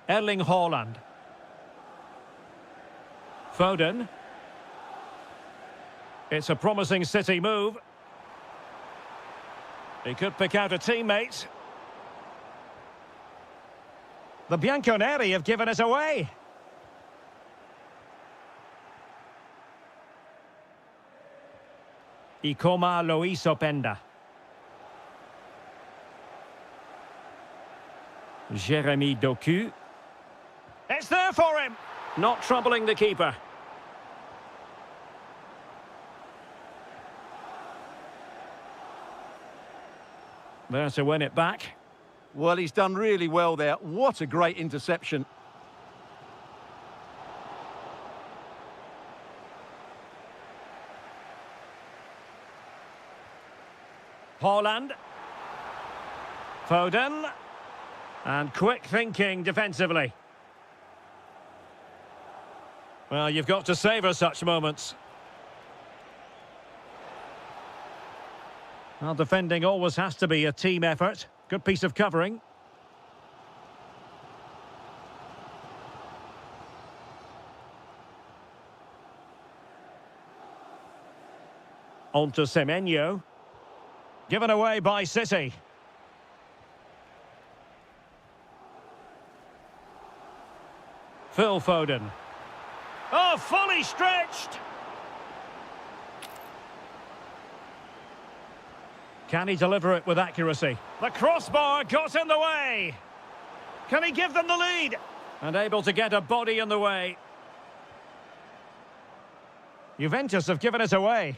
Erling Haaland. Foden. It's a promising City move. He could pick out a teammate. The Bianconeri have given us away. Ikoma Loiso Penda. Jeremy Doku. It's there for him. Not troubling the keeper. There to win it back. Well, he's done really well there. What a great interception. Haaland. Foden. And quick thinking defensively. Well, you've got to savour such moments. Well, defending always has to be a team effort. Good piece of covering. On to Semenyo. Given away by City. Phil Foden. Oh, fully stretched! Can he deliver it with accuracy? The crossbar got in the way! Can he give them the lead? And able to get a body in the way. Juventus have given it away.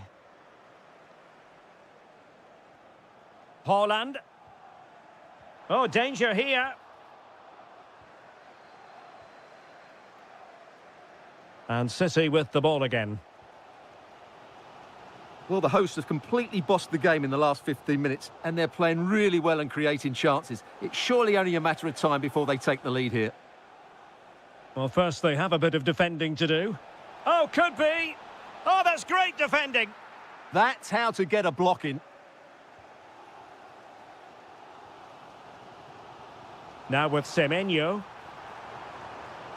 Haaland. Oh, danger here. And City with the ball again. Well, the hosts have completely bossed the game in the last 15 minutes, and they're playing really well and creating chances. It's surely only a matter of time before they take the lead here. Well, first they have a bit of defending to do. Oh, could be. Oh, that's great defending. That's how to get a block in. Now with Semenyo.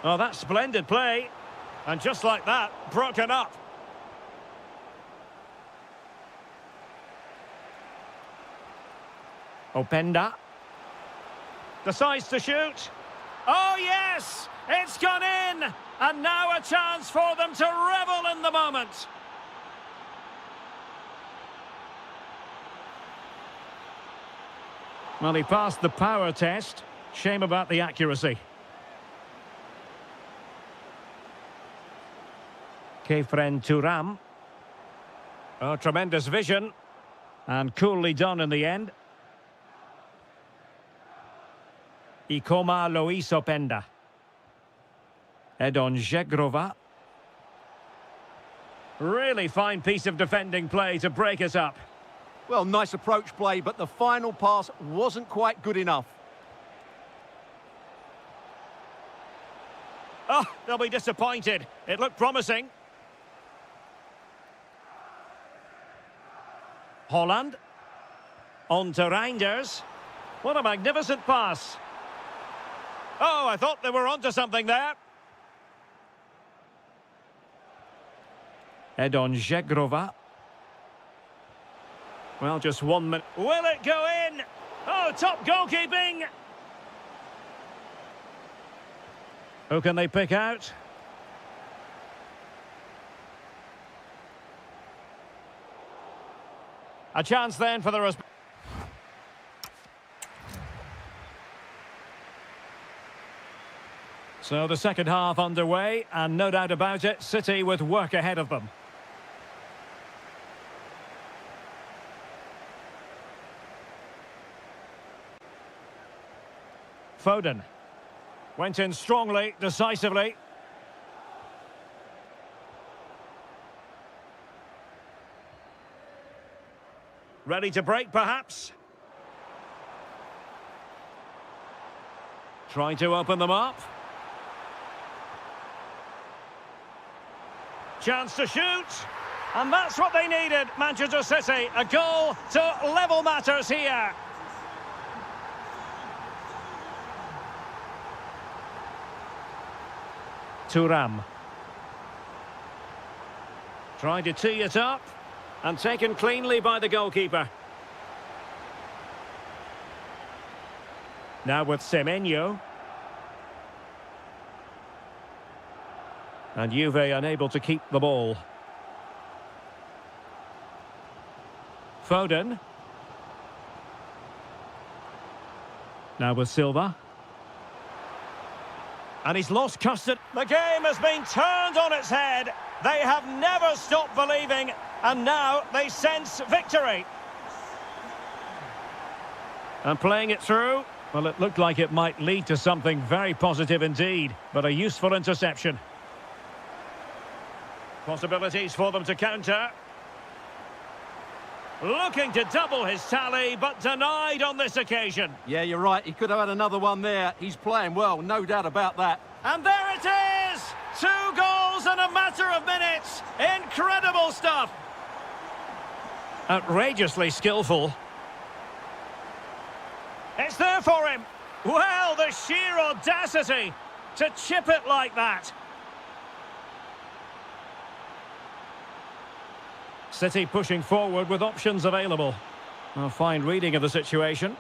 Oh, that's splendid play. And just like that, broken up. Openda. Decides to shoot. Oh, yes! It's gone in! And now a chance for them to revel in the moment. Well, he passed the power test. Shame about the accuracy. Kefren Turam. Oh, tremendous vision. And coolly done in the end. Ikoma Lois Openda. Edon Zegrova. Really fine piece of defending play to break us up. Well, nice approach play, but the final pass wasn't quite good enough. Oh, they'll be disappointed. It looked promising. Holland. On to Reinders. What a magnificent pass. Oh, I thought they were onto something there. Edon Zegrova. Well, just 1 minute. Will it go in? Oh, top goalkeeping! Who can they pick out? A chance then for the... So the second half underway, and no doubt about it, City with work ahead of them. Foden. Went in strongly, decisively. Ready to break, perhaps? Trying to open them up. Chance to shoot. And that's what they needed, Manchester City. A goal to level matters here. Turam. Trying to tee it up. And taken cleanly by the goalkeeper. Now with Semenyo. And Juve unable to keep the ball. Foden. Now with Silva. And he's lost custody. The game has been turned on its head. They have never stopped believing, and now they sense victory. And playing it through. Well, it looked like it might lead to something very positive indeed, but a useful interception. Possibilities for them to counter. Looking to double his tally, but denied on this occasion. Yeah, you're right. He could have had another one there. He's playing well, no doubt about that. And there it is! 2 goals in a matter of minutes. Incredible stuff. Outrageously skillful. It's there for him. Well, the sheer audacity to chip it like that. City pushing forward with options available. A fine reading of the situation.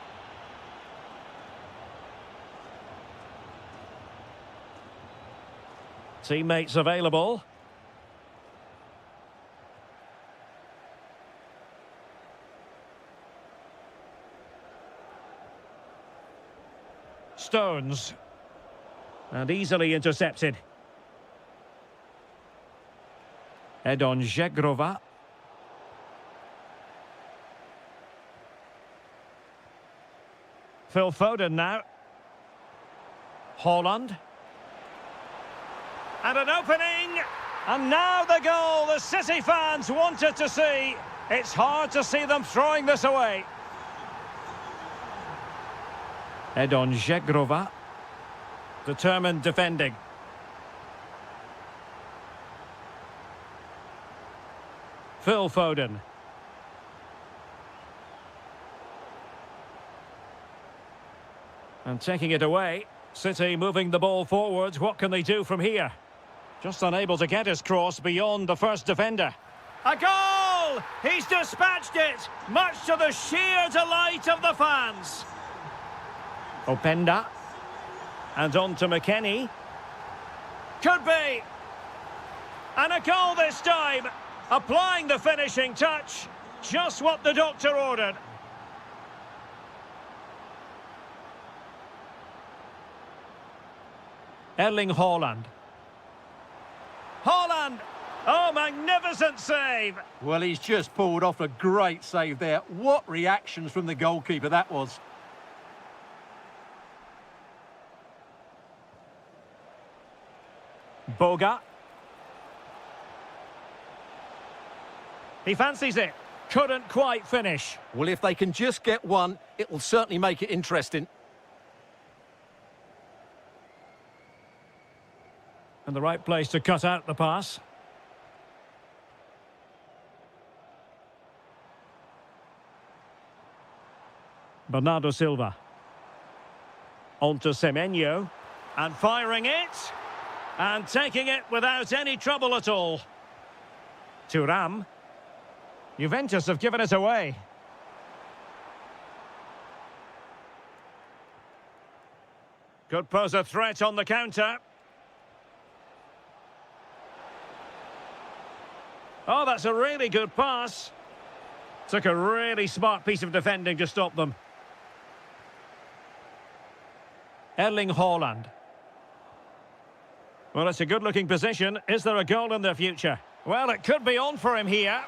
Teammates available. Stones. And easily intercepted. Edon Zegrova. Phil Foden now. Holland. And an opening. And now the goal the City fans wanted to see. It's hard to see them throwing this away. Edon Zegrova. Determined defending. Phil Foden. And taking it away. City moving the ball forwards. What can they do from here? Just unable to get his cross beyond the first defender. A goal! He's dispatched it, much to the sheer delight of the fans. Openda. And on to McKennie. Could be. And a goal this time. Applying the finishing touch. Just what the doctor ordered. Erling Haaland. Haaland! Oh, magnificent save! Well, he's just pulled off a great save there. What reactions from the goalkeeper that was. Boga. He fancies it. Couldn't quite finish. Well, if they can just get one, it will certainly make it interesting. And the right place to cut out the pass. Bernardo Silva. On to Semenyo. And firing it. And taking it without any trouble at all. Thuram. Juventus have given it away. Could pose a threat on the counter. Oh, that's a really good pass. Took a really smart piece of defending to stop them. Erling Haaland. Well, it's a good-looking position. Is there a goal in the future? Well, it could be on for him here.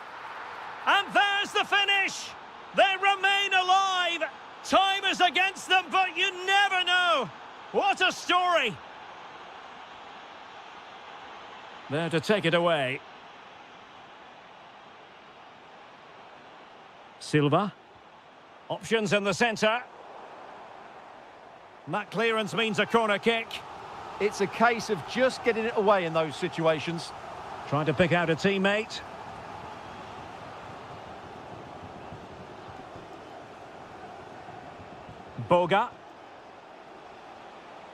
And there's the finish! They remain alive! Time is against them, but you never know! What a story! There to take it away. Silva. Options in the centre. That clearance means a corner kick. It's a case of just getting it away in those situations. Trying to pick out a teammate. Boga.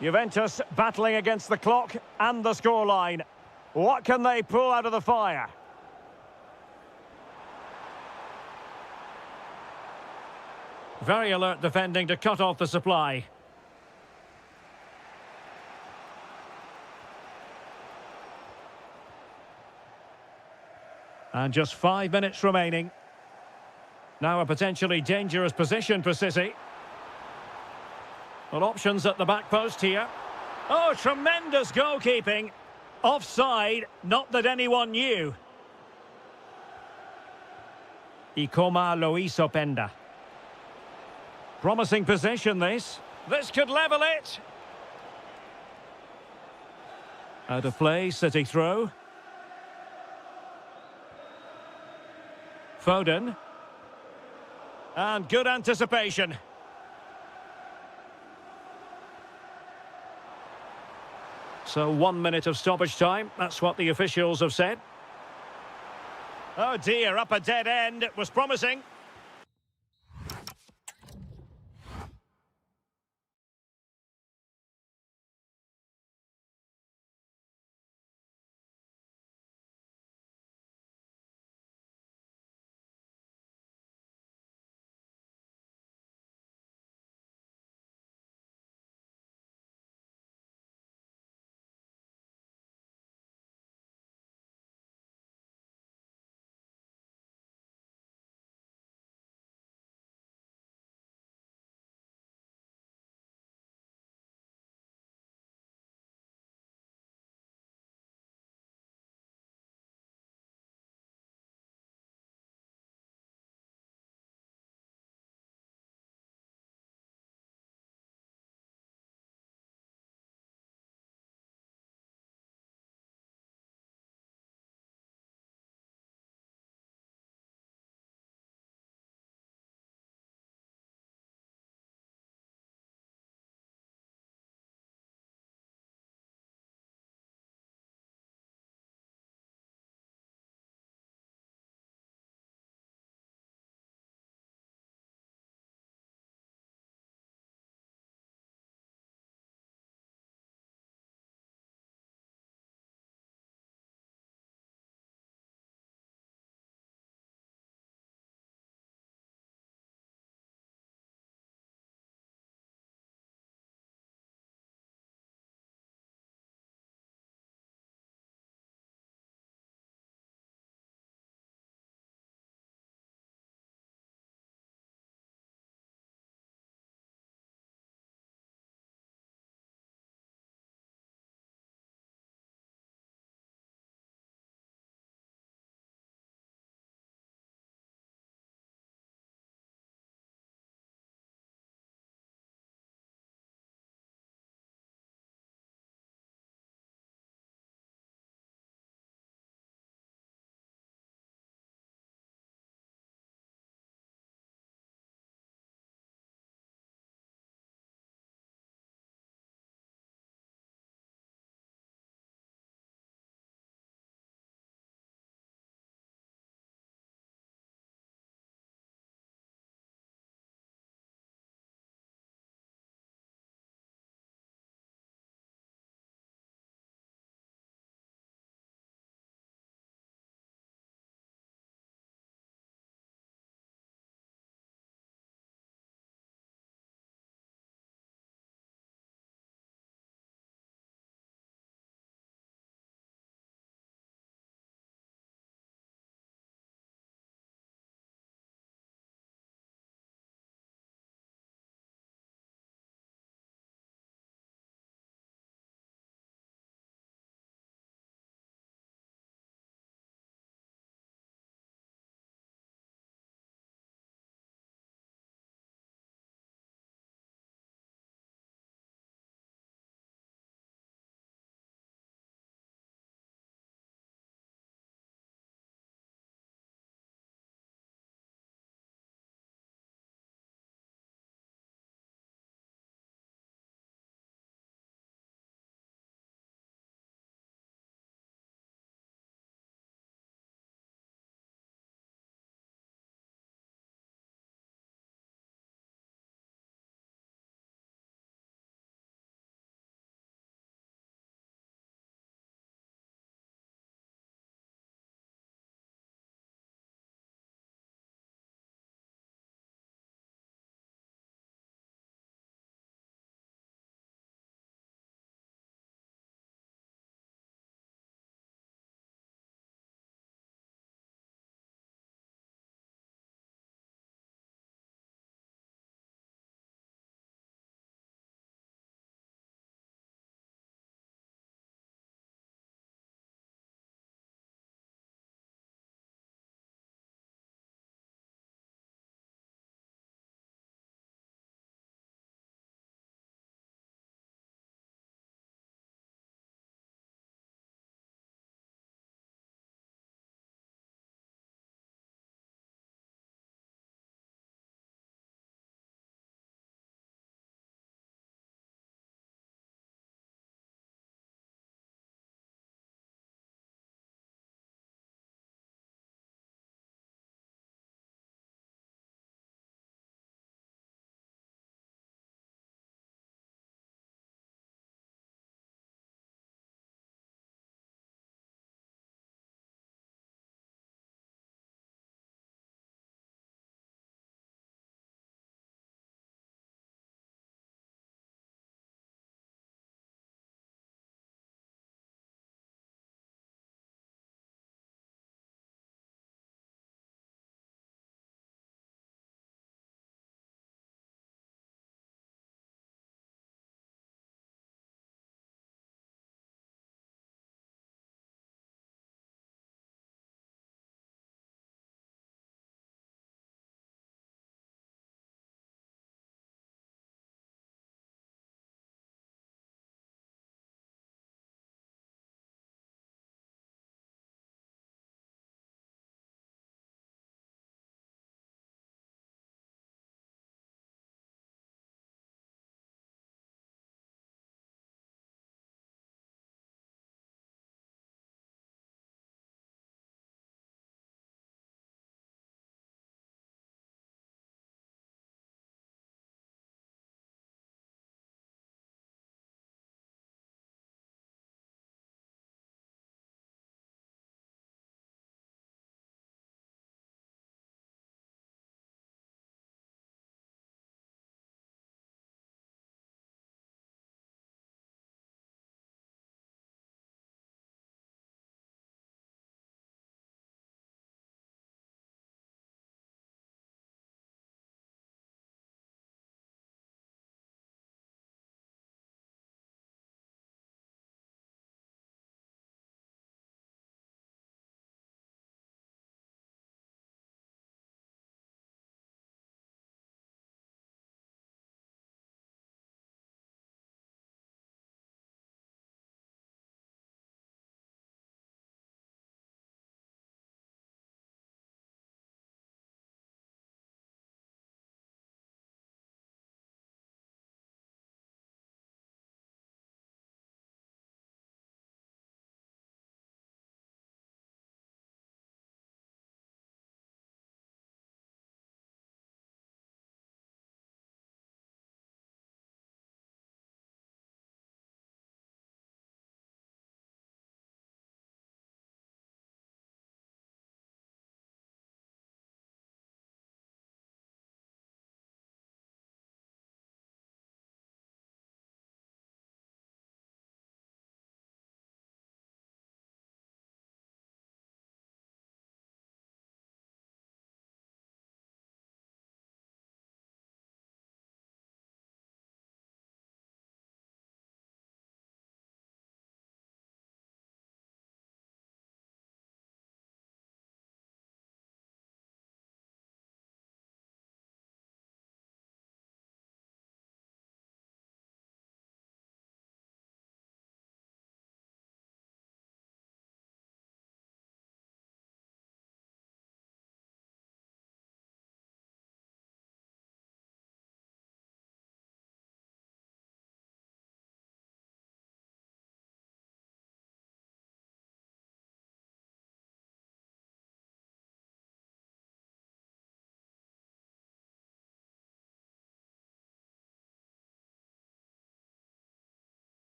Juventus battling against the clock and the scoreline. What can they pull out of the fire? Very alert defending to cut off the supply. And just 5 minutes remaining. Now a potentially dangerous position for City. Well, options at the back post here. Oh, tremendous goalkeeping. Offside, not that anyone knew. Ikoma Luis Openda. Promising position, this. This could level it. Out of play, City throw. Foden. And good anticipation. So 1 minute of stoppage time. That's what the officials have said. Oh dear, up a dead end. It was promising.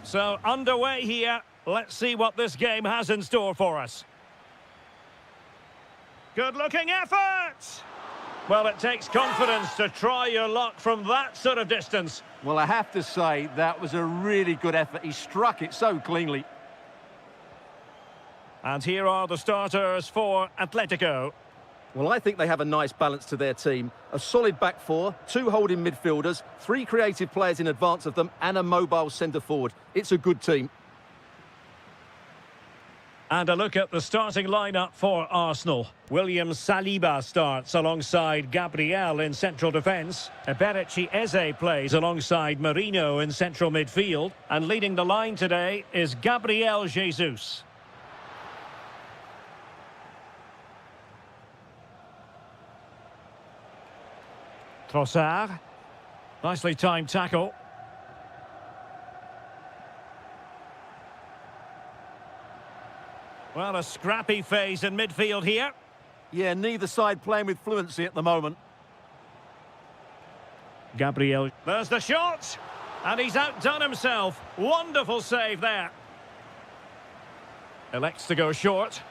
So, underway here. Let's see what this game has in store for us. Good-looking effort! Well, it takes confidence to try your luck from that sort of distance. Well, I have to say, that was a really good effort. He struck it so cleanly. And here are the starters for Atletico. Well, I think they have a nice balance to their team. A solid back four, 2 holding midfielders, 3 creative players in advance of them, and a mobile centre-forward. It's a good team. And a look at the starting lineup for Arsenal. William Saliba starts alongside Gabriel in central defence. Eberechi Eze plays alongside Marino in central midfield. And leading the line today is Gabriel Jesus. Trossard. Nicely timed tackle. Well, a scrappy phase in midfield here. Yeah, neither side playing with fluency at the moment. Gabriel. There's the shot! And he's outdone himself. Wonderful save there. Elects to go short.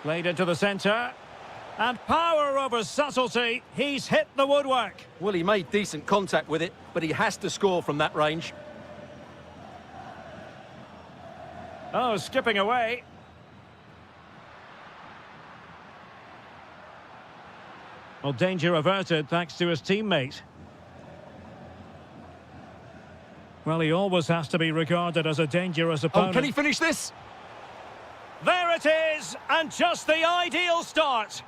Played into the centre. And power over subtlety. He's hit the woodwork. Well, he made decent contact with it, but he has to score from that range. Oh, skipping away. Well, danger averted thanks to his teammate. Well, he always has to be regarded as a dangerous opponent. Oh, can he finish this? There it is, and just the ideal start.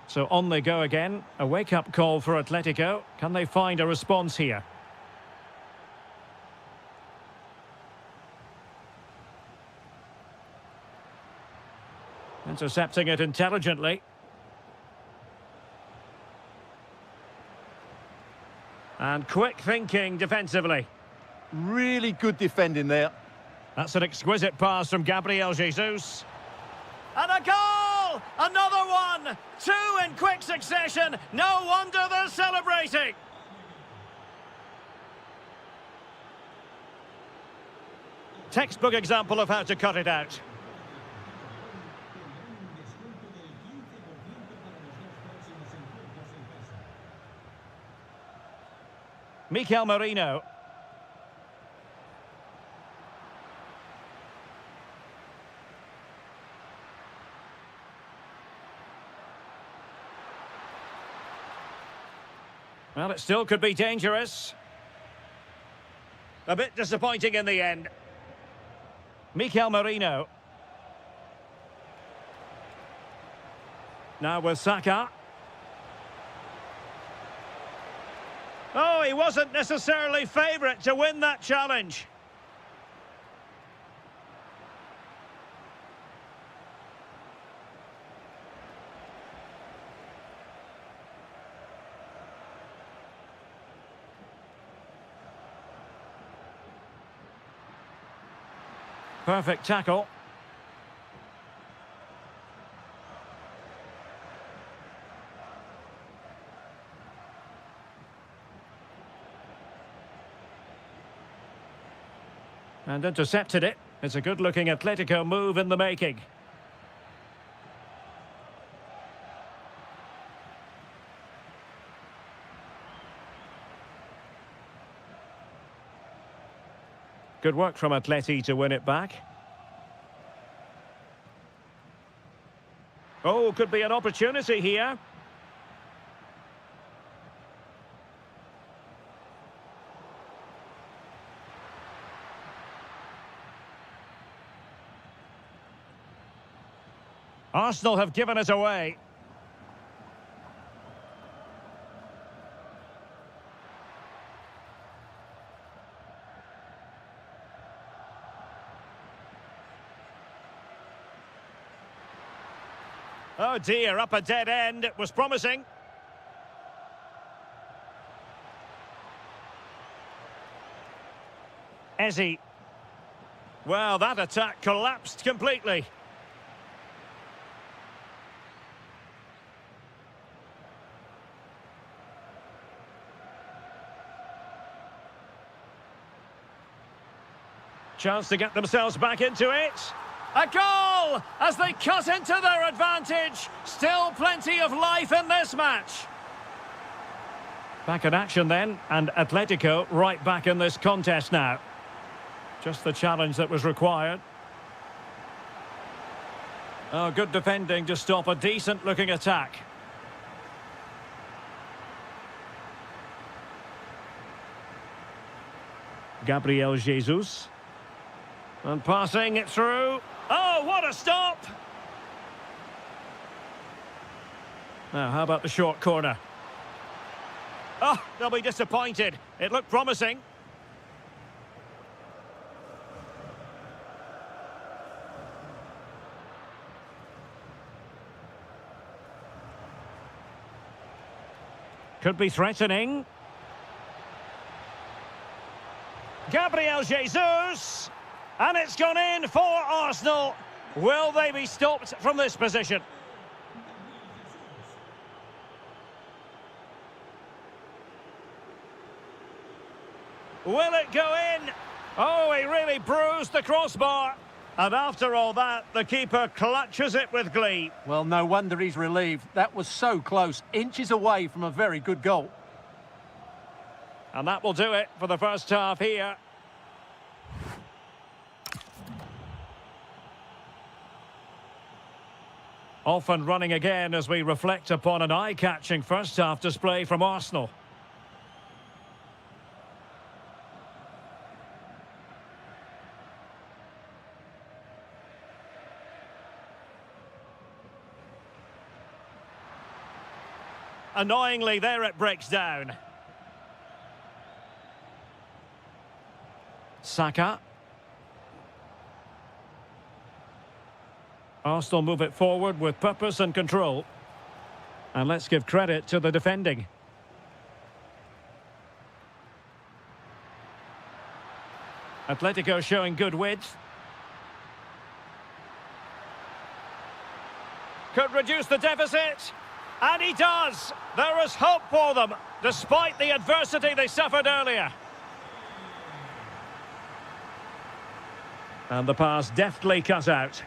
So on they go again. A wake-up call for Atletico. Can they find a response here? Intercepting it intelligently. And quick thinking defensively. Really good defending there. That's an exquisite pass from Gabriel Jesus. And a goal! Another one! 2 in quick succession. No wonder they're celebrating. Textbook example of how to cut it out. Mikel Merino. Well, it still could be dangerous. A bit disappointing in the end. Mikel Merino. Now with Saka. Oh, he wasn't necessarily favourite to win that challenge. Perfect tackle. And intercepted it. It's a good-looking Atletico move in the making. Good work from Atleti to win it back. Oh, could be an opportunity here. Arsenal have given it away. Oh dear, up a dead end. It was promising. Eze. Well, that attack collapsed completely. Chance to get themselves back into it. A goal as they cut into their advantage. Still plenty of life in this match. Back in action then, and Atletico right back in this contest now. Just the challenge that was required. Oh, good defending to stop a decent-looking attack. Gabriel Jesus. And passing it through. Oh, what a stop! Now, how about the short corner? Oh, they'll be disappointed. It looked promising. Could be threatening. Gabriel Jesus. And it's gone in for Arsenal. Will they be stopped from this position? Will it go in? Oh, he really bruised the crossbar. And after all that, the keeper clutches it with glee. Well, no wonder he's relieved. That was so close, inches away from a very good goal. And that will do it for the first half here. Off and running again as we reflect upon an eye-catching first-half display from Arsenal. Annoyingly, there it breaks down. Saka. Arsenal move it forward with purpose and control. And let's give credit to the defending. Atletico showing good width. Could reduce the deficit. And he does. There is hope for them, despite the adversity they suffered earlier. And the pass deftly cut out.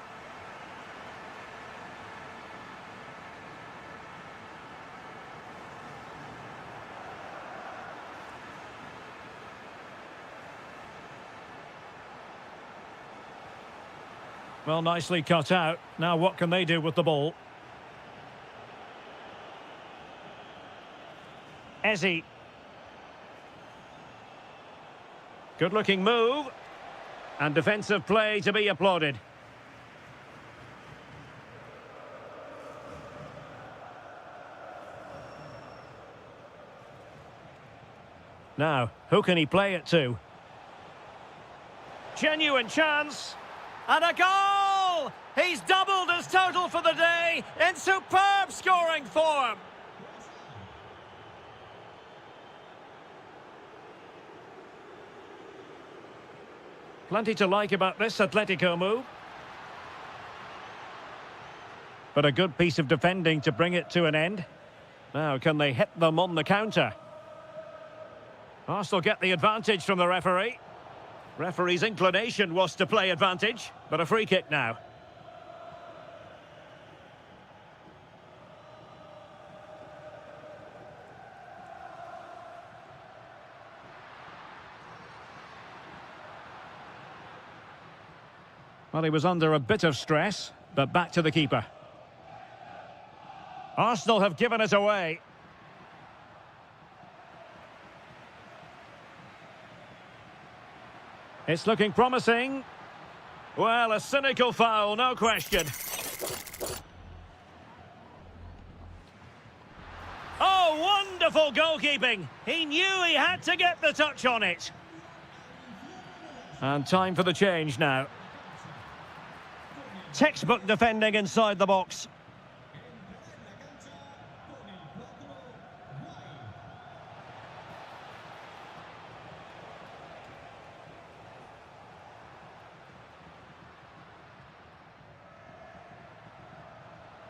Well, nicely cut out. Now what can they do with the ball? Ezzy. Good-looking move. And defensive play to be applauded. Now, who can he play it to? Genuine chance. And a goal! He's doubled his total for the day in superb scoring form. Plenty to like about this Atletico move. But a good piece of defending to bring it to an end. Now, can they hit them on the counter? Arsenal get the advantage from the referee. Referee's inclination was to play advantage, but a free kick now. Well, he was under a bit of stress, but back to the keeper. Arsenal have given it away. It's looking promising. Well, a cynical foul, no question. Oh, wonderful goalkeeping. He knew he had to get the touch on it. And time for the change now. Textbook defending inside the box.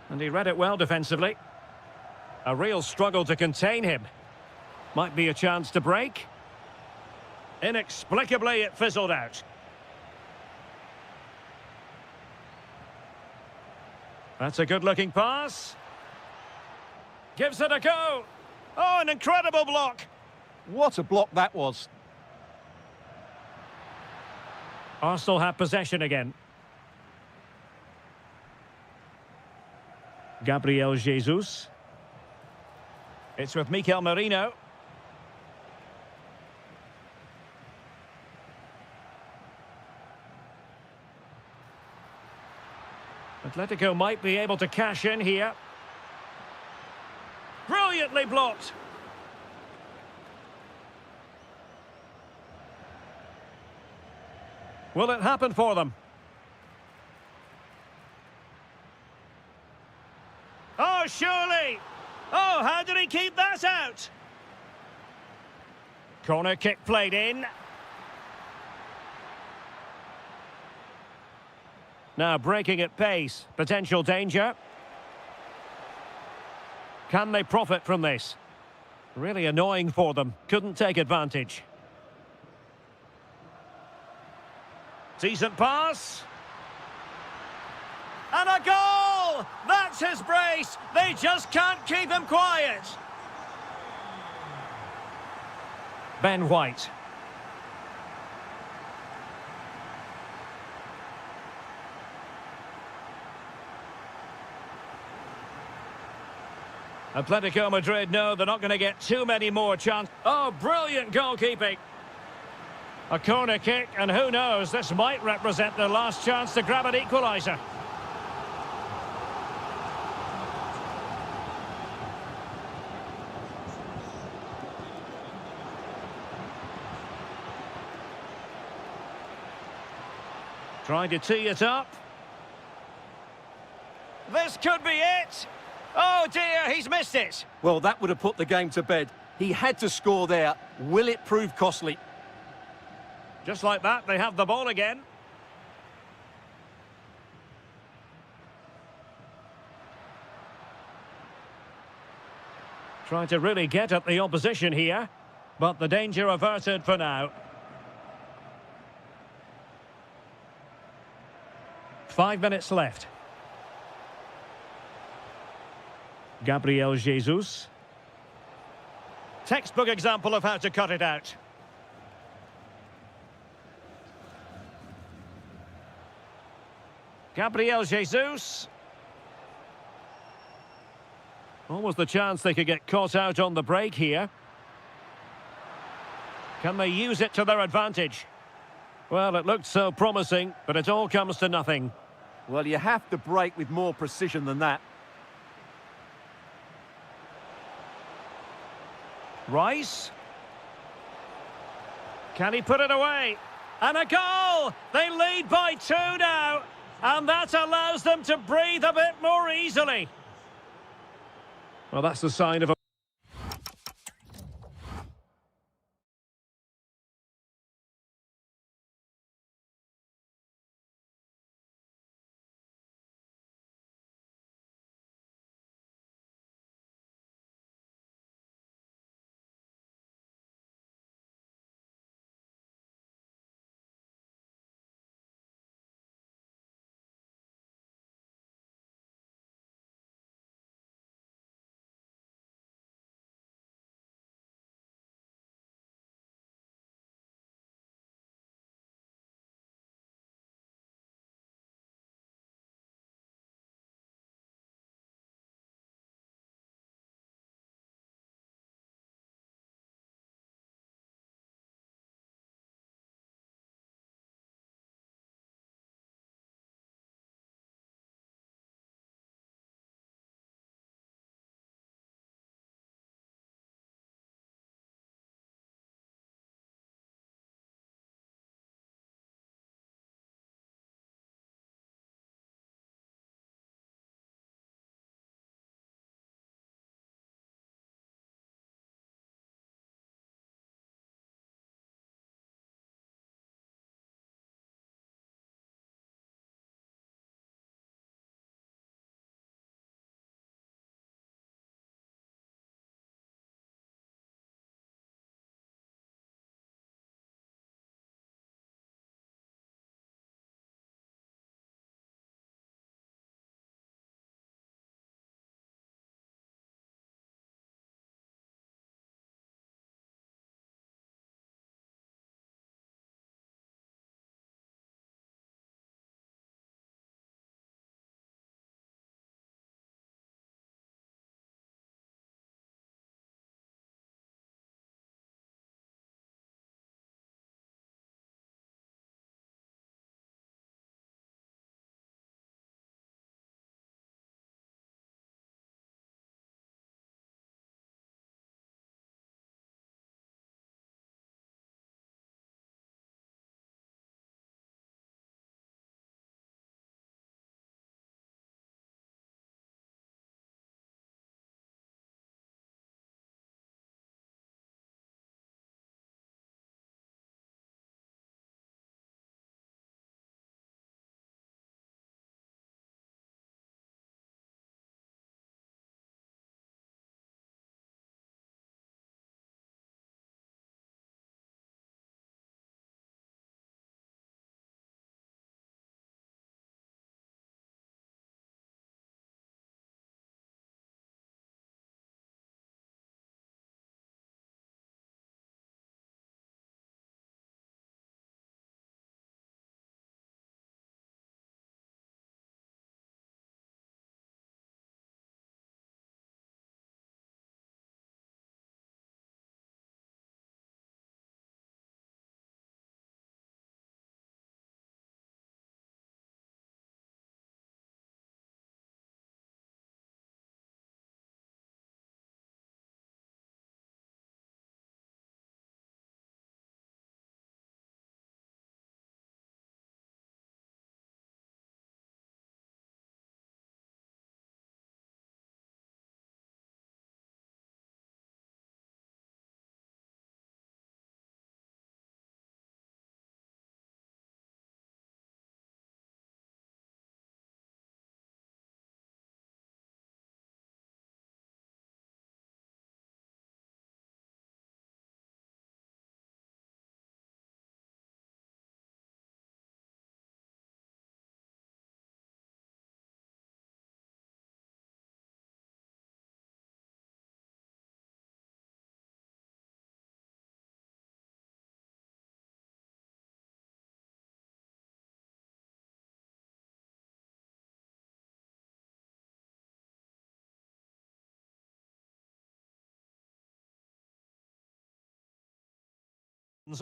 And he read it well defensively. A real struggle to contain him. Might be a chance to break. Inexplicably, it fizzled out. That's a good-looking pass. Gives it a go. Oh, an incredible block. What a block that was. Arsenal have possession again. Gabriel Jesus. It's with Mikel Merino. Atletico might be able to cash in here. Brilliantly blocked. Will it happen for them? Oh, surely! Oh, how did he keep that out? Corner kick played in. Now breaking at pace. Potential danger. Can they profit from this? Really annoying for them. Couldn't take advantage. Decent pass. And a goal! That's his brace. They just can't keep him quiet. Ben White. Atletico Madrid know they're not going to get too many more chances. Oh, brilliant goalkeeping. A corner kick, and who knows, this might represent their last chance to grab an equaliser. Trying to tee it up. This could be it. Oh dear, he's missed it. Well, that would have put the game to bed. He had to score there. Will it prove costly? Just like that, they have the ball again. Trying to really get at the opposition here, but the danger averted for now. 5 minutes left. Gabriel Jesus. Textbook example of how to cut it out. Gabriel Jesus. Almost the chance they could get caught out on the break here. Can they use it to their advantage? Well, it looked so promising, but it all comes to nothing. Well, you have to break with more precision than that. Rice. Can he put it away? And a goal! They lead by 2 now. And that allows them to breathe a bit more easily. Well, that's the sign of a...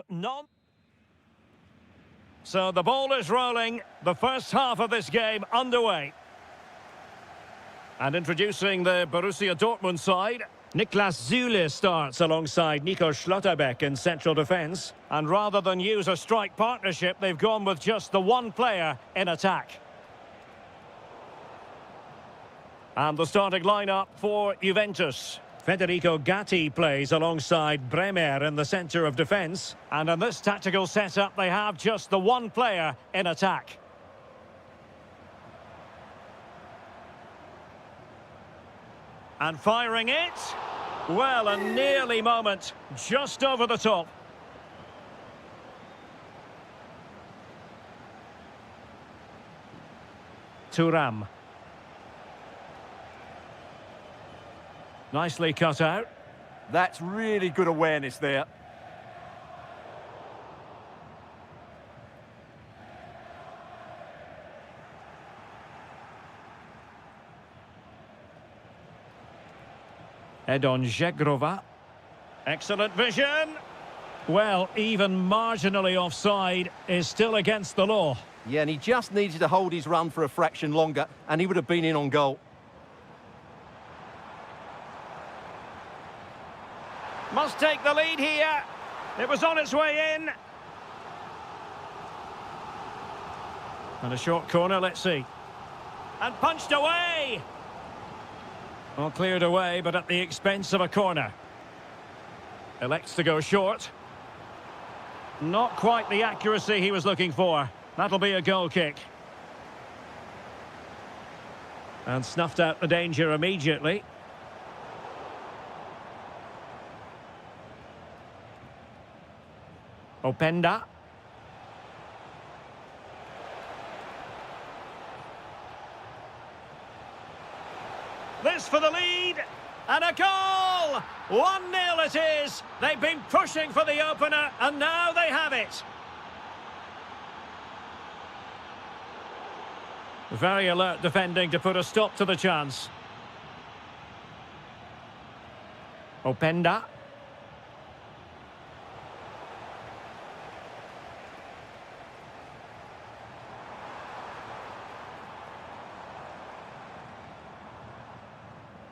None. So the ball is rolling. The first half of this game underway. And introducing the Borussia Dortmund side, Niklas Süle starts alongside Nico Schlotterbeck in central defence. And rather than use a strike partnership, they've gone with just the one player in attack. And the starting lineup for Juventus. Federico Gatti plays alongside Bremer in the centre of defence. And in this tactical setup, they have just the one player in attack. And firing it. Well, a nearly moment. Just over the top. Thuram. Nicely cut out. That's really good awareness there. Edon Žegrova. Excellent vision. Well, even marginally offside is still against the law. Yeah, and he just needed to hold his run for a fraction longer, and he would have been in on goal. Must take the lead here. It was on its way in. And a short corner, let's see. And punched away. Well, cleared away, but at the expense of a corner. Elects to go short. Not quite the accuracy he was looking for. That'll be a goal kick. And snuffed out the danger immediately. Openda. This for the lead. And a goal! 1-0 it is. They've been pushing for the opener, and now they have it. Very alert defending to put a stop to the chance. Openda.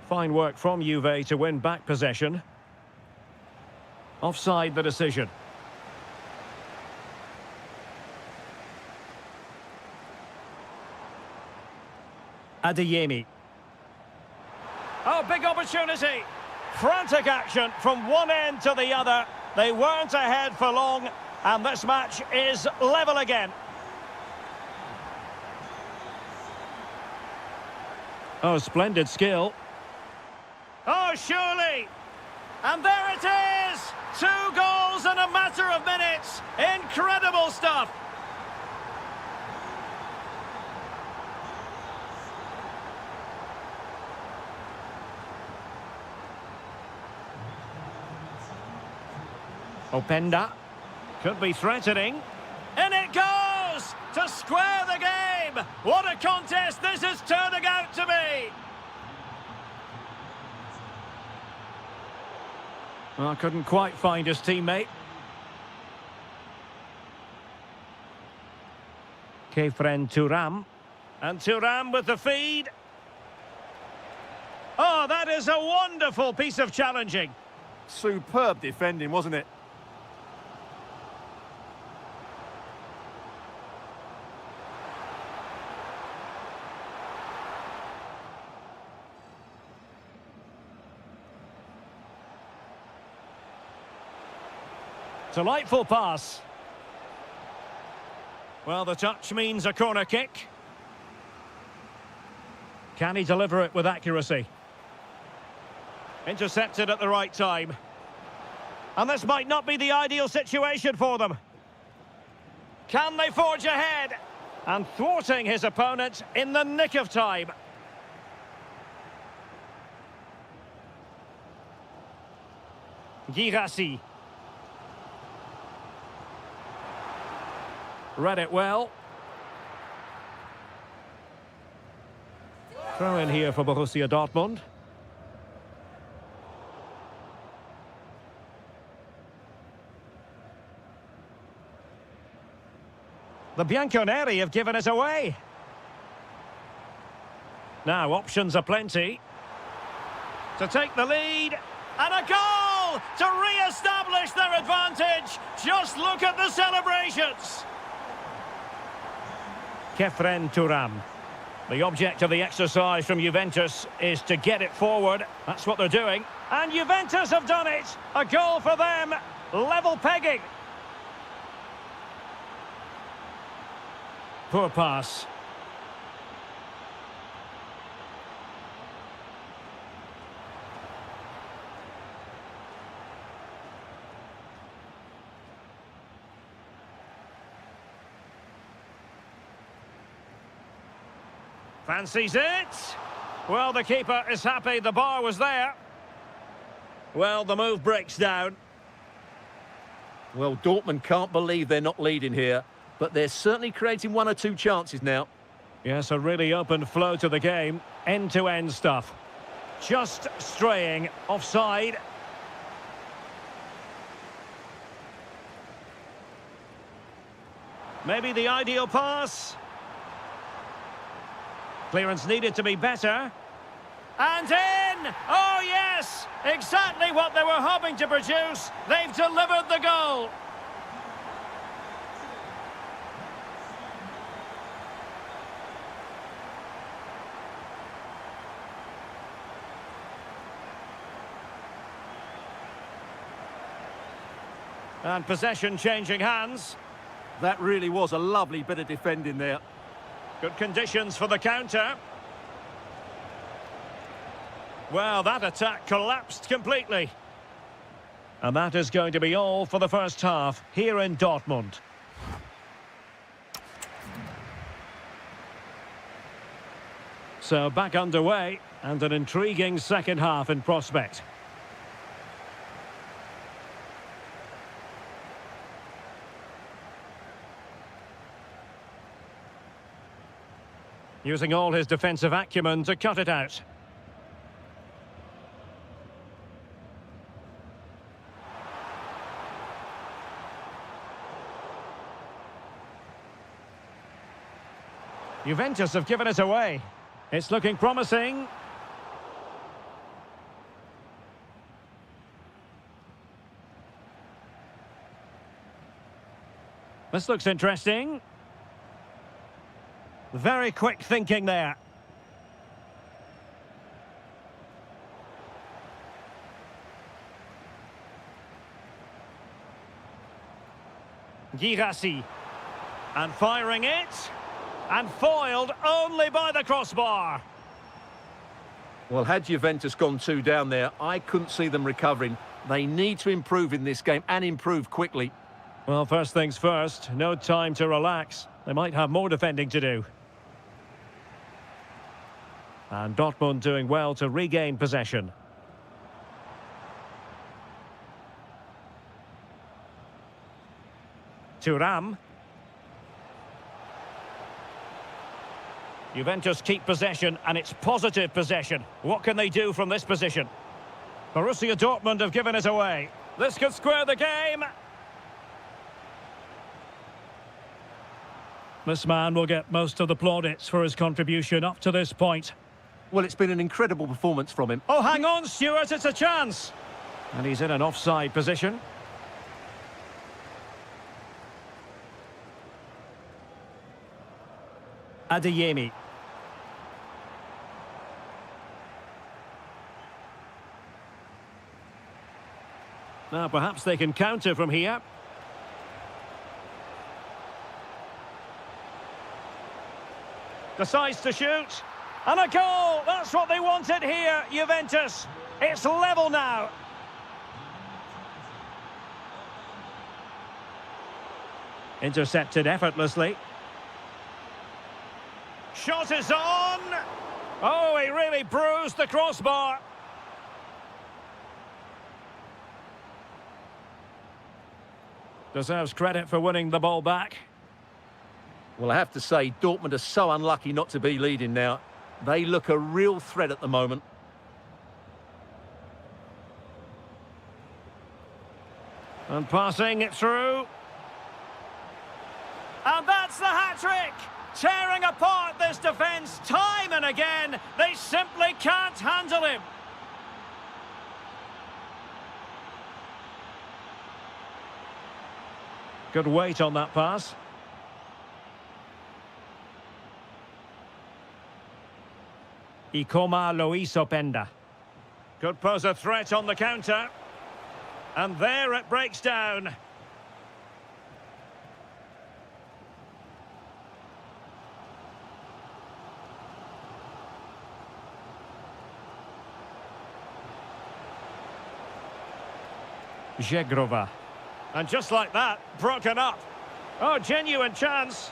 Fine work from Juve to win back possession. Offside the decision. Adeyemi. Oh, big opportunity. Frantic action from one end to the other. They weren't ahead for long, and this match is level again. Oh, splendid skill. Oh, surely! And there it is! 2 goals in a matter of minutes! Incredible stuff! Openda. Could be threatening. In it goes! To square the game! What a contest this is turning out to be! Well, couldn't quite find his teammate. Kefren Thuram. And Thuram with the feed. Oh, that is a wonderful piece of challenging. Superb defending, wasn't it? Delightful pass. Well, the touch means a corner kick. Can he deliver it with accuracy? Intercepted at the right time. And this might not be the ideal situation for them. Can they forge ahead? And thwarting his opponent in the nick of time. Girassi. Read it well. Throw in here for Borussia Dortmund. The Bianconeri have given us away. Now options are plenty. To take the lead. And a goal to re-establish their advantage. Just look at the celebrations. Kefren Turam. The object of the exercise from Juventus is to get it forward. That's what they're doing. And Juventus have done it. A goal for them. Level pegging. Poor pass. Fancies it. Well, the keeper is happy the bar was there. Well, the move breaks down. Well, Dortmund can't believe they're not leading here, but they're certainly creating one or two chances now. Yes, a really open flow to the game. End-to-end stuff. Just straying offside. Maybe the ideal pass. Clearance needed to be better. And in! Oh, yes! Exactly what they were hoping to produce. They've delivered the goal. And possession changing hands. That really was a lovely bit of defending there. Good conditions for the counter. Well, that attack collapsed completely. And that is going to be all for the first half here in Dortmund. So back underway and an intriguing second half in prospect. Using all his defensive acumen to cut it out. Juventus have given it away. It's looking promising. This looks interesting. Very quick thinking there. Girassi. And firing it. And foiled only by the crossbar. Well, had Juventus gone 2 down there, I couldn't see them recovering. They need to improve in this game and improve quickly. Well, first things first, no time to relax. They might have more defending to do. And Dortmund doing well to regain possession. Thuram. Juventus keep possession, and it's positive possession. What can they do from this position? Borussia Dortmund have given it away. This could square the game. This man will get most of the plaudits for his contribution up to this point. Well, it's been an incredible performance from him. Oh, hang on, Stuart, it's a chance. And he's in an offside position. Adeyemi. Now, perhaps they can counter from here. Decides to shoot. And a goal! That's what they wanted here, Juventus. It's level now. Intercepted effortlessly. Shot is on! Oh, he really bruised the crossbar. Deserves credit for winning the ball back. Well, I have to say, Dortmund are so unlucky not to be leading now. They look a real threat at the moment. And passing it through. And that That's the hat-trick! Tearing apart this defence time and again. They simply can't handle him. Good weight on that pass. Ikoma Loisopenda. Could pose a threat on the counter. And there it breaks down. Zegrova. And just like that, broken up. Oh, genuine chance.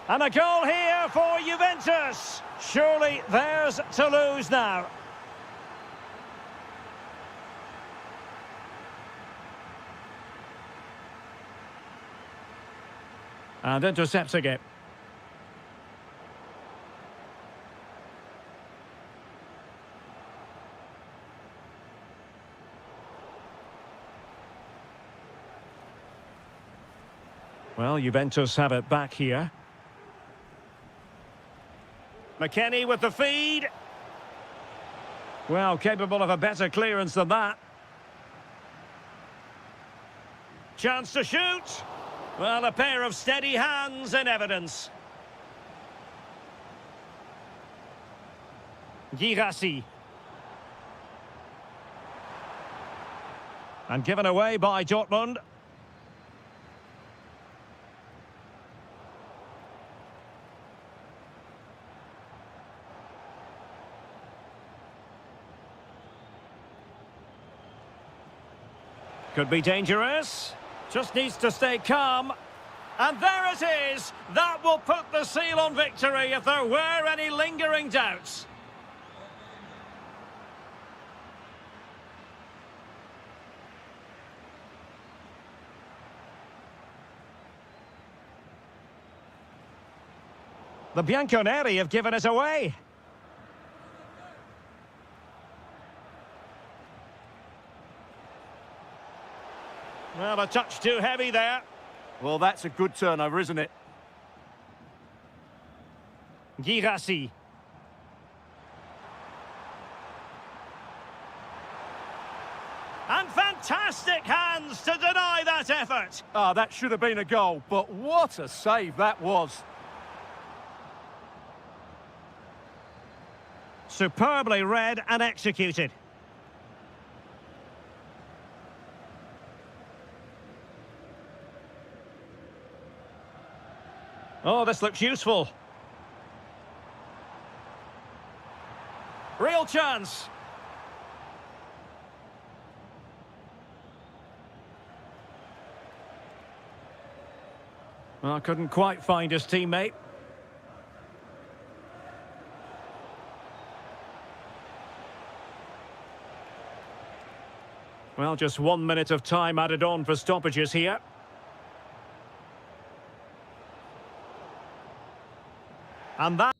And a goal here for Juventus. Surely theirs to lose now. And intercepting it. Well, Juventus have it back here. McKennie with the feed. Well, capable of a better clearance than that. Chance to shoot. Well, a pair of steady hands in evidence. Girassi. And given away by Dortmund. Could be dangerous. Just needs to stay calm. And there it is. That will put the seal on victory if there were any lingering doubts. The Bianconeri have given it away. Well, a touch too heavy there. Well, that's a good turnover, isn't it? Girassi. And fantastic hands to deny that effort. Ah, that should have been a goal, but what a save that was. Superbly read and executed. Oh, this looks useful. Real chance. Well, couldn't quite find his teammate. Well, just 1 minute of time added on for stoppages here. And that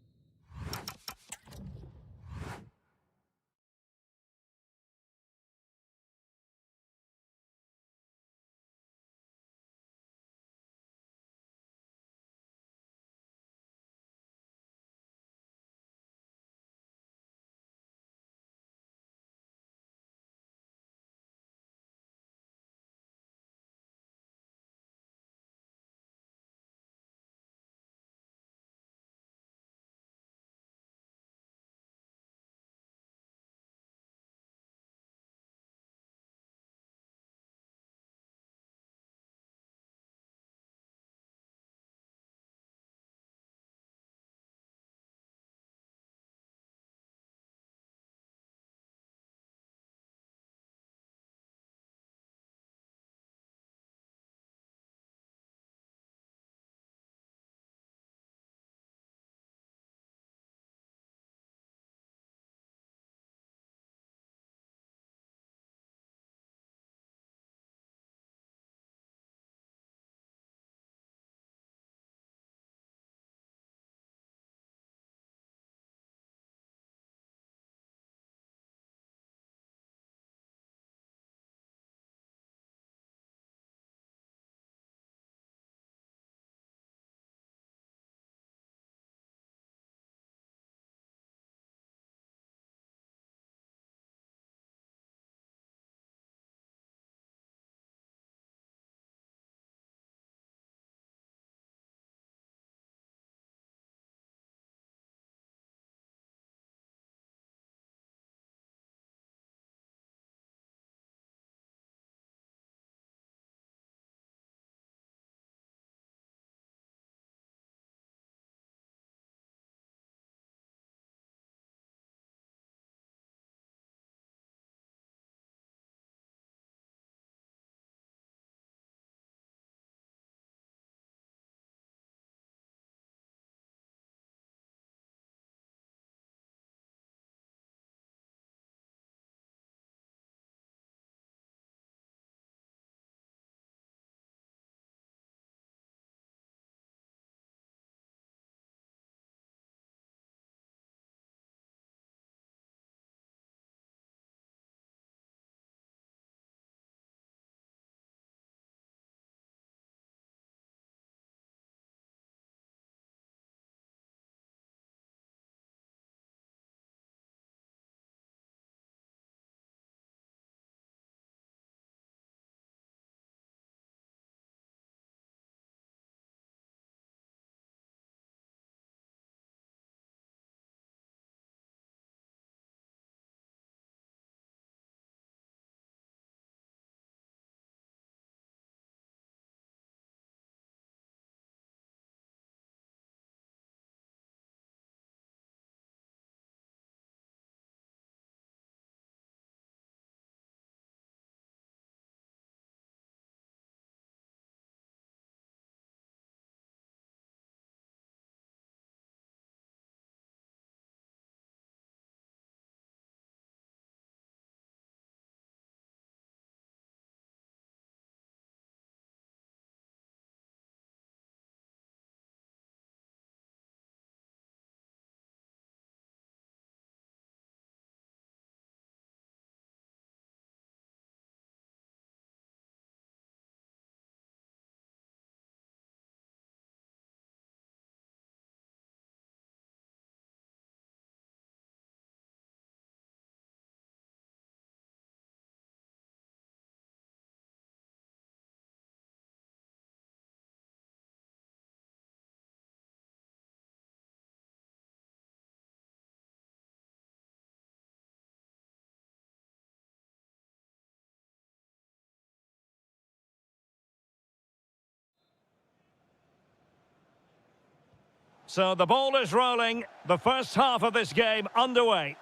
So the ball is rolling. The first half of this game underway.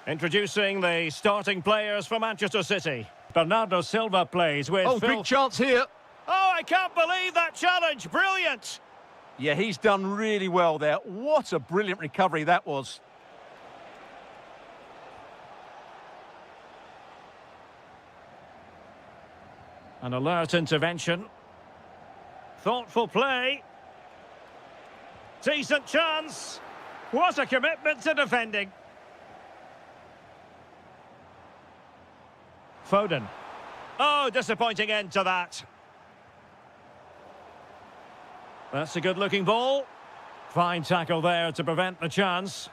Introducing the starting players for Manchester City. Bernardo Silva plays with Oh, Phil. big chance here. Oh, I can't believe that challenge. Brilliant. Yeah, he's done really well there. What a brilliant recovery that was. An alert intervention. Thoughtful play. Decent chance. What a commitment to defending. Foden. Oh, disappointing end to that. That's a good-looking ball. Fine tackle there to prevent the chance.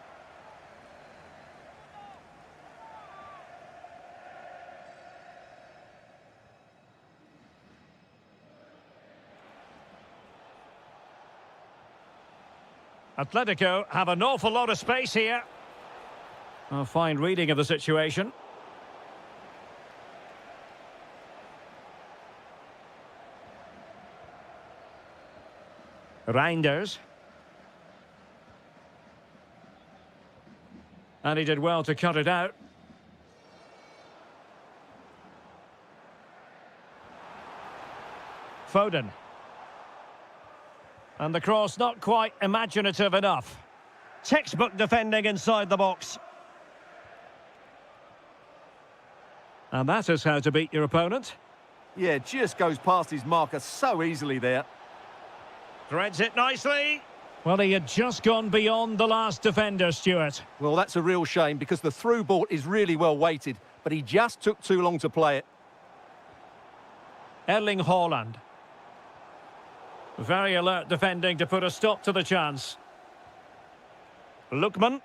Atletico have an awful lot of space here. A fine reading of the situation. Reinders. And he did well to cut it out. Foden. And the cross not quite imaginative enough. Textbook defending inside the box. And that is how to beat your opponent. Yeah, just goes past his marker so easily there. Threads it nicely. Well, he had just gone beyond the last defender, Stuart. Well, that's a real shame because the through ball is really well weighted, but he just took too long to play it. Erling Haaland. Very alert defending to put a stop to the chance. Lookman.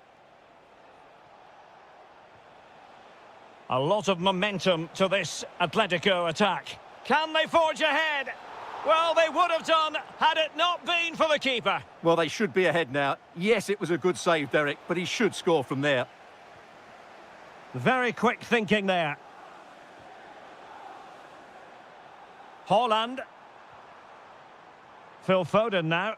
A lot of momentum to this Atletico attack. Can they forge ahead? Well, they would have done had it not been for the keeper. Well, they should be ahead now. Yes, it was a good save, Derek, but he should score from there. Very quick thinking there. Haaland. Phil Foden now.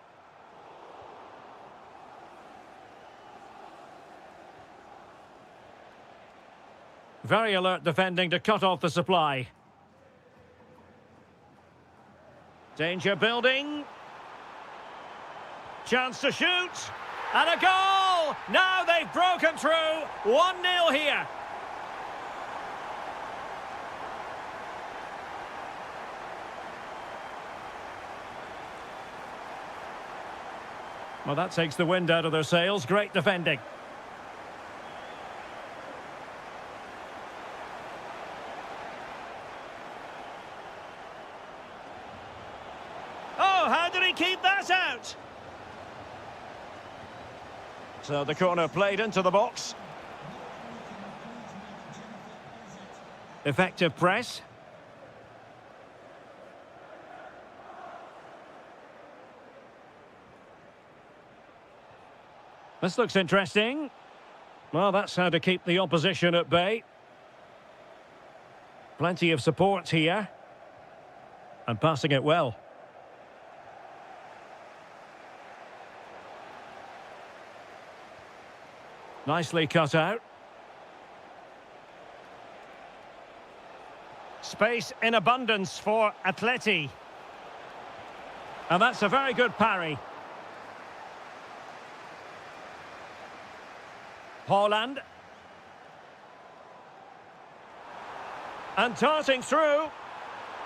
Very alert defending to cut off the supply. Danger building. Chance to shoot. And a goal! Now they've broken through. 1-0 here. Well, that takes the wind out of their sails. Great defending. Oh, how did he keep that out? So the corner played into the box. Effective press. This looks interesting. Well, that's how to keep the opposition at bay. Plenty of support here. And passing it well. Nicely cut out. Space in abundance for Atleti. And that's a very good parry. Haaland. And darting through.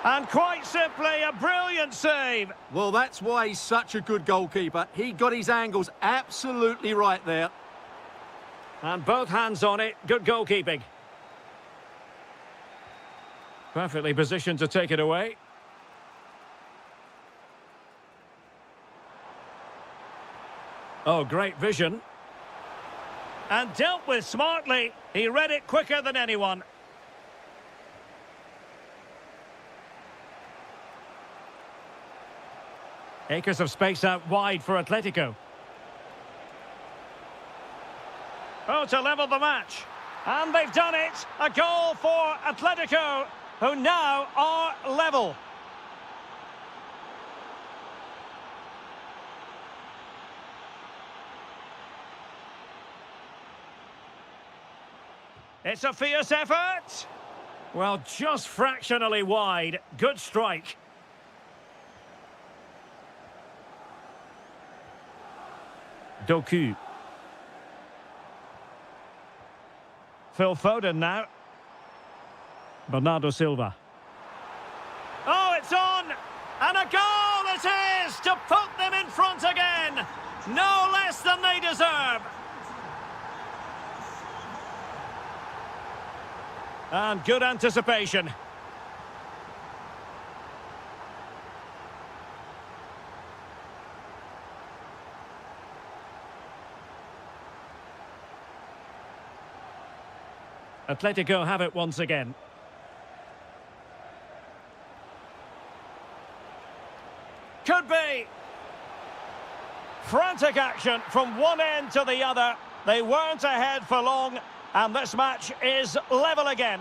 And quite simply, a brilliant save. Well, that's why he's such a good goalkeeper. He got his angles absolutely right there. And both hands on it. Good goalkeeping. Perfectly positioned to take it away. Oh, great vision. And dealt with smartly. He read it quicker than anyone. Acres of space out wide for Atletico. Oh, to level the match. And they've done it. A goal for Atletico, who now are level. It's a fierce effort. Well, just fractionally wide. Good strike. Doku. Phil Foden now. Bernardo Silva. Oh, it's on! And a goal it is to put them in front again! No less than they deserve! And good anticipation. Atletico have it once again. Could be. Frantic action from one end to the other. They weren't ahead for long, and this match is level again.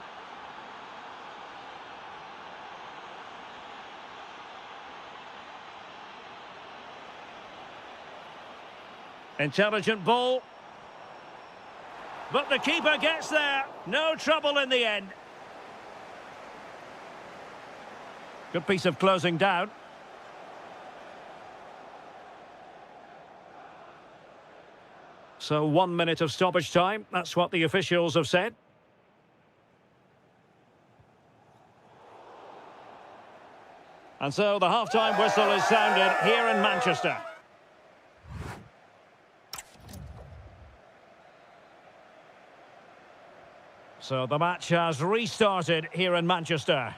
Intelligent ball. But the keeper gets there. No trouble in the end. Good piece of closing down. So 1 minute of stoppage time. That's what the officials have said. And so the half-time whistle is sounded here in Manchester. So the match has restarted here in Manchester.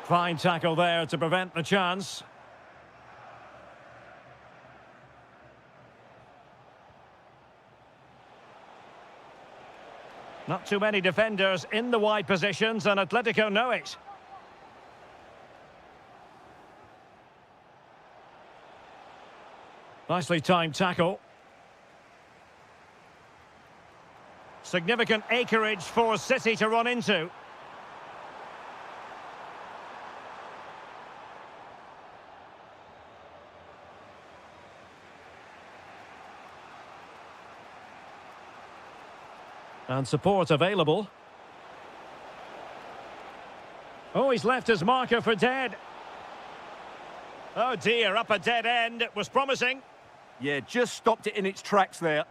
Fine tackle there to prevent the chance. Not too many defenders in the wide positions, and Atletico know it. Nicely timed tackle. Significant acreage for City to run into. And support available. Oh, he's left his marker for dead. Oh dear, up a dead end. It was promising. Yeah, just stopped it in its tracks there.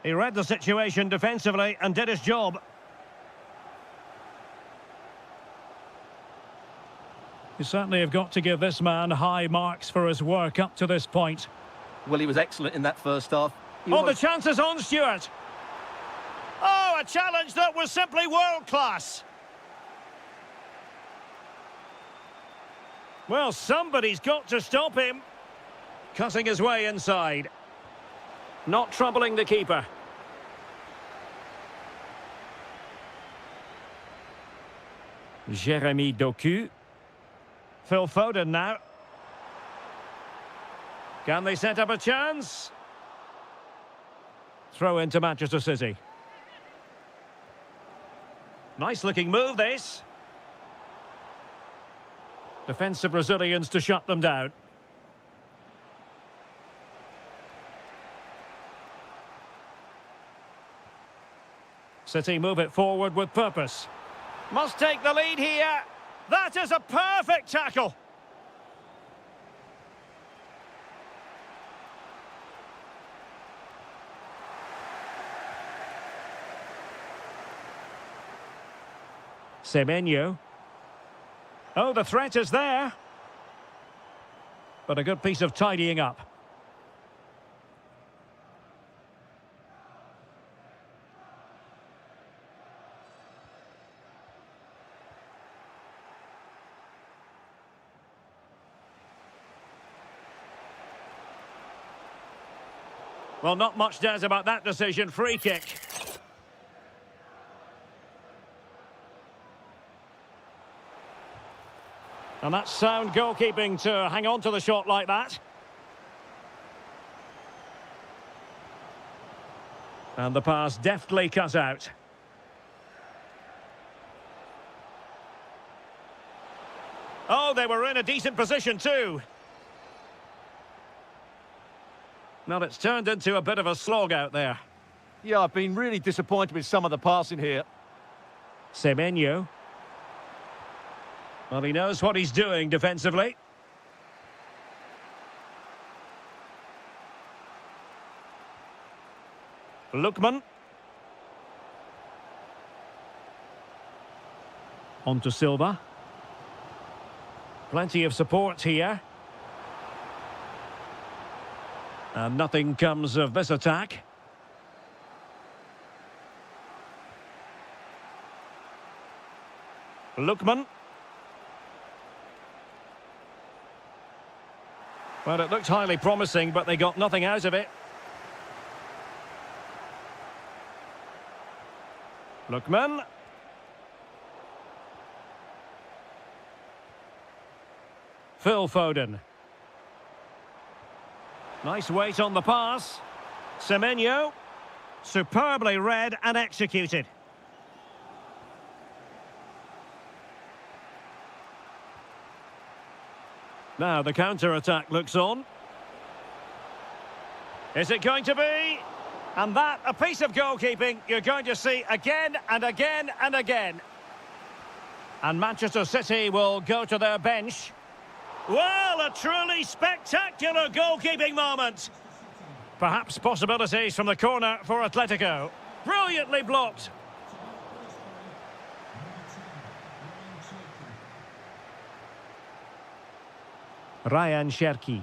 He read the situation defensively and did his job. You certainly have got to give this man high marks for his work up to this point. Well, he was excellent in that first half. The chance is on, Stuart. Oh, a challenge that was simply world-class. Well, somebody's got to stop him. Cutting his way inside. Not troubling the keeper. Jeremy Doku. Phil Foden now. Can they set up a chance? Throw into Manchester City. Nice looking move, this. Defensive Brazilians to shut them down. City move it forward with purpose. Must take the lead here. That is a perfect tackle. Semenyo. Oh, the threat is there. But a good piece of tidying up. Well, not much doubt about that decision. Free kick. And that's sound goalkeeping to hang on to the shot like that. And the pass deftly cut out. Oh, they were in a decent position too. Well, it's turned into a bit of a slog out there. Yeah, I've been really disappointed with some of the passing here. Semenyo. Well, he knows what he's doing defensively. Lookman. On to Silva. Plenty of support here. And nothing comes of this attack. Lookman. Well, it looked highly promising, but they got nothing out of it. Lookman. Phil Foden. Nice weight on the pass. Semenyo. Superbly read and executed. Now the counter-attack looks on. Is it going to be? And that, a piece of goalkeeping you're going to see again and again and again. And Manchester City will go to their bench. Well, a truly spectacular goalkeeping moment. Perhaps possibilities from the corner for Atletico. Brilliantly blocked. Ryan Cherki.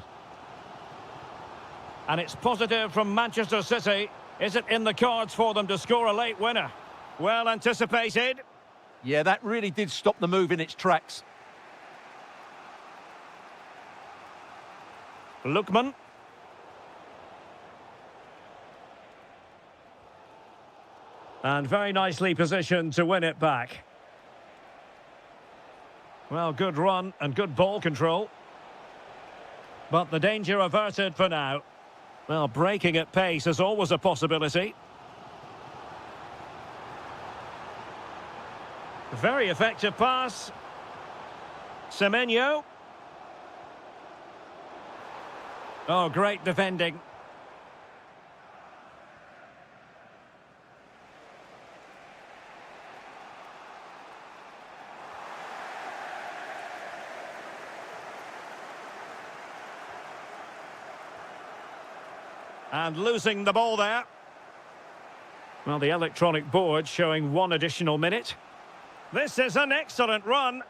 And it's positive from Manchester City. Is it in the cards for them to score a late winner? Well anticipated. Yeah, that really did stop the move in its tracks. Lookman. And very nicely positioned to win it back. Well, good run and good ball control. But the danger averted for now. Well, breaking at pace is always a possibility. Very effective pass. Semenyo. Oh, great defending. And losing the ball there. Well, the electronic board showing 1 additional minute. This is an excellent run.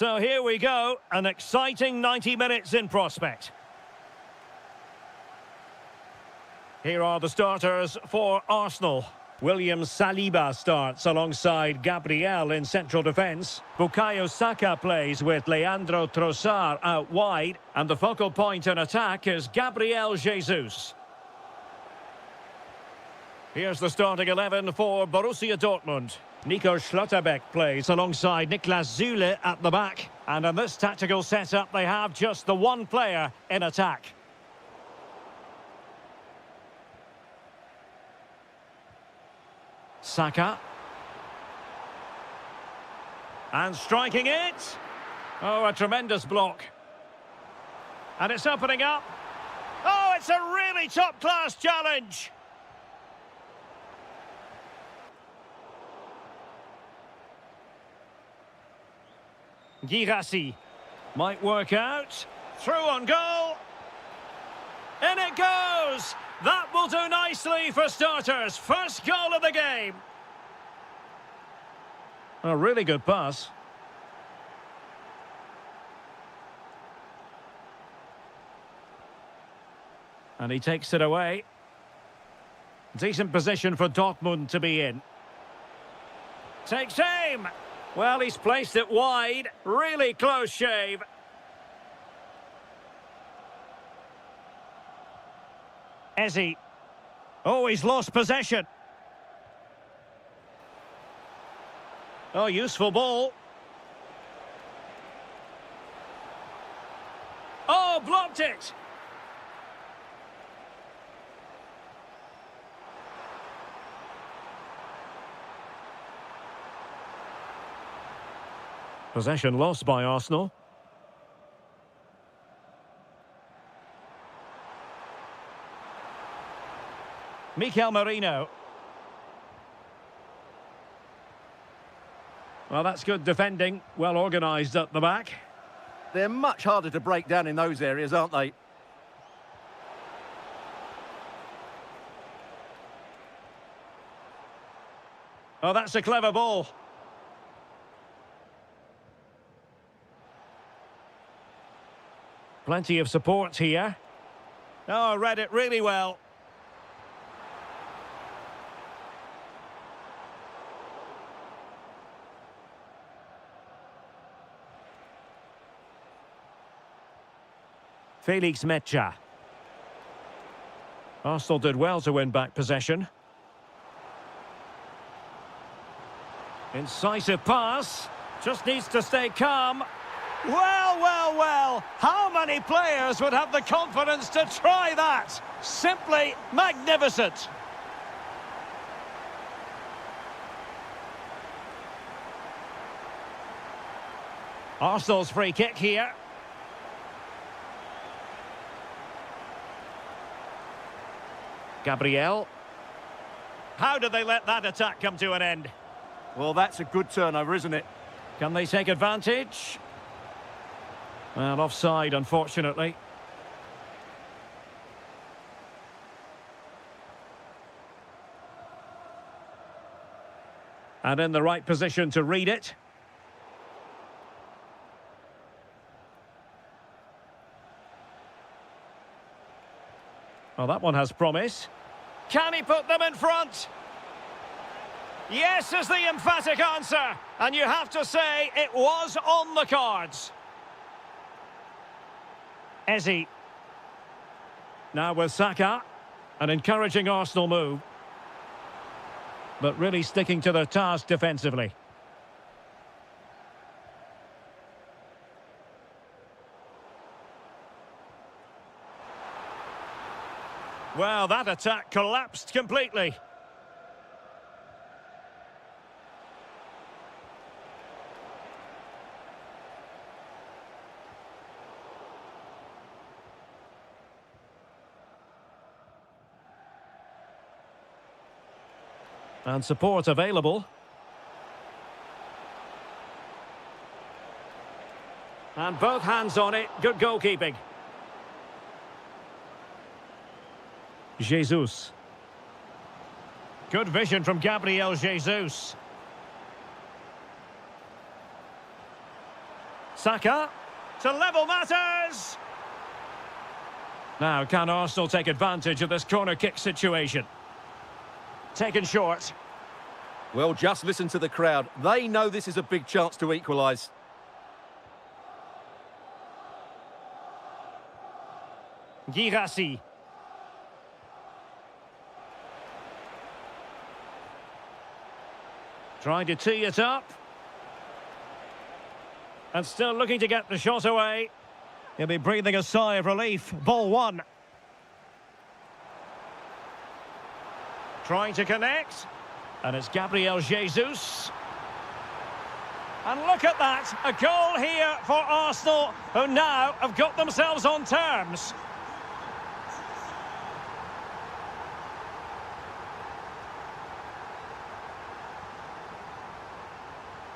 So here we go, an exciting 90 minutes in prospect. Here are the starters for Arsenal. William Saliba starts alongside Gabriel in central defence. Bukayo Saka plays with Leandro Trossard out wide. And the focal point in attack is Gabriel Jesus. Here's the starting 11 for Borussia Dortmund. Nico Schlotterbeck plays alongside Niklas Süle at the back. And in this tactical setup, they have just the one player in attack. Saka. And striking it. Oh, a tremendous block. And it's opening up. Oh, it's a really top-class challenge. Girassi might work out. Through on goal. In it goes! That will do nicely for starters. First goal of the game. A really good pass. And he takes it away. Decent position for Dortmund to be in. Takes aim! Well, he's placed it wide. Really close shave. Ezzy. Oh, he's lost possession. Oh, useful ball. Oh, blocked it. Possession lost by Arsenal. Mikel Merino. Well, that's good defending. Well organised at the back. They're much harder to break down in those areas, aren't they? Oh, that's a clever ball. Plenty of support here. Oh, read it really well. Felix Mecha. Arsenal did well to win back possession. Incisive pass. Just needs to stay calm. Well, well, well. How many players would have the confidence to try that? Simply magnificent. Arsenal's free kick here. Gabriel. How do they let that attack come to an end? Well, that's a good turnover, isn't it? Can they take advantage? Well, offside, unfortunately. And in the right position to read it. Well, that one has promise. Can he put them in front? Yes is the emphatic answer. And you have to say it was on the cards. Ezzy. Now with Saka. An encouraging Arsenal move. But really sticking to their task defensively. Well, that attack collapsed completely. And support available. And both hands on it. Good goalkeeping. Jesus. Good vision from Gabriel Jesus. Saka to level matters. Now, can Arsenal take advantage of this corner kick situation? Taken short. Well, just listen to the crowd. They know this is a big chance to equalise. Girassi. Trying to tee it up. And still looking to get the shot away. He'll be breathing a sigh of relief. Ball one. Trying to connect. And it's Gabriel Jesus. And look at that. A goal here for Arsenal, who now have got themselves on terms.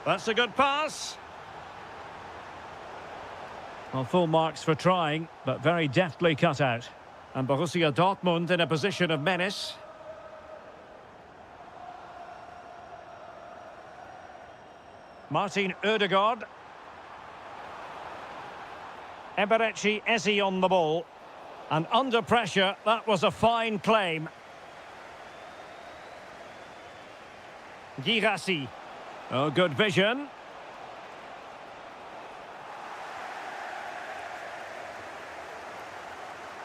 That's a good pass. Well, full marks for trying, but very deftly cut out. And Borussia Dortmund in a position of menace. Martin Ødegaard. Eberechi Eze on the ball. And under pressure, that was a fine claim. Girassi. Oh, good vision.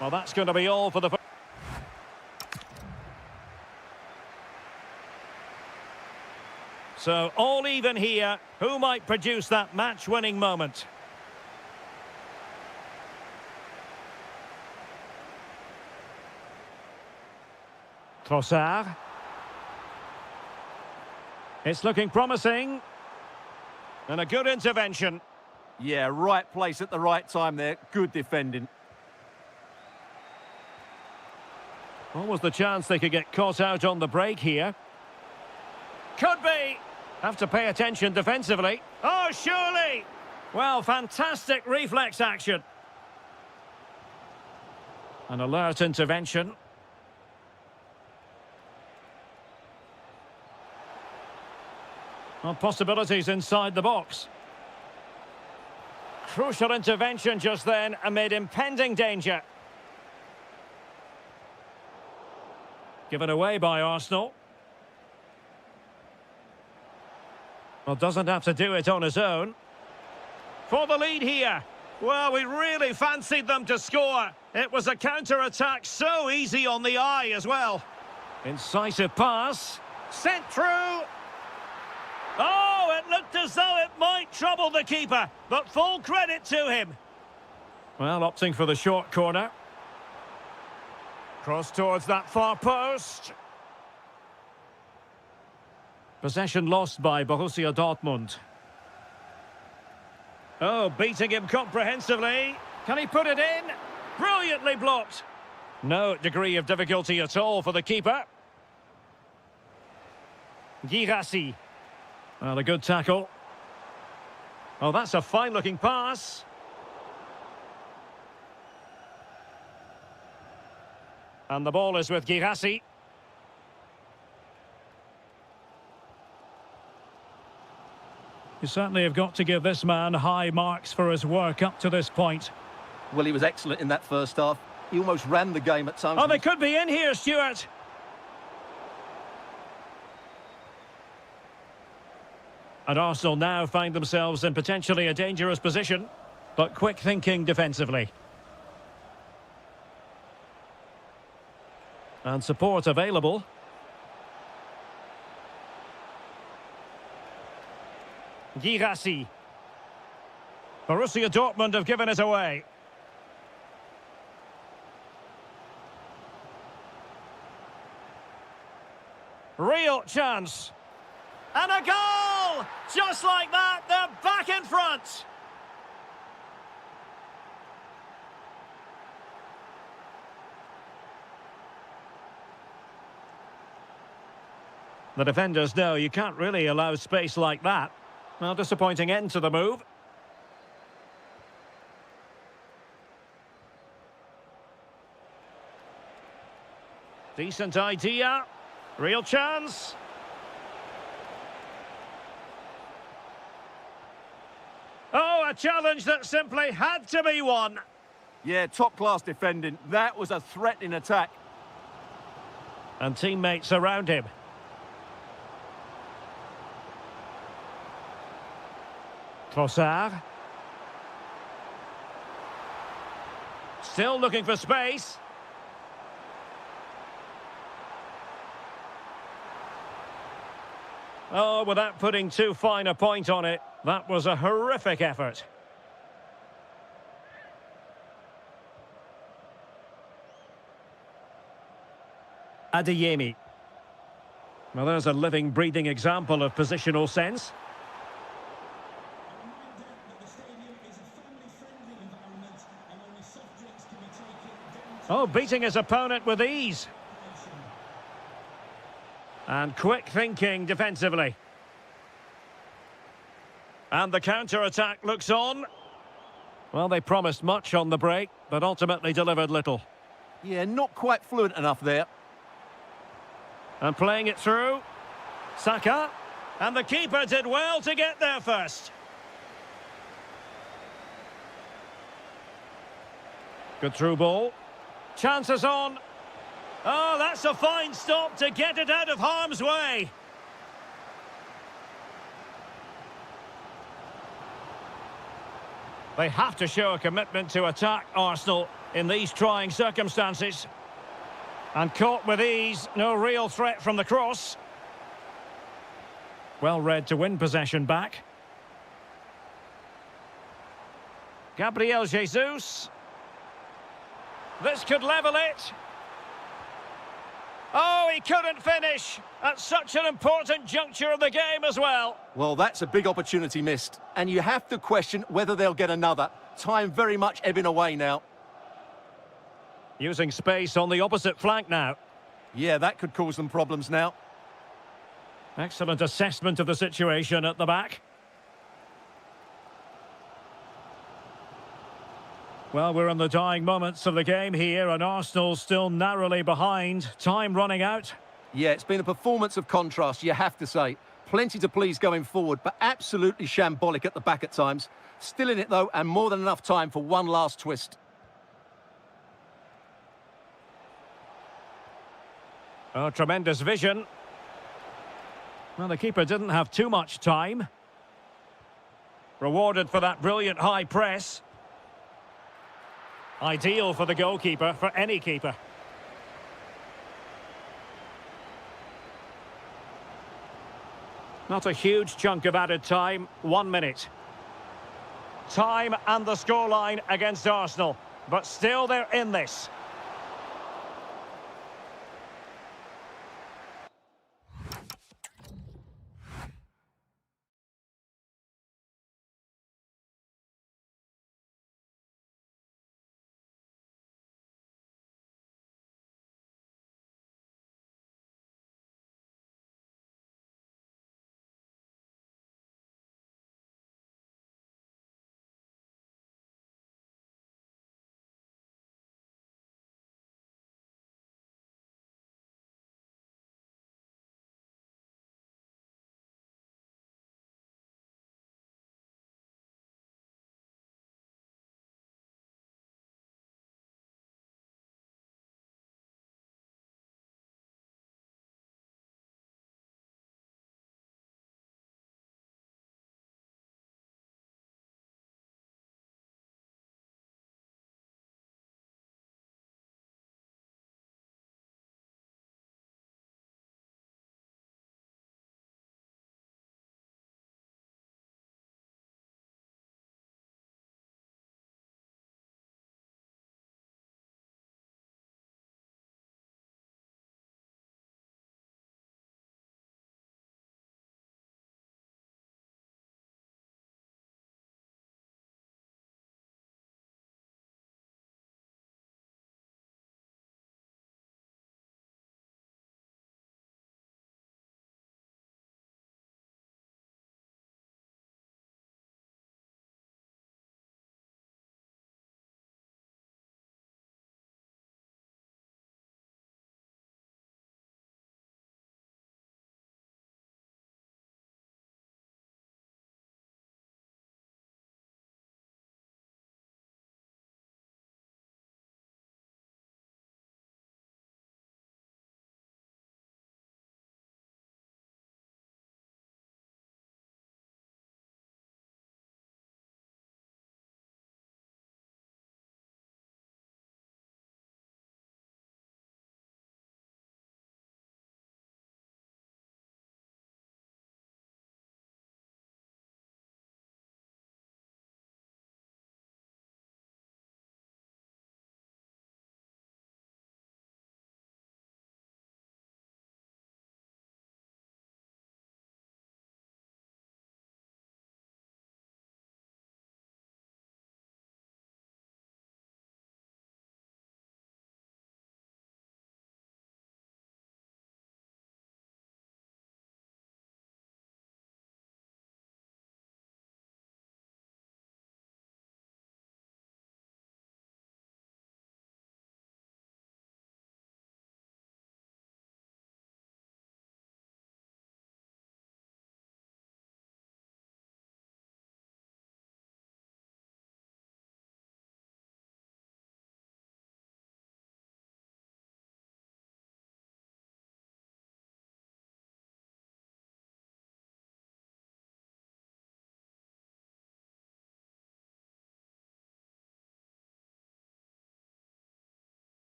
Well, that's going to be all for the... So, all even here. Who might produce that match-winning moment? Trossard. It's looking promising. And a good intervention. Yeah, right place at the right time there. Good defending. What was the chance they could get caught out on the break here? Could be. Have to pay attention defensively. Oh, surely. Well, fantastic reflex action. An alert intervention. Well, possibilities inside the box. Crucial intervention just then amid impending danger. Given away by Arsenal. Well, doesn't have to do it on his own. For the lead here. Well, we really fancied them to score. It was a counter-attack so easy on the eye as well. Incisive pass. Sent through. Oh, it looked as though it might trouble the keeper, but full credit to him. Well, opting for the short corner. Cross towards that far post. Possession lost by Borussia Dortmund. Oh, beating him comprehensively. Can he put it in? Brilliantly blocked. No degree of difficulty at all for the keeper. Girassi. Well, a good tackle. Oh, that's a fine-looking pass. And the ball is with Girassi. You certainly have got to give this man high marks for his work up to this point. Well, he was excellent in that first half. He almost ran the game at times. Oh, they could be in here, Stuart. And Arsenal now find themselves in potentially a dangerous position, but quick thinking defensively. And support available. Girassi. Borussia Dortmund have given it away. Real chance. And a goal! Just like that, they're back in front. The defenders know you can't really allow space like that. Well, disappointing end to the move. Decent idea. Real chance. Oh, a challenge that simply had to be won. Yeah, top-class defending. That was a threatening attack. And teammates around him. Trossard. Still looking for space. Oh, without putting too fine a point on it, that was a horrific effort. Adeyemi. Well, there's a living, breathing example of positional sense. Oh, beating his opponent with ease. And quick thinking defensively. And the counter-attack looks on. Well, they promised much on the break, but ultimately delivered little. Yeah, not quite fluent enough there. And playing it through. Saka. And the keeper did well to get there first. Good through ball. Chances on. Oh, that's a fine stop to get it out of harm's way. They have to show a commitment to attack Arsenal in these trying circumstances. And caught with ease, no real threat from the cross. Well read to win possession back. Gabriel Jesus. This could level it. Oh, he couldn't finish at such an important juncture of the game as well. Well, that's a big opportunity missed. And you have to question whether they'll get another. Time very much ebbing away now. Using space on the opposite flank now. Yeah, that could cause them problems now. Excellent assessment of the situation at the back. Well, we're in the dying moments of the game here, and Arsenal still narrowly behind. Time running out. Yeah, it's been a performance of contrast, you have to say. Plenty to please going forward, but absolutely shambolic at the back at times. Still in it, though, and more than enough time for one last twist. Oh, tremendous vision. Well, the keeper didn't have too much time. Rewarded for that brilliant high press. Ideal for the goalkeeper, for any keeper. Not a huge chunk of added time, 1 minute. Time and the scoreline against Arsenal, but still they're in this.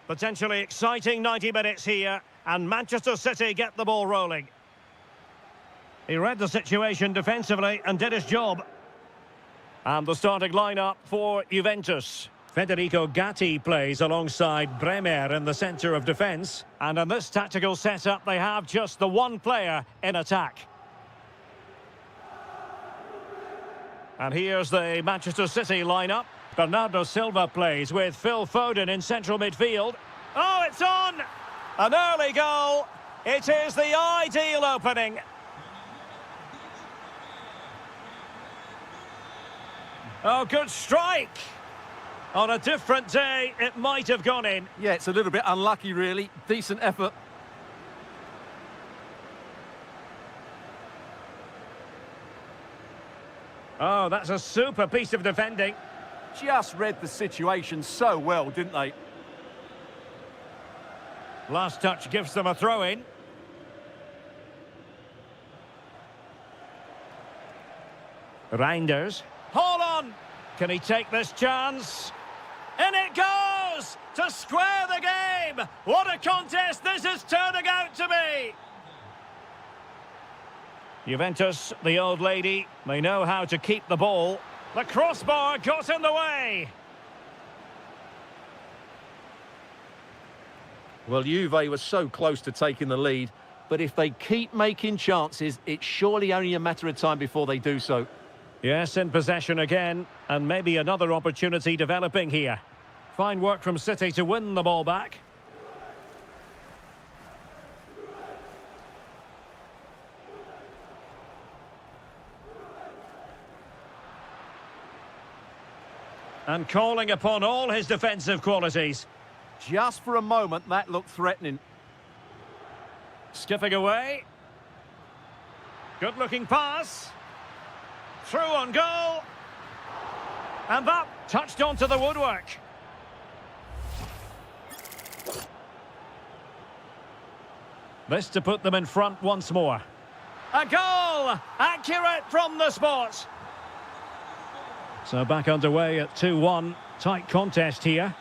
Potentially exciting 90 minutes here, and Manchester City get the ball rolling. He read the situation defensively and did his job. And the starting lineup for Juventus. Federico Gatti plays alongside Bremer in the centre of defence. And in this tactical setup, they have just the one player in attack. And here's the Manchester City lineup. Bernardo Silva plays with Phil Foden in central midfield. Oh, it's on! An early goal. It is the ideal opening. Oh, good strike. On a different day, it might have gone in. Yeah, it's a little bit unlucky, really. Decent effort. Oh, that's a super piece of defending. Just read the situation so well, didn't they? Last touch gives them a throw-in. Reinders. Hold on! Can he take this chance? In it goes! To square the game! What a contest this is turning out to be! Juventus, the old lady, they know how to keep the ball. The crossbar got in the way! Well, Juve was so close to taking the lead, but if they keep making chances, it's surely only a matter of time before they do so. Yes, in possession again, and maybe another opportunity developing here. Fine work from City to win the ball back. And calling upon all his defensive qualities. Just for a moment, that looked threatening. Skipping away. Good-looking pass. Through on goal. And that touched onto the woodwork. This to put them in front once more. A goal! Accurate from the spot. So back underway at 2-1. Tight contest here.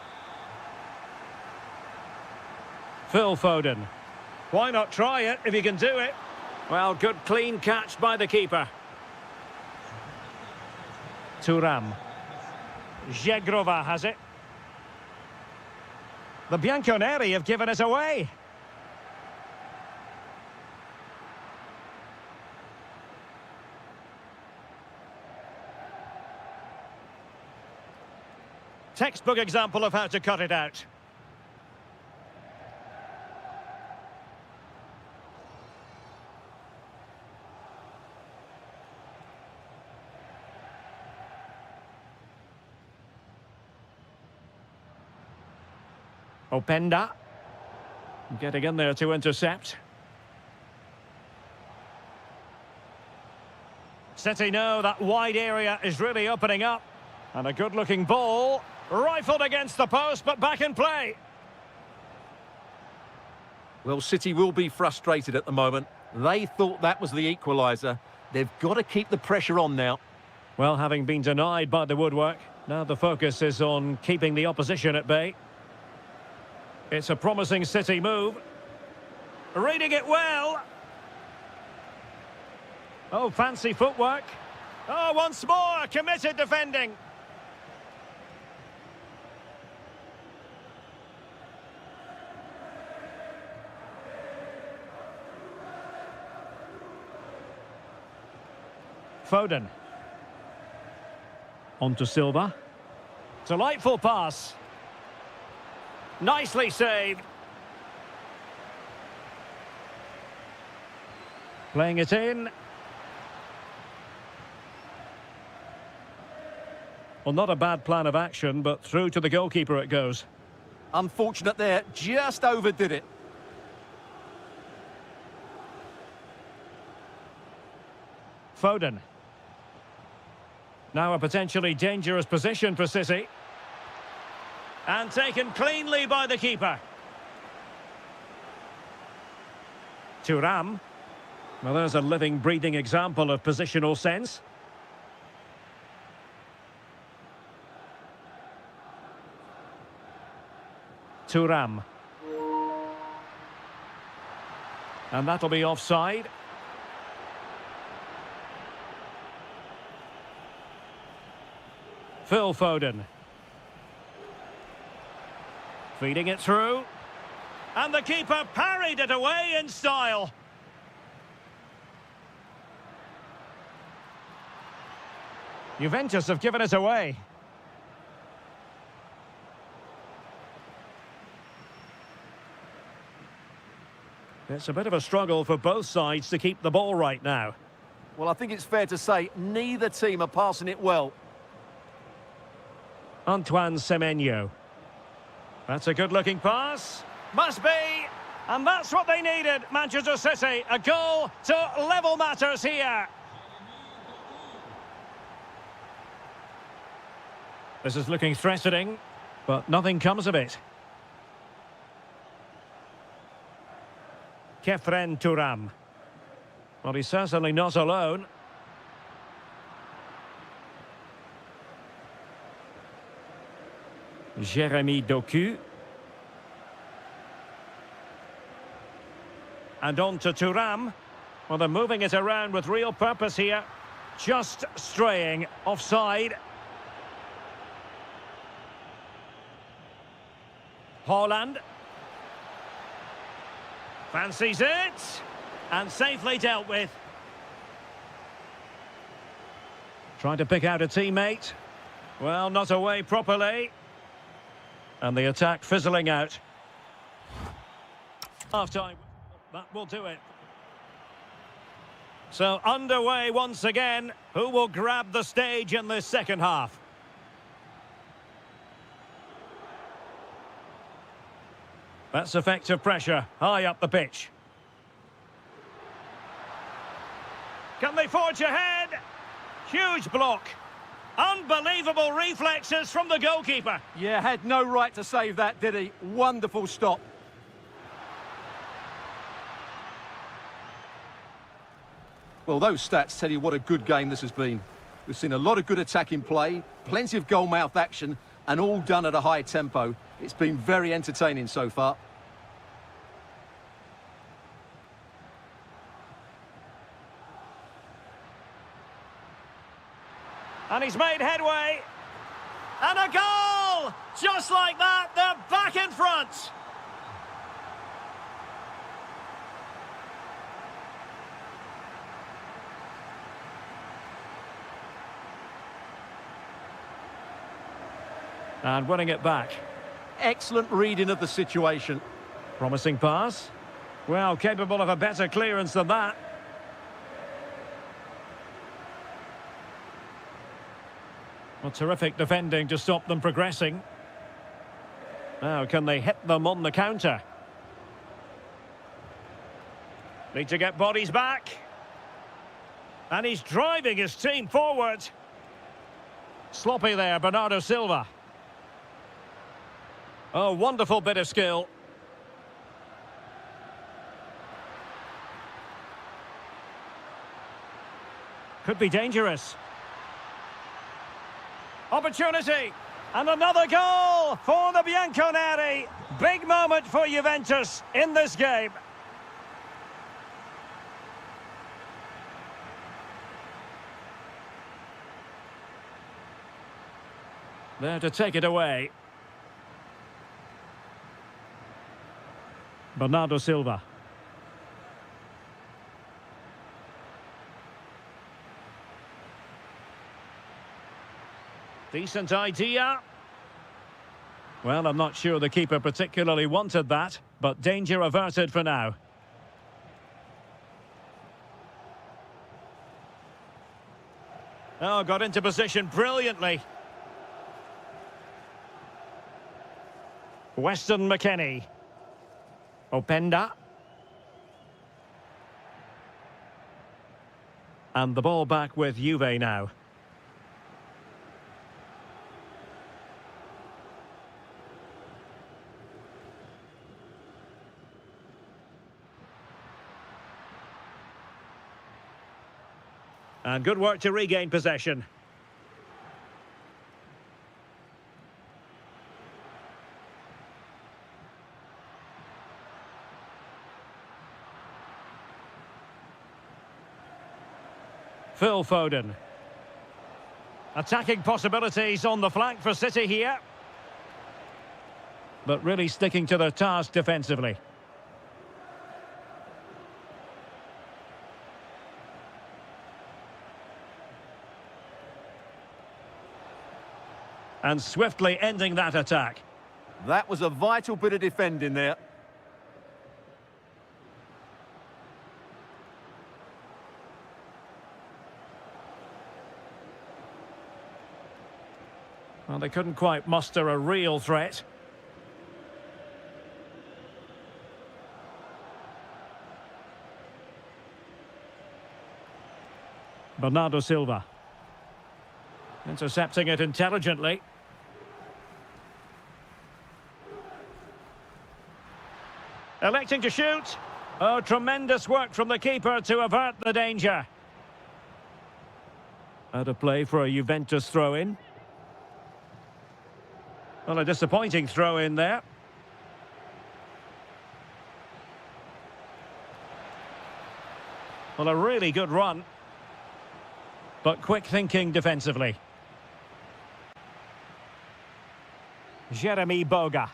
Phil Foden. Why not try it if you can do it? Well, good clean catch by the keeper. Thuram. Zhegrova has it. The Bianconeri have given us away. Textbook example of how to cut it out. Openda. Getting in there to intercept. City know that wide area is really opening up. And a good-looking ball. Rifled against the post, but back in play. Well, City will be frustrated at the moment. They thought that was the equaliser. They've got to keep the pressure on now. Well, having been denied by the woodwork, now the focus is on keeping the opposition at bay. It's a promising City move. Reading it well. Oh, fancy footwork. Oh, once more, committed defending. Foden. On to Silva. Delightful pass. Nicely saved. Playing it in. Well, not a bad plan of action, but through to the goalkeeper it goes. Unfortunate there, just overdid it. Foden. Now a potentially dangerous position for City. And taken cleanly by the keeper. Thuram. Well, there's a living, breathing example of positional sense. Thuram. And that'll be offside. Phil Foden. Feeding it through. And the keeper parried it away in style. Juventus have given it away. It's a bit of a struggle for both sides to keep the ball right now. Well, I think it's fair to say neither team are passing it well. Antoine Semenyo. That's a good-looking pass. Must be. And that's what they needed, Manchester City. A goal to level matters here. This is looking threatening, but nothing comes of it. Kefren Thuram. Well, he's certainly not alone. Jeremy Doku. And on to Thuram. Well, they're moving it around with real purpose here. Just straying offside. Haaland. Fancies it. And safely dealt with. Trying to pick out a teammate. Well, not away properly. And the attack fizzling out. Half time. That will do it. So underway once again. Who will grab the stage in this second half? That's effective pressure, high up the pitch. Can they forge ahead? Huge block. Unbelievable reflexes from the goalkeeper. Yeah, had no right to save that, did he? Wonderful stop. Well, those stats tell you what a good game this has been. We've seen a lot of good attacking play, plenty of goal-mouth action, and all done at a high tempo. It's been very entertaining so far. And he's made headway. And a goal! Just like that, they're back in front. And winning it back. Excellent reading of the situation. Promising pass. Well, capable of a better clearance than that. Well, terrific defending to stop them progressing. Now, can they hit them on the counter? Need to get bodies back. And he's driving his team forward. Sloppy there, Bernardo Silva. Oh, wonderful bit of skill. Could be dangerous. Opportunity. And another goal for the Bianconeri. Big moment for Juventus in this game. There to take it away. Bernardo Silva. Decent idea. Well, I'm not sure the keeper particularly wanted that, but danger averted for now. Oh, got into position brilliantly. Weston McKennie. Openda. And the ball back with Juve now. And good work to regain possession. Phil Foden. Attacking possibilities on the flank for City here. But really sticking to their task defensively. And swiftly ending that attack. That was a vital bit of defending there. Well, they couldn't quite muster a real threat. Bernardo Silva. Intercepting it intelligently. Electing to shoot. Oh, tremendous work from the keeper to avert the danger. Out of play for a Juventus throw-in. Well, a disappointing throw-in there. Well, a really good run. But quick thinking defensively. Jeremy Boga.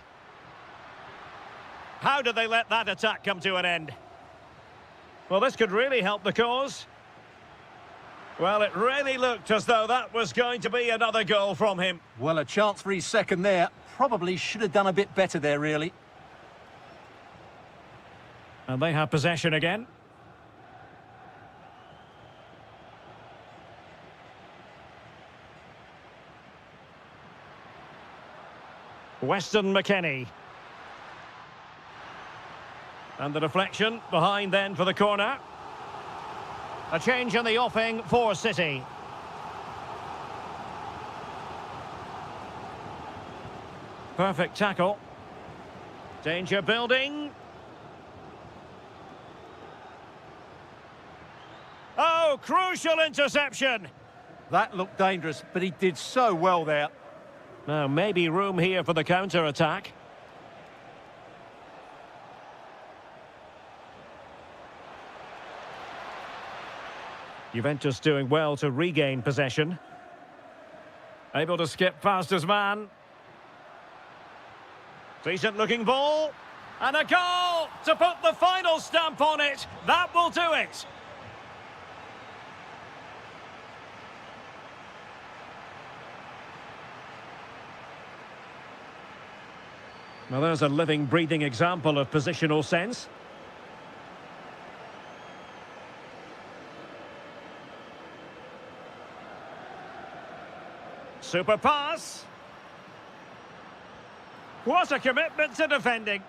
How did they let that attack come to an end? Well, this could really help the cause. Well, it really looked as though that was going to be another goal from him. Well, a chance for his second there. Probably should have done a bit better there, really. And they have possession again. Weston McKennie. And the deflection behind then for the corner. A change in the offing for City. Perfect tackle. Danger building. Oh, crucial interception. That looked dangerous, but he did so well there. Now, maybe room here for the counter-attack. Juventus doing well to regain possession. Able to skip past his man. Decent looking ball. And a goal to put the final stamp on it. That will do it. Well, there's a living, breathing example of positional sense. Super pass. What a commitment to defending.